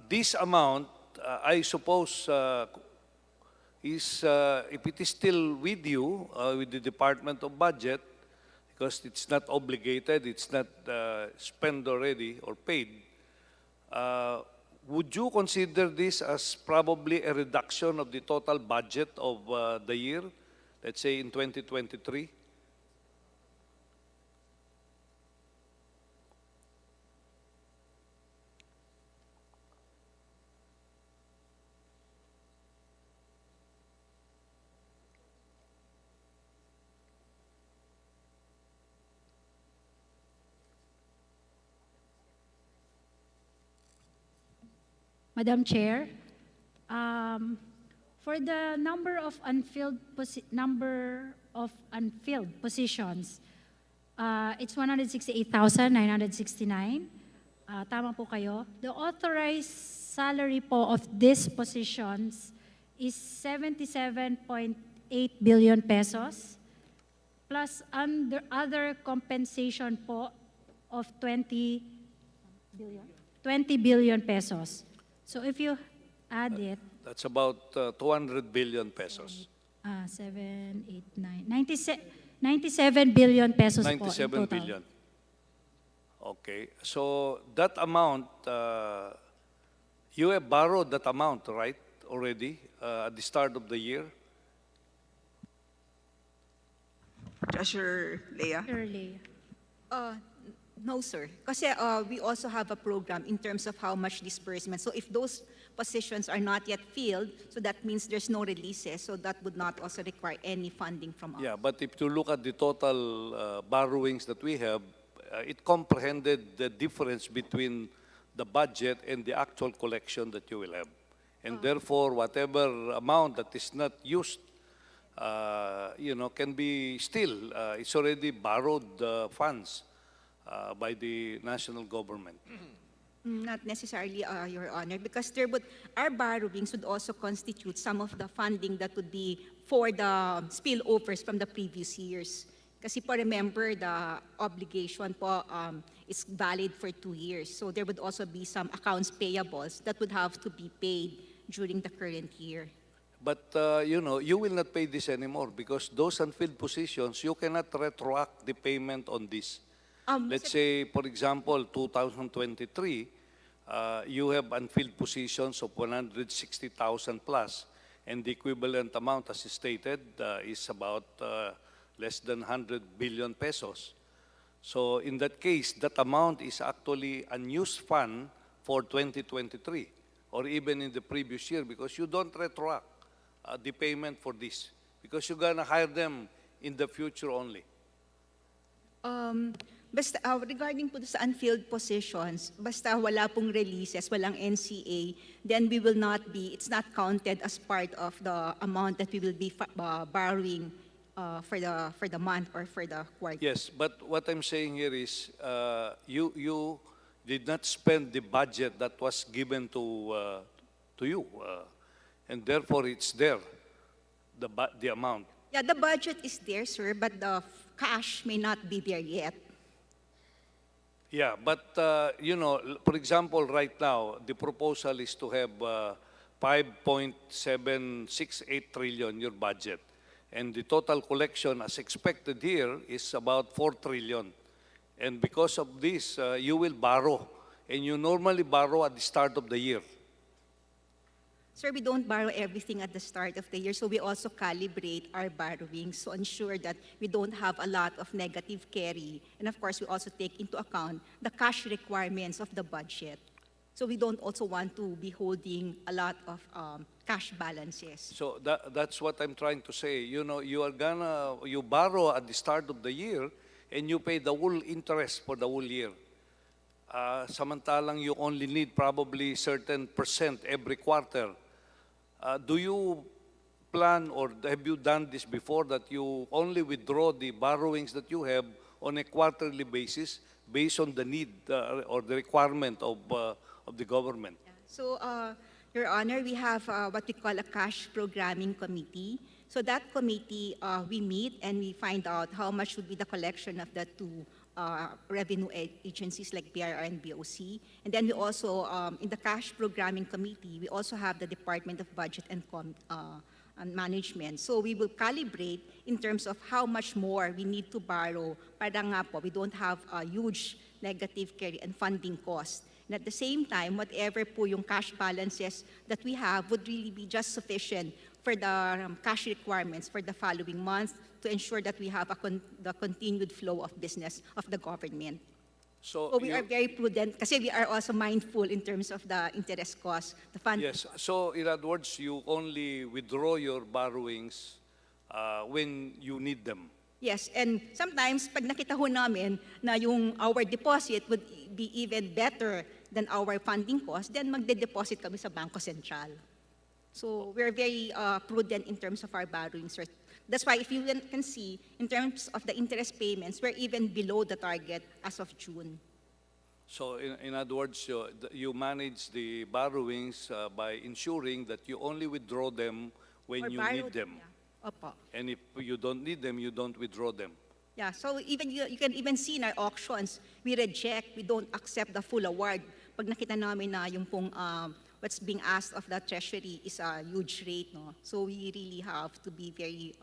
This amount, I suppose, is, if it is still with you, with the Department of Budget, because it's not obligated, it's not spent already or paid, would you consider this as probably a reduction of the total budget of the year, let's say in 2023? Madam Chair, for the number of unfilled positions, it's 168,969. Tama po kayo. The authorized salary po of these positions is 77.8 billion pesos, plus under other compensation po of 20 billion pesos. So if you add it, That's about 200 billion pesos. 7, 8, 9, 97 billion pesos po in 97 total. billion. Okay. So that amount, you have borrowed that amount, right, already at the start of the year? Treasurer Leah. Early. No, sir. Kasi we also have a program in terms of how much disbursement. So if those positions are not yet filled, so that means there's no releases. So that would not also require any funding from us. Yeah, but if you look at the total borrowings that we have, it comprehended the difference between the budget and the actual collection that you will have. And therefore, whatever amount that is not used, can be still, it's already borrowed funds by the national government. Not necessarily, Your Honor, because our borrowings would also constitute some of the funding that would be for the spillovers from the previous years. Kasi po, remember, the obligation po is valid for 2 years. So there would also be some accounts payables that would have to be paid during the current year. But, you will not pay this anymore because those unfilled positions, you cannot retroact the payment on this. Let's say, for example, 2023, you have unfilled positions of 160,000 plus, and the equivalent amount, as stated, is about less than 100 billion pesos. So in that case, that amount is actually unused fund for 2023, or even in the previous year, because you don't retroact the payment for this, because you're gonna hire them in the future only. Basta, regarding po sa unfilled positions, basta wala pong releases, walang NCA, then we will not be, it's not counted as part of the amount that we will be borrowing for the month or for the quarter. Yes, but what I'm saying here is you did not spend the budget that was given to you, and therefore it's there, the amount. Yeah, the budget is there, sir, but the cash may not be there yet. Yeah, but for example, right now, the proposal is to have 5.768 trillion your budget. And the total collection as expected here is about 4 trillion. And because of this, you will borrow. And you normally borrow at the start of the year. Sir, we don't borrow everything at the start of the year, so we also calibrate our borrowings to ensure that we don't have a lot of negative carry. And of course, we also take into account the cash requirements of the budget. So we don't also want to be holding a lot of cash balances. So that's what I'm trying to say. You borrow at the start of the year and you pay the whole interest for the whole year. Samantalang you only need probably certain percent every quarter. Do you plan or have you done this before, that you only withdraw the borrowings that you have on a quarterly basis based on the need or the requirement of the government? So, Your Honor, we have what we call a cash programming committee. So that committee, we meet and we find out how much would be the collection of the two revenue agencies like BRR and BOC. And then we also, in the cash programming committee, we also have the Department of Budget and management. So we will calibrate in terms of how much more we need to borrow para nga po we don't have a huge negative carry and funding cost. And at the same time, whatever po yung cash balances that we have would really be just sufficient for the cash requirements for the following month to ensure that we have the continued flow of business of the government. So we are very prudent kasi we are also mindful in terms of the interest cost, the fund. yes, so in other words, you only withdraw your borrowings when you need them. Yes, and sometimes pag nakita ho namin na yung our deposit would be even better than our funding cost, then magde-deposit kami sa Bangko Sentral. So we're very prudent in terms of our borrowings. That's why if you can see, in terms of the interest payments, we're even below the target as of June. So in other words, you manage the borrowings by ensuring that you only withdraw them when Or you borrow need them. Yeah. Opo. And if you don't need them, you don't withdraw them. Yeah, so even you can even see in our auctions, we reject, we don't accept the full award. Pag nakita namin na yung pong what's being asked of the Treasury is a huge rate, no? So we really have to be very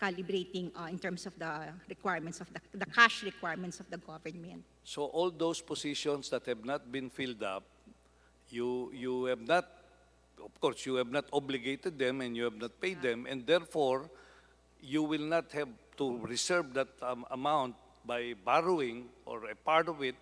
calibrating in terms of the requirements of the cash requirements of the government. So all those positions that have not been filled up, you have not, of course, you have not obligated them and you have not paid them, and therefore, you will not have to reserve that amount by borrowing or a part of it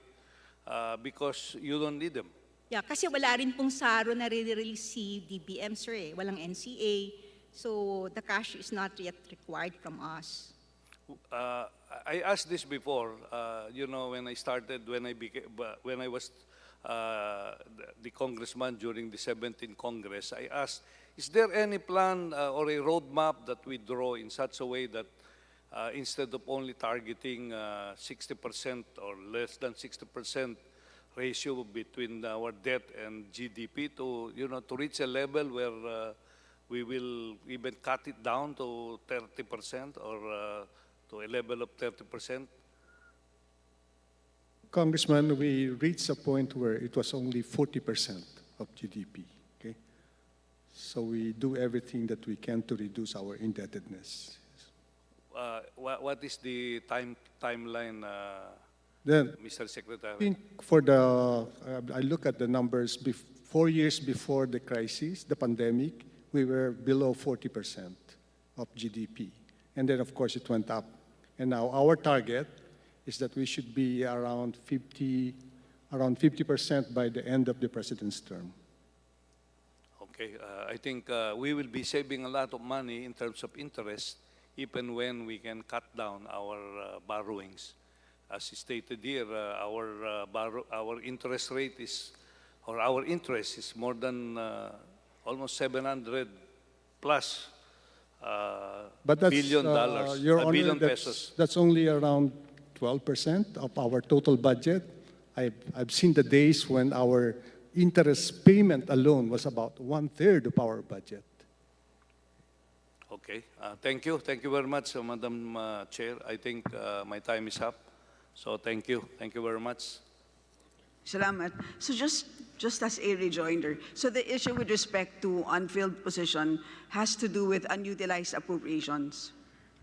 because you don't need them. Yeah, kasi wala rin pong SARO na re-release si DBM, sir, eh. Walang NCA. So the cash is not yet required from us. I asked this before, you know, when I started, when I was the congressman during the 17th Congress, I asked, is there any plan or a roadmap that we draw in such a way that instead of only targeting 60% or less than 60% ratio between our debt and GDP to, you know, to reach a level where we will even cut it down to 30% or to a level of 30%? Congressman, we reached a point where it was only 40% of GDP, okay? So we do everything that we can to reduce our indebtedness. What is the timeline, Then, Mr. Secretary? I think for the, I look at the numbers, 4 years before the crisis, the pandemic, we were below 40% of GDP. And then, of course, it went up. And now our target is that we should be around 50% by the end of the president's term. Okay, I think we will be saving a lot of money in terms of interest even when we can cut down our borrowings. As stated here, our interest rate is, or our interest is more than almost 700 plus But that's, billion dollars, Your Honor, billion pesos. that's only around 12% of our total budget. I've seen the days when our interest payment alone was about 1/3 of our budget. Okay, thank you. Thank you very much, Madam Chair. I think my time is up. So thank you. Thank you very much. Salamat. So just as a rejoinder, so the issue with respect to unfilled position has to do with unutilized appropriations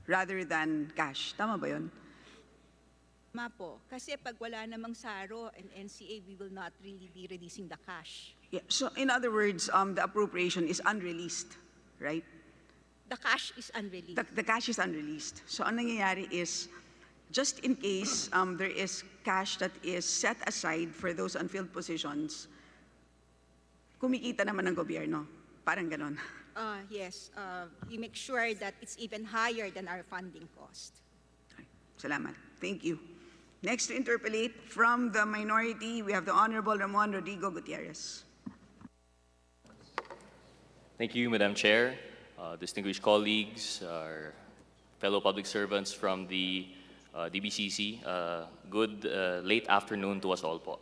rather than cash. Tama ba yun? Tama po. Kasi pag wala namang SARO and NCA, we will not really be releasing the cash. Yeah. So in other words, the appropriation is unreleased, right? The cash is unreleased. The cash is unreleased. So ang nangyayari is, just in case there is cash that is set aside for those unfilled positions, kumikita naman ng gobyerno. Parang ganon. Yes, we make sure that it's even higher than our funding cost. Salamat. Thank you. Next to interpolate from the minority, we have the Honorable Ramon Rodrigo Gutierrez. Thank you, Madam Chair, distinguished colleagues, our fellow public servants from the DBCC. Good late afternoon to us all po.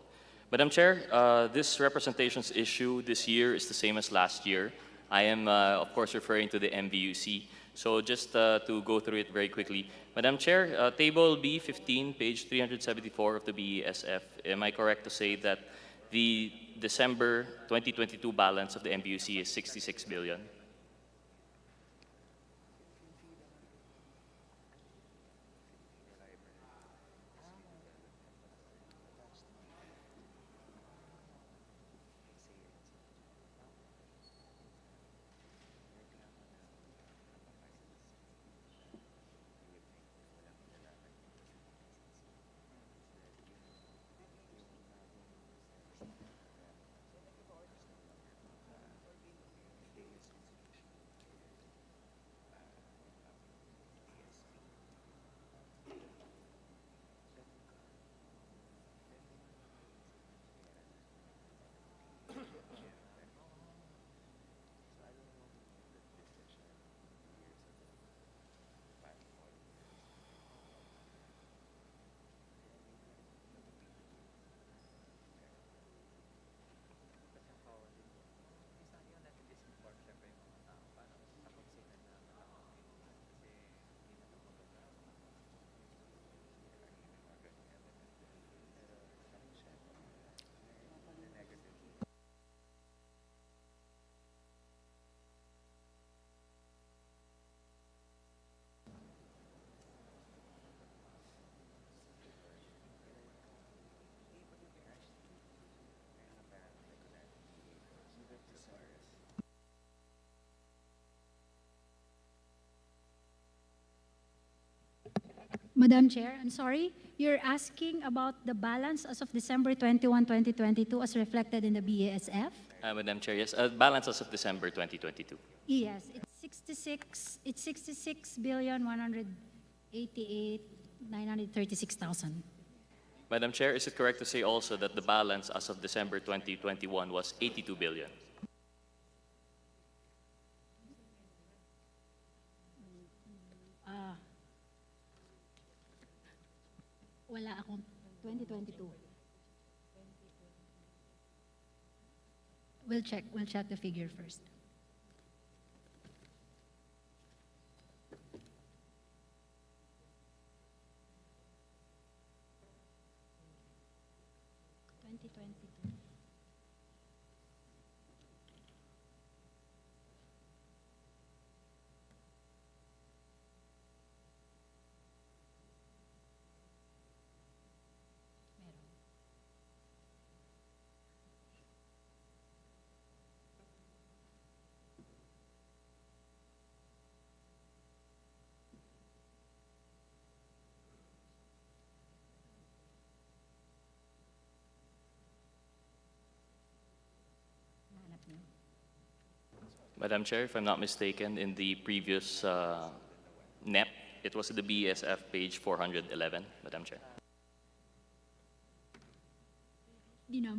Madam Chair, this representations issue this year is the same as last year. I am, of course, referring to the MVUC. So just to go through it very quickly. Madam Chair, Table B15, page 374 of the BESF, am I correct to say that the December 2022 balance of the MVUC is 66 billion? Madam Chair, I'm sorry. You're asking about the balance as of December 21, 2022 as reflected in the BASF? Madam Chair, yes, balance as of December 2022. Yes, it's 66,188,936,000. Madam Chair, is it correct to say also that the balance as of December 2021 was 82 billion? Wala akong 2022. We'll check the figure first. Madam Chair, if I'm not mistaken, in the previous NEP, it was the BSF page 411, Madam Chair. You know,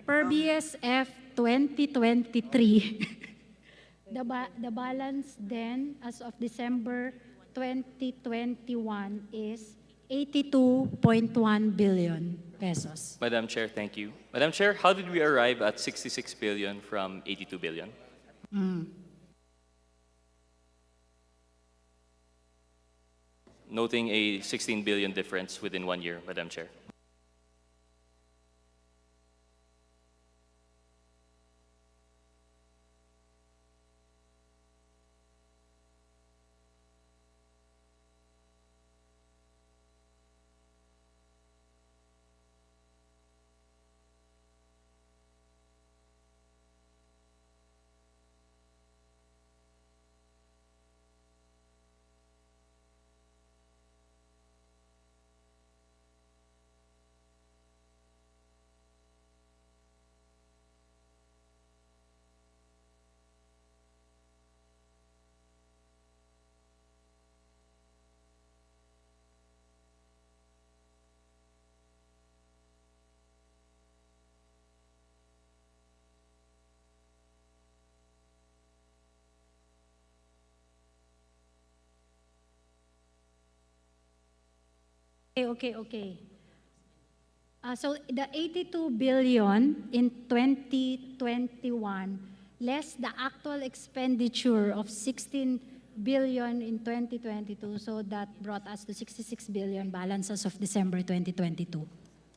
per BSF 2023, the balance then as of December 2021 is 82.1 billion pesos. Madam Chair, thank you. Madam Chair, how did we arrive at 66 billion from 82 billion? Noting a 16 billion difference within 1 year, Madam Chair. Okay. So the 82 billion in 2021, less the actual expenditure of 16 billion in 2022, so that brought us to 66 billion balance as of December 2022.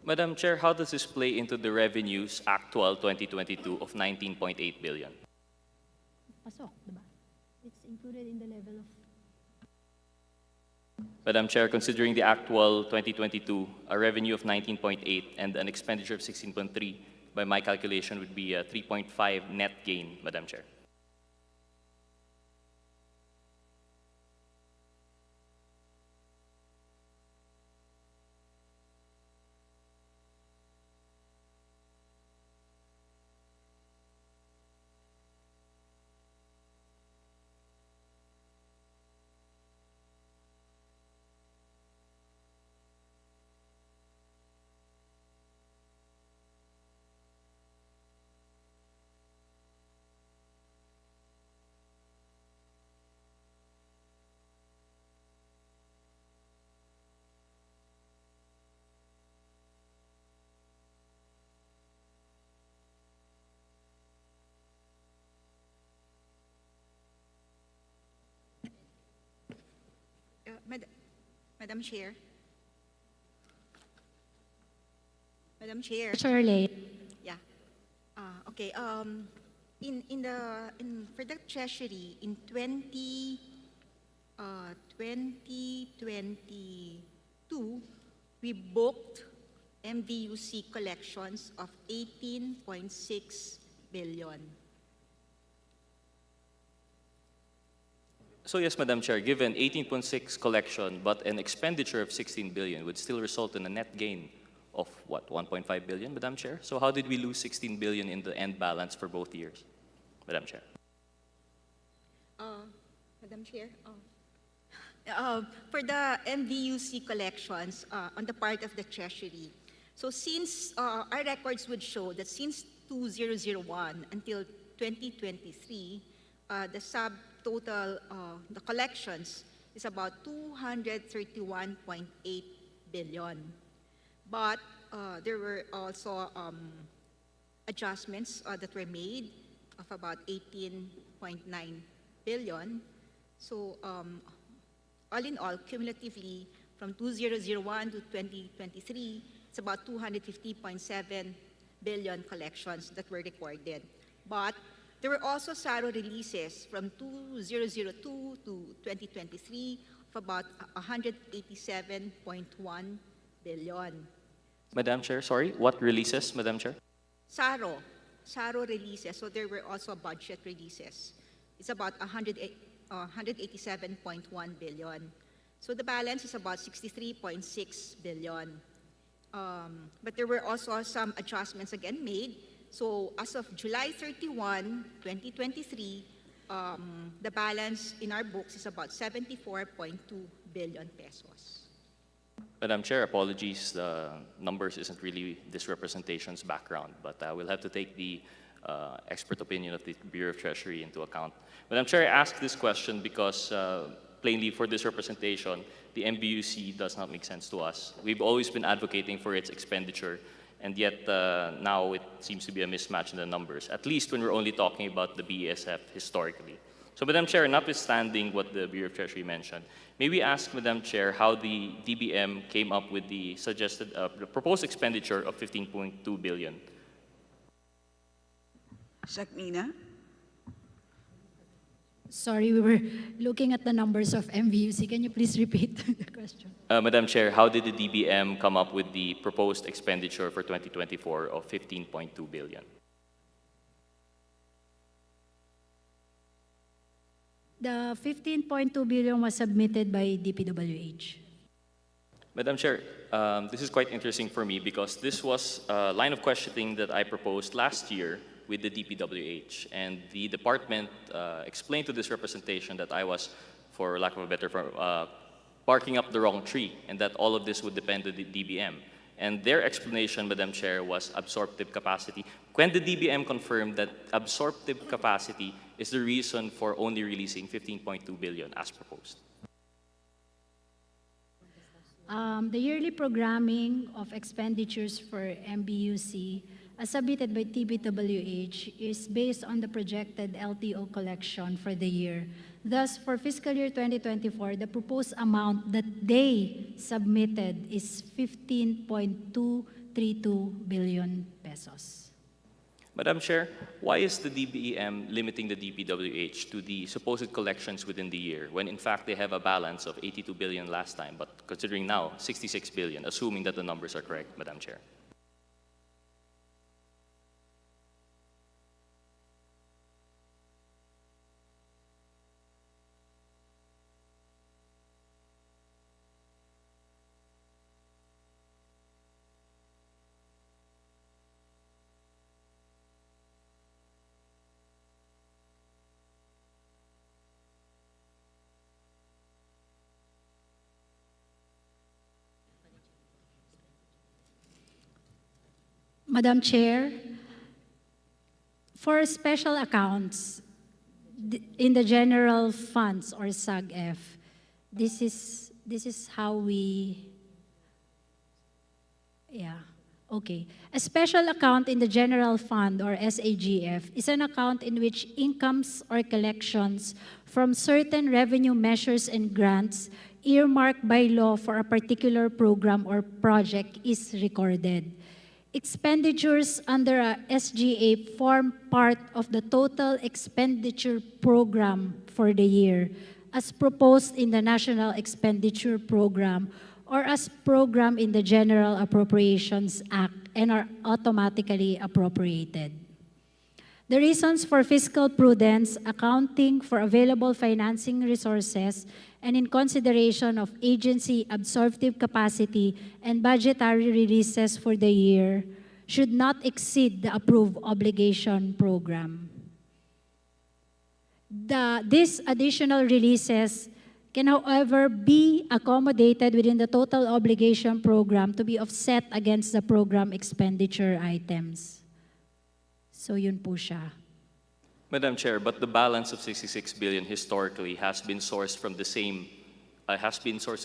Madam Chair, how does this play into the revenues actual 2022 of 19.8 billion? Pasok, diba? It's included in the level of... Madam Chair, considering the actual 2022, a revenue of 19.8 and an expenditure of 16.3, by my calculation would be a 3.5 net gain, Madam Chair. Madam Chair. Madam Chair. Shirley. Yeah. Okay. For the Treasury in 2022, we booked MVUC collections of 18.6 billion. So yes, Madam Chair, given 18.6 collection but an expenditure of 16 billion would still result in a net gain of what, 1.5 billion, Madam Chair? So how did we lose 16 billion in the end balance for both years, Madam Chair? Madam Chair, for the MVUC collections on the part of the Treasury, so since our records would show that since 2001 until 2023, the subtotal, the collections is about 231.8 billion. But there were also adjustments that were made of about 18.9 billion. So all in all, cumulatively, from 2001 to 2023, it's about 250.7 billion collections that were recorded. But there were also SARO releases from 2002 to 2023 of about 187.1 billion. Madam Chair, sorry, what releases, Madam Chair? SARO releases, so there were also budget releases. It's about 187.1 billion. So the balance is about 63.6 billion. But there were also some adjustments again made. So as of July 31, 2023, the balance in our books is about 74.2 billion pesos. Madam Chair, apologies, the numbers isn't really this representation's background, but we'll have to take the expert opinion of the Bureau of Treasury into account. Madam Chair, I ask this question because plainly for this representation, the MBUC does not make sense to us. We've always been advocating for its expenditure, and yet now it seems to be a mismatch in the numbers, at least when we're only talking about the BSF historically. So, Madam Chair, notwithstanding what the Bureau of Treasury mentioned, may we ask, Madam Chair, how the DBM came up with the suggested, proposed expenditure of 15.2 billion? Sakmina? Sorry, we were looking at the numbers of MVUC. Can you please repeat the question? Madam Chair, how did the DBM come up with the proposed expenditure for 2024 of 15.2 billion? The 15.2 billion was submitted by DPWH. Madam Chair, this is quite interesting for me because this was a line of questioning that I proposed last year with the DPWH, and the department explained to this representation that I was, for lack of a better term, barking up the wrong tree, and that all of this would depend on the DBM. And their explanation, Madam Chair, was absorptive capacity. When the DBM confirmed that absorptive capacity is the reason for only releasing 15.2 billion as proposed. The yearly programming of expenditures for MBUC, as submitted by TBWH, is based on the projected LTO collection for the year. Thus, for fiscal year 2024, the proposed amount that they submitted is 15.232 billion pesos. Madam Chair, why is the DBM limiting the DPWH to the supposed collections within the year when in fact they have a balance of 82 billion last time, but considering now 66 billion, assuming that the numbers are correct, Madam Chair? Madam Chair, for special accounts in the general funds or SAG-F, this is how we, okay. A special account in the general fund or SAGF is an account in which incomes or collections from certain revenue measures and grants earmarked by law for a particular program or project is recorded. Expenditures under a SGA form part of the total expenditure program for the year, as proposed in the National Expenditure Program or as programmed in the General Appropriations Act and are automatically appropriated. The reasons for fiscal prudence, accounting for available financing resources, and in consideration of agency absorptive capacity and budgetary releases for the year, should not exceed the approved obligation program. These additional releases can, however, be accommodated within the total obligation program to be offset against the program expenditure items. So yun po siya. Madam Chair, but the balance of 66 billion historically has been sourced from the same to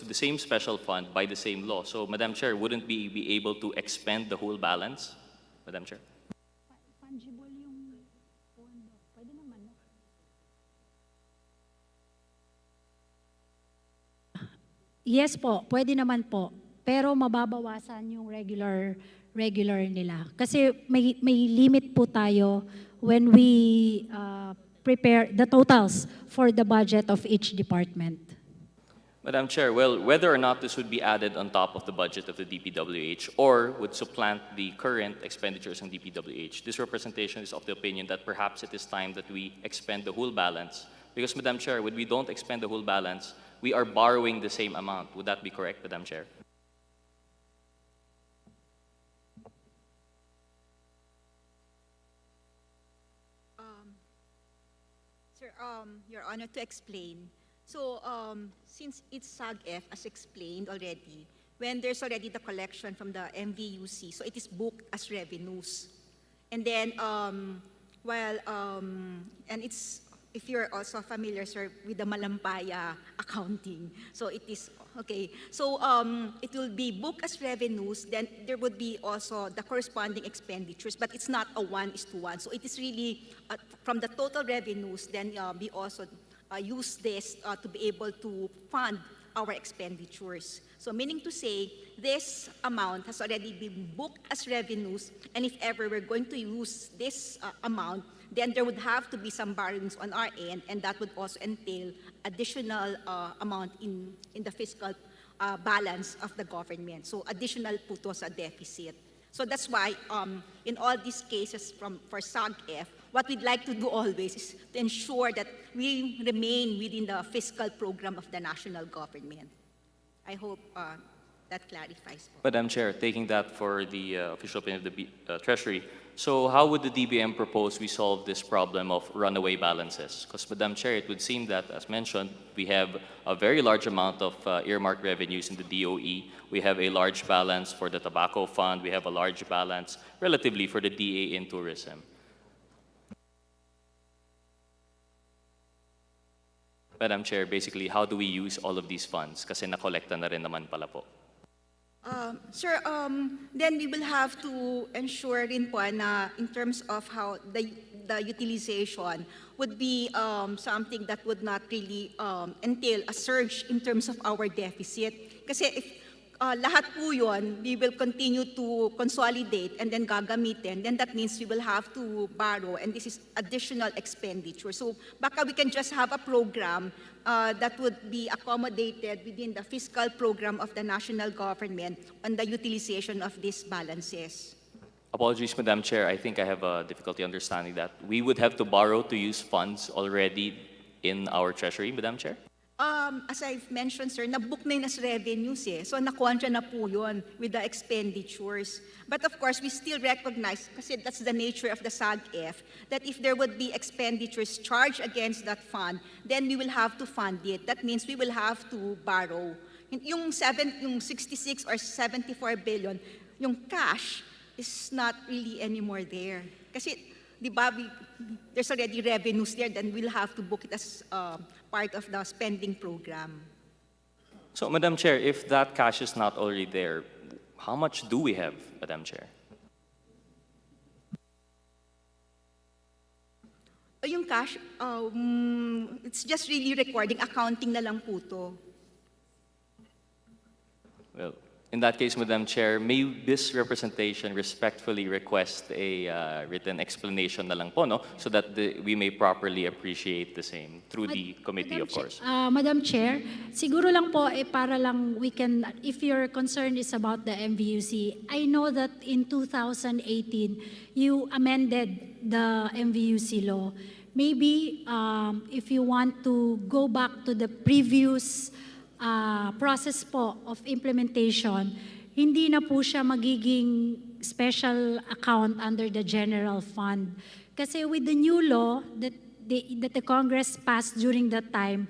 the same special fund by the same law. So, Madam Chair, wouldn't we be able to expend the whole balance, Madam Chair? Fungible yung pondo. Pwede naman, no? Yes po, pwede naman po. Pero mababawasan yung regular nila. Kasi may limit po tayo when we prepare the totals for the budget of each department. Madam Chair, well, whether or not this would be added on top of the budget of the DPWH or would supplant the current expenditures on DPWH, this representation is of the opinion that perhaps it is time that we expend the whole balance. Because, Madam Chair, when we don't expend the whole balance, we are borrowing the same amount. Would that be correct, Madam Chair? Sir, Your Honor, to explain. So, since it's SAG-F, as explained already, when there's already the collection from the MVUC, so it is booked as revenues. And then, and it's, if you're also familiar, sir, with the Malampaya accounting, so it is, okay. So, it will be booked as revenues, then there would be also the corresponding expenditures, but it's not a 1:1. So it is really, from the total revenues, then we also use this to be able to fund our expenditures. So meaning to say, this amount has already been booked as revenues, and if ever we're going to use this amount, then there would have to be some borrowings on our end, and that would also entail additional amount in the fiscal balance of the government. So additional po to sa deficit. So that's why in all these cases for SAG-F, what we'd like to do always is to ensure that we remain within the fiscal program of the national government. I hope that clarifies. Madam Chair, taking that for the official opinion of the Treasury, so how would the DBM propose we solve this problem of runaway balances? Because, Madam Chair, it would seem that, as mentioned, we have a very large amount of earmarked revenues in the DOE. We have a large balance for the tobacco fund. We have a large balance, relatively, for the DA in tourism. Madam Chair, basically, how do we use all of these funds? Kasi nakolekta na rin naman pala po. Sir, then we will have to ensure rin po na in terms of how the utilization would be something that would not really entail a surge in terms of our deficit. Kasi if lahat po yun, we will continue to consolidate and then gagamitin, then that means we will have to borrow, and this is additional expenditure. So baka we can just have a program that would be accommodated within the fiscal program of the national government on the utilization of these balances. Apologies, Madam Chair. I think I have a difficulty understanding that. We would have to borrow to use funds already in our treasury, Madam Chair? As I've mentioned, sir, na-book na yun as revenues eh. So nakuha na po yun with the expenditures. But of course, we still recognize, kasi that's the nature of the SAG-F, that if there would be expenditures charged against that fund, then we will have to fund it. That means we will have to borrow. Yung 66 or 74 billion, yung cash is not really anymore there. Kasi, di ba, there's already revenues there, then we'll have to book it as part of the spending program. So, Madam Chair, if that cash is not already there, how much do we have, Madam Chair? Yung cash, it's just really recording, accounting na lang po to. Well, in that case, Madam Chair, may this representation respectfully request a written explanation na lang po, no? So that we may properly appreciate the same through the committee, of course. Madam Chair, siguro lang po, para lang we can, if your concern is about the MVUC, I know that in 2018, you amended the MVUC law. Maybe if you want to go back to the previous process po of implementation, hindi na po siya magiging special account under the general fund. Kasi with the new law that the Congress passed during that time,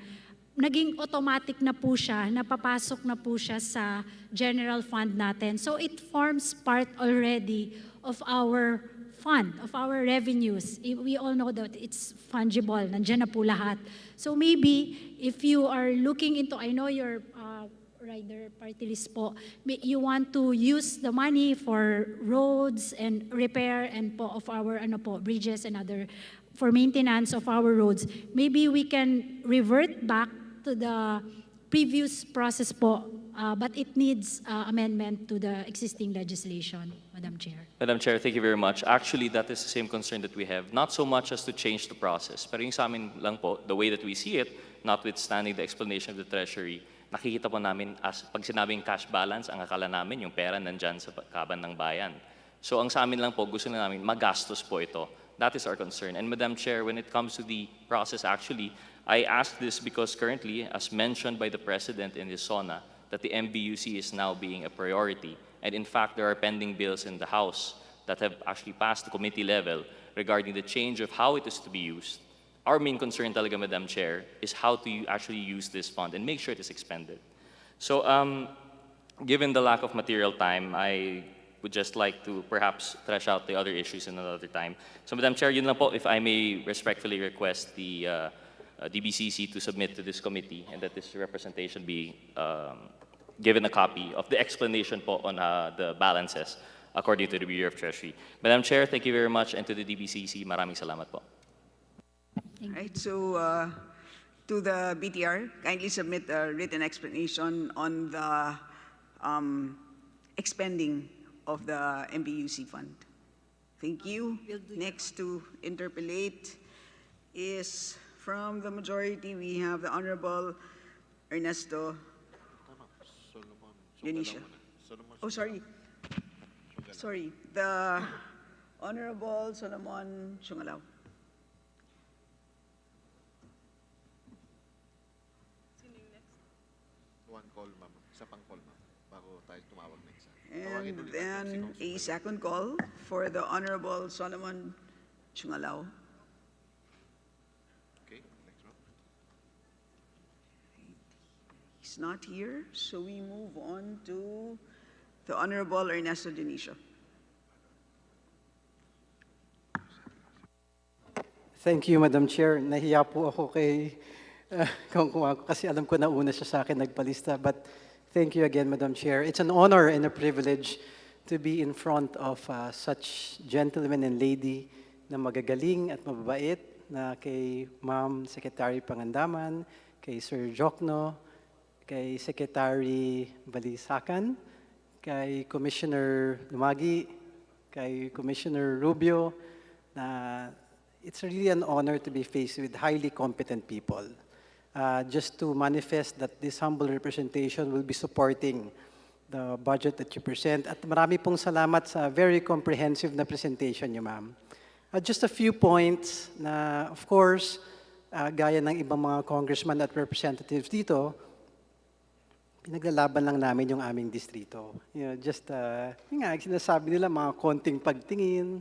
naging automatic na po siya, napapasok na po siya sa general fund natin. So it forms part already of our fund, of our revenues. We all know that it's fungible, nandiyan na po lahat. So maybe if you are looking into, I know your rider party list po, you want to use the money for roads and repair and po of our bridges and other, for maintenance of our roads, maybe we can revert back to the previous process po, but it needs amendment to the existing legislation, Madam Chair. Madam Chair, thank you very much. Actually, that is the same concern that we have. Not so much as to change the process, pero yung sa amin lang po, the way that we see it, notwithstanding the explanation of the Treasury, nakikita po namin as pag sinabing cash balance, ang akala namin yung pera nandyan sa kaban ng bayan. So ang sa amin lang po, gusto na namin magastos po ito. That is our concern. And Madam Chair, when it comes to the process, actually, I ask this because currently, as mentioned by the President in his SONA, that the MBUC is now being a priority. And in fact, there are pending bills in the House that have actually passed the committee level regarding the change of how it is to be used. Our main concern talaga, Madam Chair, is how to actually use this fund and make sure it is expended. So given the lack of material time, I would just like to perhaps thresh out the other issues in another time. So Madam Chair, yun lang po, if I may respectfully request the DBCC to submit to this committee and that this representation be given a copy of the explanation po on the balances according to the Bureau of Treasury. Madam Chair, thank you very much, and to the DBCC, maraming salamat po. Right, so to the BTR, kindly submit a written explanation on the expending of the MBUC fund. Thank you. Next to interpolate is from the majority, we have the Honorable Ernesto Dionisio. Oh, sorry. Sorry. The Honorable Solomon Siungalaw. One call, ma'am. Isa pang call, ma'am. Bago tayo tumawag na isa. And then a second call for the Honorable Solomon Siungalaw. Okay, next one. He's not here, so we move on to the Honorable Ernesto Dionisio. Thank you, Madam Chair. Nahiya po ako kay kasi alam ko na una siya sa akin nagpalista. But Thank you again, Madam Chair. It's an honor and a privilege to be in front of such gentlemen and lady na magagaling at mababait na kay Ma'am Secretary Pangandaman, kay Sir Jokno, kay Secretary Balisacan, kay Commissioner Lumagi, kay Commissioner Rubio, na it's really an honor to be faced with highly competent people. Just to manifest that this humble representation will be supporting the budget that you present. At marami pong salamat sa very comprehensive na presentation niyo, ma'am. Just a few points na, of course, gaya ng ibang mga congressman at representatives dito, pinaglalaban lang namin yung aming distrito. You know, just, yung nga, sinasabi nila mga konting pagtingin.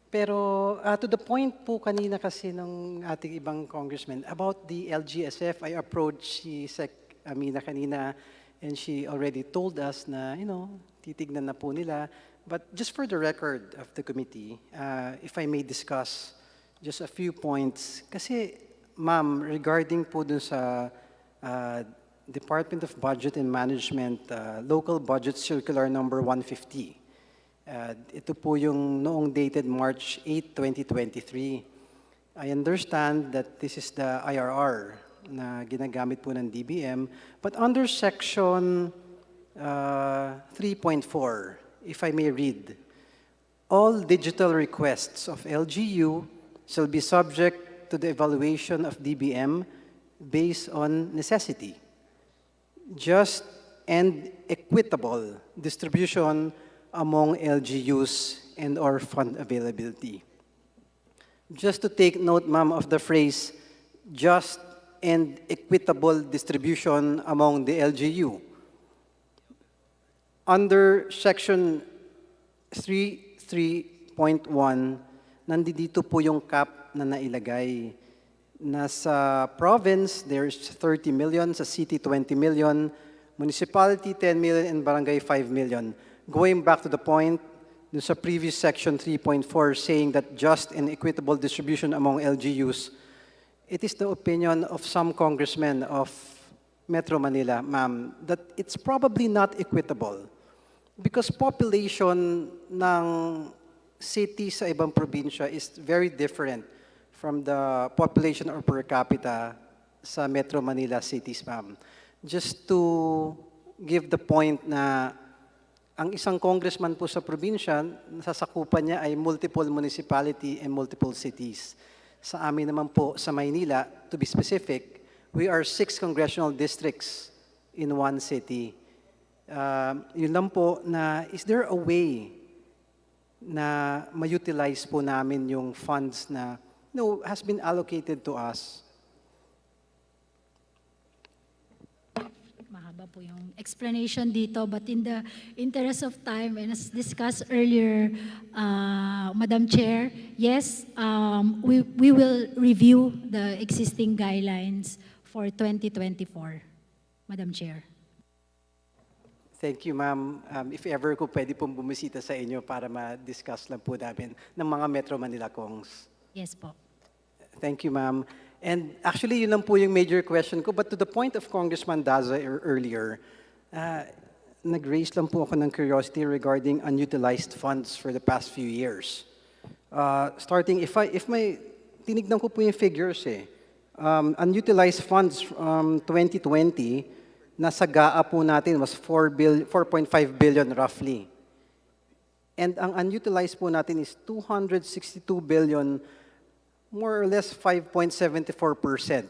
Pero to the point po kanina kasi ng ating ibang congressman, about the LGSF, I approached si Sec. Amina kanina, and she already told us na, you know, titignan na po nila. But just for the record of the committee, if I may discuss just a few points. Kasi, ma'am, regarding po dun sa Department of Budget and Management, Local Budget Circular number 150. Ito po yung noong dated March 8, 2023. I understand that this is the IRR na ginagamit po ng DBM, but under section 3.4, if I may read, all digital requests of LGU shall be subject to the evaluation of DBM based on necessity, just and equitable distribution among LGUs and or fund availability. Just to take note, ma'am, of the phrase, just and equitable distribution among the LGU. Under section 3.1, nandito po yung cap na nailagay. Nasa province, there's 30 million, sa city 20 million, municipality 10 million, and barangay 5 million. Going back to the point, dun sa previous section 3.4 saying that just and equitable distribution among LGUs, it is the opinion of some congressmen of Metro Manila, ma'am, that it's probably not equitable because population ng city sa ibang probinsya is very different from the population or per capita sa Metro Manila cities, ma'am. Just to give the point na ang isang congressman po sa probinsya, nasasakupan niya ay multiple municipality and multiple cities. Sa amin naman po sa Maynila, to be specific, we are 6 congressional districts in one city. Yun lang po na, is there a way na ma-utilize po namin yung funds na has been allocated to us? Mahaba po yung explanation dito, but in the interest of time, and as discussed earlier, Madam Chair, yes, we will review the existing guidelines for 2024, Madam Chair. Thank you, ma'am. If ever ko pwede pong bumisita sa inyo para ma-discuss lang po namin ng mga Metro Manila Kongs. Yes po. Thank you, ma'am. And actually, yun lang po yung major question ko. But to the point of Congressman Daza earlier, nag-raise lang po ako ng curiosity regarding unutilized funds for the past few years. Starting, if may, tinignan ko po yung figures unutilized funds from 2020, nasa GAA po natin was 4.5 billion roughly. And ang unutilized po natin is 262 billion, more or less 5.74%.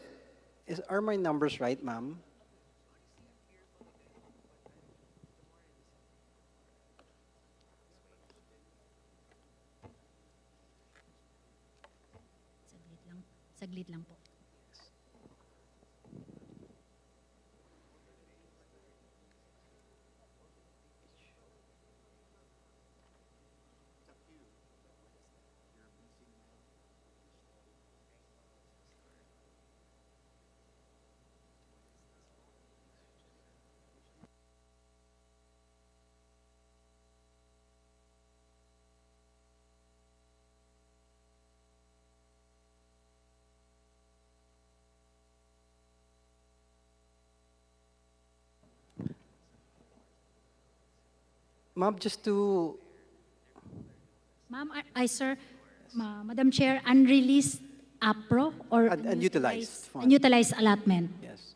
Are my numbers right, ma'am? Saglit lang po. Ma'am, just to Ma'am, sir, Madam Chair, unreleased APRO or unutilized fund. unutilized allotment. Yes.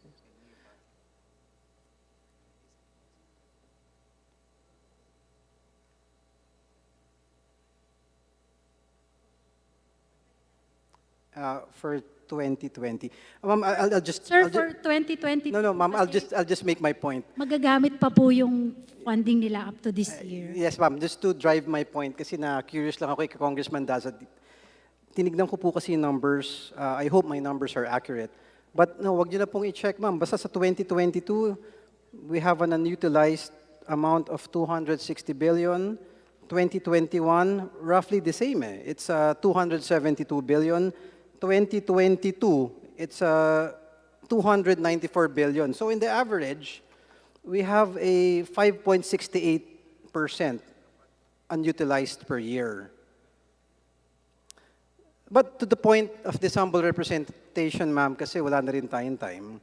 For 2020. Ma'am, I'll just... Sir, I'll for 2020, No, ma'am, I'll just make my point. magagamit pa po yung funding nila up to this year. Yes, ma'am, just to drive my point, kasi na-curious lang ako kay Congressman Daza. Tinignan ko po kasi yung numbers. I hope my numbers are accurate. But no, wag niyo na pong i-check, ma'am. Basta sa 2022, we have an unutilized amount of 260 billion. 2021, roughly the same. It's 272 billion. 2022, it's 294 billion. So in the average, we have a 5.68% unutilized per year. But to the point of this humble representation, ma'am, kasi wala na rin tayong time,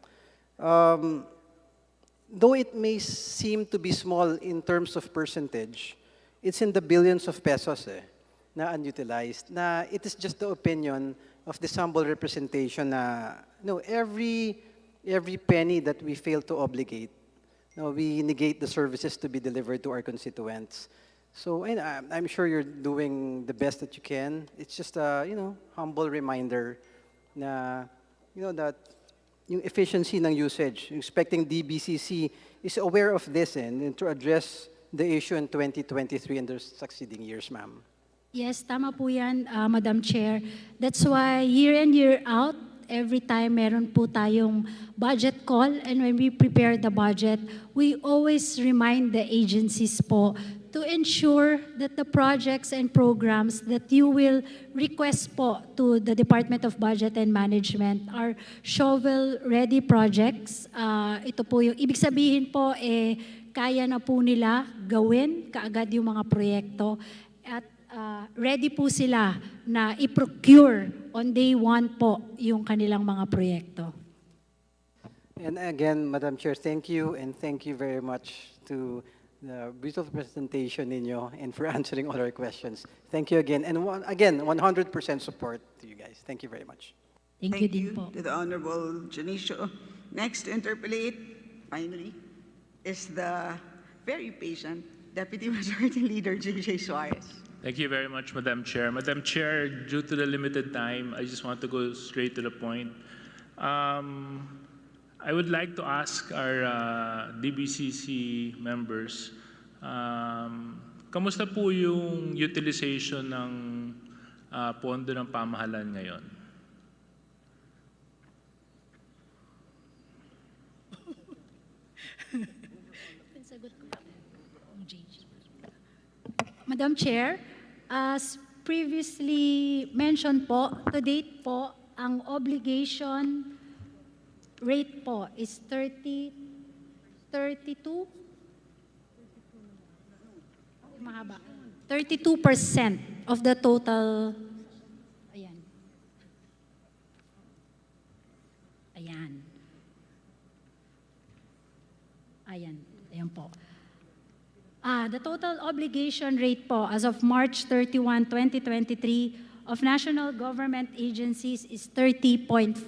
though it may seem to be small in terms of percentage, it's in the billions of pesos na unutilized. Na it is just the opinion of this humble representation na every penny that we fail to obligate, we negate the services to be delivered to our constituents. So I'm sure you're doing the best that you can. It's just a humble reminder na that yung efficiency ng usage, expecting DBCC is aware of this and to address the issue in 2023 and the succeeding years, ma'am. Yes, tama po yan, Madam Chair. That's why year in, year out, every time meron po tayong budget call and when we prepare the budget, we always remind the agencies po to ensure that the projects and programs that you will request po to the Department of Budget and Management are shovel-ready projects. Ito po yung, ibig sabihin po, kaya na po nila gawin kaagad yung mga proyekto at ready po sila na i-procure on day one po yung kanilang mga proyekto. And again, Madam Chair, thank you and thank you very much to the beautiful presentation ninyo and for answering all our questions. Thank you again. And again, 100% support to you guys. Thank you very much. Thank you din po. To the Honorable Janicio. Next to interpolate, finally, is the very patient Deputy Majority Leader J.J. Suarez. Thank you very much, Madam Chair. Madam Chair, due to the limited time, I just want to go straight to the point. I would like to ask our DBCC members, kamusta po yung utilization ng pondo ng pamahalan ngayon? Madam Chair, as previously mentioned po, to date po, ang obligation rate po is 32? Mahaba. 32% of the total. Ayan. Ayan. Ayan. Ayan po. The total obligation rate po as of March 31, 2023 of national government agencies is 30.5%.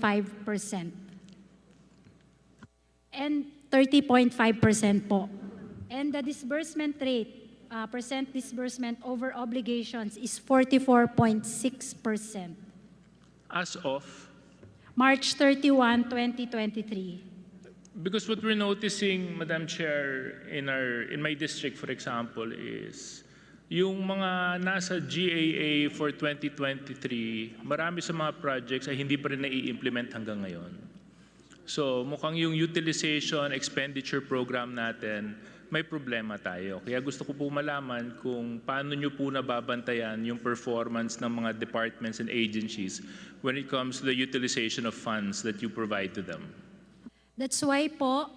And 30.5% po. And the disbursement rate, percent disbursement over obligations is 44.6%. As of? March 31, 2023. Because what we're noticing, Madam Chair, in my district, for example, is yung mga nasa GAA for 2023, marami sa mga projects ay hindi pa rin nai-implement hanggang ngayon. So mukhang yung utilization expenditure program natin, may problema tayo. Kaya gusto ko po malaman kung paano nyo po nababantayan yung performance ng mga departments and agencies when it comes to the utilization of funds that you provide to them. That's why po,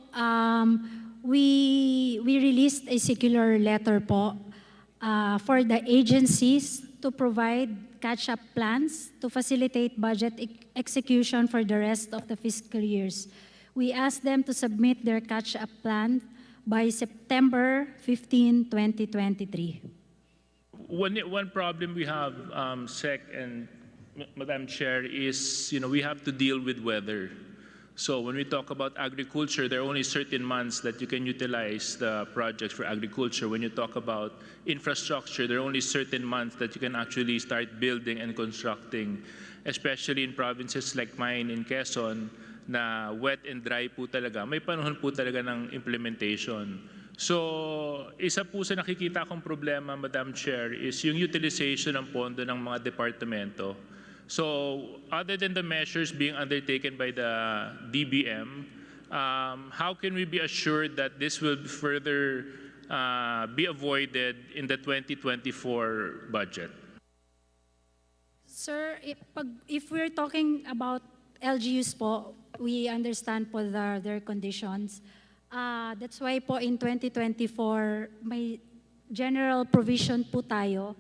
we released a circular letter po for the agencies to provide catch-up plans to facilitate budget execution for the rest of the fiscal years. We asked them to submit their catch-up plan by September 15, 2023. One problem we have, Sec and Madam Chair, is we have to deal with weather. So when we talk about agriculture, there are only certain months that you can utilize the projects for agriculture. When you talk about infrastructure, there are only certain months that you can actually start building and constructing, especially in provinces like mine in Quezon, na wet and dry po talaga. May panahon po talaga ng implementation. So, isa po sa nakikita kong problema, Madam Chair, is yung utilization ng pondo ng mga departamento. So, other than the measures being undertaken by the DBM, how can we be assured that this will further be avoided in the 2024 budget? Sir, if we're talking about LGUs po, we understand po their conditions. That's why po in 2024, may general provision po tayo.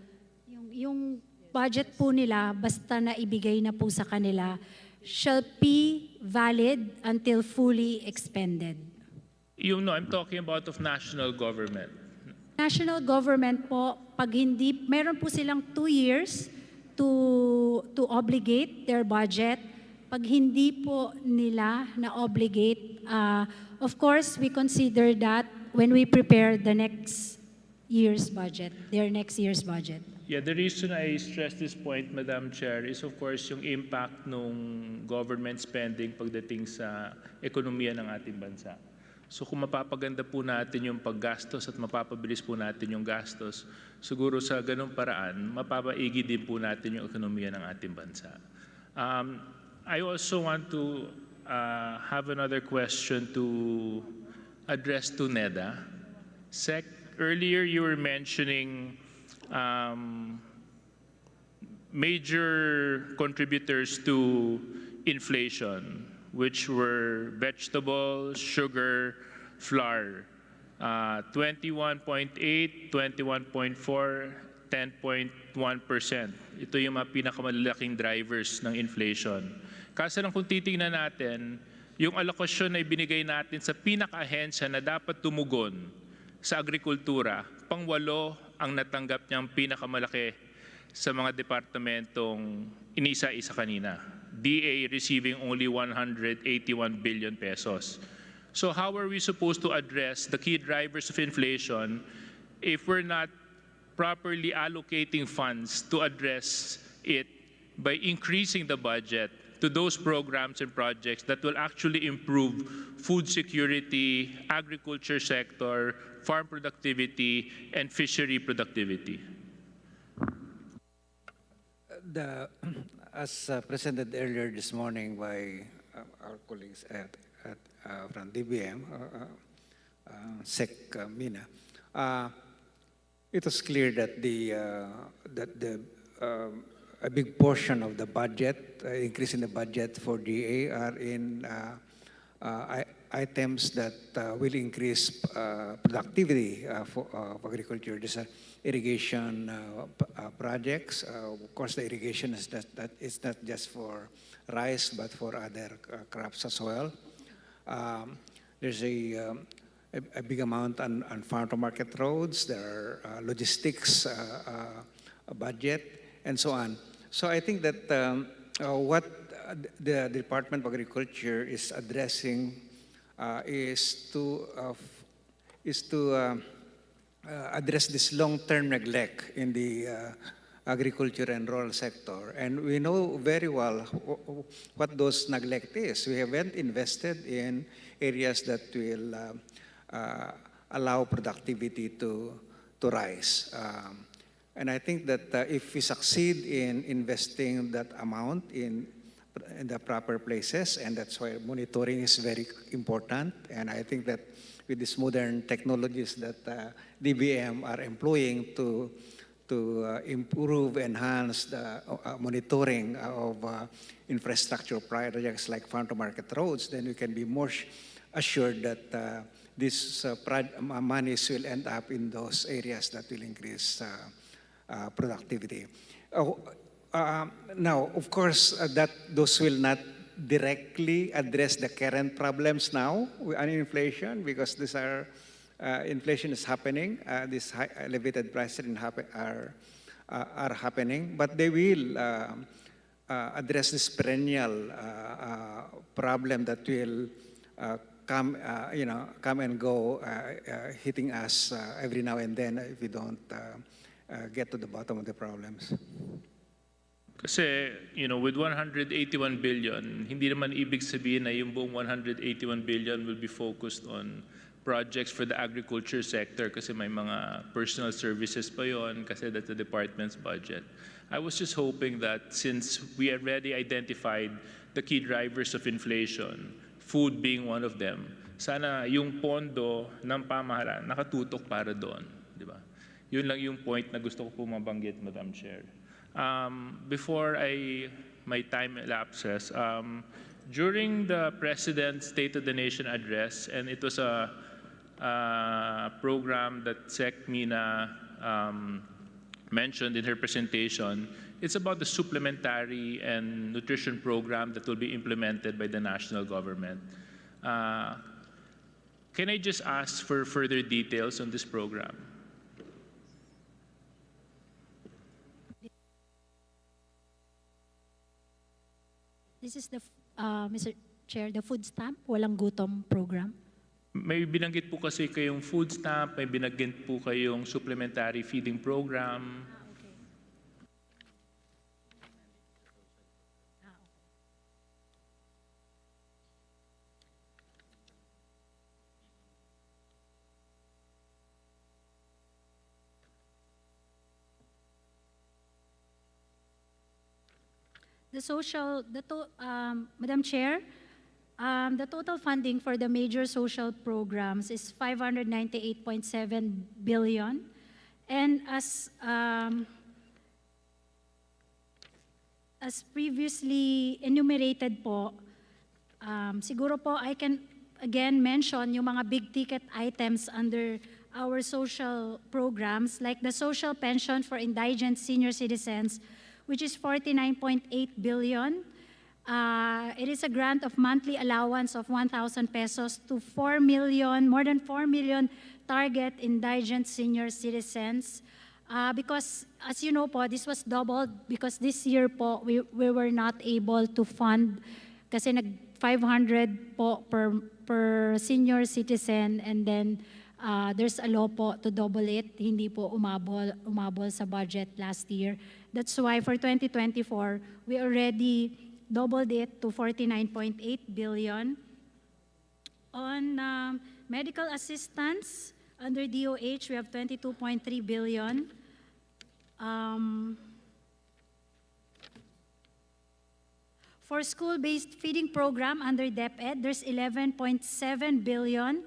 Yung budget po nila, basta na ibigay na po sa kanila, shall be valid until fully expended. I'm talking about of national government. National government po, pag hindi, meron po silang 2 years to obligate their budget. Pag hindi po nila na-obligate, of course, we consider that when we prepare the next year's budget, their next year's budget. Yeah, the reason I stress this point, Madam Chair, is of course yung impact ng government spending pagdating sa ekonomiya ng ating bansa. So kung mapapaganda po natin yung paggastos at mapapabilis po natin yung gastos, siguro sa ganung paraan, mapapaigi din po natin yung ekonomiya ng ating bansa. I also want to have another question to address to NEDA. Sec, earlier you were mentioning major contributors to inflation, which were vegetables, sugar, flour, 21.8, 21.4, 10.1%. Ito yung mga pinakamalalaking drivers ng inflation. Kaso lang kung titingnan natin, yung alokasyon na ibinigay natin sa pinaka-ahensya na dapat tumugon sa agrikultura, pang-8 ang natanggap niyang pinakamalaki sa mga departamentong inisa-isa kanina. DA receiving only 181 billion pesos. So how are we supposed to address the key drivers of inflation if we're not properly allocating funds to address it by increasing the budget to those programs and projects that will actually improve food security, agriculture sector, farm productivity, and fishery productivity? As presented earlier this morning by our colleagues from DBM, Sec Mina, it was clear that a big portion of the budget, increase in the budget for DA, are in items that will increase productivity for agriculture. These are irrigation projects. Of course, the irrigation is not just for rice, but for other crops as well. There's a big amount on farm-to-market roads. There are logistics budget, and so on. So I think that what the Department of Agriculture is addressing is to address this long-term neglect in the agriculture and rural sector. And we know very well what those neglect is. We haven't invested in areas that will allow productivity to rise. And I think that if we succeed in investing that amount in the proper places, and that's why monitoring is very important. And I think that with these modern technologies that DBM are employing to improve, enhance the monitoring of infrastructure projects like farm-to-market roads, then we can be more assured that these monies will end up in those areas that will increase productivity. Now, of course, that those will not directly address the current problems now on inflation, because these are inflation is happening, these high, elevated prices are happening, but they will address this perennial problem that will come and go, hitting us every now and then if we don't get to the bottom of the problems. Kasi, with 181 billion, hindi naman ibig sabihin na yung buong 181 billion will be focused on projects for the agriculture sector kasi may mga personal services pa yon kasi that's the department's budget. I was just hoping that since we already identified the key drivers of inflation, food being one of them, sana yung pondo ng pamahalaan nakatutok para doon, di ba? Yun lang yung point na gusto ko po mabanggit, Madam Chair. Before my time elapses, during the President's State of the Nation address, and it was a program that Sec. Mina mentioned in her presentation, it's about the supplementary and nutrition program that will be implemented by the national government. Can I just ask for further details on this program? This is the, Mr. Chair, the food stamp, walang gutom program. May binanggit po kasi kayong food stamp, may binanggit po kayong supplementary feeding program. Madam Chair, the total funding for the major social programs is 598.7 billion. And as previously enumerated po, siguro po I can again mention yung mga big ticket items under our social programs like the social pension for indigent senior citizens, which is 49.8 billion. It is a grant of monthly allowance of 1,000 pesos to 4 million, more than 4 million target indigent senior citizens. Because as you know po, this was doubled because this year po, we were not able to fund kasi nag 500 po per senior citizen, and then there's a law po to double it. Hindi po umabol sa budget last year. That's why for 2024, we already doubled it to 49.8 billion. On medical assistance, under DOH, we have 22.3 billion. For school-based feeding program under DepEd, there's 11.7 billion.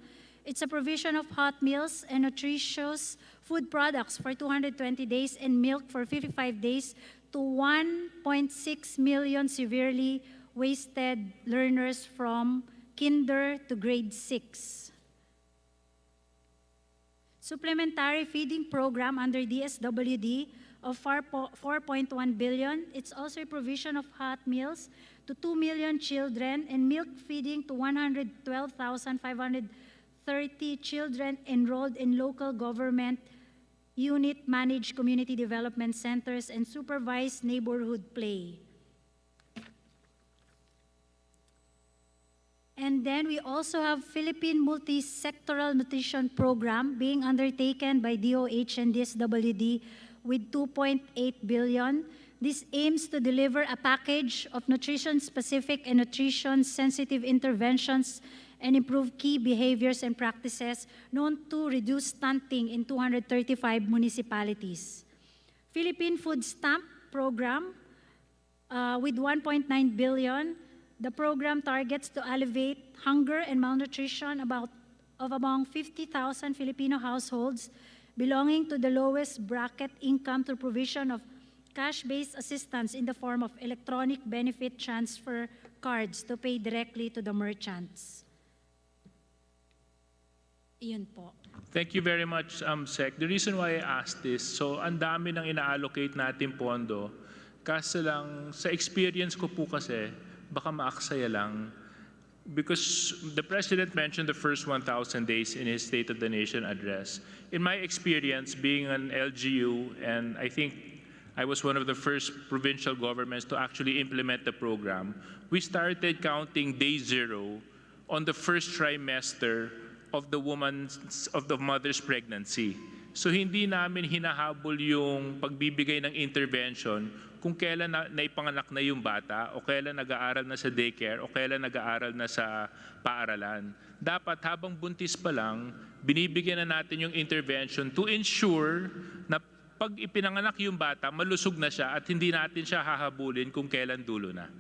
It's a provision of hot meals and nutritious food products for 220 days and milk for 55 days to 1.6 million severely wasted learners from kinder to grade 6. Supplementary feeding program under DSWD of 4.1 billion. It's also a provision of hot meals to 2 million children and milk feeding to 112,530 children enrolled in local government unit managed community development centers and supervised neighborhood play. And then we also have Philippine Multi-Sectoral Nutrition Program being undertaken by DOH and DSWD with 2.8 billion. This aims to deliver a package of nutrition-specific and nutrition-sensitive interventions and improve key behaviors and practices known to reduce stunting in 235 municipalities. Philippine Food Stamp Program with 1.9 billion. The program targets to alleviate hunger and malnutrition among 50,000 Filipino households belonging to the lowest bracket income through provision of cash-based assistance in the form of electronic benefit transfer cards to pay directly to the merchants. Iyon po. Thank you very much, Sec. The reason why I asked this, so ang dami nang ina-allocate natin pondo, kasi lang, sa experience ko po kasi, baka maaksaya lang, because the President mentioned the first 1,000 days in his State of the Nation address. In my experience, being an LGU, and I think I was one of the first provincial governments to actually implement the program, we started counting day zero on the first trimester of the mother's pregnancy. So hindi namin hinahabol yung pagbibigay ng intervention kung kailan naipanganak na yung bata o kailan nag-aaral na sa daycare o kailan nag-aaral na sa paaralan. Dapat habang buntis pa lang, binibigyan na natin yung intervention to ensure na pag ipinanganak yung bata, malusog na siya at hindi natin siya hahabulin kung kailan dulo na.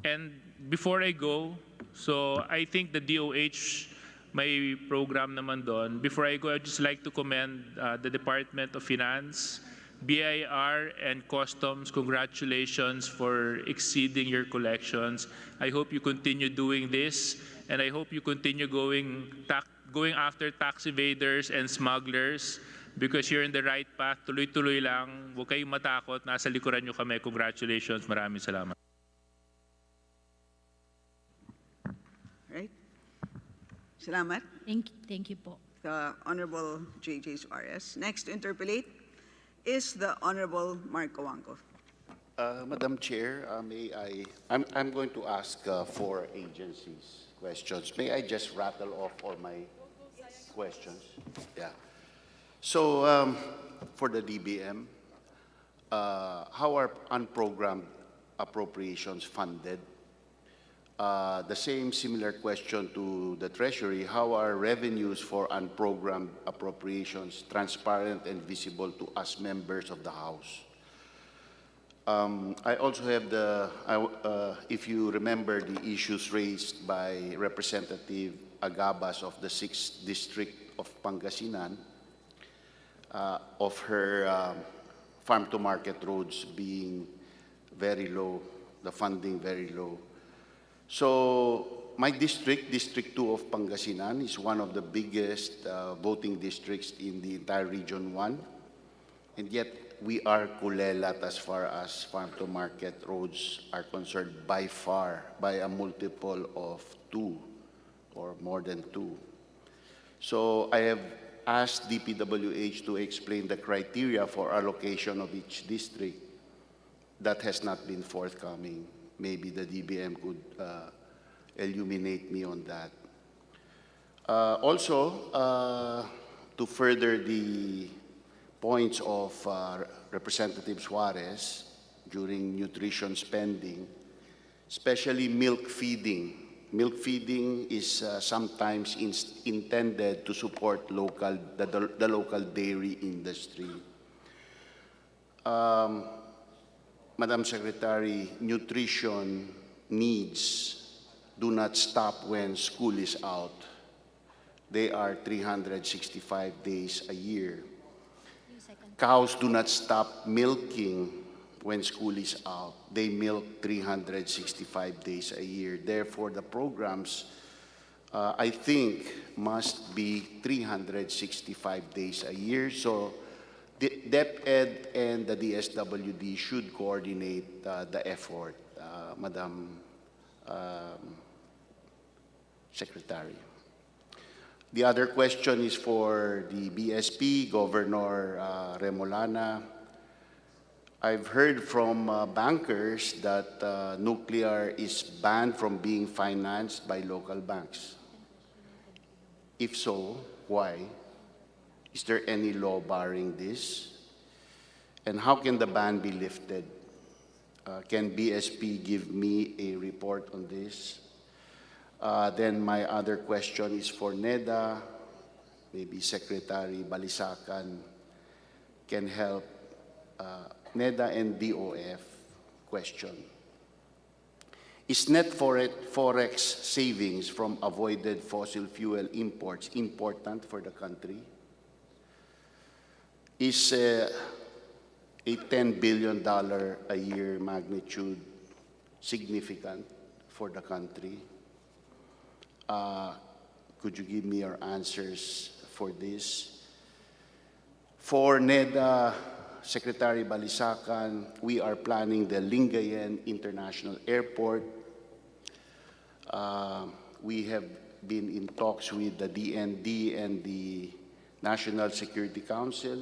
And before I go, so I think the DOH may program naman doon. Before I go, I'd just like to commend the Department of Finance, BIR, and Customs. Congratulations for exceeding your collections. I hope you continue doing this, and I hope you continue going after tax evaders and smugglers, because you're in the right path. Tuloy-tuloy lang. Huwag kayong matakot. Nasa likuran nyo kami. Congratulations. Maraming salamat. Right? Salamat. Thank you po. The Honorable J.J. Suarez. Next to interpolate is the Honorable Marco Wangco. Madam Chair, I'm going to ask four agencies questions. May I just rattle off all my questions? Yeah. So for the DBM, how are unprogrammed appropriations funded? The same similar question to the Treasury, how are revenues for unprogrammed appropriations transparent and visible to us members of the House? I also have if you remember the issues raised by Representative Agabas of the 6th District of Pangasinan, of her farm-to-market roads being very low, the funding very low. So my district, District 2 of Pangasinan, is one of the biggest voting districts in the entire Region 1. And yet we are kulelat as far as farm-to-market roads are concerned by far, by a multiple of 2 or more than 2. So I have asked DPWH to explain the criteria for allocation of each district. That has not been forthcoming. Maybe the DBM could illuminate me on that. Also, to further the points of Representative Suarez during nutrition spending, especially milk feeding. Milk feeding is sometimes intended to support the local dairy industry. Madam Secretary, nutrition needs do not stop when school is out. They are 365 days a year. Cows do not stop milking when school is out. They milk 365 days a year. Therefore, the programs, I think, must be 365 days a year. So the DepEd and the DSWD should coordinate the effort, Madam Secretary. The other question is for the BSP, Governor Remolana. I've heard from bankers that nuclear is banned from being financed by local banks. If so, why? Is there any law barring this? And how can the ban be lifted? Can BSP give me a report on this? Then my other question is for NEDA. Maybe Secretary Balisacan can help. NEDA and DOF question. Is net forex savings from avoided fossil fuel imports important for the country? Is a $10 billion a year magnitude significant for the country? Could you give me your answers for this? For NEDA, Secretary Balisacan, we are planning the Lingayen International Airport. We have been in talks with the DND and the National Security Council,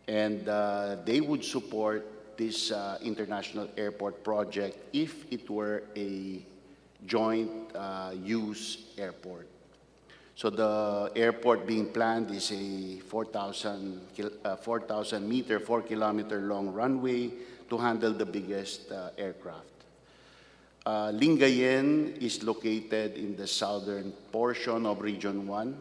and they would support this international airport project if it were a joint use airport. So the airport being planned is a 4,000 meter, 4 kilometer long runway to handle the biggest aircraft. Lingayen is located in the southern portion of Region 1,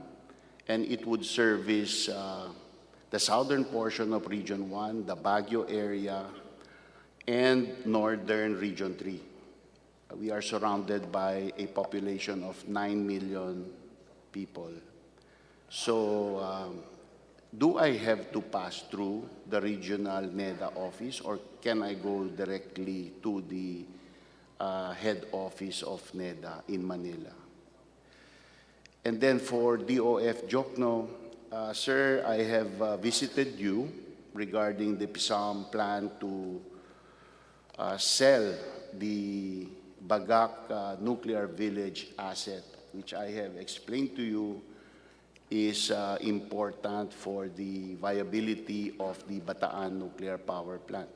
and it would service the southern portion of Region 1, the Baguio area, and northern Region 3. We are surrounded by a population of 9 million people. So, do I have to pass through the regional NEDA office, or can I go directly to the head office of NEDA in Manila? And then for DOF Jokno, sir, I have visited you regarding the PSAM plan to sell the Bagak nuclear village asset, which I have explained to you is important for the viability of the Bataan nuclear power plant.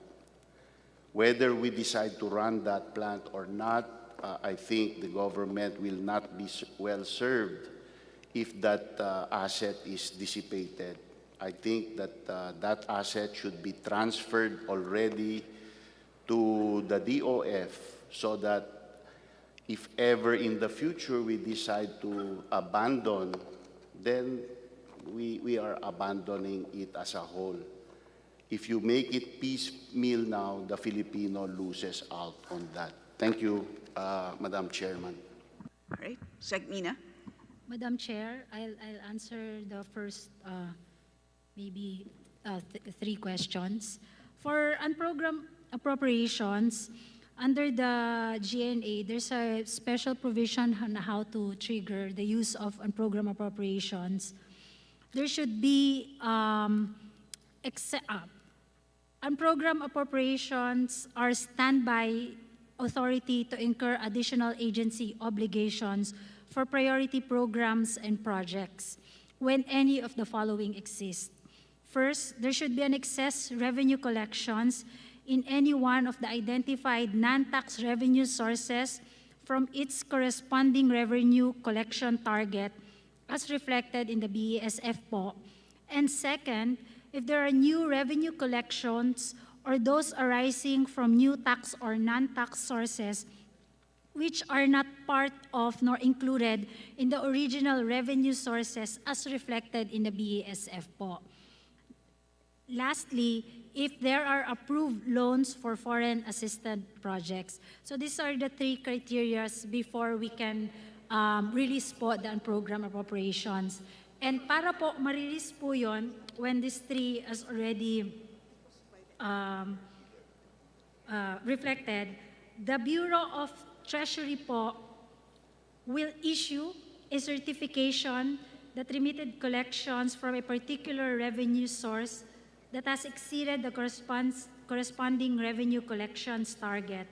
Whether we decide to run that plant or not, I think the government will not be well served if that asset is dissipated. I think that that asset should be transferred already to the DOF so that if ever in the future we decide to abandon, then we are abandoning it as a whole. If you make it piecemeal now, the Filipino loses out on that. Thank you, Madam Chairman. All right, Segmina. Madam Chair, I'll answer the first maybe three questions. For unprogrammed appropriations, under the GNA, there's a special provision on how to trigger the use of unprogrammed appropriations. There should be unprogrammed appropriations are standby authority to incur additional agency obligations for priority programs and projects when any of the following exist. First, there should be an excess revenue collections in any one of the identified non-tax revenue sources from its corresponding revenue collection target as reflected in the BESF po. And second, if there are new revenue collections or those arising from new tax or non-tax sources which are not part of nor included in the original revenue sources as reflected in the BESF po. Lastly, if there are approved loans for foreign assisted projects. So these are the three criteria before we can release po the unprogrammed appropriations. And para po ma-release po yun, when these three is already reflected, the Bureau of Treasury po will issue a certification that remitted collections from a particular revenue source that has exceeded the corresponding revenue collections target,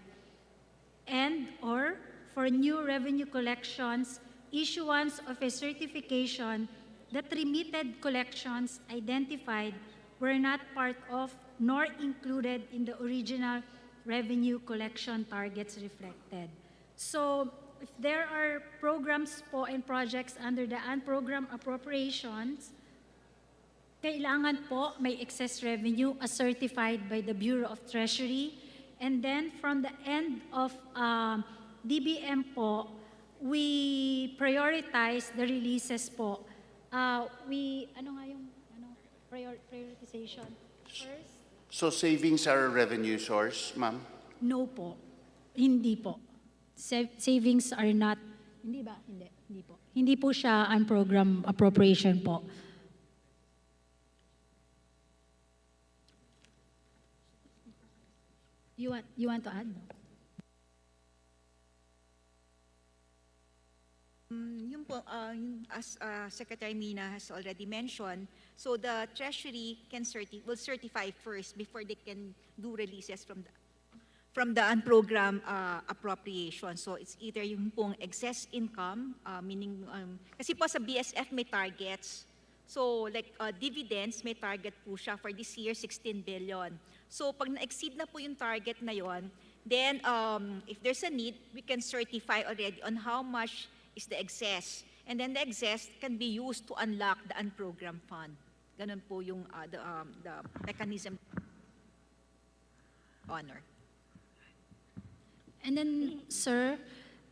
and or for new revenue collections, issuance of a certification that remitted collections identified were not part of nor included in the original revenue collection targets reflected. So if there are programs po and projects under the unprogrammed appropriations, kailangan po may excess revenue as certified by the Bureau of Treasury. And then from the end of DBM po, we prioritize the releases po. Prioritization? First? So savings are a revenue source, ma'am? No po. Hindi po. Savings are not, hindi ba? Hindi po. Hindi po siya unprogrammed appropriation po. You want to add? Yung po, as Secretary Mina has already mentioned, so the Treasury will certify first before they can do releases from the unprogrammed appropriation. So it's either yung pong excess income, meaning, kasi po sa BSF may targets. So like dividends, may target po siya for this year, 16 billion. So pag na-exceed na po yung target na yon, then if there's a need, we can certify already on how much is the excess. And then the excess can be used to unlock the unprogrammed fund. Ganun po yung the mechanism. Honor. And then, sir,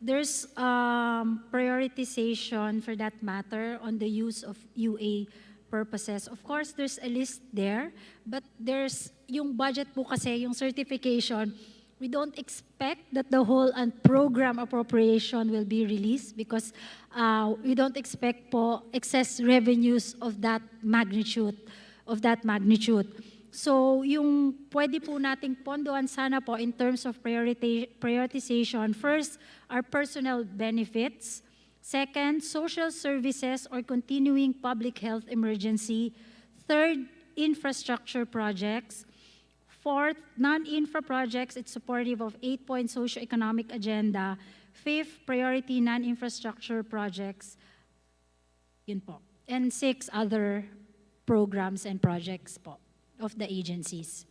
there's prioritization for that matter on the use of UA purposes. Of course, there's a list there, but there's yung budget po kasi, yung certification, we don't expect that the whole program appropriation will be released because we don't expect po excess revenues of that magnitude. So, yung pwede po nating pondohan sana po in terms of prioritization, first, are personal benefits. Second, social services or continuing public health emergency. Third, infrastructure projects. Fourth, non-infra projects, it's supportive of 8-point socio-economic agenda. Fifth, priority non-infrastructure projects. Yun po. And 6 other programs and projects po of the agencies.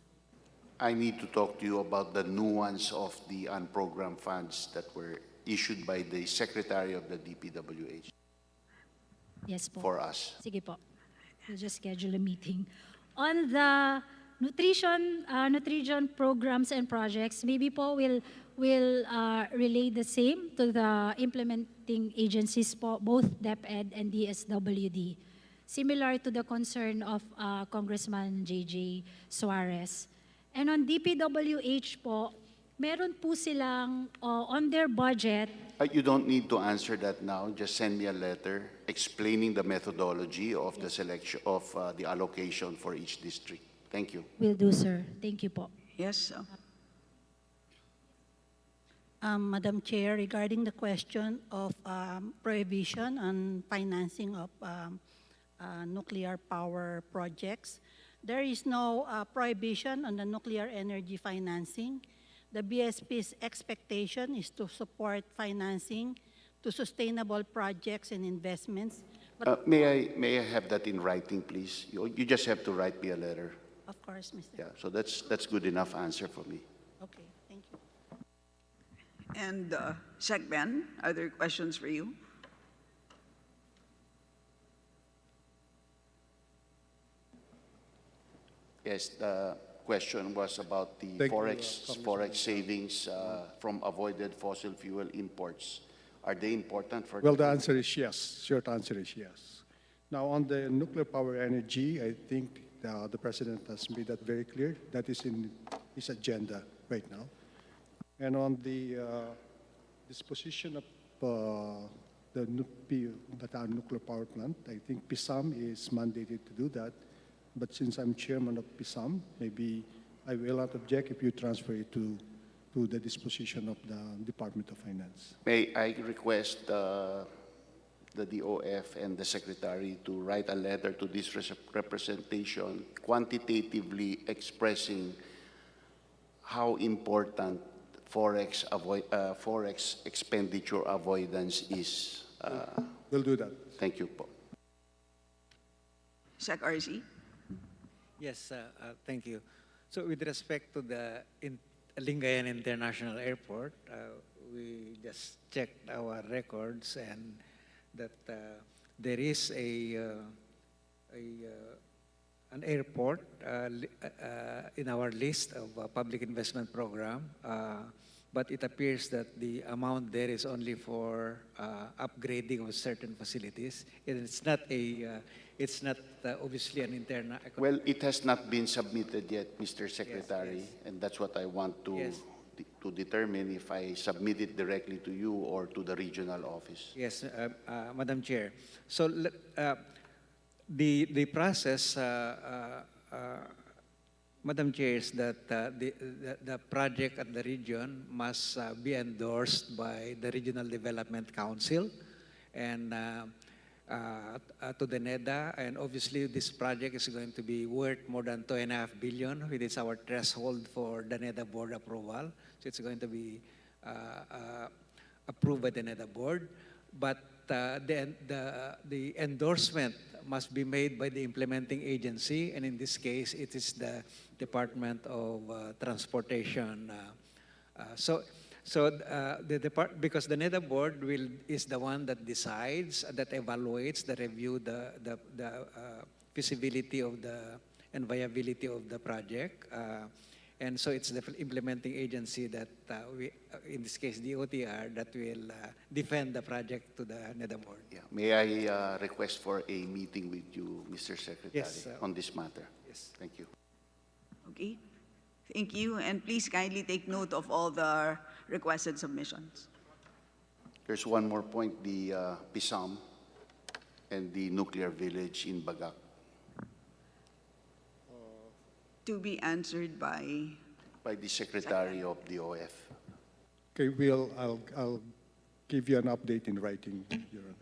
I need to talk to you about the nuance of the unprogrammed funds that were issued by the Secretary of the DPWH Yes po. for us. Sige po. We'll just schedule a meeting. On the nutrition programs and projects, maybe po we'll relay the same to the implementing agencies po, both DepEd and DSWD. Similar to the concern of Congressman J.J. Suarez. And on DPWH po, meron po silang on their budget. You don't need to answer that now. Just send me a letter explaining the methodology of the selection of the allocation for each district. Thank you. Will do, sir. Thank you po. Yes. Madam Chair, regarding the question of prohibition on financing of nuclear power projects, there is no prohibition on the nuclear energy financing. The BSP's expectation is to support financing to sustainable projects and investments. But May I have that in writing, please? You just have to write me a letter. of course, Mr. Yeah, so that's good enough answer for me. Okay, thank you. And Sec Ben, are there questions for you? Yes, the question was about the Thank you, forex savings from avoided fossil fuel imports. Are they important for? Well, the answer is yes. Short answer is yes. Now, on the nuclear power energy, I think the President has made that very clear. That is in his agenda right now. And on the disposition of the nuclear power plant, I think PISAM is mandated to do that. But since I'm chairman of PISAM, maybe I will not object if you transfer it to the disposition of the Department of Finance. May I request the DOF and the Secretary to write a letter to this representation quantitatively expressing how important forex expenditure avoidance is. We'll do that. Thank you po. Sec RC? Yes, thank you. So with respect to the Lingayen International Airport, we just checked our records and that there is an airport in our list of public investment program, but it appears that the amount there is only for upgrading of certain facilities. It's not obviously an internal. Well, it has not been submitted yet, Mr. Secretary, Yes. and that's what I want to Yes. to determine if I submit it directly to you or to the regional office. Yes, Madam Chair. So the process, Madam Chair, is that the project at the region must be endorsed by the Regional Development Council, and to the NEDA, and obviously this project is going to be worth more than 2.5 billion, which is our threshold for the NEDA board approval. So it's going to be approved by the NEDA board, but the endorsement must be made by the implementing agency, and in this case, it is the Department of Transportation. Because the NEDA board is the one that decides, that evaluates, that review the feasibility of and viability of the project. And so it's the implementing agency that, in this case, the OTR, that will defend the project to the NEDA board. Yeah. May I request for a meeting with you, Mr. Secretary, Yes, on this matter? Yes. Thank you. Okay. Thank you, and please kindly take note of all the requested submissions. There's one more point, the PISAM and the nuclear village in Bagak. To be answered by the Secretary of DOF. Okay, I'll give you an update in writing, Your Honor.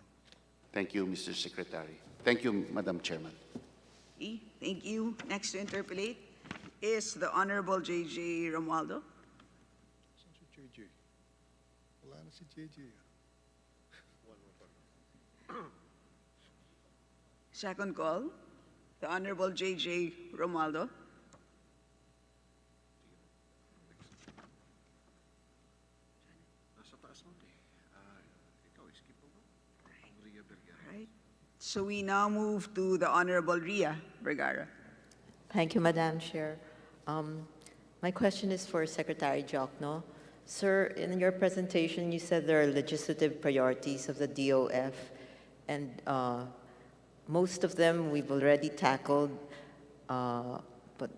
Thank you, Mr. Secretary. Thank you, Madam Chairman. Okay, thank you. Next to interpolate is the Honorable J.J. Romualdo. Wala na si JJ. Second call, the Honorable J.J. Romualdo. Right. So we now move to the Honorable Ria Vergara. Thank you, Madam Chair. My question is for Secretary Jokno. Sir, in your presentation, you said there are legislative priorities of the DOF, and most of them we've already tackled, but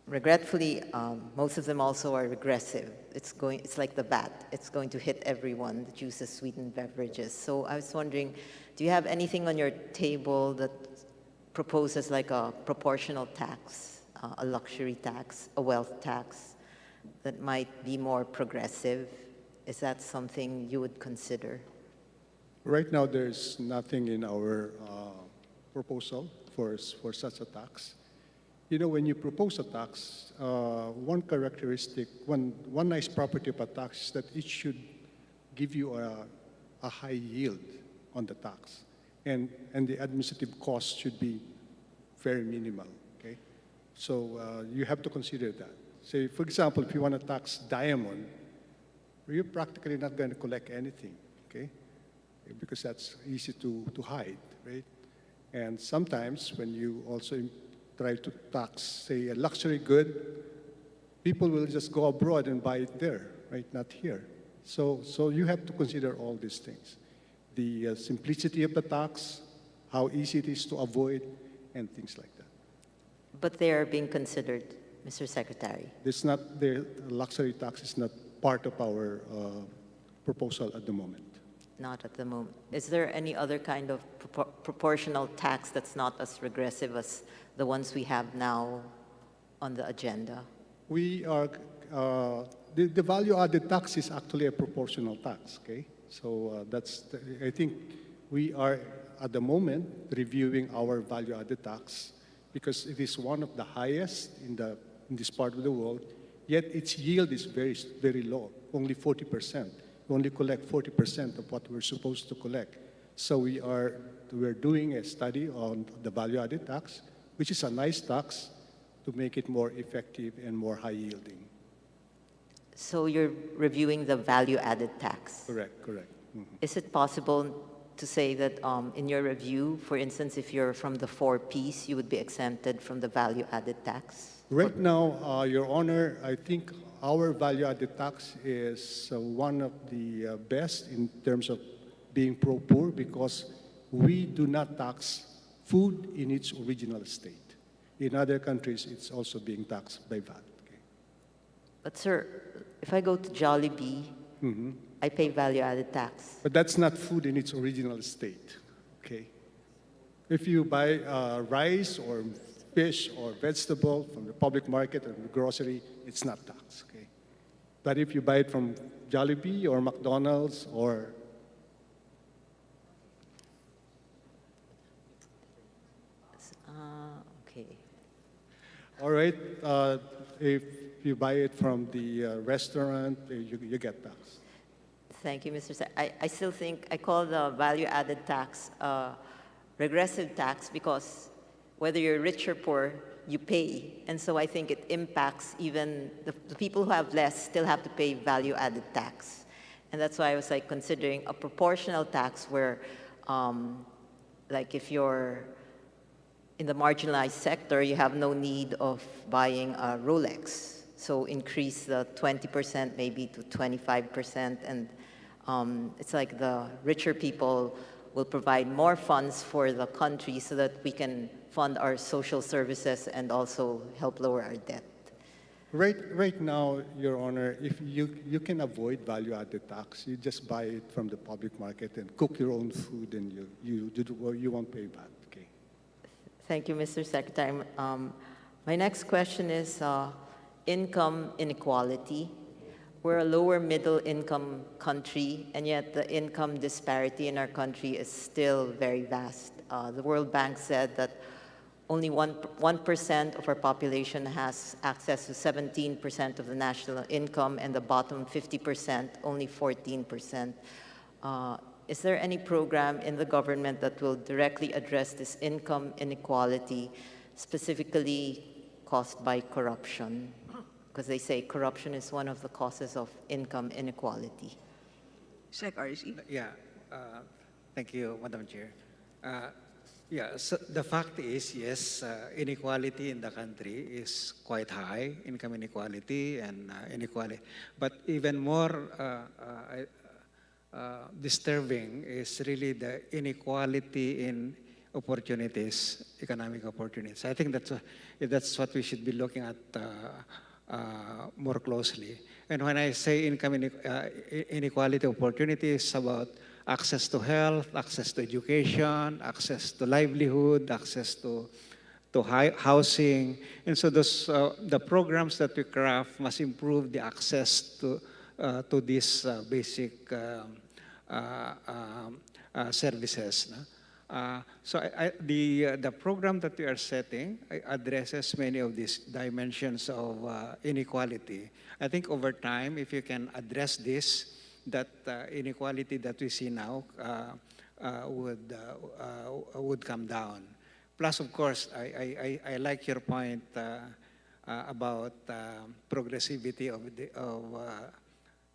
regretfully, most of them also are regressive. It's like the bat. It's going to hit everyone that uses sweetened beverages. So I was wondering, do you have anything on your table that proposes like a proportional tax, a luxury tax, a wealth tax that might be more progressive? Is that something you would consider? Right now, there's nothing in our proposal for such a tax. You know, when you propose a tax, one characteristic, one nice property of a tax is that it should give you a high yield on the tax, and the administrative cost should be very minimal. Okay, so you have to consider that. Say, for example, if you want to tax diamond, you're practically not going to collect anything. Okay, because that's easy to hide, right? And sometimes when you also try to tax, say, a luxury good, people will just go abroad and buy it there, right? Not here. So you have to consider all these things. The simplicity of the tax, how easy it is to avoid, and things like that. But they are being considered, Mr. Secretary. The luxury tax is not part of our proposal at the moment. Not at the moment. Is there any other kind of proportional tax that's not as regressive as the ones we have now on the agenda? We are, the value-added tax is actually a proportional tax, okay? So I think we are, at the moment, reviewing our value-added tax because it is one of the highest in this part of the world, yet its yield is very, very low, only 40%. We only collect 40% of what we're supposed to collect. So we're doing a study on the value-added tax, which is a nice tax to make it more effective and more high-yielding. So you're reviewing the value-added tax? Correct, correct. Mm-hmm. Is it possible to say that in your review, for instance, if you're from the 4 Ps, you would be exempted from the value-added tax? Right now, Your Honor, I think our value-added tax is one of the best in terms of being pro-poor because we do not tax food in its original state. In other countries, it's also being taxed by VAT. Okay? But sir, if I go to Jollibee, Mm-hmm. I pay value-added tax. But that's not food in its original state, okay? If you buy rice or fish or vegetable from the public market or the grocery, it's not taxed, okay? But if you buy it from Jollibee or McDonald's or Okay. All right, if you buy it from the restaurant, you get taxed. Thank you, Mr. I still think I call the value-added tax regressive tax because whether you're rich or poor, you pay. And so I think it impacts even the people who have less still have to pay value-added tax. And that's why I was like considering a proportional tax where like if you're in the marginalized sector, you have no need of buying a Rolex. So increase the 20% maybe to 25%. And it's like the richer people will provide more funds for the country so that we can fund our social services and also help lower our debt. Right now, Your Honor, if you can avoid value-added tax, you just buy it from the public market and cook your own food, and you won't pay that. Okay. Thank you, Mr. Secretary. My next question is income inequality. We're a lower middle income country, and yet the income disparity in our country is still very vast. The World Bank said that only 1% of our population has access to 17% of the national income, and the bottom 50%, only 14%. Is there any program in the government that will directly address this income inequality, specifically caused by corruption? Because they say corruption is one of the causes of income inequality. Sec RC. Yeah, thank you, Madam Chair. Yeah, so the fact is, yes, inequality in the country is quite high, income inequality and inequality. But even more disturbing is really the inequality in opportunities, economic opportunities. I think that's what we should be looking at more closely. And when I say income inequality opportunities, about access to health, access to education, access to livelihood, access to housing. And so the programs that we craft must improve the access to these basic services. So the program that we are setting addresses many of these dimensions of inequality. I think over time, if you can address this, that inequality that we see now would come down. Plus, of course, I like your point about progressivity of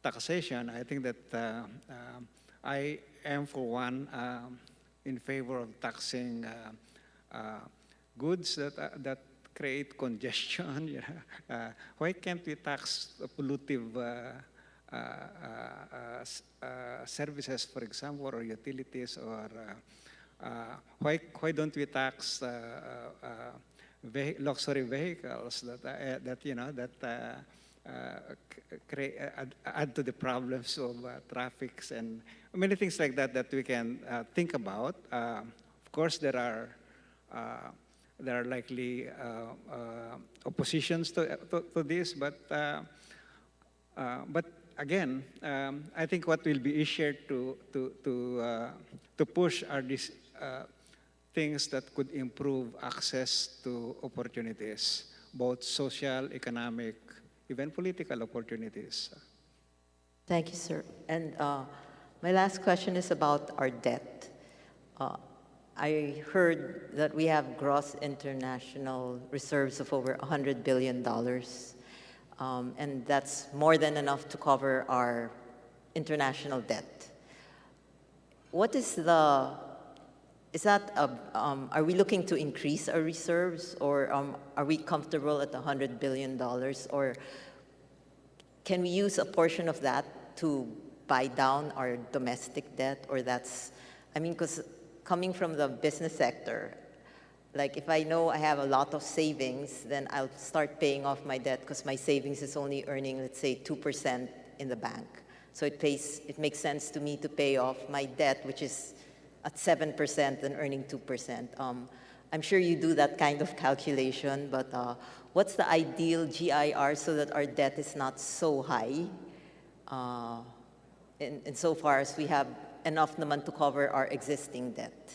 taxation. I think that I am, for one, in favor of taxing goods that create congestion. Why can't we tax pollutive services, for example, or utilities, or why don't we tax luxury vehicles that add to the problems of traffic and many things like that we can think about. Of course, there are likely oppositions to this, but again, I think what will be easier to push are these things that could improve access to opportunities, both social, economic, even political opportunities. Thank you, sir. And my last question is about our debt. I heard that we have gross international reserves of over $100 billion. And that's more than enough to cover our international debt. What is are we looking to increase our reserves, or are we comfortable at $100 billion, or can we use a portion of that to buy down our domestic debt, or because coming from the business sector, like if I know I have a lot of savings, then I'll start paying off my debt because my savings is only earning, let's say, 2% in the bank. So it makes sense to me to pay off my debt, which is at 7% and earning 2%. I'm sure you do that kind of calculation, but what's the ideal GIR so that our debt is not so high, insofar as we have enough naman to cover our existing debt?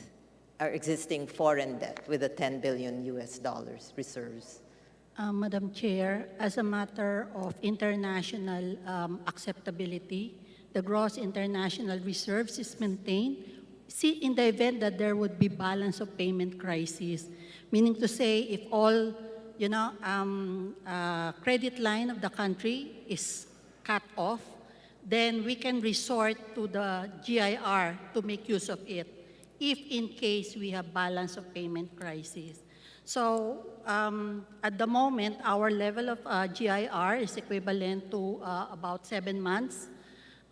our existing foreign debt with the 10 billion US dollars reserves? Madam Chair, as a matter of international acceptability, the gross international reserves is maintained. See, in the event that there would be balance of payment crisis, meaning to say if all, credit line of the country is cut off, then we can resort to the GIR to make use of it, if in case we have balance of payment crisis. So at the moment, our level of GIR is equivalent to about 7 months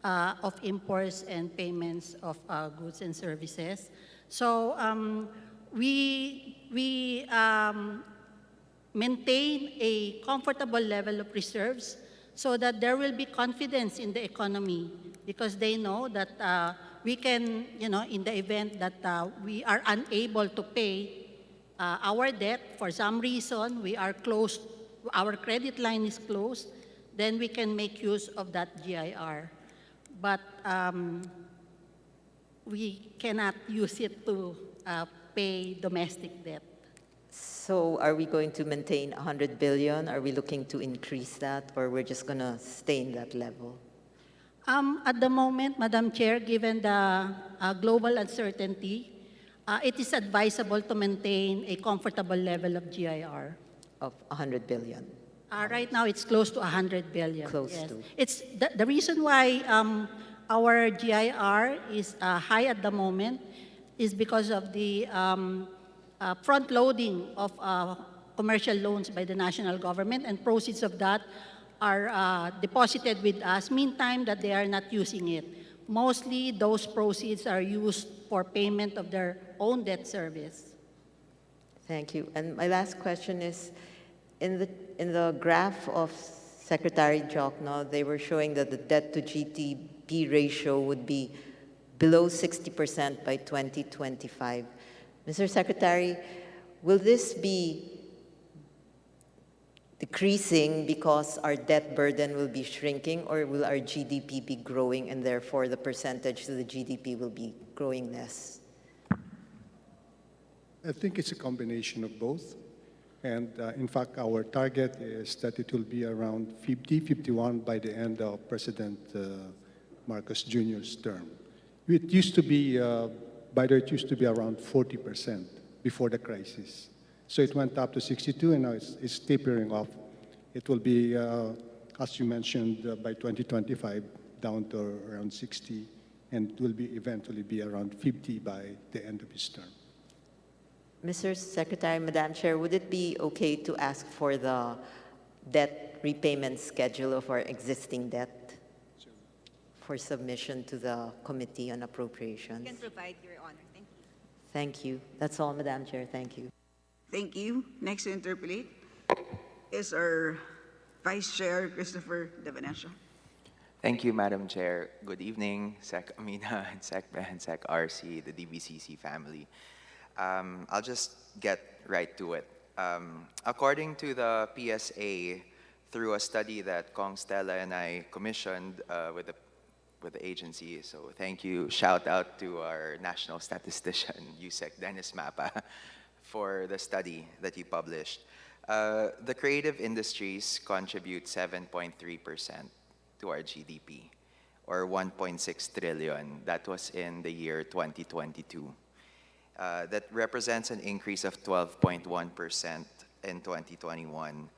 of imports and payments of goods and services. So we maintain a comfortable level of reserves so that there will be confidence in the economy, because they know that we can, in the event that we are unable to pay our debt, for some reason, we are closed, our credit line is closed, then we can make use of that GIR. But we cannot use it to pay domestic debt. So are we going to maintain 100 billion? Are we looking to increase that, or we're just going to stay in that level? At the moment, Madam Chair, given the global uncertainty, it is advisable to maintain a comfortable level of GIR. Of 100 billion? Right now, it's close to 100 billion. Close yes. to. It's the reason why our GIR is high at the moment is because of the front-loading of commercial loans by the national government, and proceeds of that are deposited with us, meantime that they are not using it. Mostly, those proceeds are used for payment of their own debt service. Thank you. And my last question is, in the graph of Secretary Jokno, they were showing that the debt to GDP ratio would be below 60% by 2025. Mr. Secretary, will this be decreasing because our debt burden will be shrinking, or will our GDP be growing and therefore the percentage to the GDP will be growing less? I think it's a combination of both. And in fact, our target is that it will be around 50, 51 by the end of President Marcos Jr.'s term. It used to be, it used to be around 40% before the crisis. So it went up to 62, and now it's tapering off. It will be, as you mentioned, by 2025, down to around 60, and it will be eventually be around 50 by the end of his term. Mr. Secretary, Madam Chair, would it be okay to ask for the debt repayment schedule of our existing debt for submission to the Committee on Appropriations? You can provide, Your Honor. Thank you. Thank you. That's all, Madam Chair. Thank you. Thank you. Next to interpolate is our Vice Chair, Christopher De Venecia. Thank you, Madam Chair. Good evening, Sec Amina and Sec Ben, Sec RC, the DBCC family. I'll just get right to it. According to the PSA, through a study that Kong Stella and I commissioned with the agency, so thank you, shout out to our national statistician, USEC Dennis Mapa, for the study that he published. The creative industries contribute 7.3% to our GDP, or 1.6 trillion. That was in the year 2022. That represents an increase of 12.1% in 2021.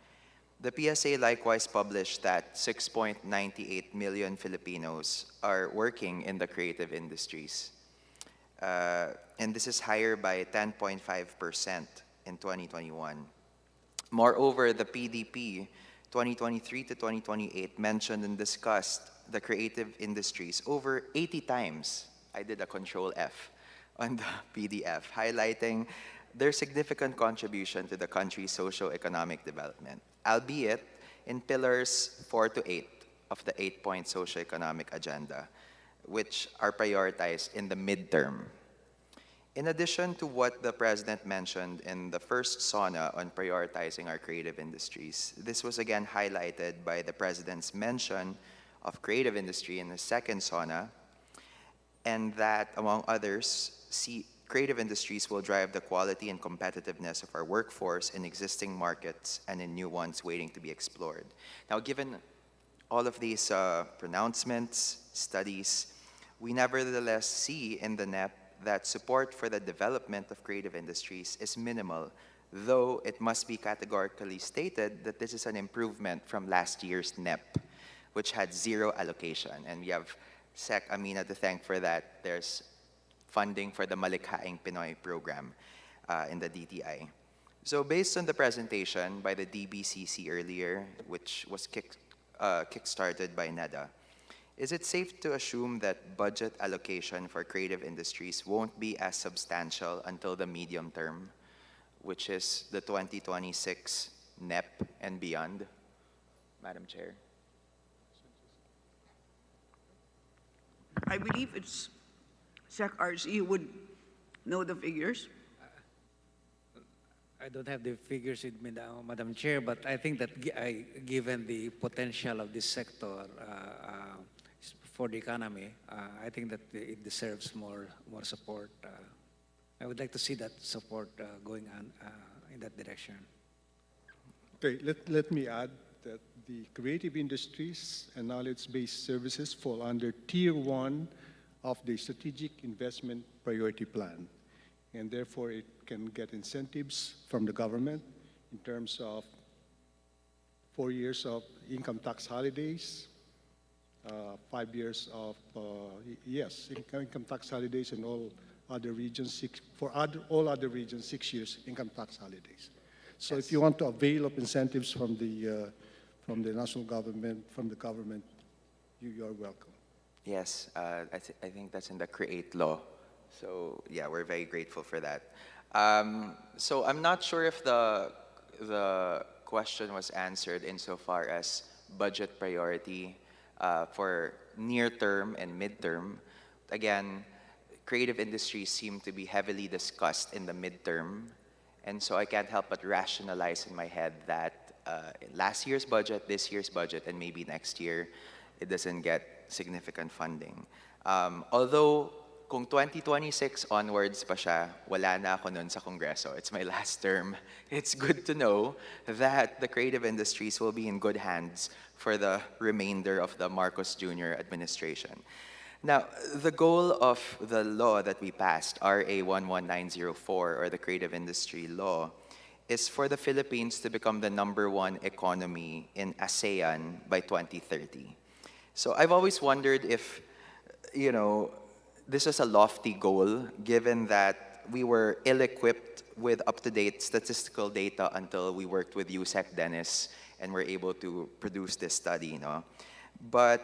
The PSA likewise published that 6.98 million Filipinos are working in the creative industries. And this is higher by 10.5% in 2021. Moreover, the PDP 2023 to 2028 mentioned and discussed the creative industries over 80 times. I did a Control F on the PDF, highlighting their significant contribution to the country's socio-economic development, albeit in pillars 4 to 8 of the 8-point socio-economic agenda, which are prioritized in the midterm. In addition to what the President mentioned in the first SONA on prioritizing our creative industries, this was again highlighted by the President's mention of creative industry in the second SONA, and that, among others, creative industries will drive the quality and competitiveness of our workforce in existing markets and in new ones waiting to be explored. Now, given all of these pronouncements, studies, we nevertheless see in the NEP that support for the development of creative industries is minimal, though it must be categorically stated that this is an improvement from last year's NEP, which had zero allocation. And we have Sec Amina to thank for that. There's funding for the Malikhaing Pinoy program in the DTI. So based on the presentation by the DBCC earlier, which was kickstarted by NEDA, is it safe to assume that budget allocation for creative industries won't be as substantial until the medium term, which is the 2026 NEP and beyond? Madam Chair. I believe it's Sec RC would know the figures. I don't have the figures with me now, Madam Chair, but I think that given the potential of this sector for the economy, I think that it deserves more support. I would like to see that support going on in that direction. Okay, let me add that the creative industries and knowledge-based services fall under Tier 1 of the Strategic Investment Priority Plan, and therefore it can get incentives from the government in terms of 4 years of income tax holidays, 5 years of, income tax holidays in all other regions, all other regions, 6 years income tax holidays. So if you want to avail of incentives from the national government, from the government, you are welcome. Yes, I think that's in the CREATE law. So yeah, we're very grateful for that. So I'm not sure if the question was answered insofar as budget priority for near term and midterm. Again, creative industries seem to be heavily discussed in the midterm, and so I can't help but rationalize in my head that last year's budget, this year's budget, and maybe next year, it doesn't get significant funding. Although, kung 2026 onwards pa siya, wala na ako nun sa Kongreso. It's my last term. It's good to know that the creative industries will be in good hands for the remainder of the Marcos Jr. administration. Now, the goal of the law that we passed, RA 11904, or the Creative Industry Law, is for the Philippines to become the #1 economy in ASEAN by 2030. So I've always wondered if, this is a lofty goal, given that we were ill-equipped with up-to-date statistical data until we worked with USEC Dennis and were able to produce this study, But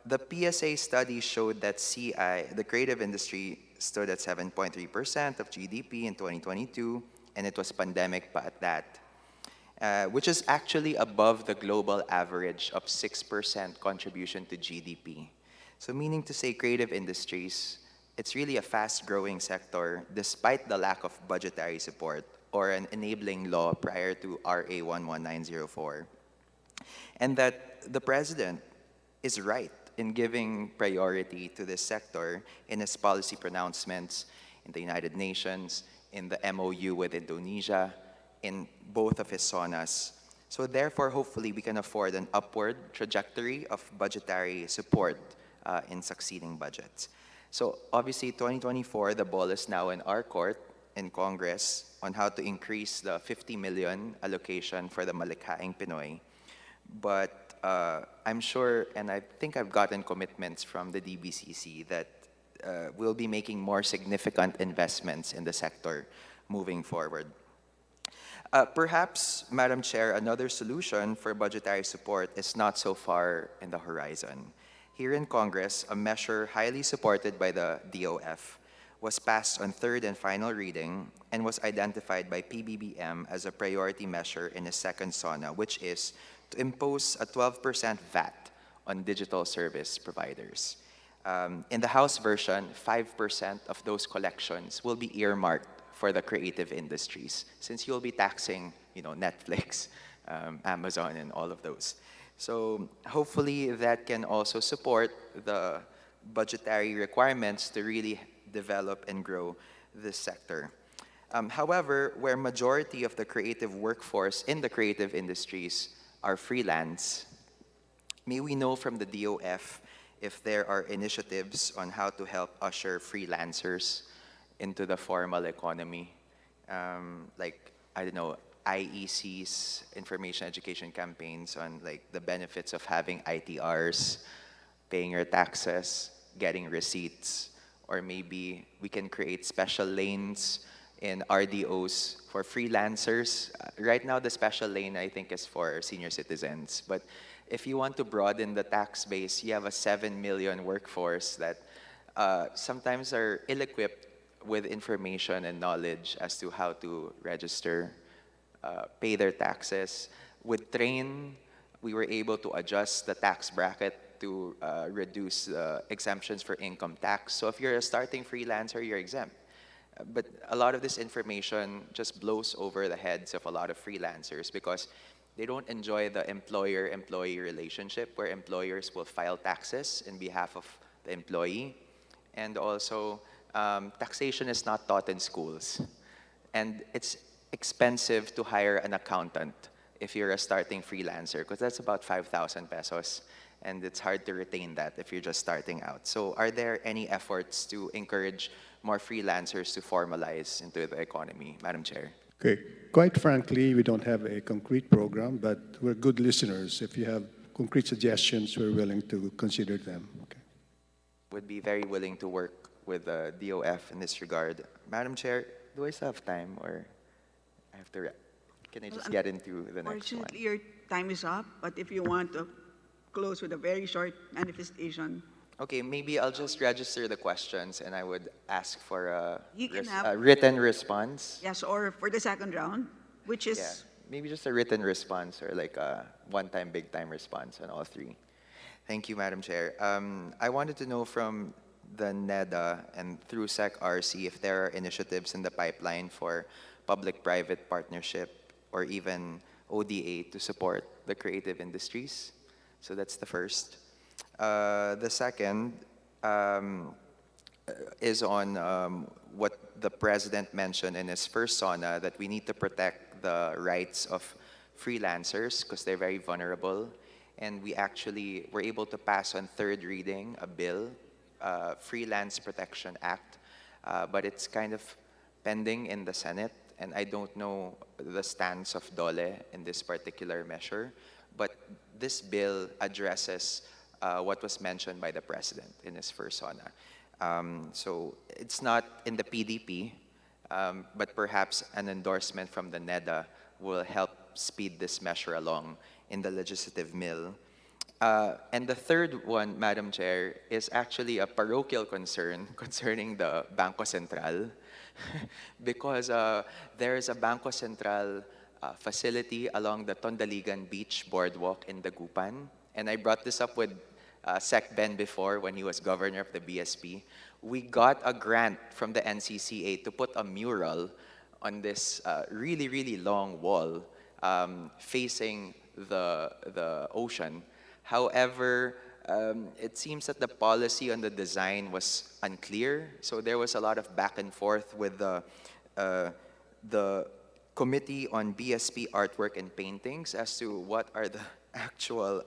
the PSA study showed that the creative industry, stood at 7.3% of GDP in 2022, and it was pandemic pa at that, which is actually above the global average of 6% contribution to GDP. So meaning to say creative industries, it's really a fast-growing sector despite the lack of budgetary support or an enabling law prior to RA 11904. And that the President is right in giving priority to this sector in his policy pronouncements in the United Nations, in the MOU with Indonesia, in both of his SONAs. So therefore, hopefully, we can afford an upward trajectory of budgetary support in succeeding budgets. So obviously, 2024, the ball is now in our court, in Congress, on how to increase the 50 million allocation for the Malikhaing Pinoy. But I'm sure, and I think I've gotten commitments from the DBCC that we'll be making more significant investments in the sector moving forward. Perhaps, Madam Chair, another solution for budgetary support is not so far in the horizon. Here in Congress, a measure highly supported by the DOF was passed on third and final reading and was identified by PBBM as a priority measure in a second SONA, which is to impose a 12% VAT on digital service providers. In the House version, 5% of those collections will be earmarked for the creative industries, since you'll be taxing, Netflix, Amazon, and all of those. So hopefully that can also support the budgetary requirements to really develop and grow this sector. However, where majority of the creative workforce in the creative industries are freelance, may we know from the DOF if there are initiatives on how to help usher freelancers into the formal economy, like, I don't know, IEC's information education campaigns on like the benefits of having ITRs, paying your taxes, getting receipts, or maybe we can create special lanes in RDOs for freelancers. Right now, the special lane, I think, is for senior citizens. But if you want to broaden the tax base, you have a 7 million workforce that sometimes are ill-equipped with information and knowledge as to how to register, pay their taxes. With Train, we were able to adjust the tax bracket to reduce exemptions for income tax. So if you're a starting freelancer, you're exempt. But a lot of this information just blows over the heads of a lot of freelancers because they don't enjoy the employer-employee relationship where employers will file taxes in behalf of the employee. And also, taxation is not taught in schools. And it's expensive to hire an accountant if you're a starting freelancer because that's about 5,000 pesos. And it's hard to retain that if you're just starting out. So are there any efforts to encourage more freelancers to formalize into the economy, Madam Chair? Okay, quite frankly, we don't have a concrete program, but we're good listeners. If you have concrete suggestions, we're willing to consider them. Okay. Would be very willing to work with the DOF in this regard. Madam Chair, do I still have time or I have to, can I just get into the next one? Unfortunately, your time is up, but if you want to close with a very short manifestation. Okay, maybe I'll just register the questions and I would ask for a have- written response. Yes, or for the second round, which is... Yeah, maybe just a written response or like a one-time, big-time response on all three. Thank you, Madam Chair. I wanted to know from the NEDA and through SEC-RC if there are initiatives in the pipeline for public-private partnership or even ODA to support the creative industries. So that's the first. The second is on what the President mentioned in his first SONA, that we need to protect the rights of freelancers because they're very vulnerable. And we actually were able to pass on third reading a bill, Freelance Protection Act, but it's kind of pending in the Senate. And I don't know the stance of DOLE in this particular measure, but this bill addresses what was mentioned by the President in his first SONA. So it's not in the PDP, but perhaps an endorsement from the NEDA will help speed this measure along in the legislative mill. And the third one, Madam Chair, is actually a parochial concern concerning the Bangko Sentral because there is a Bangko Sentral facility along the Tondaligan Beach Boardwalk in Dagupan. And I brought this up with Sec Ben before when he was governor of the BSP. We got a grant from the NCCA to put a mural on this really, really long wall facing the ocean. However, it seems that the policy on the design was unclear. So there was a lot of back and forth with the Committee on BSP Artwork and Paintings as to what are the actual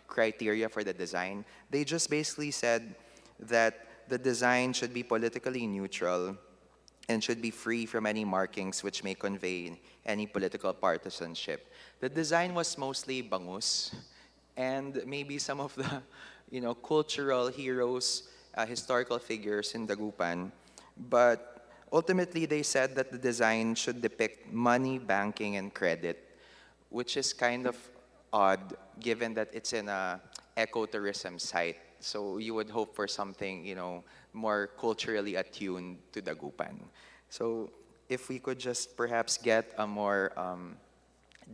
criteria for the design. They just basically said that the design should be politically neutral and should be free from any markings which may convey any political partisanship. The design was mostly bangus, and maybe some of the cultural heroes, historical figures in Dagupan. But ultimately, they said that the design should depict money, banking, and credit, which is kind of odd given that it's in a ecotourism site. So you would hope for something, more culturally attuned to Dagupan. So if we could just perhaps get a more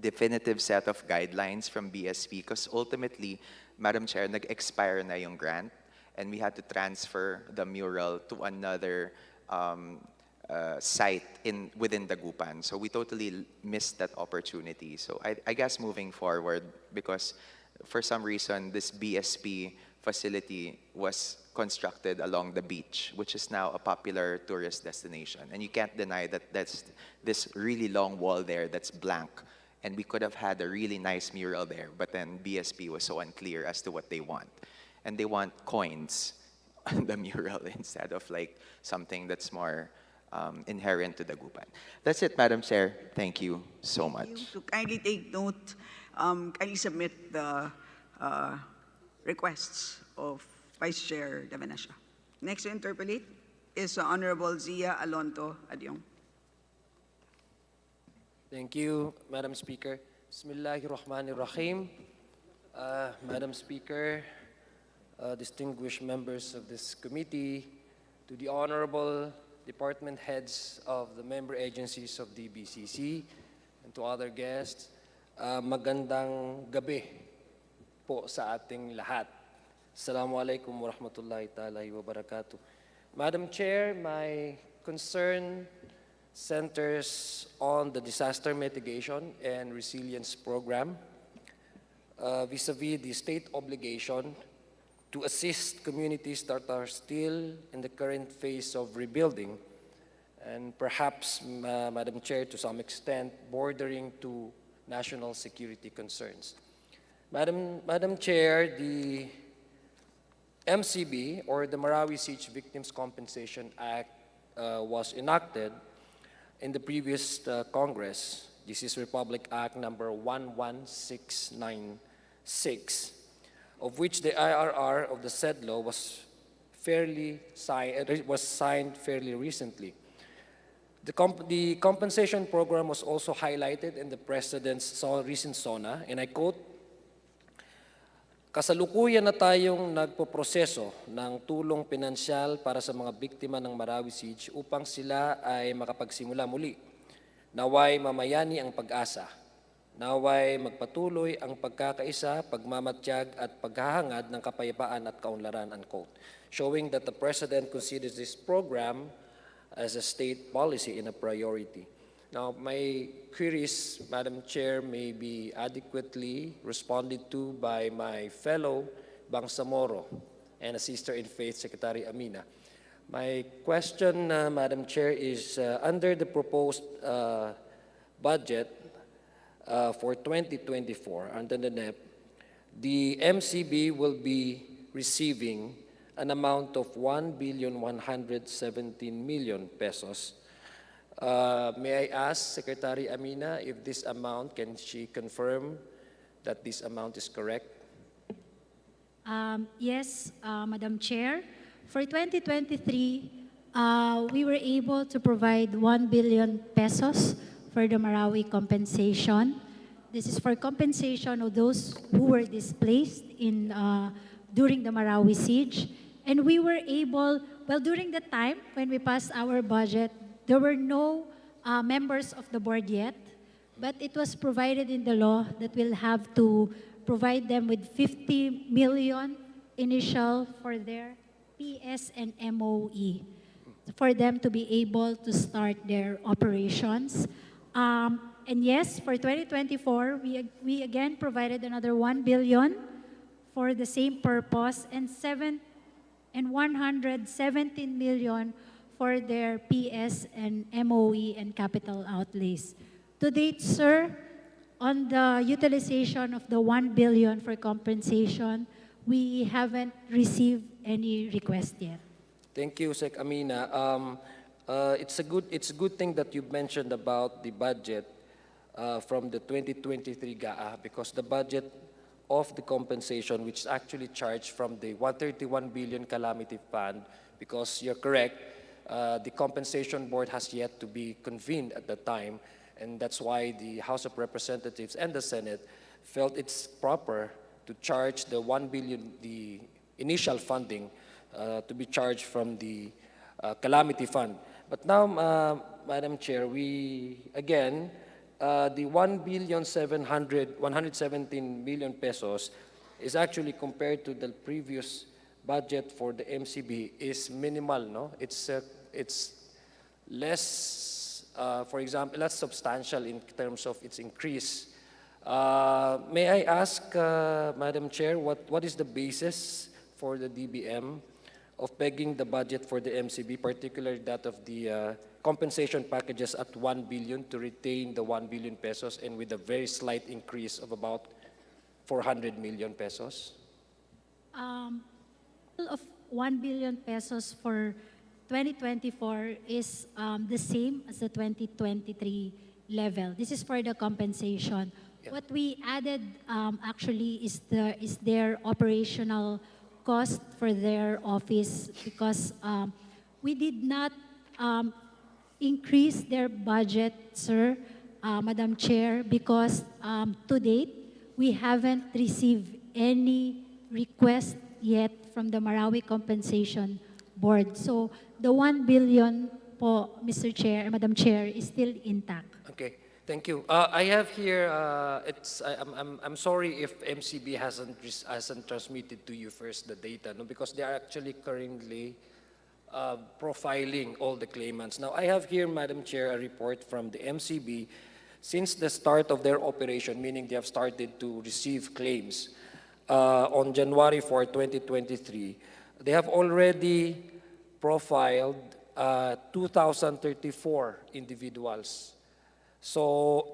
definitive set of guidelines from BSP, because ultimately, Madam Chair, nag-expire na yung grant, and we had to transfer the mural to another site within Dagupan. So we totally missed that opportunity. So I guess moving forward, because for some reason this BSP facility was constructed along the beach, which is now a popular tourist destination. And you can't deny that that's this really long wall there that's blank. And we could have had a really nice mural there, but then BSP was so unclear as to what they want. And they want coins on the mural instead of like something that's more inherent to the Gupan. That's it, Madam Chair. Thank you so much. To kindly take note, kindly submit the requests of Vice Chair De Venecia. Next to interpolate is Honorable Zia Alonto Adyong. Thank you, Madam Speaker. Bismillahirrahmanirrahim. Madam Speaker, distinguished members of this committee, to the honorable department heads of the member agencies of DBCC, and to other guests, magandang gabi po sa ating lahat. Assalamualaikum warahmatullahi ta'ala wa barakatuh. Madam Chair, my concern centers on the disaster mitigation and resilience program vis-a-vis the state obligation to assist communities that are still in the current phase of rebuilding and perhaps, Madam Chair, to some extent, bordering to national security concerns. Madam Chair, the MCB, or the Marawi Siege Victims Compensation Act, was enacted in the previous Congress. This is Republic Act number 11696, of which the IRR of the said law was signed fairly recently. The compensation program was also highlighted in the President's recent SONA, and I quote, "Kasalukuyan na tayong nagpoproseso ng tulong pinansyal para sa mga biktima ng Marawi Siege upang sila ay makapagsimula muli. Naway mamayani ang pag-asa. Naway magpatuloy ang pagkakaisa, pagmamatiyag at paghahangad ng kapayapaan at kaunlaran," unquote, showing that the President considers this program as a state policy and a priority. Now, my queries, Madam Chair, may be adequately responded to by my fellow Bangsamoro and a sister in faith, Secretary Amina. My question, Madam Chair, is under the proposed budget for 2024, under the NEP, the MCB will be receiving an amount of 1,117,000,000 pesos. May I ask Secretary Amina if this amount, can she confirm that this amount is correct? Yes, Madam Chair. For 2023, we were able to provide 1 billion pesos for the Marawi compensation. This is for compensation of those who were displaced during the Marawi siege. And we were able, well, during the time when we passed our budget, there were no members of the board yet, but it was provided in the law that we'll have to provide them with 50 million initial for their PS and MOE, for them to be able to start their operations. And yes, for 2024, we again provided another 1 billion for the same purpose, and 117 million for their PS and MOE and capital outlays. To date, sir, on the utilization of the 1 billion for compensation, we haven't received any request yet. Thank you, Sec Amina. It's a good thing that you mentioned about the budget from the 2023 GAA, because the budget of the compensation, which is actually charged from the 131 billion calamity fund, because you're correct, the compensation board has yet to be convened at the time, and that's why the House of Representatives and the Senate felt it's proper to charge the 1 billion, the initial funding, to be charged from the calamity fund. But now, Madam Chair, the 117 million pesos is actually, compared to the previous budget for the MCB, is minimal, no? It's less, for example, less substantial in terms of its increase. May I ask, Madam Chair, what is the basis for the DBM of pegging the budget for the MCB, particularly that of the compensation packages at 1 billion to retain the 1 billion pesos and with a very slight increase of about 400 million pesos? Of 1 billion pesos for 2024 is the same as the 2023 level. This is for the compensation. What we added actually is their operational cost for their office because we did not increase their budget, sir, Madam Chair, because to date, we haven't received any request yet from the Marawi Compensation Board. So the 1 billion po, Mr. Chair, Madam Chair, is still intact. Okay, thank you. I have here, I'm sorry if MCB hasn't transmitted to you first the data, no, because they are actually currently profiling all the claimants. Now, I have here, Madam Chair, a report from the MCB. Since the start of their operation, meaning they have started to receive claims on January 4, 2023, they have already profiled 2,034 individuals. So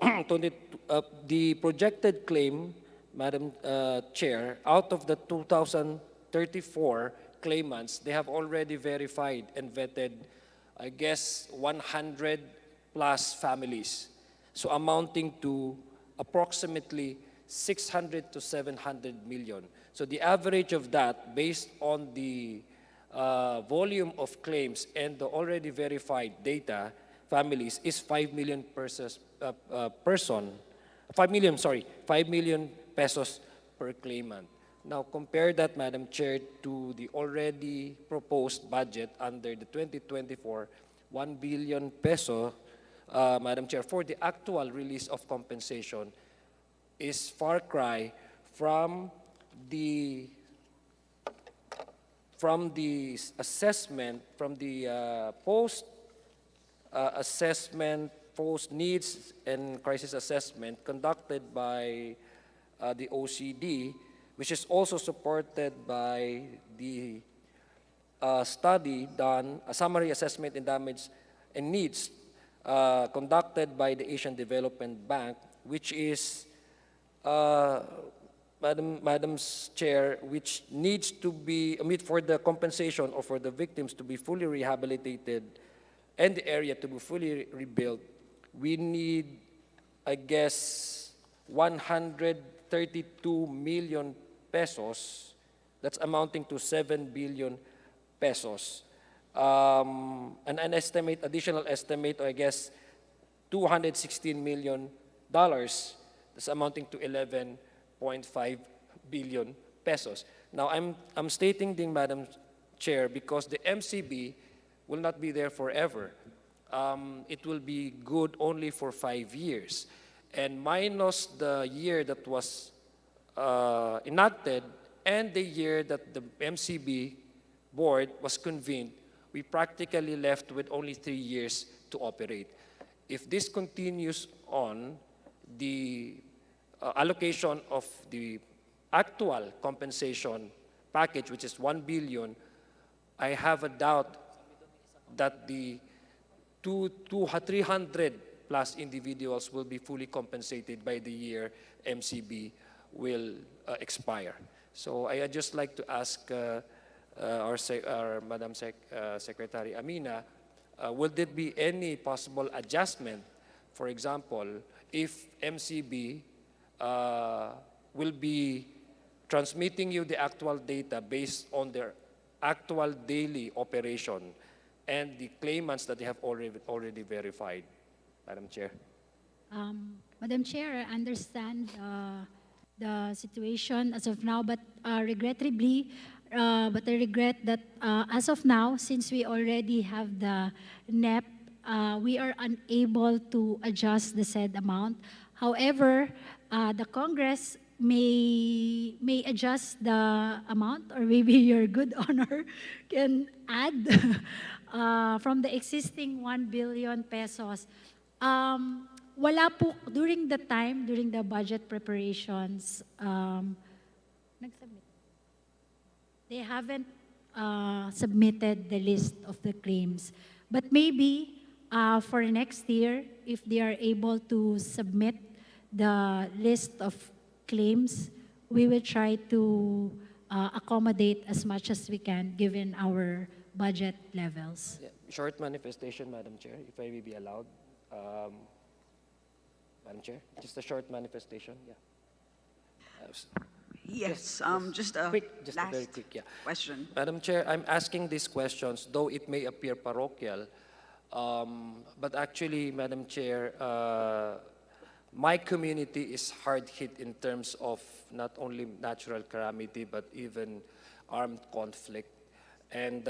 the projected claim, Madam Chair, out of the 2,034 claimants, they have already verified and vetted, I guess, 100 plus families. So amounting to approximately 600 to 700 million. So the average of that, based on the volume of claims and the already verified data, families, is 5 million pesos per claimant. Now compare that, Madam Chair, to the already proposed budget under the 2024 1 billion peso, Madam Chair, for the actual release of compensation is far cry from the assessment, from the post-assessment, post-needs and crisis assessment conducted by the OCD, which is also supported by the study done, a summary assessment in damage and needs conducted by the Asian Development Bank, which is, Madam's Chair, which needs to be, for the compensation or for the victims to be fully rehabilitated and the area to be fully rebuilt, we need, I guess, 132 million pesos. That's amounting to 7 billion pesos. An estimate, additional estimate, I guess, $216 million. That's amounting to 11.5 billion pesos. Now, I'm stating this, Madam Chair, because the MCB will not be there forever. It will be good only for 5 years. And minus the year that was enacted and the year that the MCB board was convened, we practically left with only 3 years to operate. If this continues on, the allocation of the actual compensation package, which is 1 billion, I have a doubt that the 300 plus individuals will be fully compensated by the year MCB will expire. So I just like to ask our Madam Secretary Amina, will there be any possible adjustment, for example, if MCB will be transmitting you the actual data based on their actual daily operation and the claimants that they have already verified, Madam Chair? Madam Chair, I understand the situation as of now, but regrettably, but I regret that as of now, since we already have the NEP, we are unable to adjust the said amount. However, the Congress may adjust the amount, or maybe your good honor can add from the existing 1 billion pesos. Wala po, during the budget preparations, nagsubmit. They haven't submitted the list of the claims. But maybe for next year, if they are able to submit the list of claims, we will try to accommodate as much as we can given our budget levels. Yeah, short manifestation, Madam Chair, if I may be allowed. Madam Chair, just a short manifestation, yeah. Yes, just a Just a last very quick, yeah. question. Madam Chair, I'm asking these questions, though it may appear parochial, but actually, Madam Chair, my community is hard hit in terms of not only natural calamity, but even armed conflict. And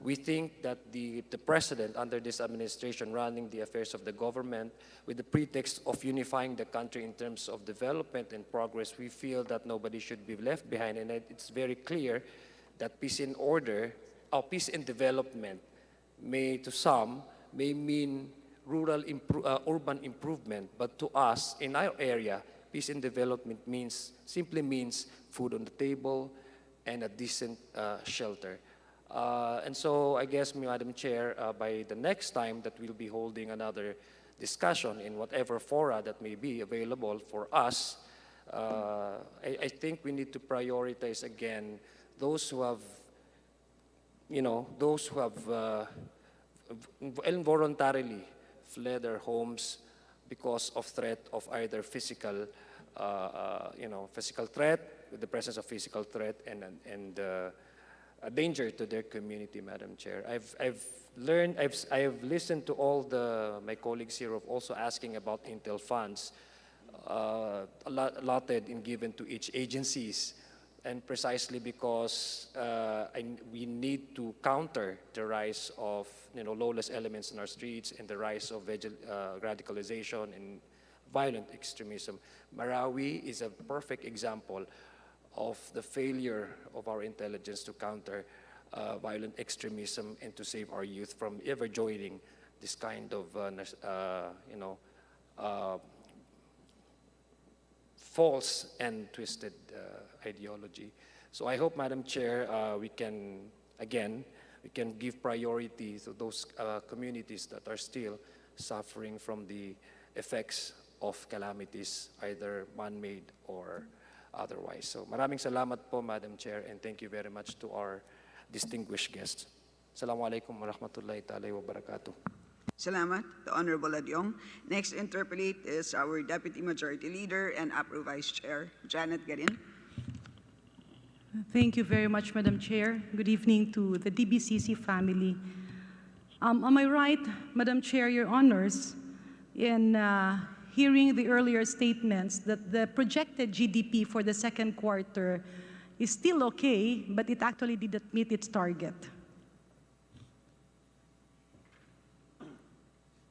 we think that the president under this administration running the affairs of the government with the pretext of unifying the country in terms of development and progress, we feel that nobody should be left behind. And it's very clear that peace and order, or peace and development may, to some, may mean urban improvement, but to us, in our area, peace and development simply means food on the table and a decent shelter. And so I guess, Madam Chair, by the next time that we'll be holding another discussion in whatever fora that may be available for us, I think we need to prioritize again those who have, involuntarily fled their homes because of threat of either physical, physical threat, with the presence of physical threat and a danger to their community, Madam Chair. I have listened to all my colleagues here of also asking about Intel funds allotted and given to each agencies, and precisely because we need to counter the rise of lawless elements in our streets and the rise of radicalization and violent extremism. Marawi is a perfect example of the failure of our intelligence to counter violent extremism and to save our youth from ever joining this kind of, false and twisted ideology. So I hope, Madam Chair, we can give priority to those communities that are still suffering from the effects of calamities, either man-made or otherwise. So maraming salamat po, Madam Chair, and thank you very much to our distinguished guests. Assalamualaikum warahmatullahi ta'ala wabarakatuh. Salamat, the Honorable Adyong. Next interpolate is our Deputy Majority Leader and APRO Vice Chair, Janet Garin. Thank you very much, Madam Chair. Good evening to the DBCC family. On my right, Madam Chair, Your Honors, in hearing the earlier statements that the projected GDP for the second quarter is still okay, but it actually didn't meet its target.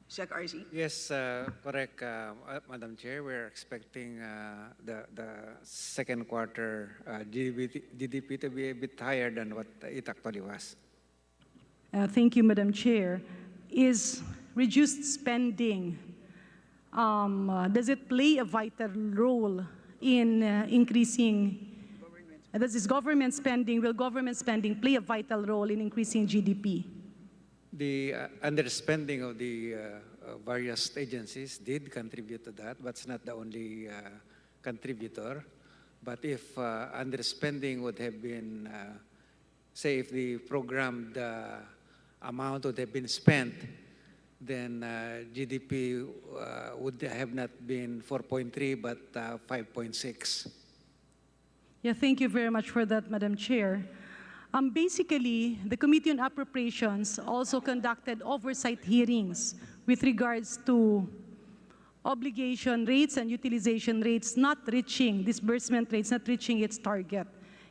Sec RC. Yes, correct, Madam Chair. We're expecting the second quarter GDP to be a bit higher than what it actually was. Thank you, Madam Chair. Is reduced spending, does it play a vital role in increasing, will government spending play a vital role in increasing GDP? The underspending of the various agencies did contribute to that, but it's not the only contributor. But if underspending would have been, say, if the programmed amount would have been spent, then GDP would have not been 4.3, but 5.6. Yeah, thank you very much for that, Madam Chair. Basically, the Committee on Appropriations also conducted oversight hearings with regards to obligation rates and utilization rates not reaching, disbursement rates not reaching its target.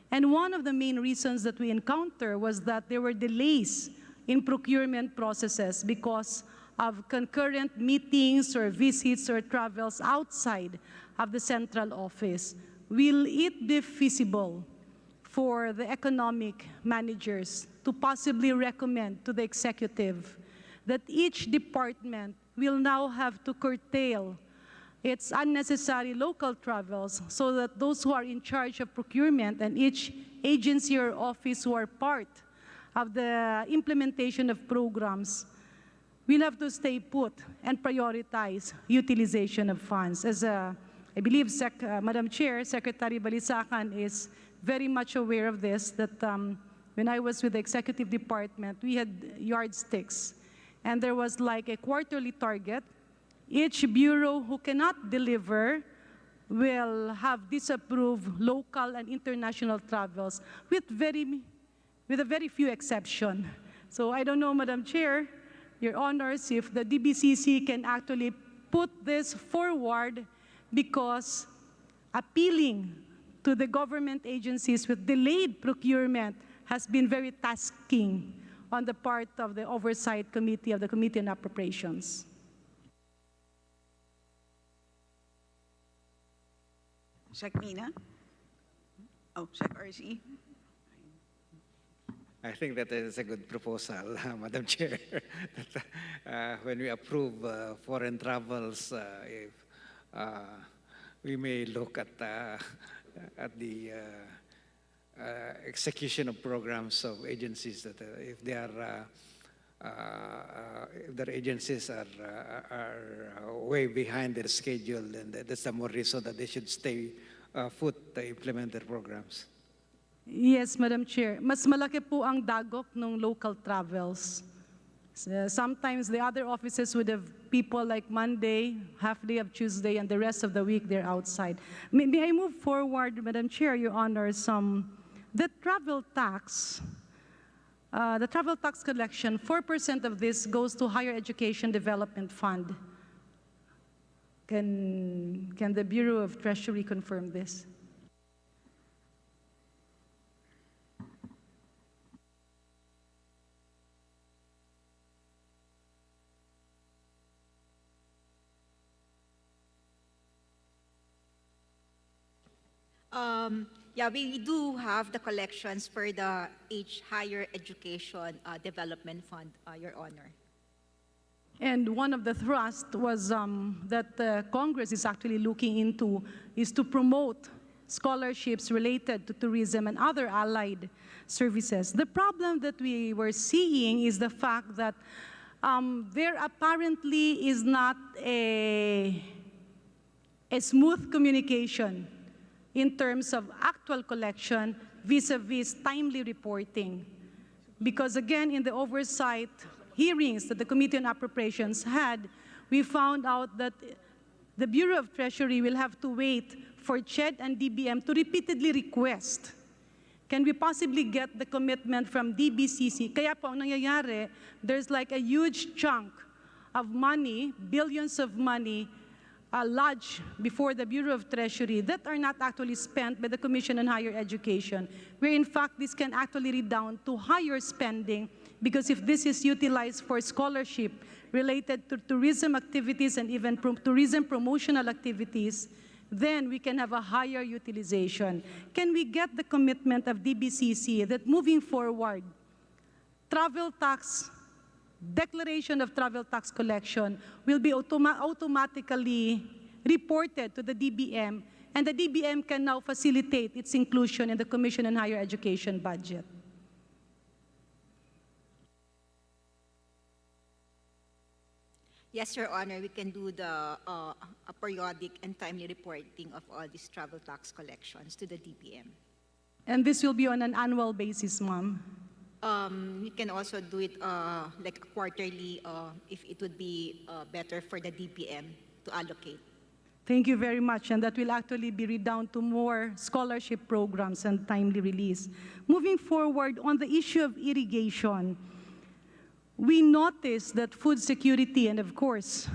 And one of the main reasons that we encounter was that there were delays in procurement processes because of concurrent meetings or visits or travels outside of the central office. Will it be feasible for the economic managers to possibly recommend to the executive that each department will now have to curtail It's unnecessary local travels so that those who are in charge of procurement and each agency or office who are part of the implementation of programs will have to stay put and prioritize utilization of funds. As I believe Madam Chair, Secretary Balisacan is very much aware of this, that when I was with the executive department, we had yardsticks, and there was like a quarterly target. Each bureau who cannot deliver will have disapproved local and international travels with a very few exceptions. So I don't know, Madam Chair, Your Honors, if the DBCC can actually put this forward, because appealing to the government agencies with delayed procurement has been very tasking on the part of the Oversight Committee of the Committee on Appropriations. Sec Mina? Oh, Sec RC? I think that is a good proposal, Madam Chair. When we approve foreign travels, if we may look at the execution of programs of agencies that if they are if their agencies are way behind their schedule, then that's the more reason that they should stay put to implement their programs. Yes, Madam Chair. Mas malaki po ang dagok ng local travels. Sometimes the other offices would have people like Monday, half day of Tuesday, and the rest of the week they're outside. May I move forward, Madam Chair, Your Honors? The travel tax collection, 4% of this goes to Higher Education Development Fund. Can the Bureau of Treasury confirm this? Yeah, we do have the collections for the Higher Education Development Fund, Your Honor. And one of the thrusts was that Congress is actually looking into is to promote scholarships related to tourism and other allied services. The problem that we were seeing is the fact that there apparently is not a smooth communication in terms of actual collection vis-a-vis timely reporting. Because again, in the oversight hearings that the Committee on Appropriations had, we found out that the Bureau of Treasury will have to wait for CHED and DBM to repeatedly request, can we possibly get the commitment from DBCC? Kaya po, ang nangyayari, there's like a huge chunk of money, billions of money, lodged before the Bureau of Treasury that are not actually spent by the Commission on Higher Education, where in fact this can actually redound to higher spending, because if this is utilized for scholarship related to tourism activities and even tourism promotional activities, then we can have a higher utilization. Can we get the commitment of DBCC that moving forward, travel tax, declaration of travel tax collection will be automatically reported to the DBM, and the DBM can now facilitate its inclusion in the Commission on Higher Education budget? Yes, Your Honor, we can do the a periodic and timely reporting of all these travel tax collections to the DBM. And this will be on an annual basis, ma'am? We can also do it like quarterly if it would be better for the DBM to allocate. Thank you very much, and that will actually be redound to more scholarship programs and timely release. Moving forward, on the issue of irrigation, we noticed that food security and, of course,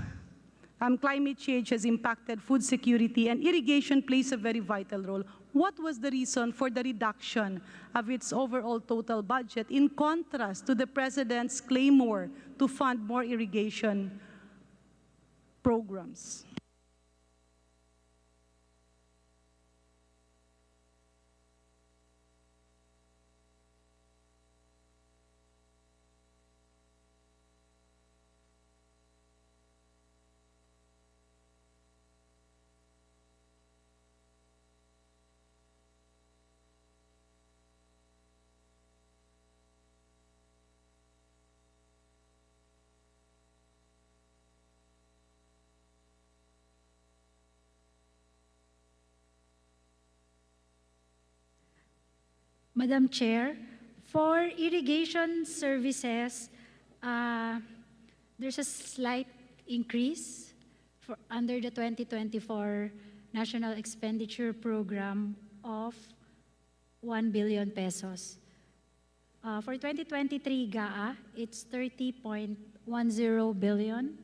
climate change has impacted food security, and irrigation plays a very vital role. What was the reason for the reduction of its overall total budget, in contrast to the President's claymore to fund more irrigation programs? Madam Chair, for irrigation services, there's a slight increase under the 2024 National Expenditure Program of 1 billion pesos. For 2023 GAA, it's 30.10 billion.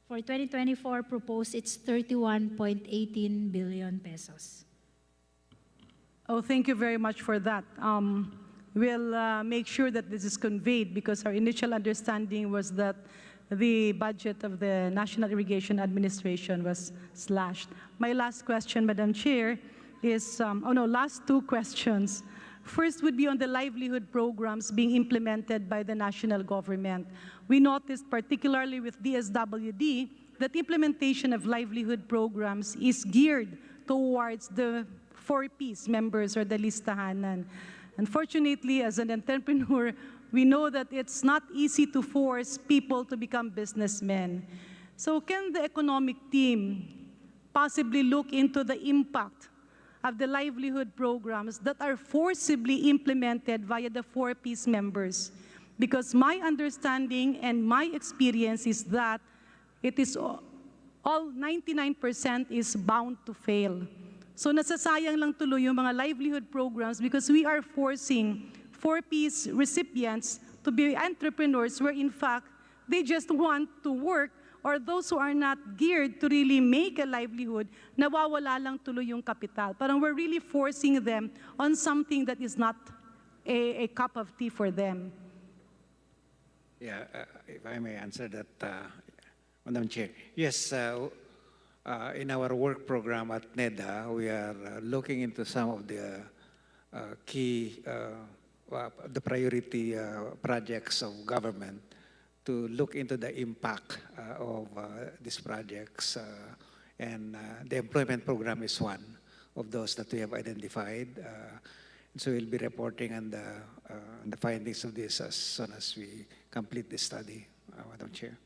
For 2024 proposed, it's 31.18 billion pesos. Oh, thank you very much for that. We'll make sure that this is conveyed because our initial understanding was that the budget of the National Irrigation Administration was slashed. My last question, Madam Chair, is, last two questions. First would be on the livelihood programs being implemented by the national government. We noticed, particularly with DSWD, that implementation of livelihood programs is geared towards the 4Ps members or the listahanan. Unfortunately, as an entrepreneur, we know that it's not easy to force people to become businessmen. So can the economic team possibly look into the impact of the livelihood programs that are forcibly implemented via the 4Ps members? Because my understanding and my experience is that it is all 99% is bound to fail. So nasasayang lang tuloy yung mga livelihood programs because we are forcing 4Ps recipients to be entrepreneurs where in fact they just want to work, or those who are not geared to really make a livelihood, nawawala lang tuloy yung kapital. Parang we're really forcing them on something that is not a cup of tea for them. Yeah, if I may answer that, Madam Chair. Yes, in our work program at NEDA, we are looking into some of the key, the priority projects of government to look into the impact of these projects. And the employment program is one of those that we have identified. So we'll be reporting on the findings of this as soon as we complete the study, Madam Chair.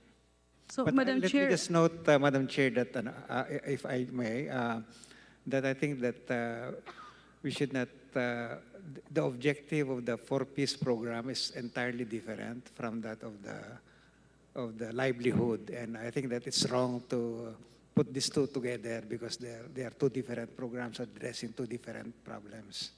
So, But Madam let Chair, me just note, Madam Chair, that if I may, that I think that we should not, the objective of the 4Ps program is entirely different from that of the livelihood. And I think that it's wrong to put these two together because they are two different programs addressing two different problems.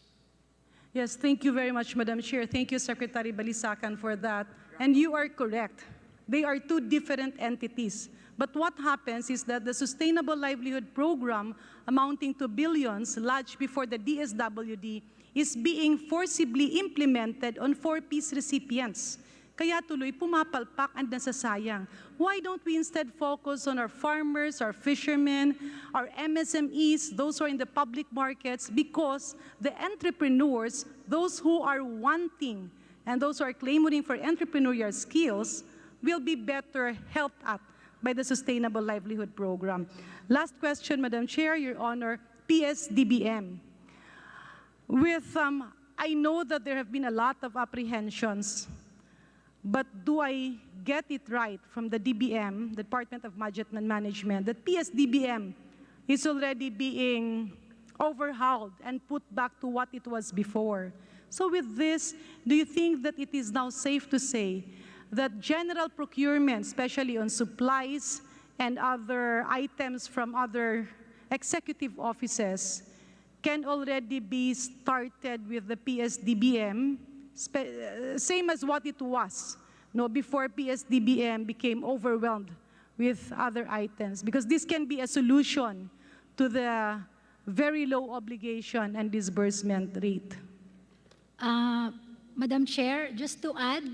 yes, thank you very much, Madam Chair. Thank you, Secretary Balisacan, for that. And you are correct. They are two different entities. But what happens is that the Sustainable Livelihood Program, amounting to billions, lodged before the DSWD, is being forcibly implemented on 4Ps recipients. Kaya tuloy pumapalpak and nasasayang. Why don't we instead focus on our farmers, our fishermen, our MSMEs, those who are in the public markets, because the entrepreneurs, those who are wanting and those who are clamoring for entrepreneurial skills, will be better helped at by the Sustainable Livelihood Program. Last question, Madam Chair, Your Honor, PSDBM. I know that there have been a lot of apprehensions, but do I get it right from the DBM, the Department of Budget and Management, that PSDBM is already being overhauled and put back to what it was before? So with this, do you think that it is now safe to say that general procurement, especially on supplies and other items from other executive offices, can already be started with the PSDBM, same as what it was before PSDBM became overwhelmed with other items? Because this can be a solution to the very low obligation and disbursement rate. Madam Chair, just to add,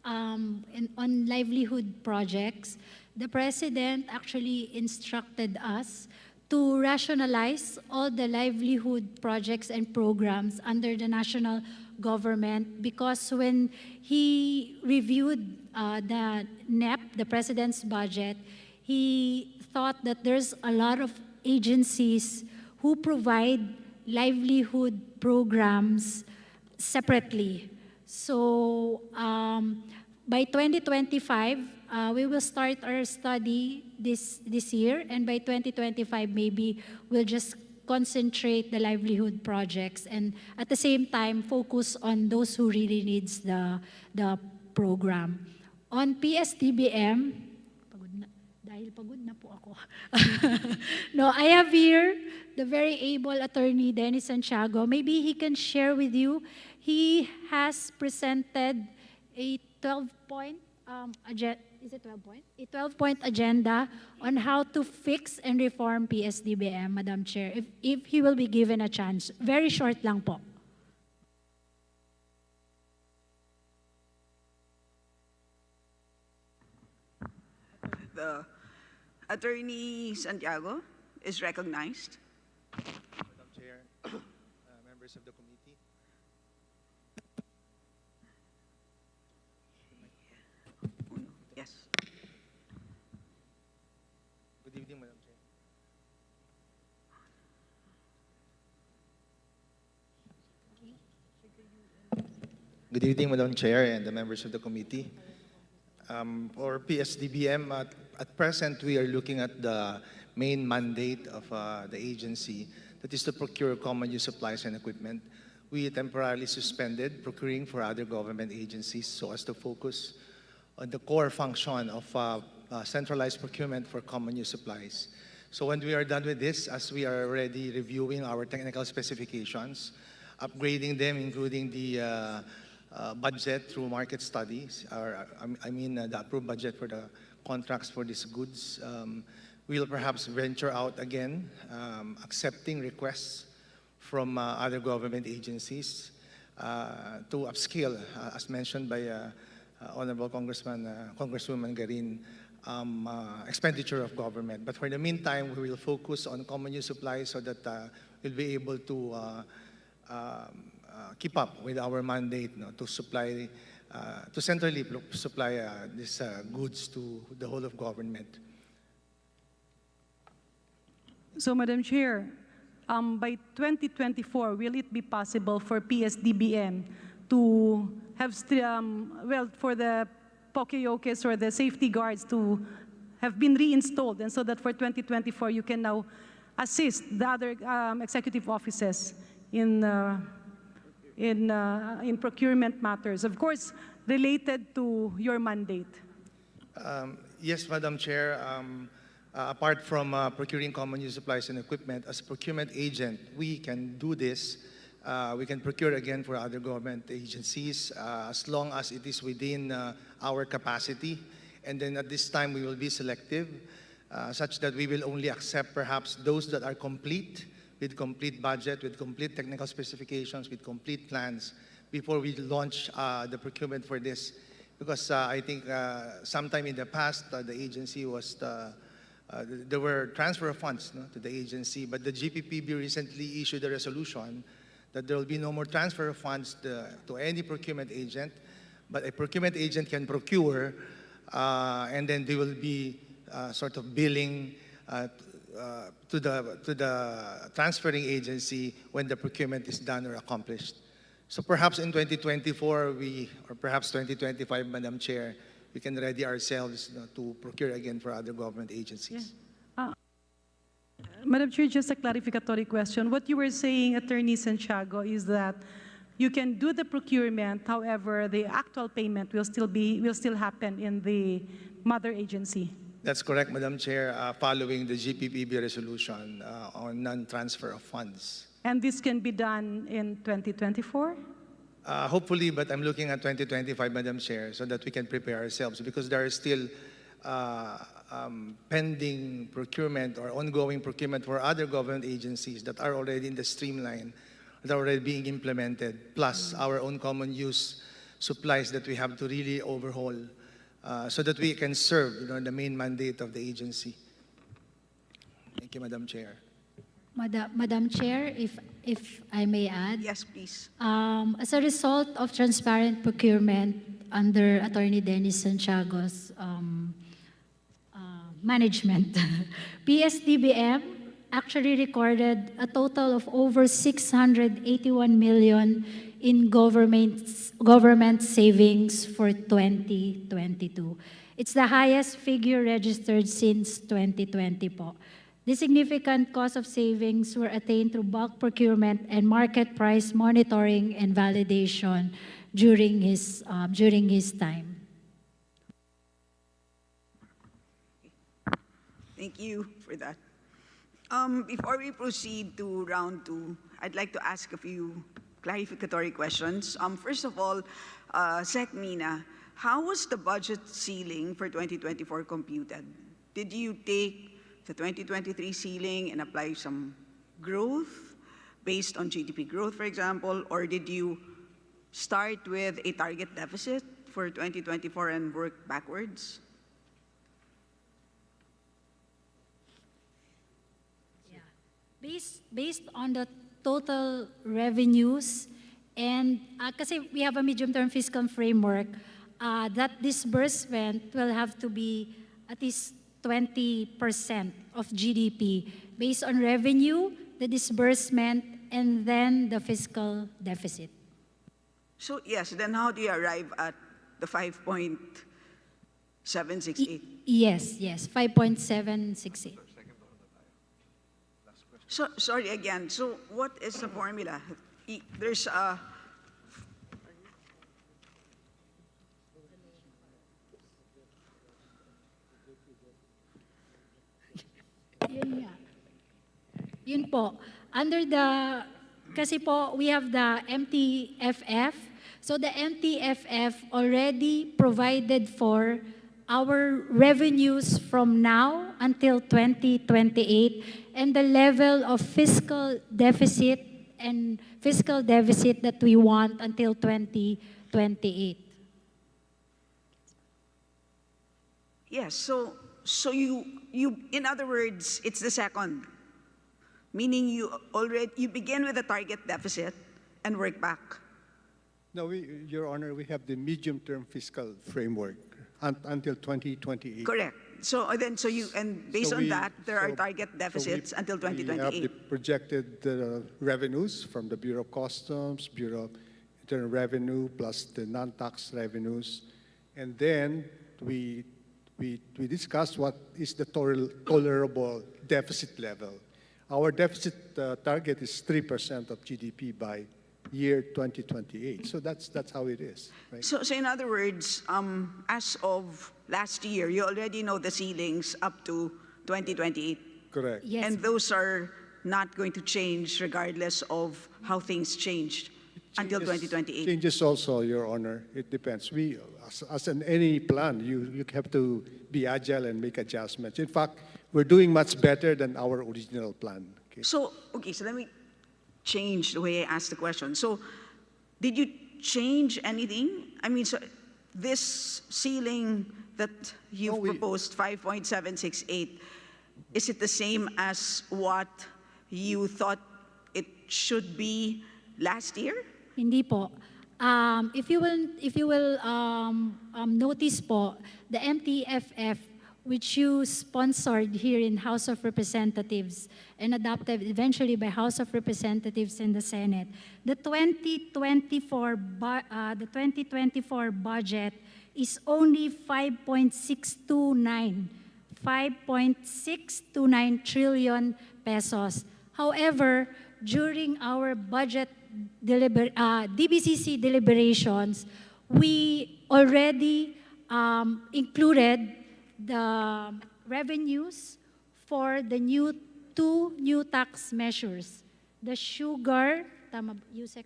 on livelihood projects, the President actually instructed us to rationalize all the livelihood projects and programs under the national government, because when he reviewed the NEP, the President's budget, he thought that there's a lot of agencies who provide livelihood programs separately. So by 2025, we will start our study this year, and by 2025, maybe we'll just concentrate the livelihood projects and at the same time focus on those who really needs the program. On PSDBM, dahil pagod na po ako. No, I have here the very able attorney Dennis Santiago. Maybe he can share with you. He has presented a 12-point agenda. Is it 12 point? A 12-point agenda on how to fix and reform PSDBM, Madam Chair, if he will be given a chance. Very short lang po. The Attorney Santiago is recognized. Madam Chair, members of the committee. Yes. Good evening, Madam Chair. Good evening, Madam Chair and the members of the committee. For PSDBM, at present, we are looking at the main mandate of the agency, that is to procure common use supplies and equipment. We temporarily suspended procuring for other government agencies so as to focus on the core function of centralized procurement for common use supplies. So when we are done with this, as we are already reviewing our technical specifications, upgrading them, including the budget through market studies, or the approved budget for the contracts for these goods, we'll perhaps venture out again, accepting requests from other government agencies to upscale, as mentioned by Honorable Congresswoman Garin, expenditure of government. But for the meantime, we will focus on common use supplies so that we'll be able to keep up with our mandate to supply, to centrally supply these goods to the whole of government. So, Madam Chair, by 2024, will it be possible for PSDBM to have, for the Pokeyokes or the safety guards to have been reinstalled, and so that for 2024 you can now assist the other executive offices in procurement matters, of course, related to your mandate? Yes, Madam Chair. Apart from procuring common use supplies and equipment, as a procurement agent, we can do this. We can procure again for other government agencies as long as it is within our capacity. And then at this time, we will be selective, such that we will only accept perhaps those that are complete, with complete budget, with complete technical specifications, with complete plans, before we launch the procurement for this. Because I think sometime in the past, the agency was, there were transfer of funds to the agency, but the GPPB recently issued a resolution that there will be no more transfer of funds to any procurement agent, but a procurement agent can procure, and then they will be sort of billing to the transferring agency when the procurement is done or accomplished. So perhaps in 2024, or perhaps 2025, Madam Chair, we can ready ourselves to procure again for other government agencies. Yeah. Madam Chair, just a clarificatory question. What you were saying, Attorney Santiago, is that you can do the procurement, however, the actual payment will still happen in the mother agency. That's correct, Madam Chair, following the GPPB resolution on non-transfer of funds. And this can be done in 2024? Hopefully, but I'm looking at 2025, Madam Chair, so that we can prepare ourselves, because there is still pending procurement or ongoing procurement for other government agencies that are already in the streamline, that are already being implemented, plus our own common use supplies that we have to really overhaul so that we can serve the main mandate of the agency. Thank you, Madam Chair. Madam Chair, if I may add. Yes, please. As a result of transparent procurement under Attorney Dennis Santiago's management, PSDBM actually recorded a total of over 681 million in government savings for 2022. It's the highest figure registered since 2020 po. The significant cost of savings were attained through bulk procurement and market price monitoring and validation during his time. Thank you for that. Before we proceed to round two, I'd like to ask a few clarificatory questions. First of all, Sec Mina, how was the budget ceiling for 2024 computed? Did you take the 2023 ceiling and apply some growth based on GDP growth, for example, or did you start with a target deficit for 2024 and work backwards? Based on the total revenues, and kasi we have a medium-term fiscal framework, that disbursement will have to be at least 20% of GDP based on revenue, the disbursement, and then the fiscal deficit. So yes, then how do you arrive at the 5.768? Yes, 5.768. So, sorry again, so what is the formula? There's a... Yun po. Under the, kasi po, we have the MTFF. So the MTFF already provided for our revenues from now until 2028 and the level of fiscal deficit that we want until 2028. Yes, so you, in other words, it's the second. Meaning you begin with a target deficit and work back. No, Your Honor, we have the medium-term fiscal framework until 2028. Correct. So based on that, there are target deficits until 2028. We have the projected revenues from the Bureau of Customs, Bureau of Internal Revenue, plus the non-tax revenues, and then we discuss what is the tolerable deficit level. Our deficit target is 3% of GDP by year 2028. So that's how it is. Right? So in other words, as of last year, you already know the ceilings up to 2028. Correct. Yes. And those are not going to change regardless of how things changed until 2028. Changes also, Your Honor. It depends. As in any plan, you have to be agile and make adjustments. In fact, we're doing much better than our original plan. Okay? So let me change the way I asked the question. So did you change anything? I mean, so this ceiling that you proposed, 5.768, is it the same as what you thought it should be last year? Hindi po. If you will notice po, the MTFF, which you sponsored here in House of Representatives and adopted eventually by House of Representatives and the Senate, the 2024 budget is only 5.629 trillion pesos. However, during our budget DBCC deliberations, we already included the revenues for the two new tax measures. The sugar, Yusek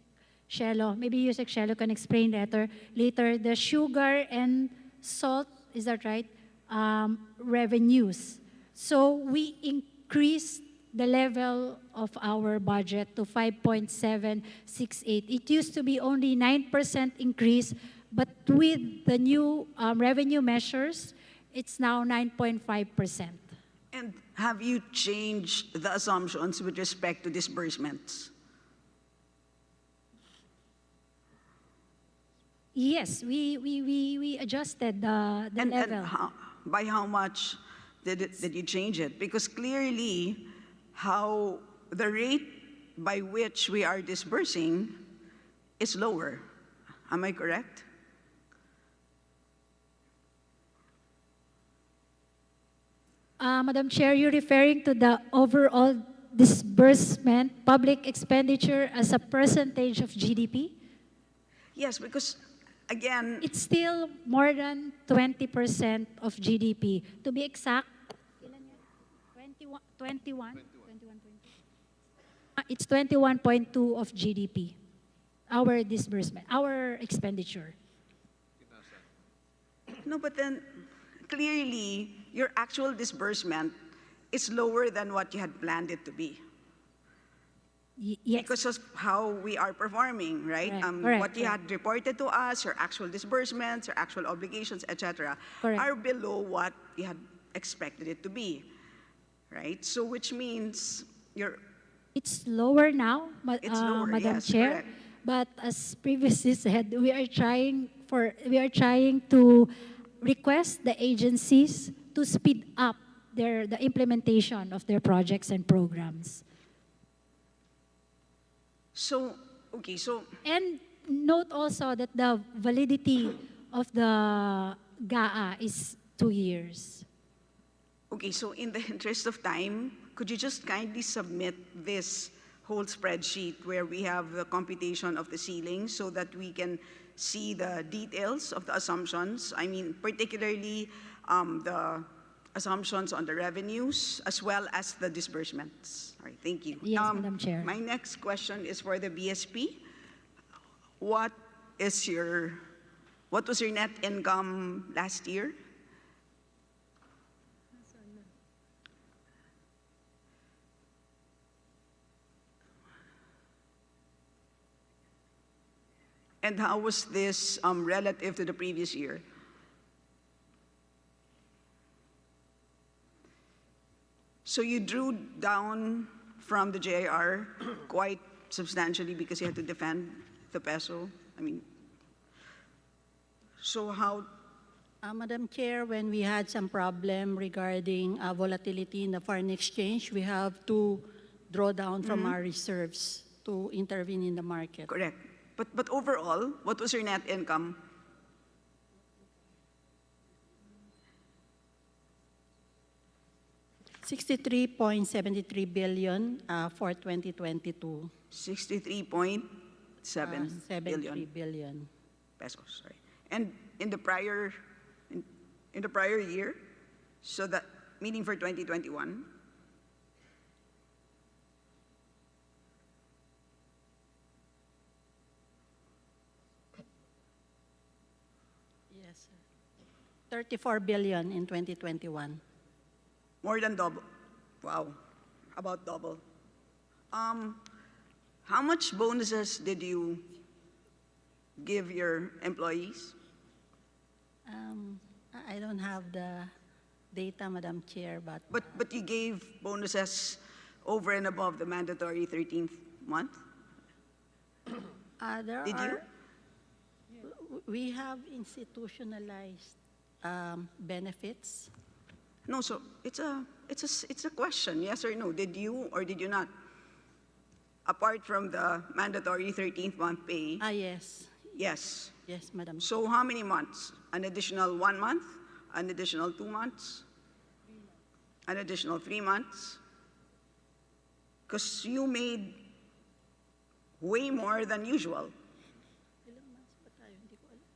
Shelo, maybe Yusek Shelo can explain later, the sugar and salt, is that right? Revenues. So we increased the level of our budget to 5.768. It used to be only 9% increase, but with the new revenue measures, it's now 9.5%. And have you changed the assumptions with respect to disbursements? Yes, we adjusted the level. And by how much did you change it? Because clearly, how the rate by which we are disbursing is lower. Am I correct? Madam Chair, you're referring to the overall disbursement, public expenditure as a percentage of GDP? Yes, because again, It's still more than 20% of GDP. To be exact, ilan yan? 21? It's 21.2 of GDP. Our disbursement, our expenditure. no, but then clearly your actual disbursement is lower than what you had planned it to be. Yes. Because of how we are performing, right? Correct, What you correct. had reported to us, your actual disbursements, your actual obligations, etc., Correct. are below what you had expected it to be, right? So which means you're It's lower now, It's lower, Madam yes, Chair. correct. But as previously said, we are trying to request the agencies to speed up the implementation of their projects and programs. so okay. So And note also that the validity of the GAA is 2 years. okay, so in the interest of time, could you just kindly submit this whole spreadsheet where we have the computation of the ceiling so that we can see the details of the assumptions? I mean, particularly the assumptions on the revenues as well as the disbursements. All right, thank you. Yes, Madam Chair. My next question is for the BSP. What was your net income last year? And how was this relative to the previous year? So you drew down from the JIR quite substantially because you had to defend the peso. I mean, so how? Madam Chair, when we had some problem regarding volatility in the foreign exchange, we have to draw down from our reserves to intervene in the market. Correct. But overall, what was your net income? $63.73 billion for 2022. 63.7 $73 billion. pesos. Sorry. And in the prior year, so that meaning for 2021. Yes, sir. $34 billion in 2021. More than double. Wow, about double. How much bonuses did you give your employees? I don't have the data, Madam Chair, but But you gave bonuses over and above the mandatory 13th month? there Did you? we have institutionalized benefits. No, so it's a question, yes or no. Did you or did you not? Apart from the mandatory 13th month pay, Yes. yes. Yes, Madam. So how many months? An additional 1 month? An additional 2 months? An additional 3 months? Because you made way more than usual. Ilang months pa tayo? Hindi ko alam.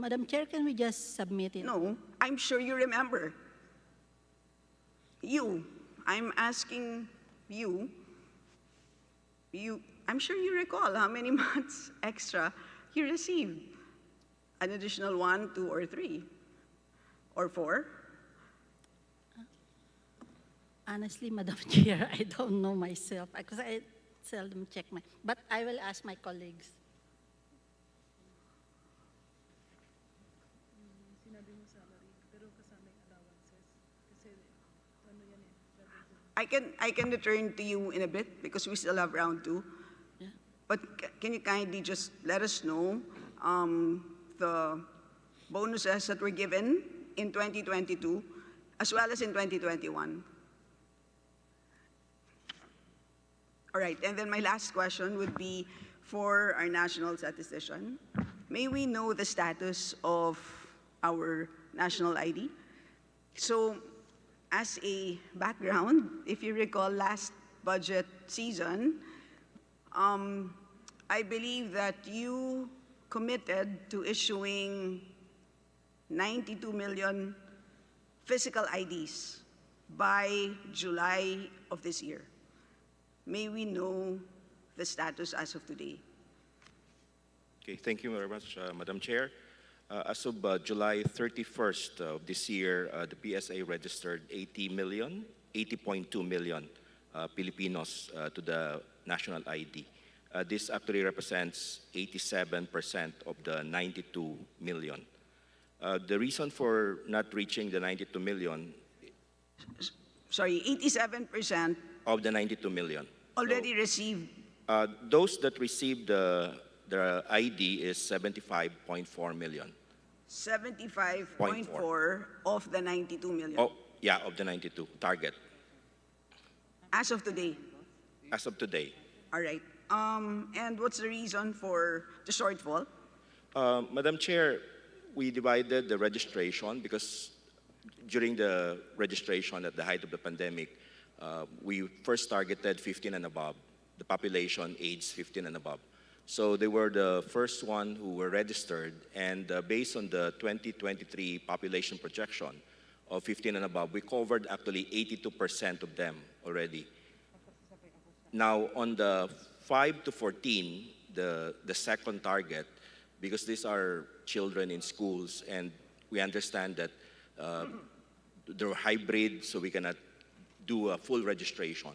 Madam Chair, can we just submit it? No, I'm sure you remember. I'm asking you, I'm sure you recall how many months extra you received. An additional 1, 2, or 3, or 4? Honestly, Madam Chair, I don't know myself because I seldom check but I will ask my colleagues. I can return to you in a bit because we still have round 2. Yeah. But can you kindly just let us know the bonuses that were given in 2022 as well as in 2021? All right, and then my last question would be for our national statistician. May we know the status of our national ID? So, as a background, if you recall last budget season, I believe that you committed to issuing 92 million physical IDs by July of this year. May we know the status as of today? Okay, thank you very much, Madam Chair. As of July 31st of this year, the PSA registered 80.2 million Filipinos to the national ID. This actually represents 87% of the 92 million. The reason for not reaching the 92 million... Sorry, 87% of the 92 million. already received. Those that received the ID is 75.4 million. 75.4 of the 92 million. Oh, yeah, of the 92 target. As of today. As of today. All right. And what's the reason for the shortfall? Madam Chair, we divided the registration because during the registration at the height of the pandemic, we first targeted 15 and above, the population aged 15 and above. So they were the first one who were registered, and based on the 2023 population projection of 15 and above, we covered actually 82% of them already. Now, on the 5 to 14, the second target, because these are children in schools, and we understand that they're hybrid, so we cannot do a full registration.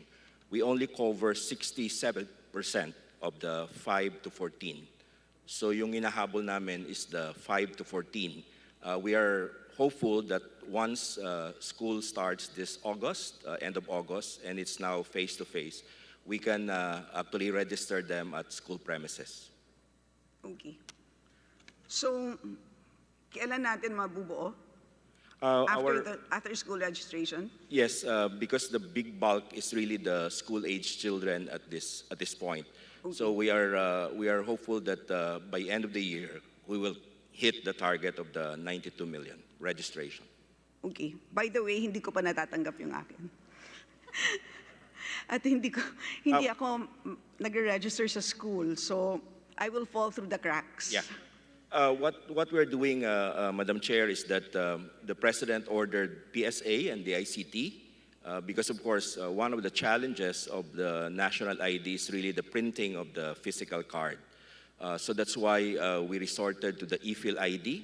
We only cover 67% of the 5 to 14. So yung inahabol namin is the 5 to 14. We are hopeful that once school starts this August, end of August, and it's now face-to-face, we can actually register them at school premises. Okay. So, kailan natin mabubuo? Our After school registration? Yes, because the big bulk is really the school-age children at this point. Okay. So we are hopeful that by end of the year we will hit the target of the 92 million registration. Okay. By the way, hindi ko pa natatanggap yung akin. At hindi ako nag-register sa school, so I will fall through the cracks. Yeah. What we're doing, Madam Chair, is that the President ordered PSA and the ICT because, of course, one of the challenges of the national ID is really the printing of the physical card. So that's why we resorted to the e-fil ID,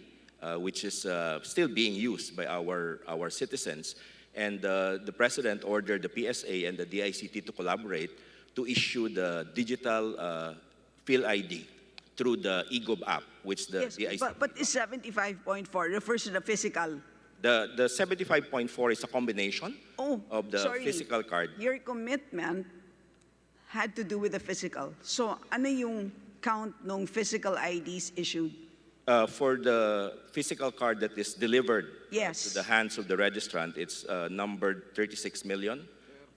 which is still being used by our citizens. And the President ordered the PSA and the DICT to collaborate to issue the digital Phil ID through the eGov app, which the Yes, DICT... but the 75.4 refers to the physical. The 75.4 is a combination of the sorry. physical card. Your commitment had to do with the physical. So, ano yung count ng physical IDs issued? For the physical card that is delivered Yes. to the hands of the registrant, it's numbered 36 million.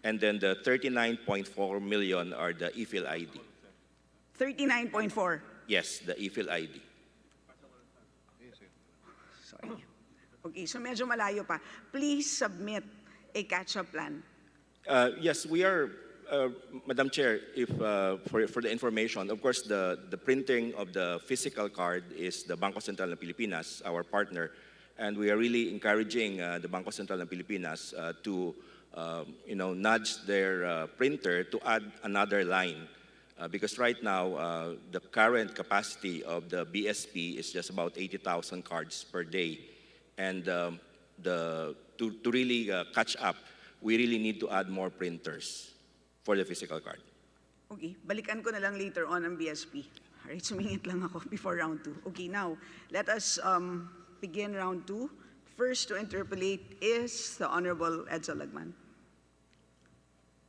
And then the 39.4 million are the e-fil ID. 39.4. Yes, the e-fil ID. Sorry. Okay, so medyo malayo pa. Please submit a catch-up plan. Yes, we are, Madam Chair, if for the information, of course, the printing of the physical card is the Bangko Sentral ng Pilipinas, our partner, and we are really encouraging the Bangko Sentral ng Pilipinas to nudge their printer to add another line. Because right now, the current capacity of the BSP is just about 80,000 cards per day. And to really catch up, we really need to add more printers for the physical card. Okay, balikan ko na lang later on ang BSP. Alright, sumingit lang ako before round 2. Okay, now, let us begin round 2. First to interpolate is the Honorable Edsa Lagman.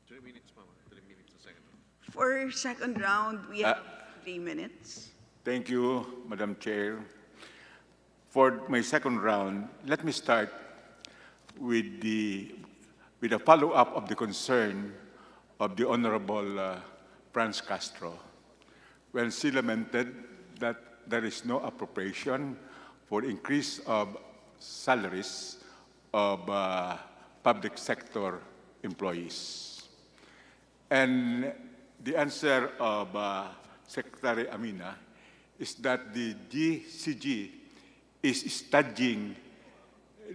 3 minutes, Mama. 3 minutes sa second round. For second round, we have 3 minutes. Thank you, Madam Chair. For my second round, let me start with a follow-up of the concern of the Honorable Franz Castro when she lamented that there is no appropriation for increase of salaries of public sector employees. And the answer of Secretary Amina is that the GCG is studying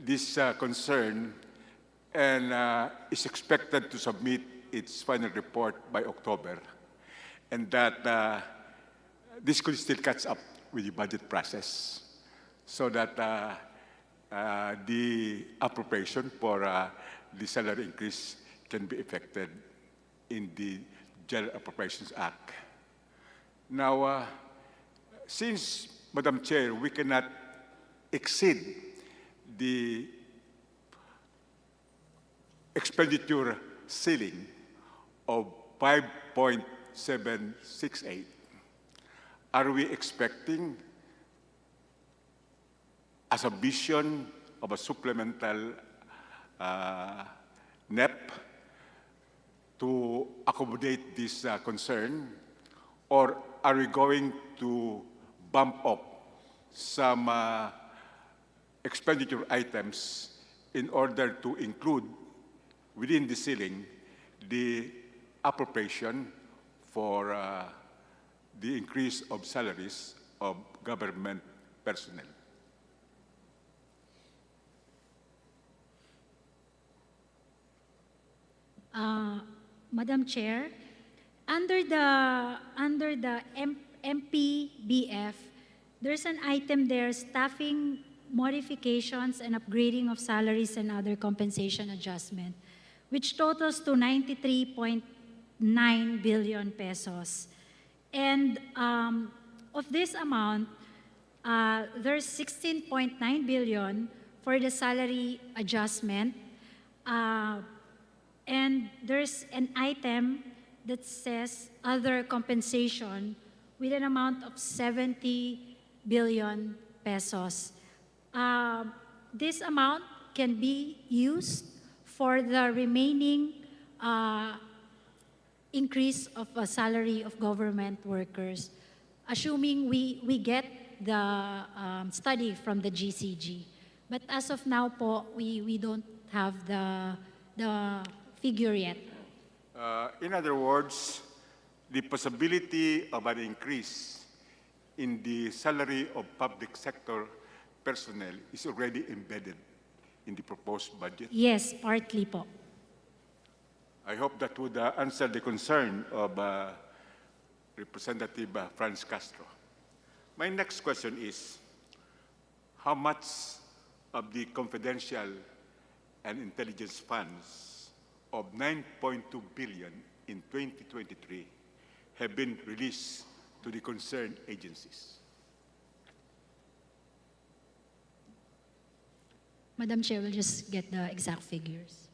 this concern and is expected to submit its final report by October, and that this could still catch up with the budget process so that the appropriation for the salary increase can be effected in the General Appropriations Act. Now, since, Madam Chair, we cannot exceed the expenditure ceiling of 5.768, are we expecting a submission of a supplemental NEP to accommodate this concern, or are we going to bump up some expenditure items in order to include within the ceiling the appropriation for the increase of salaries of government personnel? Madam Chair, under the MPBF, there's an item there, staffing modifications and upgrading of salaries and other compensation adjustment, which totals to 93.9 billion pesos. And of this amount, there's 16.9 billion for the salary adjustment, and there's an item that says other compensation with an amount of 70 billion pesos. This amount can be used for the remaining increase of a salary of government workers, assuming we get the study from the GCG. But as of now po, we don't have the figure yet. In other words, the possibility of an increase in the salary of public sector personnel is already embedded in the proposed budget? Yes, partly po. I hope that would answer the concern of Representative Franz Castro. My next question is, how much of the confidential and intelligence funds of 9.2 billion in 2023 have been released to the concerned agencies? Madam Chair, we'll just get the exact figures.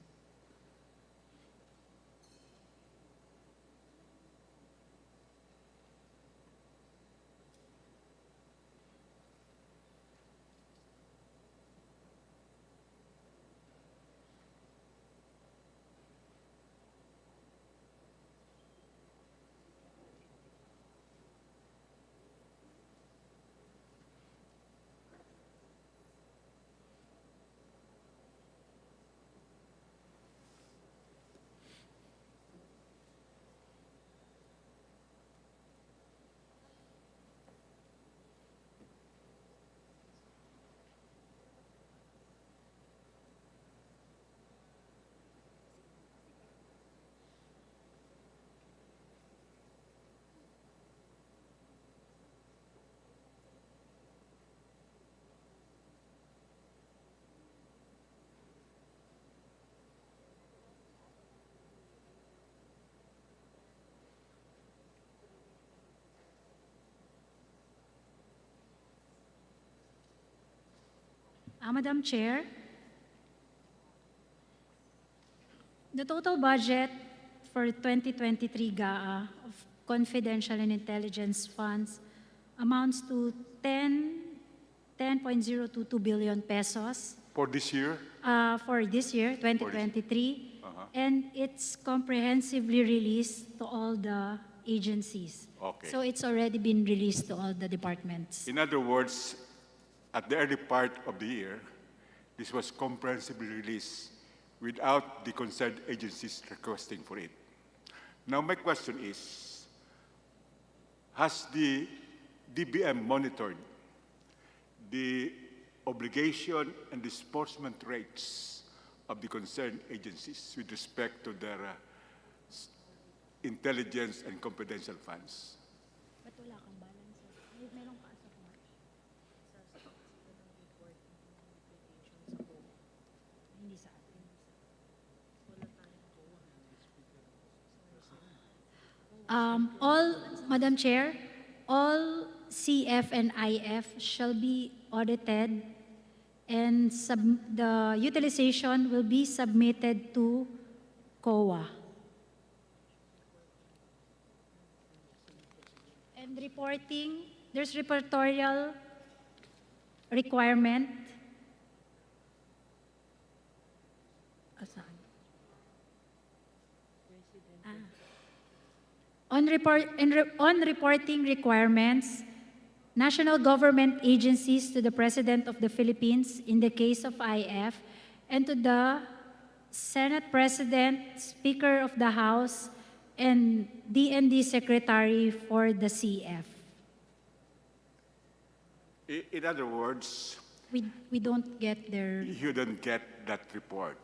Madam Chair, the total budget for 2023 GAA of confidential and intelligence funds amounts to 10.022 billion pesos. For this year? For this year, 2023. And it's comprehensively released to all the agencies. Okay. So it's already been released to all the departments. In other words, at the early part of the year, this was comprehensively released without the concerned agencies requesting for it. Now, my question is, has the DBM monitored the obligation and disbursement rates of the concerned agencies with respect to their intelligence and confidential funds? Ba't wala kang balance? Meron ka sa hindi sa atin. Madam Chair, all CF and IF shall be audited and the utilization will be submitted to COA. And reporting, there's reportorial requirement. On reporting requirements, national government agencies to the President of the Philippines in the case of IF, and to the Senate President, Speaker of the House, and DND Secretary for the CF. In other words, We don't get their... you don't get that report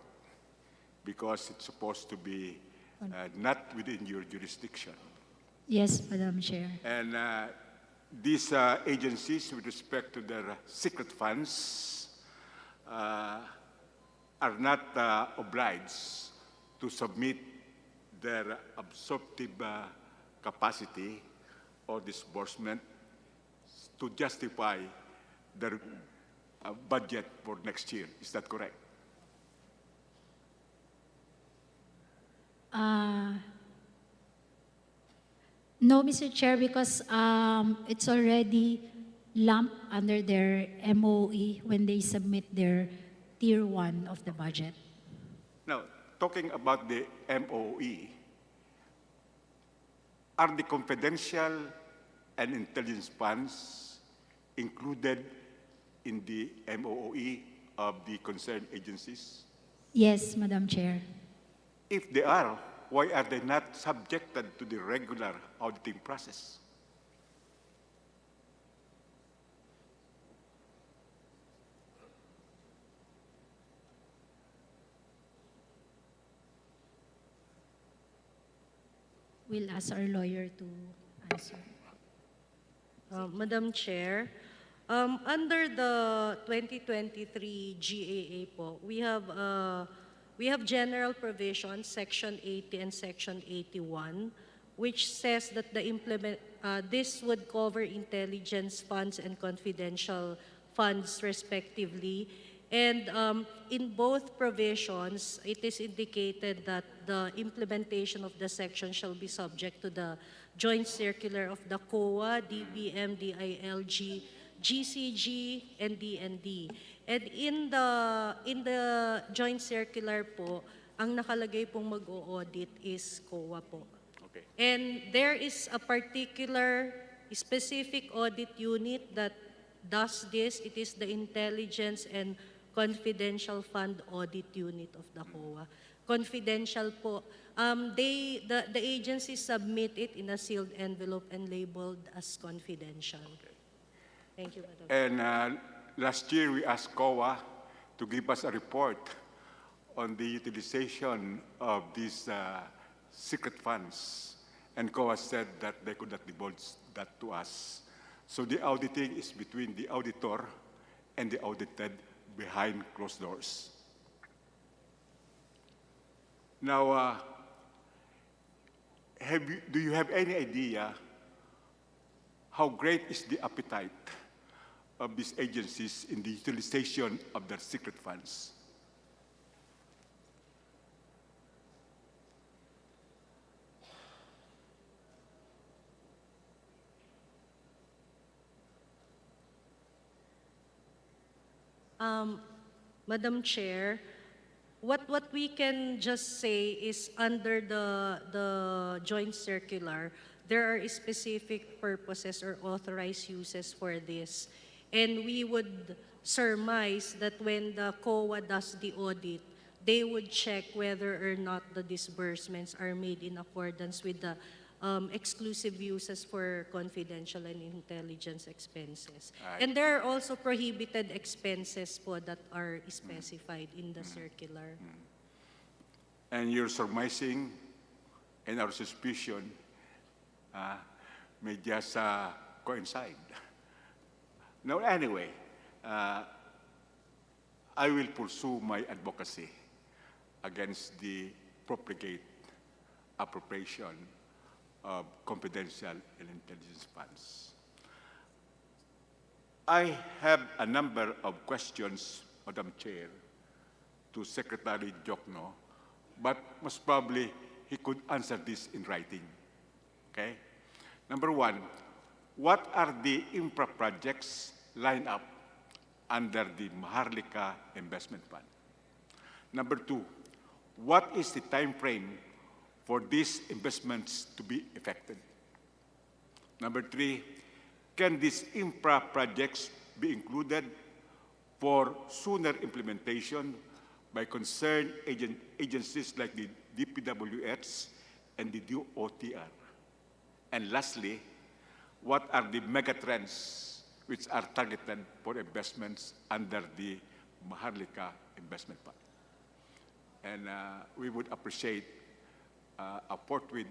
because it's supposed to be not within your jurisdiction. Yes, Madam Chair. And these agencies, with respect to their secret funds, are not obliged to submit their absorptive capacity or disbursement to justify their budget for next year. Is that correct? No, Mr. Chair, because it's already lumped under their MOE when they submit their Tier 1 of the budget. Now, talking about the MOE, are the confidential and intelligence funds included in the MOE of the concerned agencies? Yes, Madam Chair. If they are, why are they not subjected to the regular auditing process? We'll ask our lawyer to answer. Madam Chair, under the 2023 GAA po, we have general provisions, Section 80 and Section 81, which says that this would cover intelligence funds and confidential funds respectively. And in both provisions, it is indicated that the implementation of the section shall be subject to the joint circular of the COA, DBM, DILG, GCG, and DND. And in the joint circular po, ang nakalagay pong mag-o-audit is COA po. Okay. And there is a particular specific audit unit that does this. It is the Intelligence and Confidential Fund Audit Unit of the COA. Confidential po. The agency submit it in a sealed envelope and labeled as confidential. Okay. Thank you, Madam. And last year, we asked COA to give us a report on the utilization of these secret funds. And COA said that they could not divulge that to us. So the auditing is between the auditor and the audited behind closed doors. Now, do you have any idea how great is the appetite of these agencies in the utilization of their secret funds? Madam Chair, what we can just say is under the joint circular, there are specific purposes or authorized uses for this. And we would surmise that when the COA does the audit, they would check whether or not the disbursements are made in accordance with the exclusive uses for confidential and intelligence expenses. And there are also prohibited expenses po that are specified in the circular. And your surmising and our suspicion may just coincide. Now, anyway, I will pursue my advocacy against the profligate appropriation of confidential and intelligence funds. I have a number of questions, Madam Chair, to Secretary Jokno, but most probably he could answer this in writing. Okay? Number one, what are the infra projects lined up under the Maharlika Investment Fund? Number two, what is the time frame for these investments to be effected? Number three, can these infra projects be included for sooner implementation by concerned agencies like the DPWH and the DOTR? And lastly, what are the megatrends which are targeted for investments under the Maharlika Investment Fund? And we would appreciate a forthwith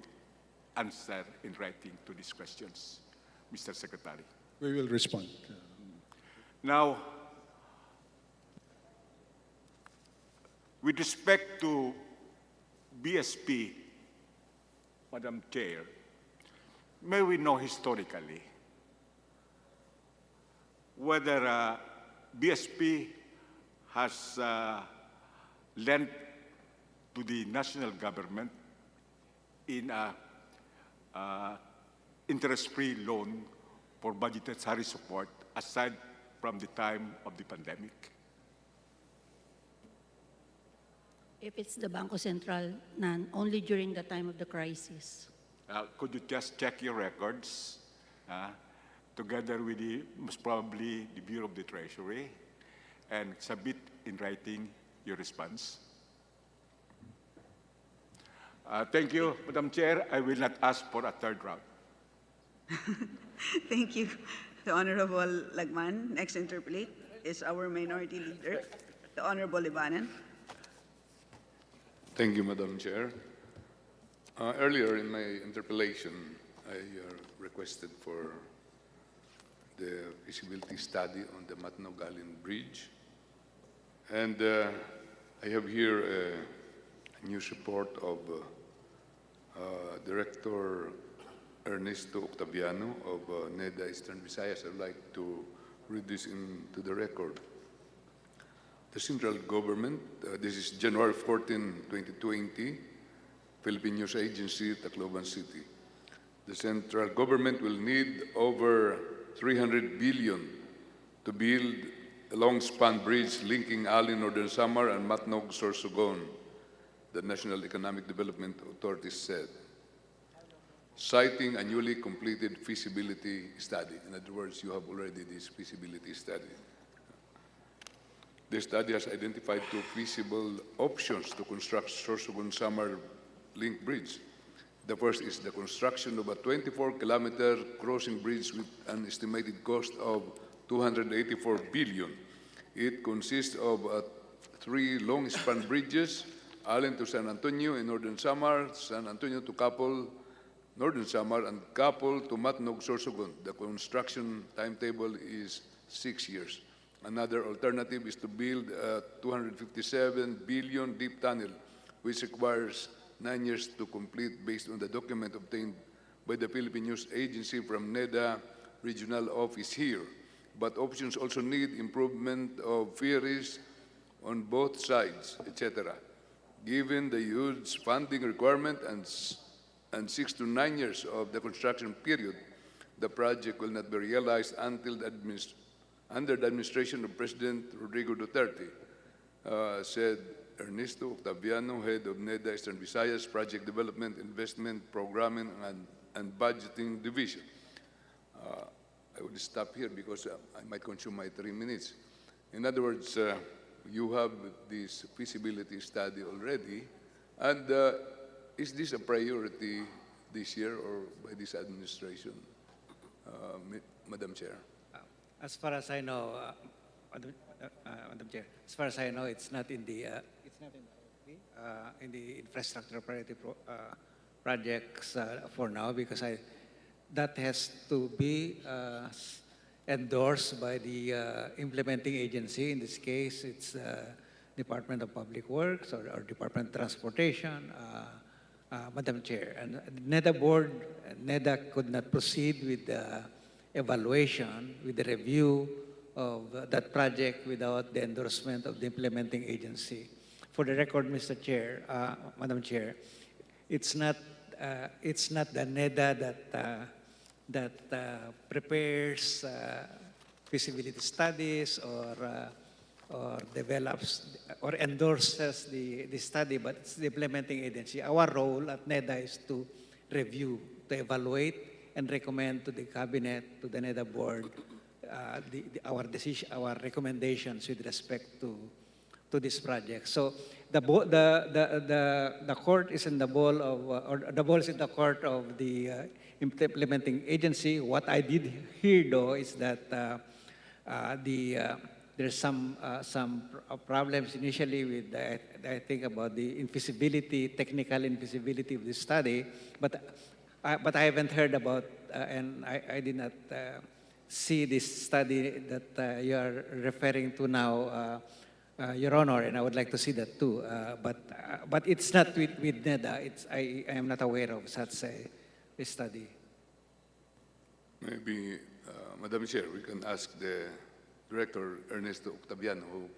answer in writing to these questions, Mr. Secretary. We will respond. Now, with respect to BSP, Madam Chair, may we know historically whether BSP has lent to the national government in a interest-free loan for budgetary support aside from the time of the pandemic? If it's the Bangko Sentral, none, only during the time of the crisis. Could you just check your records together with most probably the Bureau of the Treasury and submit in writing your response? Thank you, Madam Chair. I will not ask for a third round. Thank you, the Honorable Lagman. Next interpellate is our Minority Leader, the Honorable Libanen. Thank you, Madam Chair. Earlier in my interpellation, I requested for the feasibility study on the Matnog-Alin Bridge. And I have here a news report of Director Ernesto Octaviano of NEDA Eastern Visayas. I'd like to read this into the record. The central government, this is January 14, 2020, Philippine News Agency, Tacloban City. The central government will need over 300 billion to build a long-span bridge linking Alin, Northern Samar, and Matnog, Sorsogon, the National Economic Development Authority said, citing a newly completed feasibility study. In other words, you have already this feasibility study. The study has identified two feasible options to construct Sorsogon-Samar Link Bridge. The first is the construction of a 24-kilometer crossing bridge with an estimated cost of 284 billion. It consists of 3 long-span bridges, Alin to San Antonio in Northern Samar, San Antonio to Capol, Northern Samar, and Capol to Matnog, Sorsogon. The construction timetable is 6 years. Another alternative is to build a 257 billion deep tunnel, which requires 9 years to complete based on the document obtained by the Philippine News Agency from NEDA Regional Office here. But options also need improvement of ferries on both sides, etc. Given the huge funding requirement and 6 to 9 years of the construction period, the project will not be realized until under the administration of President Rodrigo Duterte, said Ernesto Octaviano, head of NEDA Eastern Visayas Project Development, Investment, Programming, and and Budgeting Division. I will stop here because I might consume my 3 minutes. In other words, you have this feasibility study already, and is this a priority this year or by this administration, Madam Chair? As far as I know, Madam Chair, as far as I know, it's not in the in the infrastructure priority projects for now, because that has to be endorsed by the implementing agency. In this case, it's Department of Public Works or Department of Transportation, Madam Chair. And NEDA board, NEDA could not proceed with the evaluation, with the review of that project without the endorsement of the implementing agency. For the record, Mr. Chair, Madam Chair, it's not the NEDA that prepares feasibility studies or develops or endorses the study, but it's the implementing agency. Our role at NEDA is to review, to evaluate, and recommend to the cabinet, to the NEDA board, our recommendations with respect to this project. So the court is in the ball of, or the ball is in the court of the implementing agency. What I did hear, though, is that there's some problems initially with I think about the infeasibility, technical infeasibility of the study, but I haven't heard about and I did not see this study that you are referring to now, Your Honor, and I would like to see that too. But it's not with NEDA. I am not aware of such a study. Maybe, Madam Chair, we can ask the Director Ernesto Octaviano,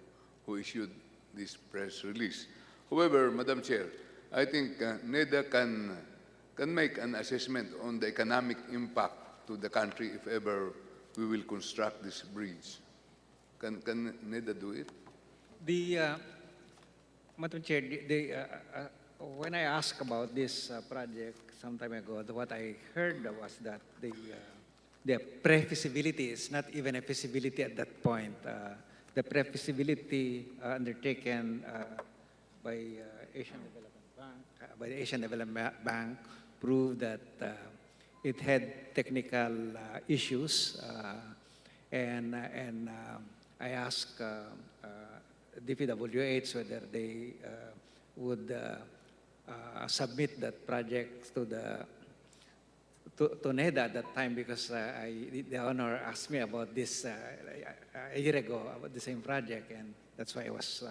who issued this press release. However, Madam Chair, I think NEDA can make an assessment on the economic impact to the country if ever we will construct this bridge. Can NEDA do it? Madam Chair, when I asked about this project some time ago, what I heard was that the pre-feasibility is not even a feasibility at that point. The pre-feasibility undertaken by Asian Development Bank proved that it had technical issues, and I asked DPWH whether they would submit that project to NEDA at that time, because the honor asked me about this a year ago about the same project, and that's why I was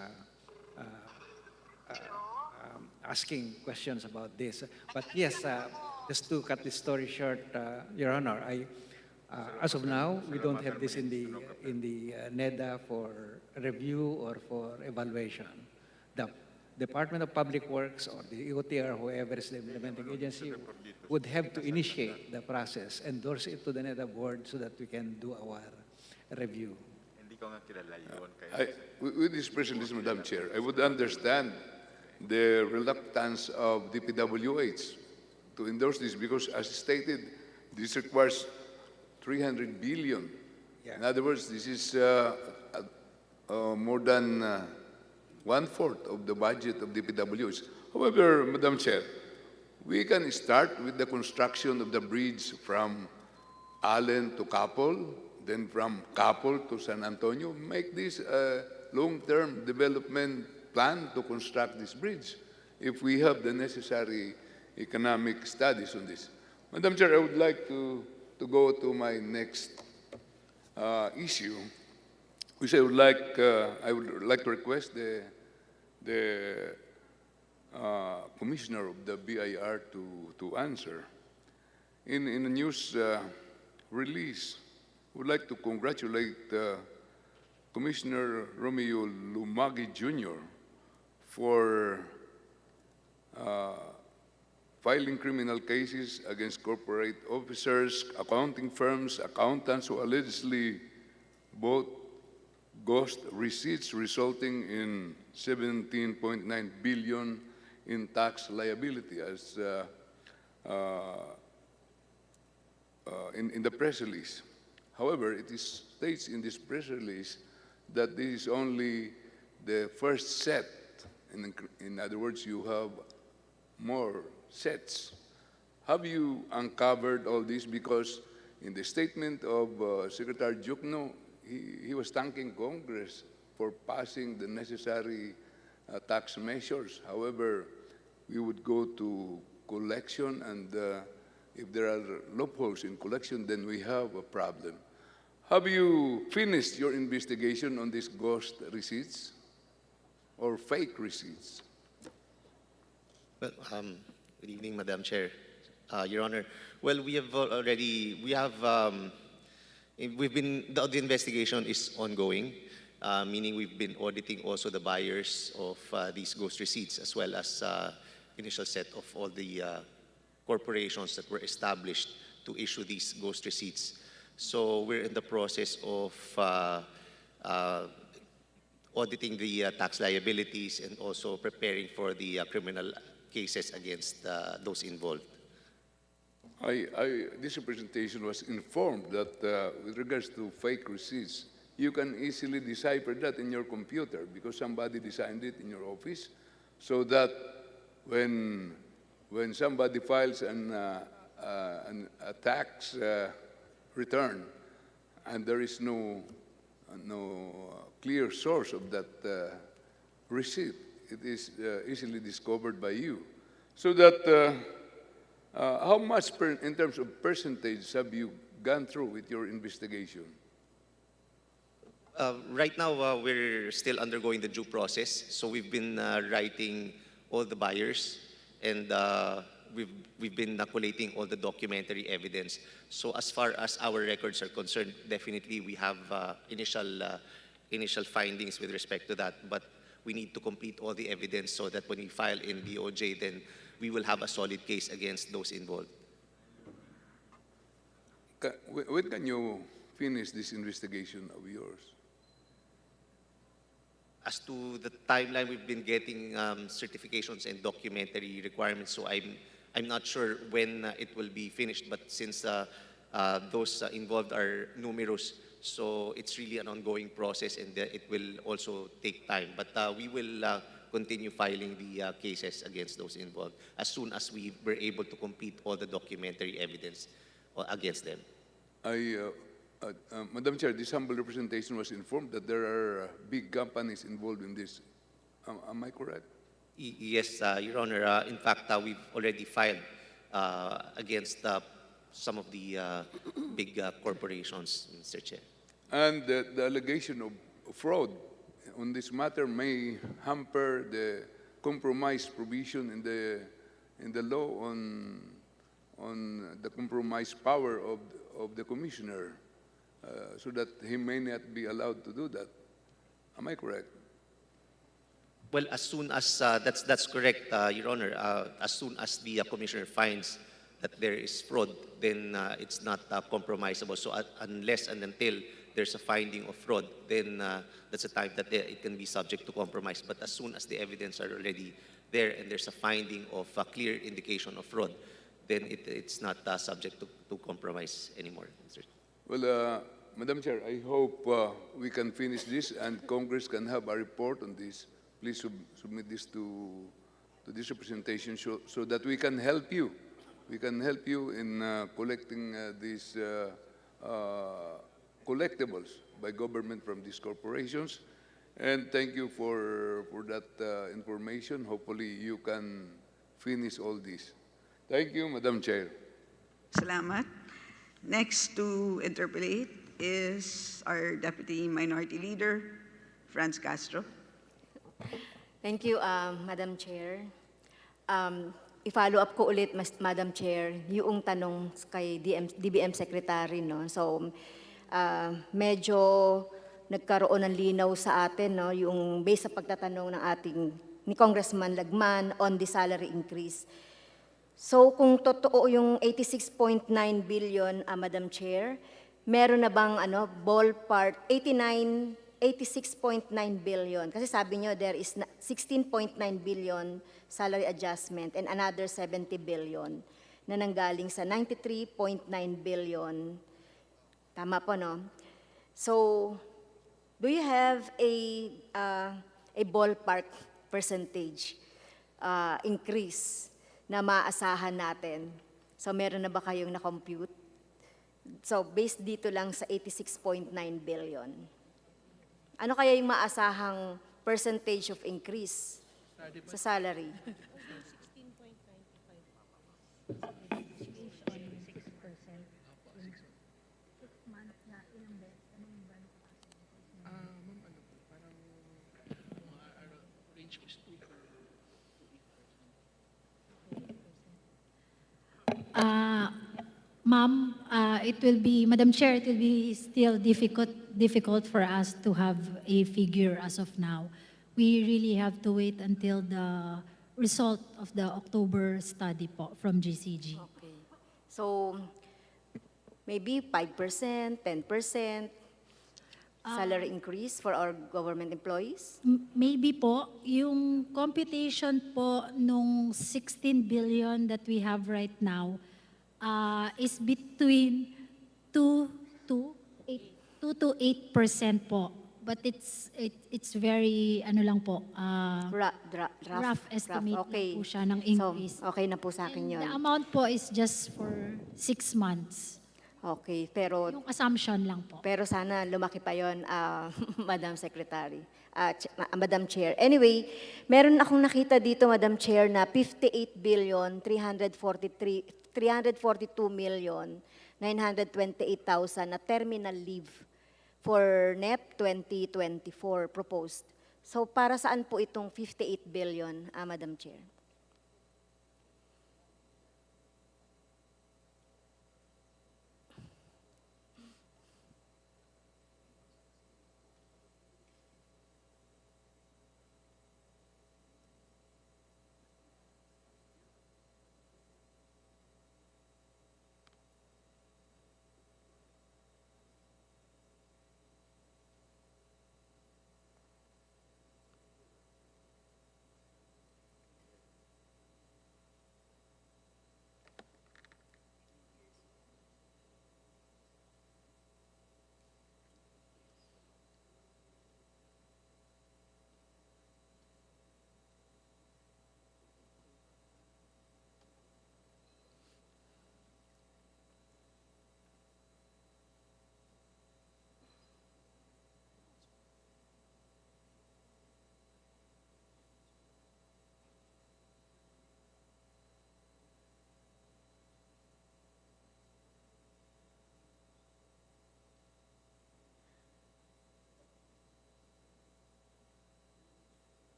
asking questions about this. But yes, just to cut the story short, Your Honor, as of now, we don't have this in the NEDA for review or for evaluation. The Department of Public Works or the EOT or whoever is the implementing agency would have to initiate the process, endorse it to the NEDA board so that we can do our review. With this presentation, Madam Chair, I would understand the reluctance of DPWH to endorse this because, as stated, this requires 300 billion. Yeah. In other words, this is more than 1/4 of the budget of DPWH. However, Madam Chair, we can start with the construction of the bridge from Allen to Capol, then from Capol to San Antonio. Make this a long-term development plan to construct this bridge if we have the necessary economic studies on this. Madam Chair, I would like to go to my next issue, which I would like to request the Commissioner of the BIR to answer. In a news release, I would like to congratulate Commissioner Romeo Lumagi Jr. for filing criminal cases against corporate officers, accounting firms, accountants who allegedly bought ghost receipts resulting in 17.9 billion in tax liability. As in the press release. However, it states in this press release that this is only the first set. In other words, you have more sets. Have you uncovered all this? Because in the statement of Secretary Jukno, he was thanking Congress for passing the necessary tax measures. However, we would go to collection, and if there are loopholes in collection, then we have a problem. Have you finished your investigation on these ghost receipts or fake receipts? Well, good evening, Madam Chair. Your Honor, well, we have already, the investigation is ongoing, meaning we've been auditing also the buyers of these ghost receipts, as well as initial set of all the corporations that were established to issue these ghost receipts. So we're in the process of auditing the tax liabilities and also preparing for the criminal cases against those involved. This representation was informed that with regards to fake receipts, you can easily decipher that in your computer because somebody designed it in your office, so that when somebody files a tax return and there is no clear source of that receipt, it is easily discovered by you. So that how much in terms of percentage have you gone through with your investigation? Right now, we're still undergoing the due process. So we've been writing all the buyers, and we've been collating all the documentary evidence. So as far as our records are concerned, definitely we have initial findings with respect to that. But we need to complete all the evidence so that when we file in DOJ, then we will have a solid case against those involved. When can you finish this investigation of yours? As to the timeline, we've been getting certifications and documentary requirements, so I'm not sure when it will be finished, but since those involved are numerous, so it's really an ongoing process, and it will also take time. But we will continue filing the cases against those involved as soon as we were able to complete all the documentary evidence against them. Madam Chair, this humble representation was informed that there are big companies involved in this. Am I correct? Yes, Your Honor. In fact, we've already filed against some of the big corporations, Mr. Chair. And the allegation of fraud on this matter may hamper the compromise provision in the law on the compromise power of the commissioner, so that he may not be allowed to do that. Am I correct? Well, as soon as that's correct, Your Honor. As soon as the commissioner finds that there is fraud, then it's not compromisable. So unless and until there's a finding of fraud, then that's a time that it can be subject to compromise. But as soon as the evidence are already there and there's a finding of a clear indication of fraud, then it's not subject to compromise anymore. Well, Madam Chair, I hope we can finish this and Congress can have a report on this. Please submit this to this representation so that we can help you. We can help you in collecting these collectibles by government from these corporations. And thank you for that information. Hopefully you can finish all this. Thank you, Madam Chair. Salamat. Next to interpolate is our Deputy Minority Leader, Franz Castro. Thank you, Madam Chair. I-follow up ko ulit, Madam Chair, yung tanong kay DBM Secretary. No? So, medyo nagkaroon ng linaw sa atin, no? Yung based sa pagtatanong ng ni Congressman Lagman on the salary increase. So, kung totoo yung 86.9 billion, Madam Chair, meron na bang ballpark 86.9 billion? Kasi sabi nyo there is 16.9 billion salary adjustment and another 70 billion na nanggaling sa 93.9 billion. Tama po, no? So, do you have a ballpark percentage increase na maaasahan natin? So, meron na ba kayong na-compute? So, based dito lang sa 86.9 billion. Ano kaya yung maasahang percentage of increase sa salary? Ma'am, it will be, Madam Chair, it will be still difficult for us to have a figure as of now. We really have to wait until the result of the October study po from GCG. Okay. So, maybe 5%, 10% salary increase for our government employees? Maybe po, yung computation po nung 16 billion that we have right now is between 2 to 8% po. But it's very, ano lang po, rough estimate Okay. lang po siya ng increase. So, okay na po sa akin yun. The amount po is just for 6 months. Okay, pero Yung assumption lang po. pero sana lumaki pa yon, Madam Secretary, Madam Chair. Anyway, meron akong nakita dito, Madam Chair, na 58,342,928,000 na terminal leave for NEP 2024 proposed. So para saan po itong 58 billion, Madam Chair?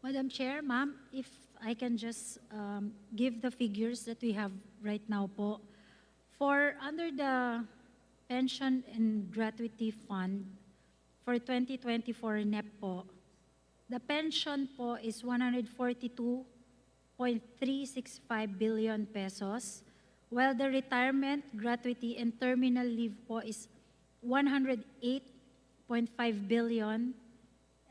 Madam Chair, ma'am, if I can just give the figures that we have right now po. For under the Pension and Gratuity Fund for 2024 NEP po, the pension po is 142.365 billion pesos, while the retirement, gratuity, and terminal leave po is 108.5 billion,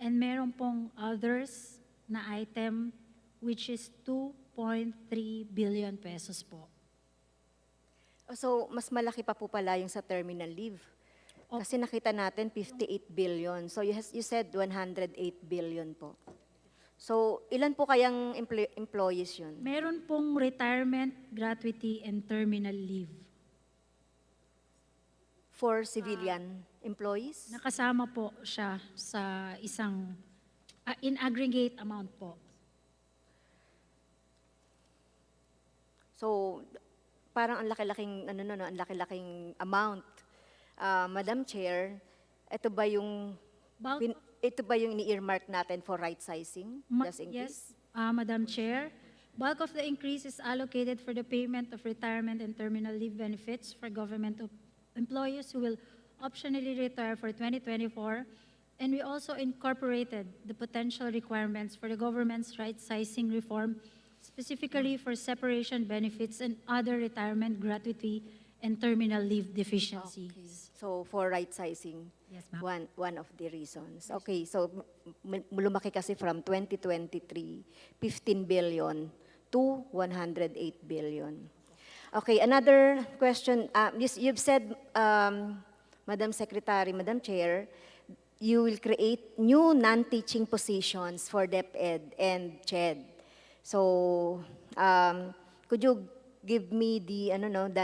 and meron pong others na item which is 2.3 billion pesos po. So, mas malaki pa po pala yung sa terminal leave. Kasi nakita natin 58 billion. So, you said 108 billion po. So, ilan po kayang employees yun? Meron pong retirement, gratuity, and terminal leave. For civilian employees? Nakasama po siya sa isang in aggregate amount po. So, parang ang laki-laking ang laki-laking amount. Madam Chair, ito ba yung ini-earmark natin for right sizing? Yes, Madam Chair. Bulk of the increase is allocated for the payment of retirement and terminal leave benefits for government employees who will optionally retire for 2024. And we also incorporated the potential requirements for the government's right-sizing reform, specifically for separation benefits and other retirement gratuity and terminal leave deficiencies. Okay. So, for right-sizing, Yes, ma'am. one of the reasons. Okay, so lumaki kasi from 2023, 15 billion to 108 billion. Okay, another question. You've said, Madam Secretary, Madam Chair, you will create new non-teaching positions for DepEd and CHED. So, could you give me the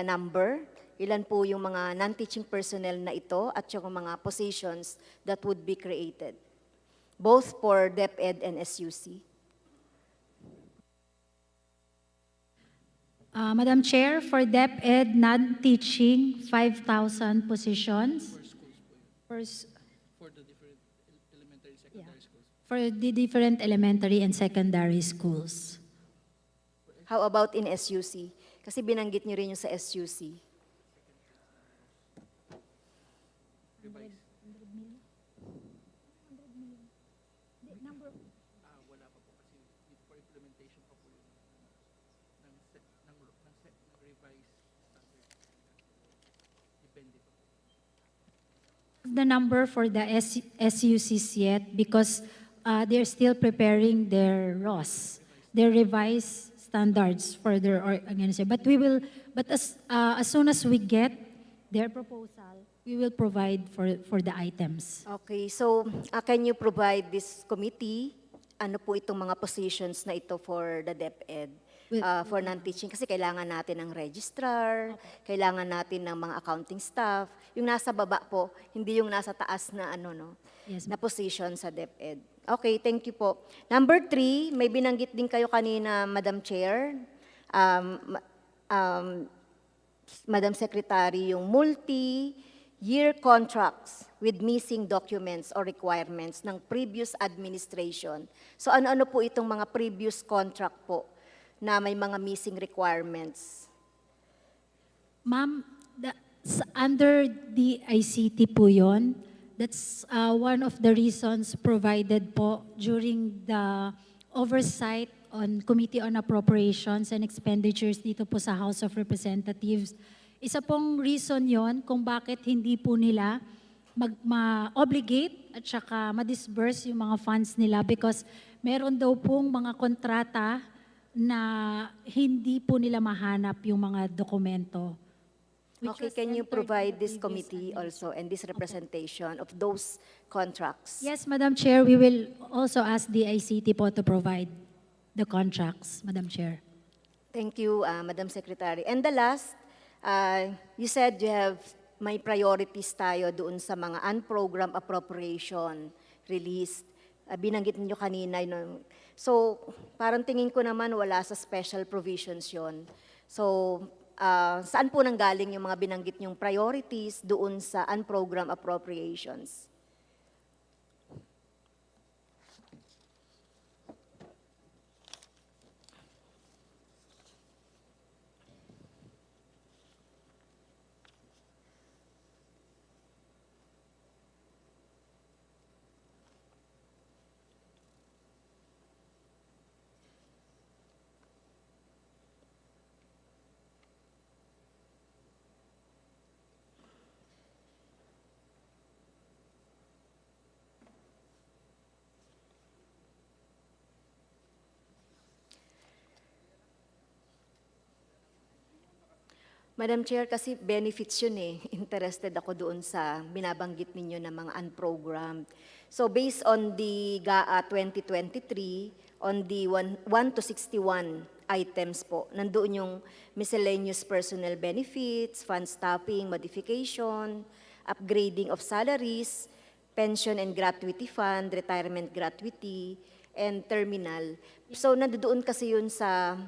number? Ilan po yung mga non-teaching personnel na ito at yung mga positions that would be created, both for DepEd and SUC? Madam Chair, for DepEd non-teaching, 5,000 positions. For the different elementary and secondary schools. How about in SUC? Kasi binanggit niyo rin yung sa SUC. The number for the SUCs yet because they're still preparing their ROS, their revised standards for their organization. But as soon as we get their proposal, we will provide for the items. Okay, so can you provide this committee, ano po itong mga positions na ito for the DepEd? For non-teaching, kasi kailangan natin ng registrar, kailangan natin ng mga accounting staff. Yung nasa baba po, hindi yung nasa taas na na position sa DepEd. Okay, thank you po. Number 3, may binanggit din kayo kanina, Madam Chair, Madam Secretary, yung multi-year contracts with missing documents or requirements ng previous administration. So ano-ano po itong mga previous contract po na may mga missing requirements? Ma'am, under the ICT po yun, that's one of the reasons provided po during the oversight on Committee on Appropriations and Expenditures dito po sa House of Representatives. Isa pong reason yon kung bakit hindi po nila ma-obligate at saka ma-disburse yung mga funds nila because meron daw pong mga kontrata na hindi po nila mahanap yung mga dokumento. Okay, can you provide this committee also and this representation of those contracts? Yes, Madam Chair, we will also ask the ICT po to provide the contracts, Madam Chair. Thank you, Madam Secretary. And the last, you said you have may priorities tayo doon sa mga unprogrammed appropriation released. Binanggit niyo kanina. So, parang tingin ko naman wala sa special provisions yon. So, saan po nanggaling yung mga binanggit niyong priorities doon sa unprogrammed appropriations? Madam Chair, kasi benefits yun eh. Interested ako doon sa binabanggit ninyo na mga unprogrammed. So based on the GAA 2023, on the 1 to 61 items po, nandoon yung miscellaneous personnel benefits, fund staffing, modification, upgrading of salaries, pension and gratuity fund, retirement gratuity, and terminal. So nandoon kasi yun sa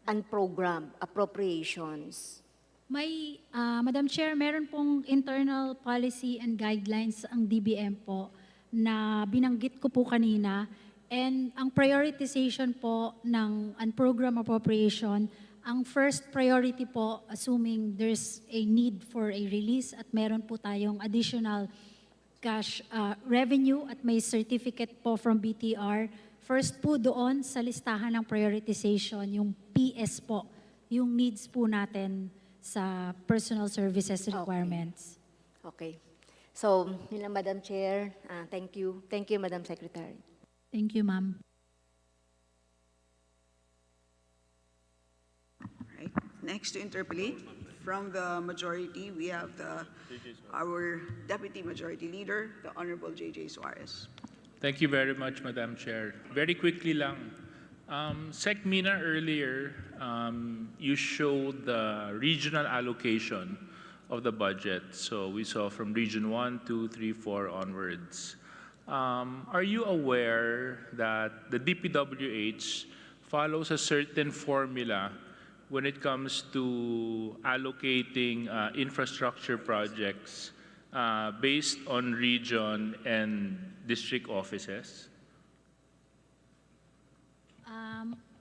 unprogrammed appropriations. May, Madam Chair, meron pong internal policy and guidelines ang DBM po na binanggit ko po kanina. And ang prioritization po ng unprogrammed appropriation, ang first priority po, assuming there's a need for a release at meron po tayong additional cash revenue at may certificate po from BTR, first po doon sa listahan ng prioritization, yung PS po, yung needs po natin sa personal services requirements. Okay. So, yun lang, Madam Chair. Thank you. Thank you, Madam Secretary. Thank you, ma'am. Next to interpolate, from the majority, we have our Deputy Majority Leader, the Honorable J.J. Suarez. Thank you very much, Madam Chair. Very quickly lang. Sec Mina, earlier, you showed the regional allocation of the budget. So we saw from Region 1, 2, 3, 4 onwards. Are you aware that the DPWH follows a certain formula when it comes to allocating infrastructure projects based on region and district offices?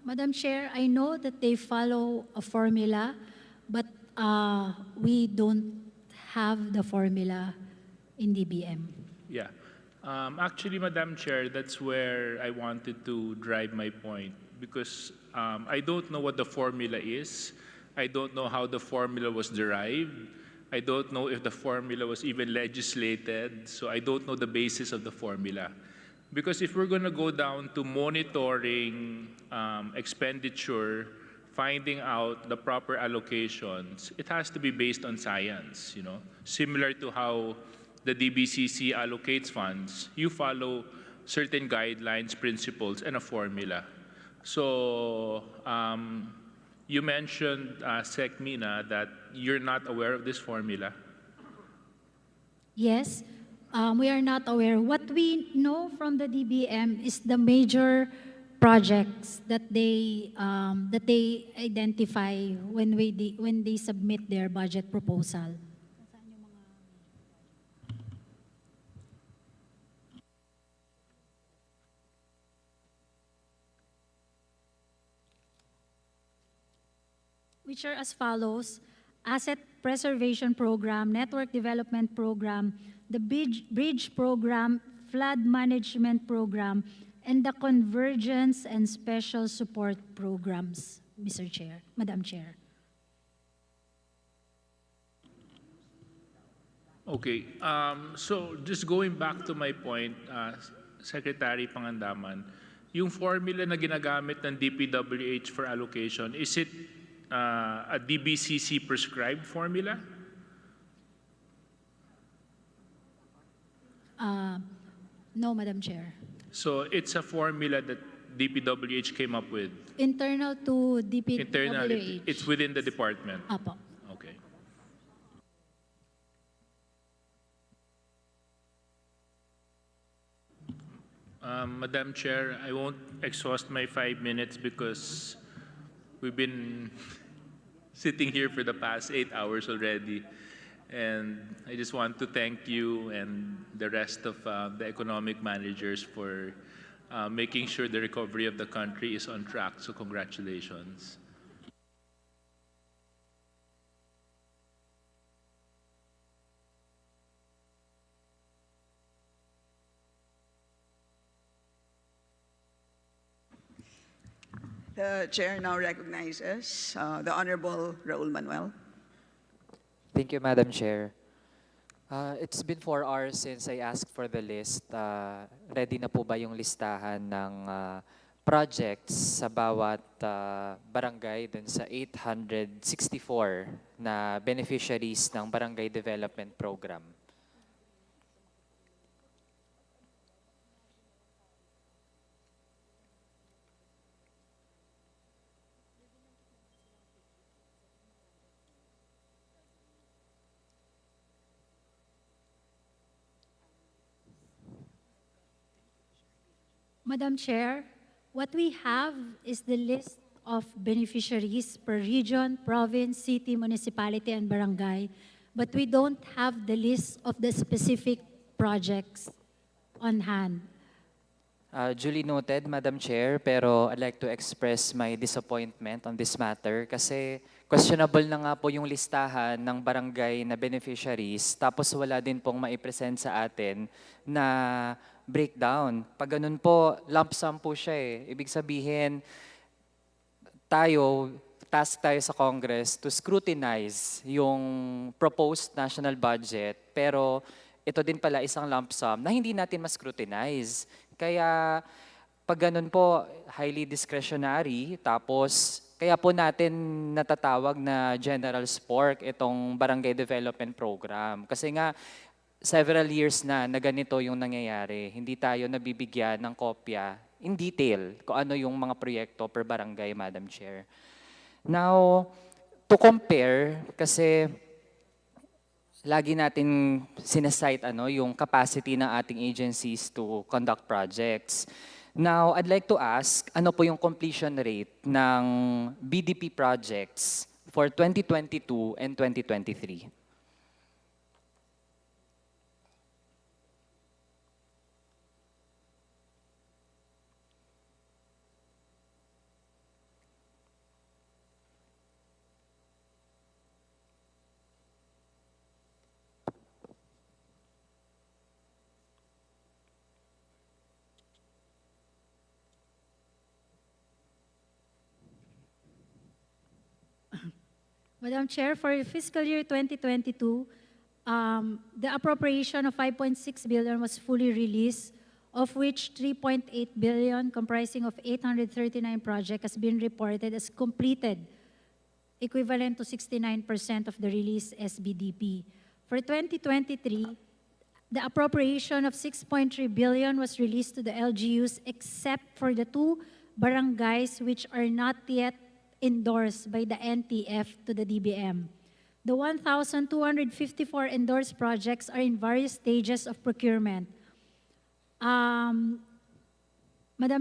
Madam Chair, I know that they follow a formula, but we don't have the formula in DBM. Yeah. Actually, Madam Chair, that's where I wanted to drive my point because I don't know what the formula is. I don't know how the formula was derived. I don't know if the formula was even legislated. So I don't know the basis of the formula. Because if we're going to go down to monitoring expenditure, finding out the proper allocations, it has to be based on science, similar to how the DBCC allocates funds. You follow certain guidelines, principles, and a formula. So you mentioned, Sec Mina, that you're not aware of this formula. Yes, we are not aware. What we know from the DBM is the major projects that they identify when they submit their budget proposal. Which are as follows: Asset Preservation Program, Network Development Program, the Bridge Program, Flood Management Program, and the Convergence and Special Support Programs, Mr. Chair, Madam Chair. Okay, so just going back to my point, Secretary Pangandaman, yung formula na ginagamit ng DPWH for allocation, is it a DBCC prescribed formula? No, Madam Chair. So it's a formula that DPWH came up with? Internal to DPWH. Internal, it's within the department? Apo. Okay. Madam Chair, I won't exhaust my 5 minutes because we've been sitting here for the past 8 hours already. And I just want to thank you and the rest of the economic managers for making sure the recovery of the country is on track. So congratulations. The chair now recognizes the Honorable Raul Manuel. Thank you, Madam Chair. It's been 4 hours since I asked for the list. Ready na po ba yung listahan ng projects sa bawat barangay dun sa 864 na beneficiaries ng Barangay Development Program? Madam Chair, what we have is the list of beneficiaries per region, province, city, municipality, and barangay, but we don't have the list of the specific projects on hand. Duly noted, Madam Chair, pero I'd like to express my disappointment on this matter kasi questionable na nga po yung listahan ng barangay na beneficiaries tapos wala din pong maipresent sa atin na breakdown. Pag ganun po, lump sum po siya eh. Ibig sabihin, task tayo sa Congress to scrutinize yung proposed national budget, pero ito din pala isang lump sum na hindi natin ma-scrutinize. Kaya pag ganun po, highly discretionary, tapos kaya po natin natatawag na General SPORC itong Barangay Development Program. Kasi nga, several years na ganito yung nangyayari. Hindi tayo nabibigyan ng kopya in detail kung ano yung mga proyekto per barangay, Madam Chair. Now, to compare, kasi lagi natin sinasite yung capacity ng ating agencies to conduct projects. Now, I'd like to ask, ano po yung completion rate ng BDP projects for 2022 and 2023? Madam Chair, for fiscal year 2022, the appropriation of 5.6 billion was fully released, of which 3.8 billion, comprising of 839 projects, has been reported as completed, equivalent to 69% of the released SBDP. For 2023, the appropriation of 6.3 billion was released to the LGUs except for the 2 barangays which are not yet endorsed by the NTF to the DBM. The 1,254 endorsed projects are in various stages of procurement. Madam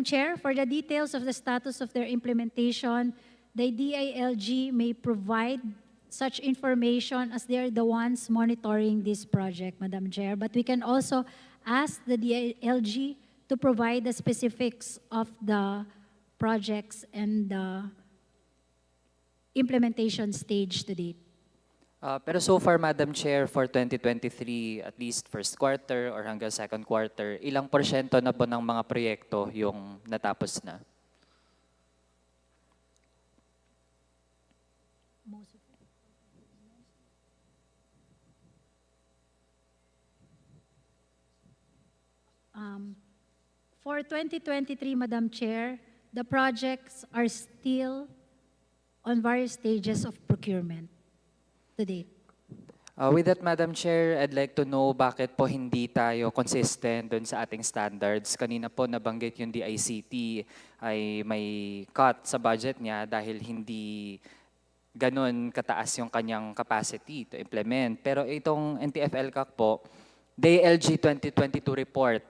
Chair, for the details of the status of their implementation, the DILG may provide such information as they are the ones monitoring this project, Madam Chair. But we can also ask the DILG to provide the specifics of the projects and the implementation stage to date. Pero so far, Madam Chair, for 2023, at least first quarter or hanggang second quarter, ilang porsyento na po ng mga proyekto yung natapos na? For 2023, Madam Chair, the projects are still on various stages of procurement to date. With that, Madam Chair, I'd like to know bakit po hindi tayo consistent dun sa ating standards. Kanina po nabanggit yung DICT ay may cut sa budget niya dahil hindi ganun kataas yung kanyang capacity to implement. Pero itong NTF-LCAC po, DILG 2022 report,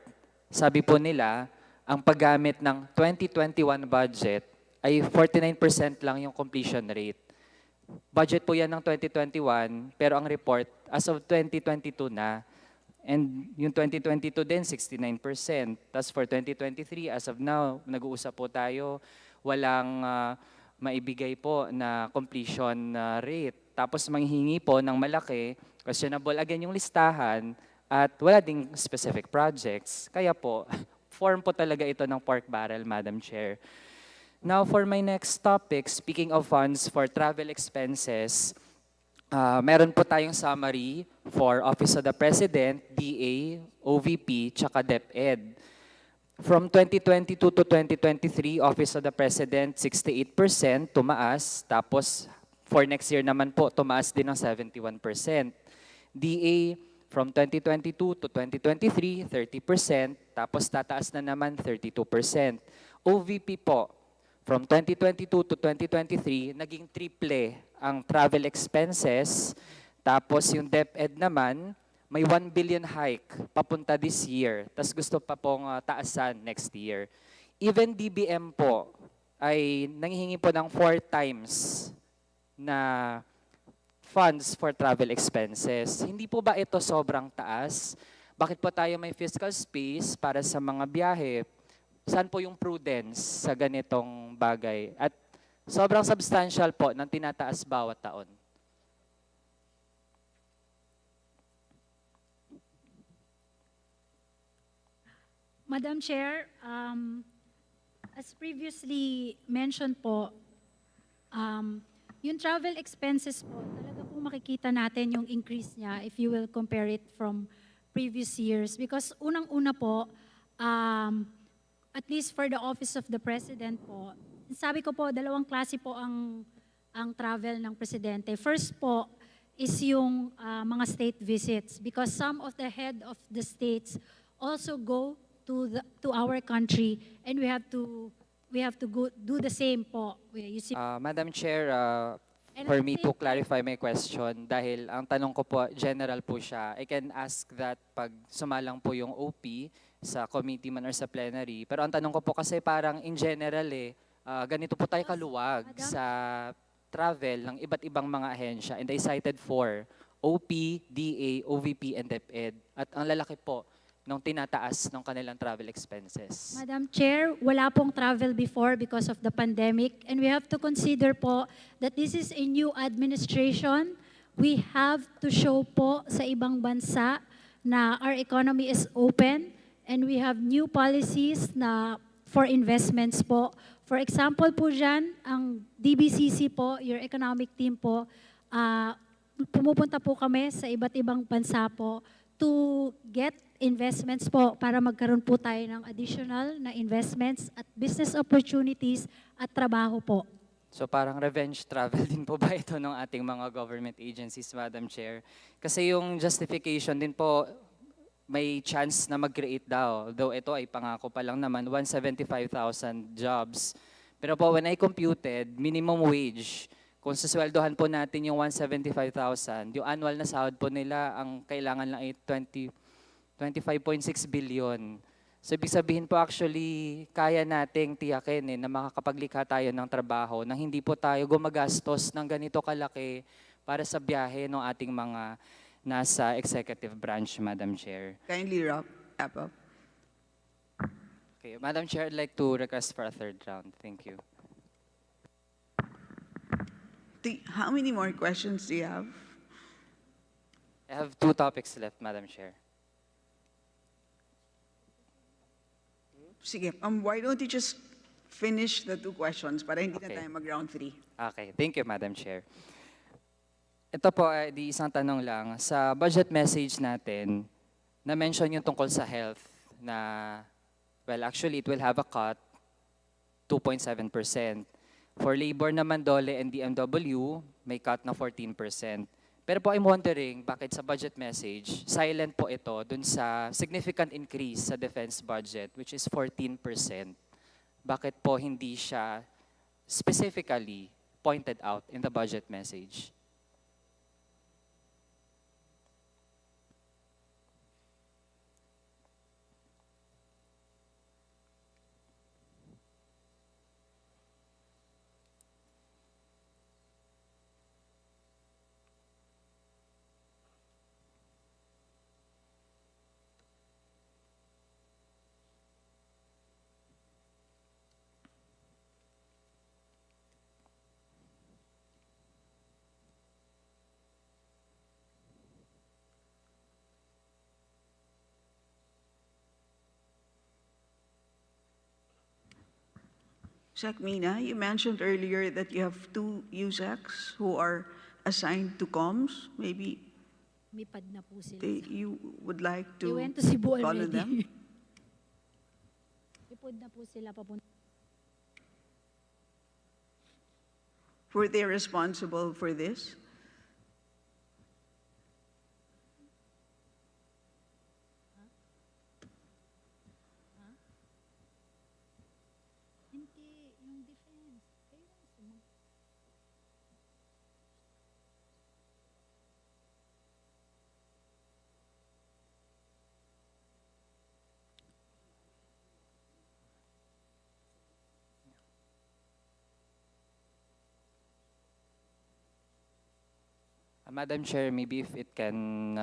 sabi po nila, ang paggamit ng 2021 budget ay 49% lang yung completion rate. Budget po yan ng 2021, pero ang report as of 2022 na. And yung 2022 din, 69%. Tapos for 2023, as of now, nag-uusap po tayo, walang maibigay po na completion rate. Tapos manghingi po ng malaki, questionable again yung listahan, at wala ding specific projects. Kaya po, form po talaga ito ng pork barrel, Madam Chair. Now, for my next topic, speaking of funds for travel expenses, meron po tayong summary for Office of the President, DA, OVP, tsaka DepEd. From 2022 to 2023, Office of the President, 68%, tumaas. Tapos, for next year naman po, tumaas din ng 71%. DA, from 2022 to 2023, 30%. Tapos, tataas na naman, 32%. OVP po, from 2022 to 2023, naging triple ang travel expenses. Tapos yung DepEd naman, may 1 billion hike papunta this year. Tapos gusto pa pong taasan next year. Even DBM po ay nanghihingi po ng 4 times na funds for travel expenses. Hindi po ba ito sobrang taas? Bakit po tayo may fiscal space para sa mga biyahe? Saan po yung prudence sa ganitong bagay? At sobrang substantial po ng tinataas bawat taon. Madam Chair, as previously mentioned po, yung travel expenses po, talaga po makikita natin yung increase niya if you will compare it from previous years. Because unang-una po, at least for the Office of the President po, sabi ko po, dalawang klase po ang travel ng presidente. First po is yung mga state visits because some of the head of the states also go to our country and we have to go do the same po. You see, Madam Chair, And for at the me same to clarify my question, dahil ang tanong ko po, general po siya, I can ask that pag sumalang po yung OP sa committee man or sa plenary. Pero ang tanong ko po kasi parang in general ganito po tayo kaluwag sa travel ng iba't ibang mga ahensya. And I cited 4, OP, DA, OVP, and DepEd. At ang lalaki po nung tinataas ng kanilang travel expenses. Madam Chair, wala pong travel before because of the pandemic and we have to consider po that this is a new administration. We have to show po sa ibang bansa na our economy is open and we have new policies na for investments po. For example po dyan, ang DBCC po, your economic team po, pumupunta po kami sa iba't ibang bansa po to get investments po para magkaroon po tayo ng additional na investments at business opportunities at trabaho po. So parang revenge travel din po ba ito ng ating mga government agencies, Madam Chair? Kasi yung justification din po, may chance na mag-create daw. Though ito ay pangako pa lang naman, 175,000 jobs. Pero po when I computed, minimum wage, kung sasweldohan po natin yung 175,000, yung annual na sahod po nila, ang kailangan lang ay 25.6 billion. So ibig sabihin po actually, kaya nating tiyakin na makakapaglikha tayo ng trabaho nang hindi po tayo gumagastos ng ganito kalaki para sa biyahe ng ating mga nasa executive branch, Madam Chair. Kindly wrap up. Okay, Madam Chair, I'd like to request for a third round. Thank you. How many more questions do you have? I have 2 topics left, Madam Chair. Sige, why don't you just finish the 2 questions para hindi na Okay. tayo mag-round 3. Okay, thank you, Madam Chair. Ito po ay di isang tanong lang. Sa budget message natin, na-mention yung tungkol sa health na, well, actually, it will have a cut, 2.7%. For labor naman, DOLE and DMW, may cut na 14%. Pero po I'm wondering, bakit sa budget message, silent po ito dun sa significant increase sa defense budget, which is 14%. Bakit po hindi siya specifically pointed out in the budget message? Sec Mina, you mentioned earlier that you have 2 USECs who are assigned to comms. Maybe May pad na po sila. you would like They to went to Cebu call on already. them? Ipod na po sila papunta. Were they responsible for this? Hindi, yung defense. Madam Chair, maybe if it can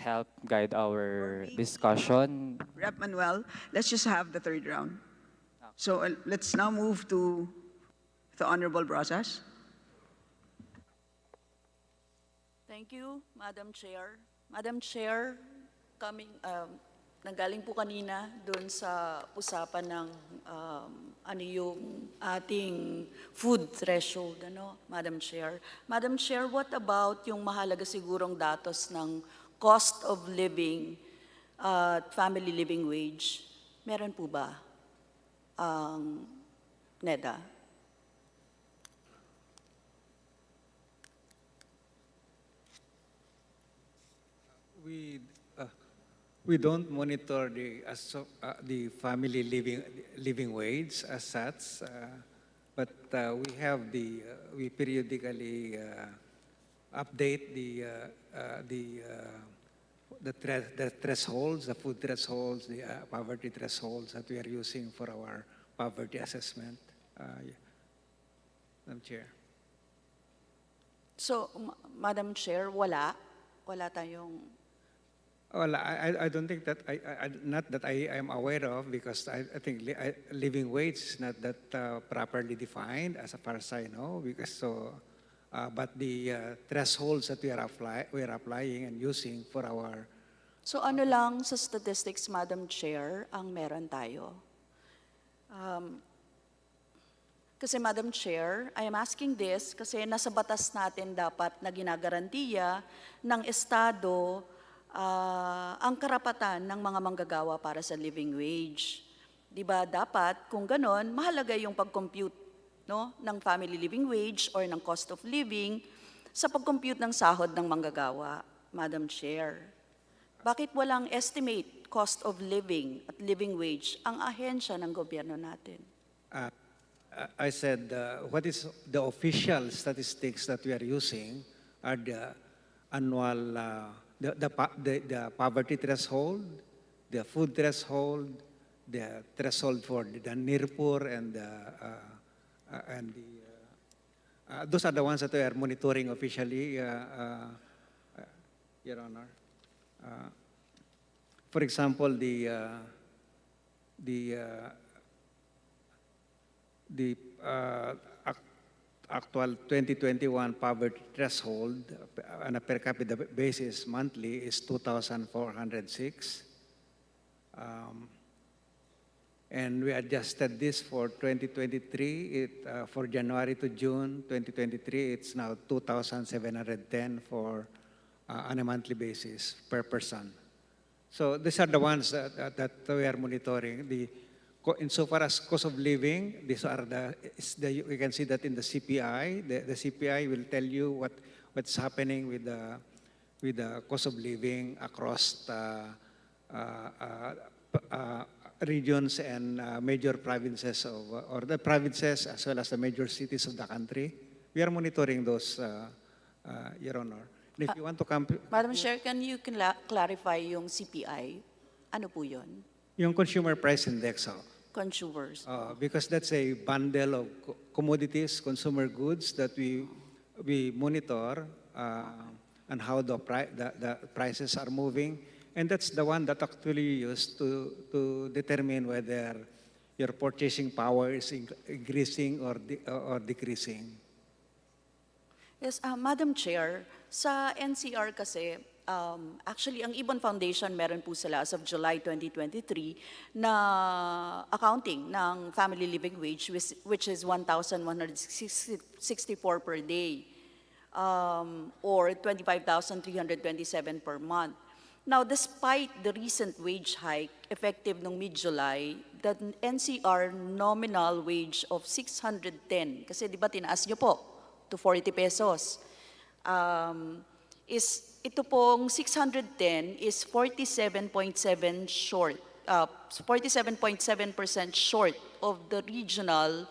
help guide our discussion. Rep Manuel, let's just have the 3rd round. So let's now move to the honorable process. Thank you, Madam Chair. Madam Chair, nanggaling po kanina doon sa usapan ng ano yung ating food threshold, ano, Madam Chair. Madam Chair, what about yung mahalaga sigurong datos ng cost of living at family living wage? Meron po ba ang NEDA? We don't monitor the family living wage as such, but we periodically update the thresholds, the food thresholds, the poverty thresholds that we are using for our poverty assessment. Madam Chair. So, Madam Chair, wala tayong... Well, I don't think that, not that I am aware of, because I think living wage is not that properly defined as far as I know, but the thresholds that we are applying and using for our... So ano lang sa statistics, Madam Chair, ang meron tayo? Kasi Madam Chair, I am asking this kasi nasa batas natin dapat na ginagarantiya ng Estado ang karapatan ng mga manggagawa para sa living wage. Diba dapat, kung ganon, mahalaga yung pag-compute ng family living wage or ng cost of living sa pag-compute ng sahod ng manggagawa, Madam Chair. Bakit walang estimate cost of living at living wage ang ahensya ng gobyerno natin? I said, what is the official statistics that we are using are the annual, the poverty threshold, the food threshold, the threshold for the near poor, and those are the ones that we are monitoring officially, Your Honor. For example, the actual 2021 poverty threshold on a per capita basis monthly is 2,406. And we adjusted this for 2023. For January to June 2023, it's now 2,710 for on a monthly basis per person. So these are the ones that we are monitoring. Insofar as cost of living, these are we can see that in the CPI. The CPI will tell you what's happening with the cost of living across regions and major provinces or the provinces as well as the major cities of the country. We are monitoring those, Your Honor. And if you want to Madam Chair, can you clarify yung CPI? Ano po yun? Yung Consumer Price Index. Consumers. Because that's a bundle of commodities, consumer goods that we monitor and how the prices are moving. And that's the one that actually used to determine whether your purchasing power is increasing or decreasing. Yes, Madam Chair, sa NCR kasi, actually, ang Ibon Foundation, meron po sila as of July 2023 na accounting ng family living wage, which is 1,164 per day, or 25,327 per month. Now, despite the recent wage hike effective noong mid-July, the NCR nominal wage of 610, kasi di ba tinaas nyo po to 40 pesos, ito pong 610 is 47.7% short of the regional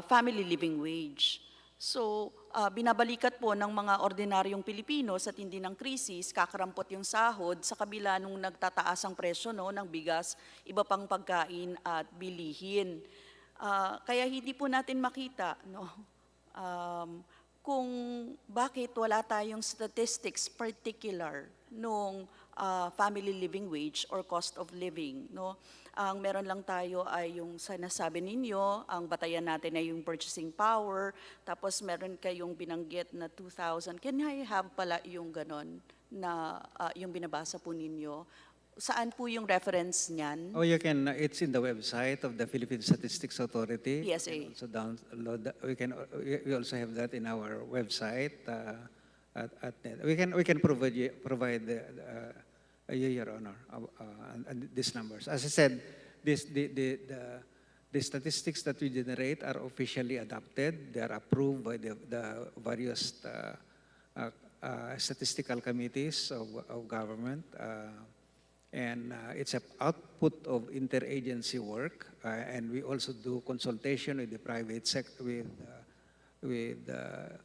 family living wage. So, binabalikat po ng mga ordinaryong Pilipino sa tindi ng krisis, kakarampot yung sahod sa kabila nung nagtataas ang presyo ng bigas, iba pang pagkain at bilihin. Kaya hindi po natin makita kung bakit wala tayong statistics particular nung family living wage or cost of living. Ang meron lang tayo ay yung sinasabi ninyo, ang batayan natin ay yung purchasing power, tapos meron kayong binanggit na 2,000. Can I have pala yung ganon na yung binabasa po ninyo? Saan po yung reference niyan? Oh, you can. It's in the website of the Philippine Statistics Authority. PSA. Also download. We also have that in our website. We can provide Your Honor, these numbers. As I said, the the statistics that we generate are officially adopted. They are approved by the various statistical committees of government. And it's an output of interagency work. And we also do consultation with the private sector, with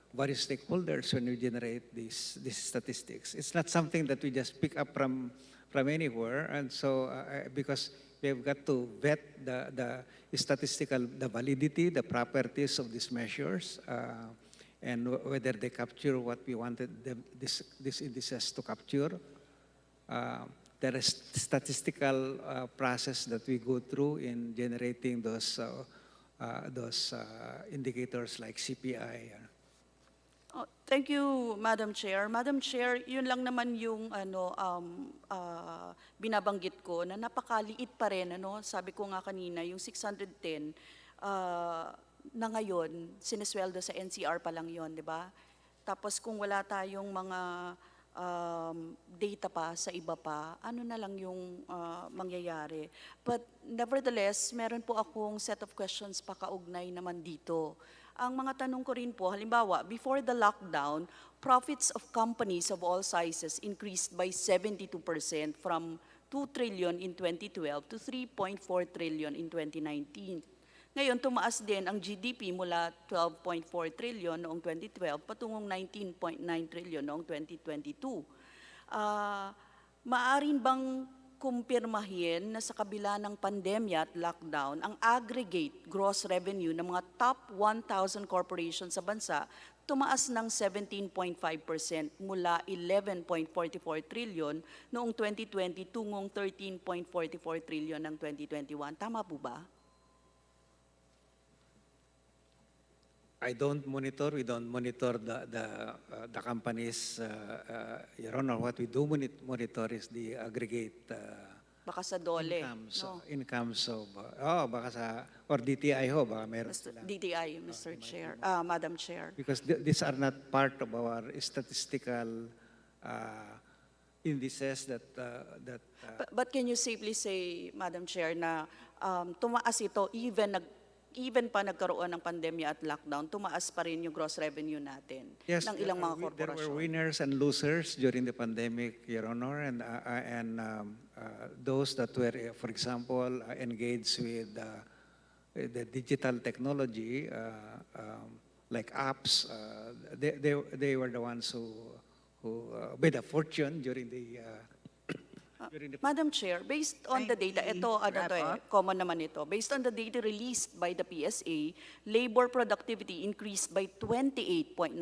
various stakeholders when we generate these statistics. It's not something that we just pick up from anywhere. And so, because we have got to vet the statistical, the validity, the properties of these measures, and whether they capture what we wanted these indices to capture. There is statistical process that we go through in generating those indicators like CPI. Oh, thank you, Madam Chair. Madam Chair, yun lang naman yung binabanggit ko na napakaliit pa rin. Sabi ko nga kanina, yung 610 na ngayon, sinesweldo sa NCR pa lang yun, di ba? Tapos kung wala tayong mga data pa sa iba pa, ano na lang yung mangyayari. But nevertheless, meron po akong set of questions pa kaugnay naman dito. Ang mga tanong ko rin po, halimbawa, before the lockdown, profits of companies of all sizes increased by 72% from 2 trillion in 2012 to 3.4 trillion in 2019. Ngayon, tumaas din ang GDP mula 12.4 trillion noong 2012 patungong 19.9 trillion noong 2022. Maaari bang kumpirmahin na sa kabila ng pandemya at lockdown, ang aggregate gross revenue ng mga top 1,000 corporations sa bansa tumaas ng 17.5% mula 11.44 trillion noong 2020 tungong 13.44 trillion ng 2021. Tama po ba? We don't monitor the companies, Your Honor. What we do monitor is the aggregate baka sa DOLE, incomes of, baka sa, or DTI ho, baka meron sila. DTI, Mr. Chair, Madam Chair. Because these are not part of our statistical indices that. But can you safely say, Madam Chair, na tumaas ito even pa nagkaroon ng pandemya at lockdown, tumaas pa rin yung gross revenue natin ng ilang mga korporasyon. There were winners and losers during the pandemic, Your Honor, and those that were, for example, engaged with the digital technology, like apps, they were the ones who made a fortune during the Madam Chair, based on the data, common naman ito. Based on the data released by the PSA, labor productivity increased by 28.9%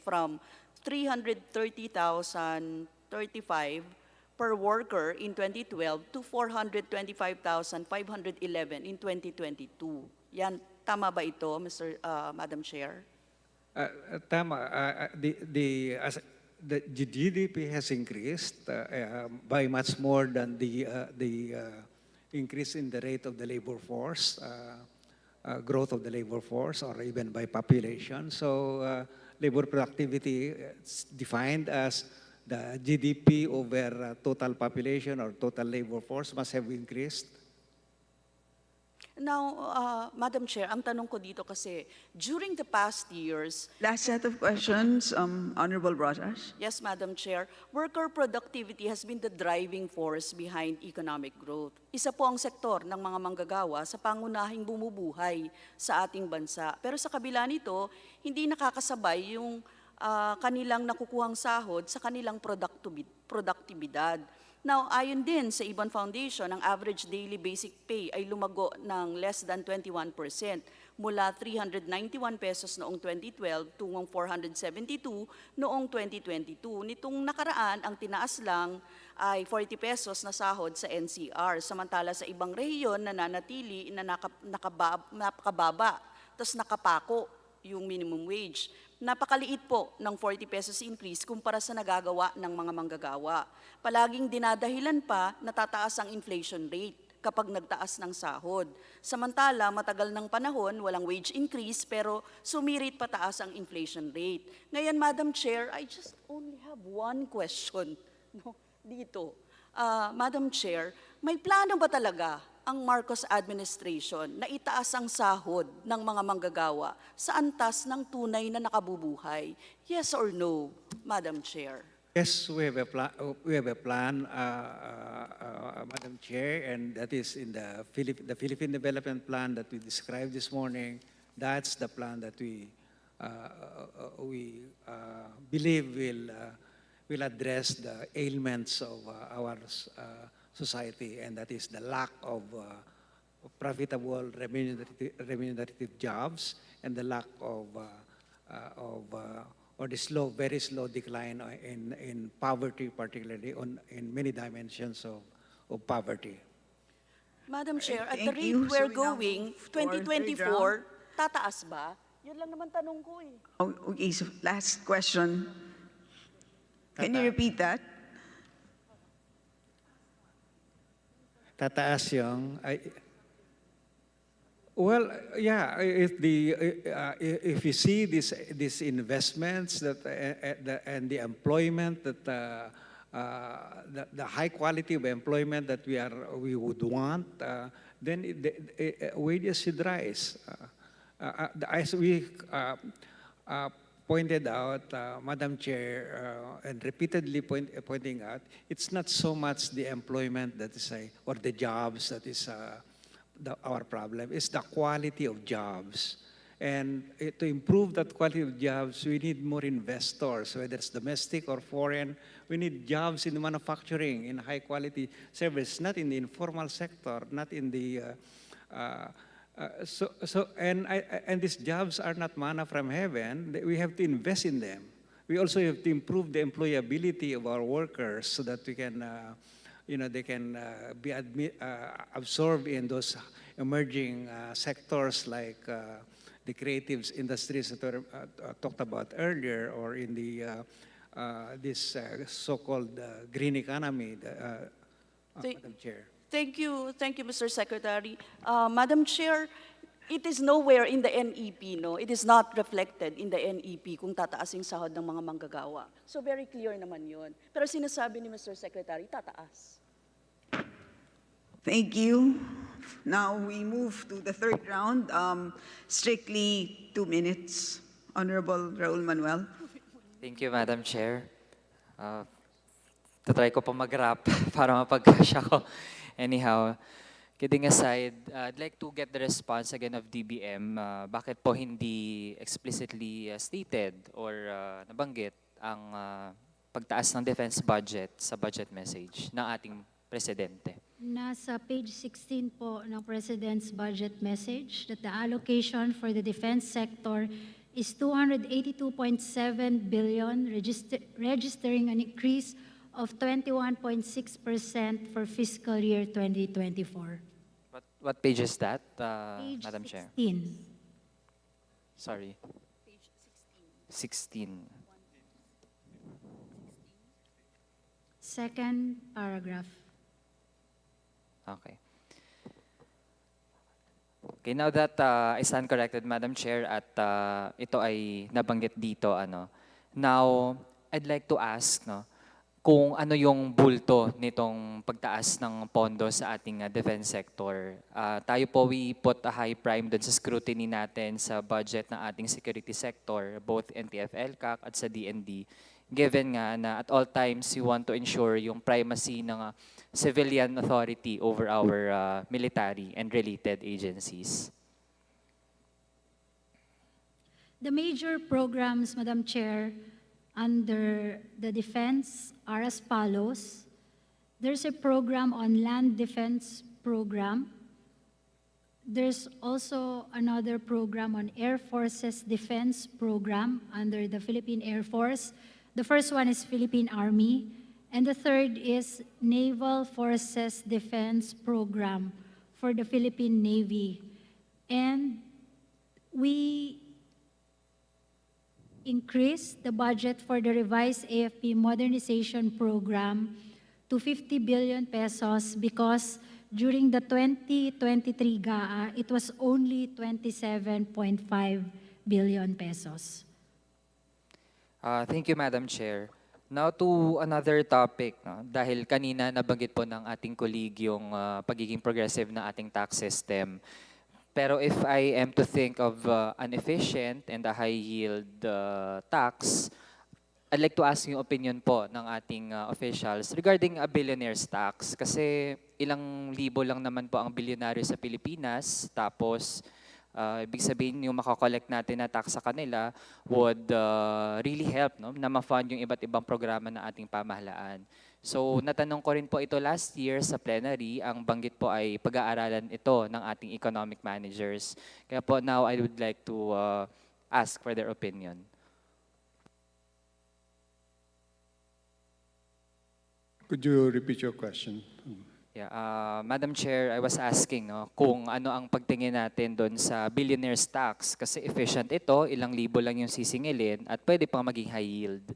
from 330,035 per worker in 2012 to 425,511 in 2022. Yan, tama ba ito, Madam Chair? Tama. The GDP has increased by much more than the increase in the rate of the labor force, growth of the labor force, or even by population. So labor productivity is defined as the GDP over total population or total labor force must have increased. Now, Madam Chair, ang tanong ko dito kasi, during the past years... Last set of questions, Honorable Rojas. Yes, Madam Chair. Worker productivity has been the driving force behind economic growth. Isa po ang sektor ng mga manggagawa sa pangunahing bumubuhay sa ating bansa. Pero sa kabila nito, hindi nakakasabay yung kanilang nakukuhang sahod sa kanilang produktibidad. Now, ayon din sa Ibon Foundation, ang average daily basic pay ay lumago ng less than 21% mula 391 pesos noong 2012 tungong 472 noong 2022. Nitong nakaraan, ang tinaas lang ay 40 pesos na sahod sa NCR, samantala sa ibang rehiyon nananatili na nakababa, tapos nakapako yung minimum wage. Napakaliit po ng 40 pesos increase kumpara sa nagagawa ng mga manggagawa. Palaging dinadahilan pa na tataas ang inflation rate kapag nagtaas ng sahod. Samantala, matagal ng panahon, walang wage increase pero sumirit pataas ang inflation rate. Ngayon, Madam Chair, I just only have one question dito. Madam Chair, may plano ba talaga ang Marcos administration na itaas ang sahod ng mga manggagawa sa antas ng tunay na nakabubuhay? Yes or no, Madam Chair? Yes, we have a plan, Madam Chair, and that is in the Philippine Development Plan that we described this morning. That's the plan that we believe will address the ailments of our society, and that is the lack of profitable remunerative jobs and the lack of or the very slow decline in poverty, particularly in many dimensions of poverty. Madam Chair, at the thank rate you. So we're we now going, move for third 2024, tataas ba? Yun lang naman tanong ko eh. Oh, okay, so last question. Can you repeat that? Tataas yung, well, yeah, if you see these investments and the employment that the high quality of employment that we would want, then wages should rise. As we pointed out, Madam Chair, and repeatedly pointing out, it's not so much the employment that is or the jobs that is our problem. It's the quality of jobs. And to improve that quality of jobs, we need more investors, whether it's domestic or foreign. We need jobs in manufacturing, in high quality service, not in the informal sector, not in the and these jobs are not manna from heaven. We have to invest in them. We also have to improve the employability of our workers so that we can, they can be absorbed in those emerging sectors like the creative industries that were talked about earlier, or in the this so-called green economy, Madam Chair. Thank you, Mr. Secretary. Madam Chair, it is nowhere in the NEP, no? It is not reflected in the NEP kung tataas yung sahod ng mga manggagawa. So very clear naman yun. Pero sinasabi ni Mr. Secretary, tataas. Thank you. Now we move to the third round. Strictly 2 minutes. Honorable Raul Manuel. Thank you, Madam Chair. Tatry ko pa mag-rap para mapagkasya ko. Anyhow, kidding aside, I'd like to get the response again of DBM. Bakit po hindi explicitly stated or nabanggit ang pagtaas ng defense budget sa budget message ng ating presidente? Nasa page 16 po ng President's budget message that the allocation for the defense sector is 282.7 billion, registering an increase of 21.6% for fiscal year 2024. What page is that, Page Madam Chair? 16. Sorry. Page 16. Second paragraph. Okay. Okay, now that I stand corrected, Madam Chair, at ito ay nabanggit dito, now, I'd like to ask, kung ano yung bulto nitong pagtaas ng pondo sa ating defense sector. Tayo po, we put a high prime dun sa scrutiny natin sa budget ng ating security sector, both NTF-ELCAC at sa DND, given nga na at all times we want to ensure yung primacy ng civilian authority over our military and related agencies. The major programs, Madam Chair, under the defense are as follows. There's a program on land defense program. There's also another program on Air Force's defense program under the Philippine Air Force. The first one is Philippine Army, and the third is Naval Forces Defense Program for the Philippine Navy. And we increased the budget for the revised AFP modernization program to 50 billion pesos because during the 2023 GAA, it was only 27.5 billion pesos. Thank you, Madam Chair. Now to another topic, no? Dahil kanina nabanggit po ng ating colleague yung pagiging progressive na ating tax system. Pero if I am to think of an efficient and a high yield tax, I'd like to ask yung opinion po ng ating officials regarding a billionaire's tax. Kasi ilang libo lang naman po ang bilyonaryo sa Pilipinas, tapos ibig sabihin yung makakollect natin na tax sa kanila would really help, no, na ma-fund yung iba't ibang programa ng ating pamahalaan. So natanong ko rin po ito last year sa plenary, ang banggit po ay pag-aaralan ito ng ating economic managers. Kaya po now I would like to ask for their opinion. Could you repeat your question? Yeah, Madam Chair, I was asking, no, kung ano ang pagtingin natin doon sa billionaire's tax kasi efficient ito, ilang libo lang yung sisingilin at pwede pang maging high yield.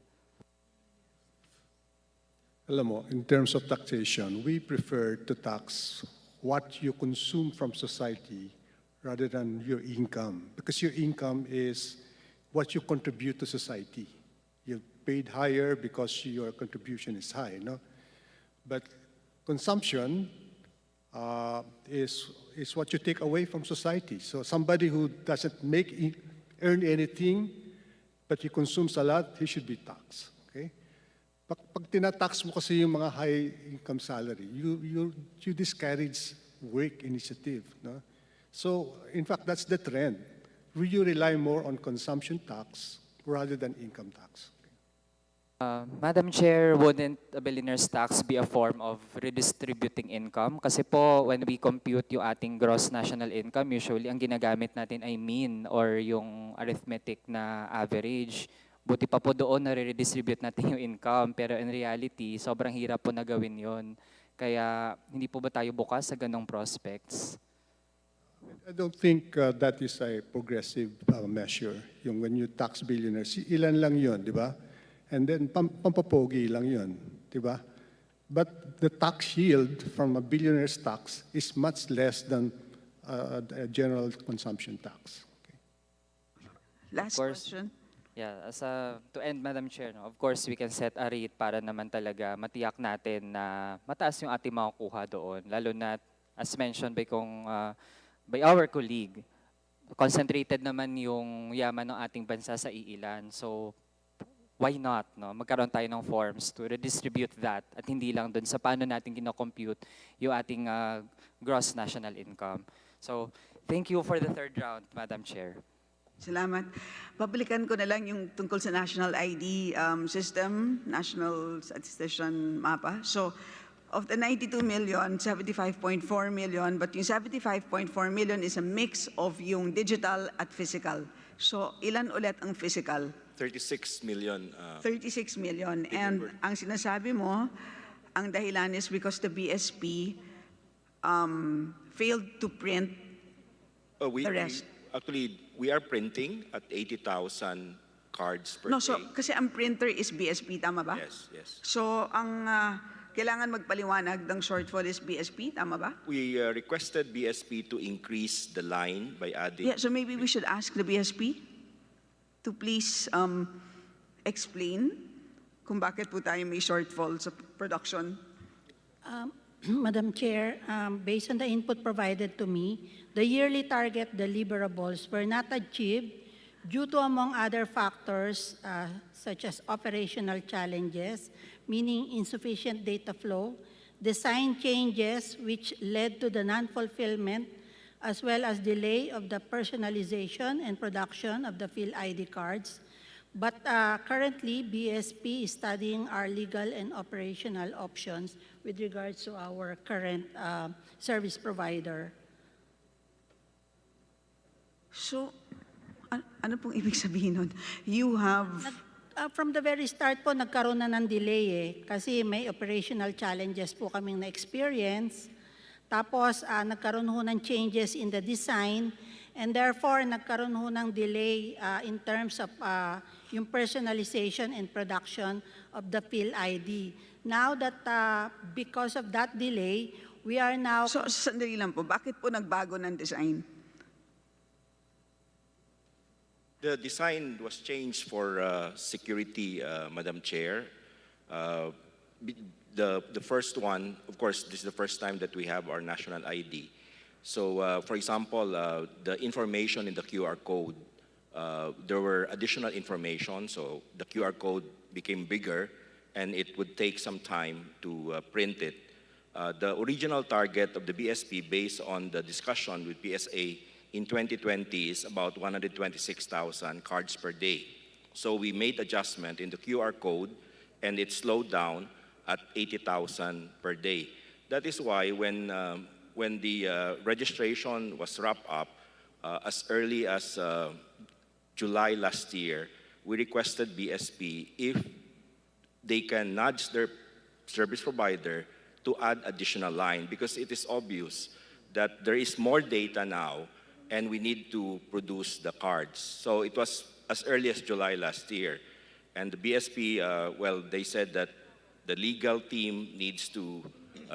Alam mo, in terms of taxation, we prefer to tax what you consume from society rather than your income, because your income is what you contribute to society. You're paid higher because your contribution is high, no? But consumption is what you take away from society. So somebody who doesn't earn anything, but he consumes a lot, he should be taxed. Okay? Pag tinatax mo kasi yung mga high income salary, you discourage work initiative. No? So in fact, that's the trend. You rely more on consumption tax rather than income tax. Madam Chair, wouldn't a billionaire's tax be a form of redistributing income? Kasi po, when we compute yung ating gross national income, usually ang ginagamit natin ay mean or yung arithmetic na average. Buti pa po doon na redistribute natin yung income. Pero in reality, sobrang hirap po na gawin yun. Kaya hindi po ba tayo bukas sa ganong prospects? I don't think that is a progressive measure. Yung when you tax billionaires, ilan lang yun, di ba? And then pampapogi lang yun, di ba? But the tax yield from a billionaire's tax is much less than a general consumption tax. Okay. Last question. Yeah, to end, Madam Chair, no, of course, we can set a rate para naman talaga matiyak natin na mataas yung ating makukuha doon. Lalo na, as mentioned by our colleague, concentrated naman yung yaman ng ating bansa sa iilan. So, why not, no? Magkaroon tayo ng forms to redistribute that at hindi lang dun sa paano natin gina-compute yung ating gross national income. So, thank you for the third round, Madam Chair. Salamat. Publikan ko na lang yung tungkol sa National ID System, National Statistician Mapa. So, of the 92 million, 75.4 million, but yung 75.4 million is a mix of yung digital at physical. So, ilan ulit ang physical? 36 million. 36 million. And ang sinasabi mo, ang dahilan is because the BSP failed to print the rest. Actually, we are printing at 80,000 cards per No, day. so kasi ang printer is BSP, tama ba? Yes, yes. So ang kailangan magpaliwanag ng shortfall is BSP, tama ba? We requested BSP to increase the line by adding... Yeah, so maybe we should ask the BSP to please explain kung bakit po tayo may shortfall sa production. Madam Chair, based on the input provided to me, the yearly target deliverables were not achieved due to, among other factors, such as operational challenges, meaning insufficient data flow, design changes which led to the non-fulfillment, as well as delay of the personalization and production of the PhilID cards. But currently, BSP is studying our legal and operational options with regards to our current service provider. So, ano pong ibig sabihin nun? You have... From the very start po, nagkaroon na ng delay kasi may operational challenges po kaming na-experience. Tapos, nagkaroon ho ng changes in the design and therefore, nagkaroon ho ng delay in terms of yung personalization and production of the PhilID. Now that because of that delay, we are now... So, sandali lang po, bakit po nagbago ng design? The design was changed for security, Madam Chair. The first one, of course, this is the first time that we have our national ID. So, for example, the information in the QR code, there were additional information, so the QR code became bigger, and it would take some time to print it. The original target of the BSP, based on the discussion with PSA in 2020, is about 126,000 cards per day. So we made adjustment in the QR code, and it slowed down at 80,000 per day. That is why when the registration was wrapped up, as early as July last year, we requested BSP if they can nudge their service provider to add additional line, because it is obvious that there is more data now and we need to produce the cards. So it was as early as July last year. And the BSP, well, they said that the legal team needs to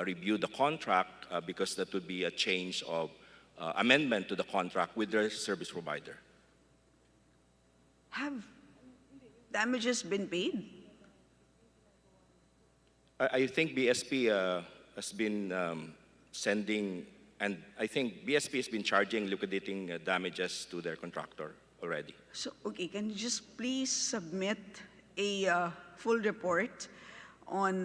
review the contract because that would be a change of amendment to the contract with their service provider. Have damages been paid? I think BSP has been sending, and I think BSP has been charging liquidating damages to their contractor already. So, okay, can you just please submit a full report on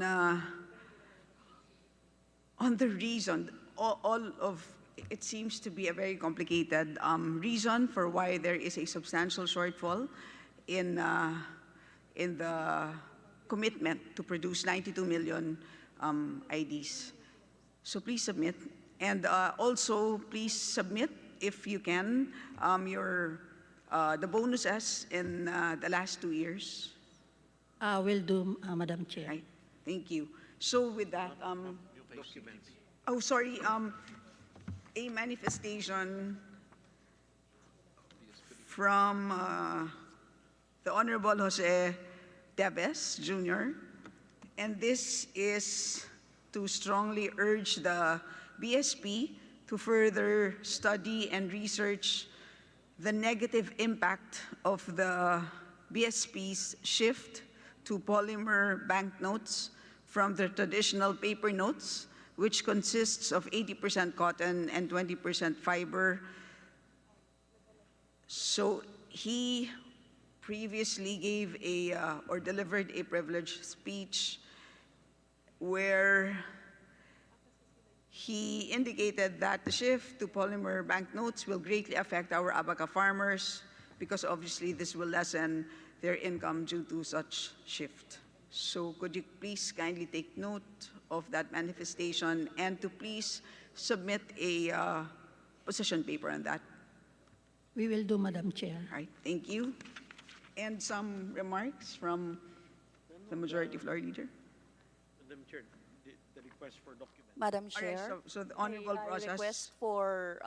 the reason, all of it seems to be a very complicated reason for why there is a substantial shortfall in the commitment to produce 92 million IDs. So please submit, and also please submit, if you can, the bonuses in the last 2 years. Will do, Madam Chair. Right. Thank you. So with that, oh, sorry, a manifestation from the Honorable Jose Teves Jr., and this is to strongly urge the BSP to further study and research the negative impact of the BSP's shift to polymer banknotes from the traditional paper notes, which consists of 80% cotton and 20% fiber. So he previously gave or delivered a privileged speech where he indicated that the shift to polymer banknotes will greatly affect our abaca farmers because obviously this will lessen their income due to such shift. So could you please kindly take note of that manifestation and to please submit a position paper on that? We will do, Madam Chair. All right, thank you. And some remarks from the Majority Floor Leader. Madam Chair, the request for documents. Madam All right, Chair, so the honorable I process. request for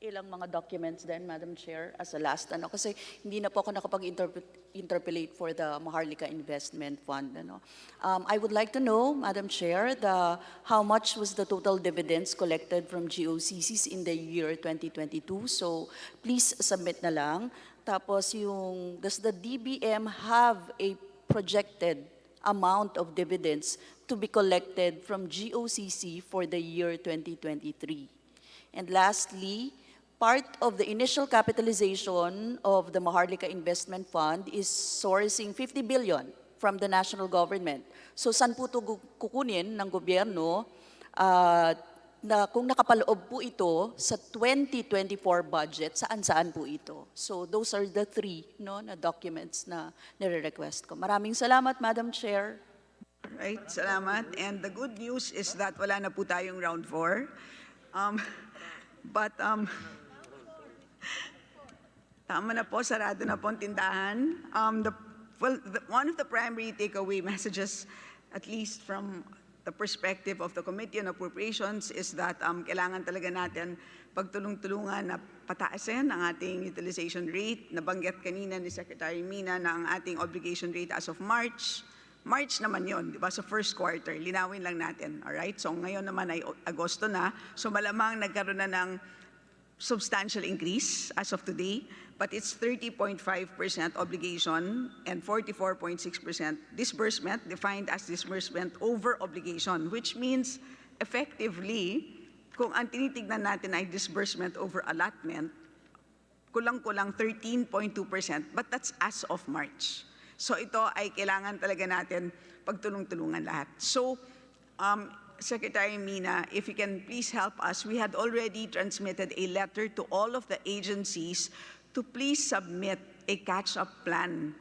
ilang mga documents din, Madam Chair, as a last, kasi hindi na po ako nakapag-interpolate for the Maharlika Investment Fund. I would like to know, Madam Chair, how much was the total dividends collected from GOCCs in the year 2022? So please submit na lang. Tapos does the DBM have a projected amount of dividends to be collected from GOCC for the year 2023? And lastly, part of the initial capitalization of the Maharlika Investment Fund is sourcing 50 billion from the national government. So saan po ito kukunin ng gobyerno na kung nakapaloob po ito sa 2024 budget, saan-saan po ito? So those are the three na documents na nire-request ko. Maraming salamat, Madam Chair. Right, salamat. And the good news is that wala na po tayong round 4. Tama na po, sarado na po ang tindahan. One of the primary takeaway messages, at least from the perspective of the Committee on Appropriations, is that kailangan talaga natin pagtulong-tulungan na pataasin ang ating utilization rate. Nabanggit kanina ni Secretary Mina na ang ating obligation rate as of March naman yon, di ba? Sa first quarter, linawin lang natin, alright? So ngayon naman ay Agosto na, so malamang nagkaroon na ng substantial increase as of today, but it's 30.5% obligation and 44.6% disbursement, defined as disbursement over obligation, which means effectively, kung ang tinitignan natin ay disbursement over allotment, kulang-kulang 13.2%, but that's as of March. So ito ay kailangan talaga natin pagtulong-tulungan lahat. So, Secretary Mina, if you can please help us, we had already transmitted a letter to all of the agencies to please submit a catch-up plan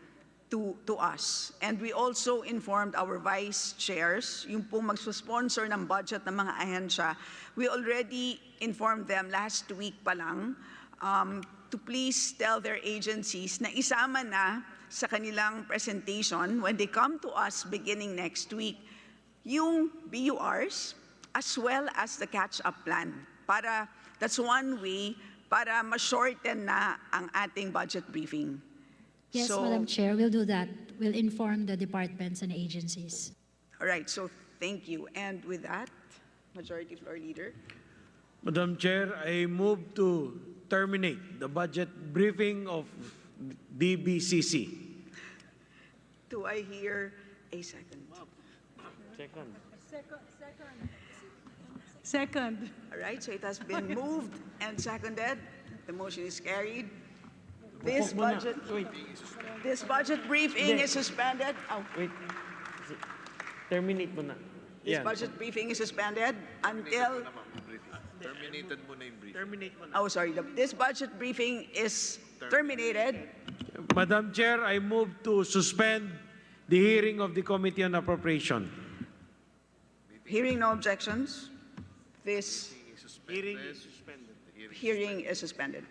to us. And we also informed our vice chairs, yung po magsusponsor ng budget ng mga ahensya, we already informed them last week pa lang to please tell their agencies na isama na sa kanilang presentation when they come to us beginning next week, yung BURs as well as the catch-up plan. That's one way para ma-shorten na ang ating budget briefing. Yes, Madam Chair, we'll do that. We'll inform the departments and agencies. All right, so thank you. And with that, Majority Floor Leader. Madam Chair, I move to terminate the budget briefing of DBCC. Do I hear a second? Second. All right, so it has been moved and seconded. The motion is carried. This budget briefing is suspended. Oh, Wait. Terminate mo na. this budget briefing is suspended until. Terminated mo na yung briefing. Terminate mo na. Oh, sorry. This budget briefing is terminated. Madam Chair, I move to suspend the hearing of the Committee on Appropriation. Hearing no objections, this Hearing is suspended. hearing is suspended.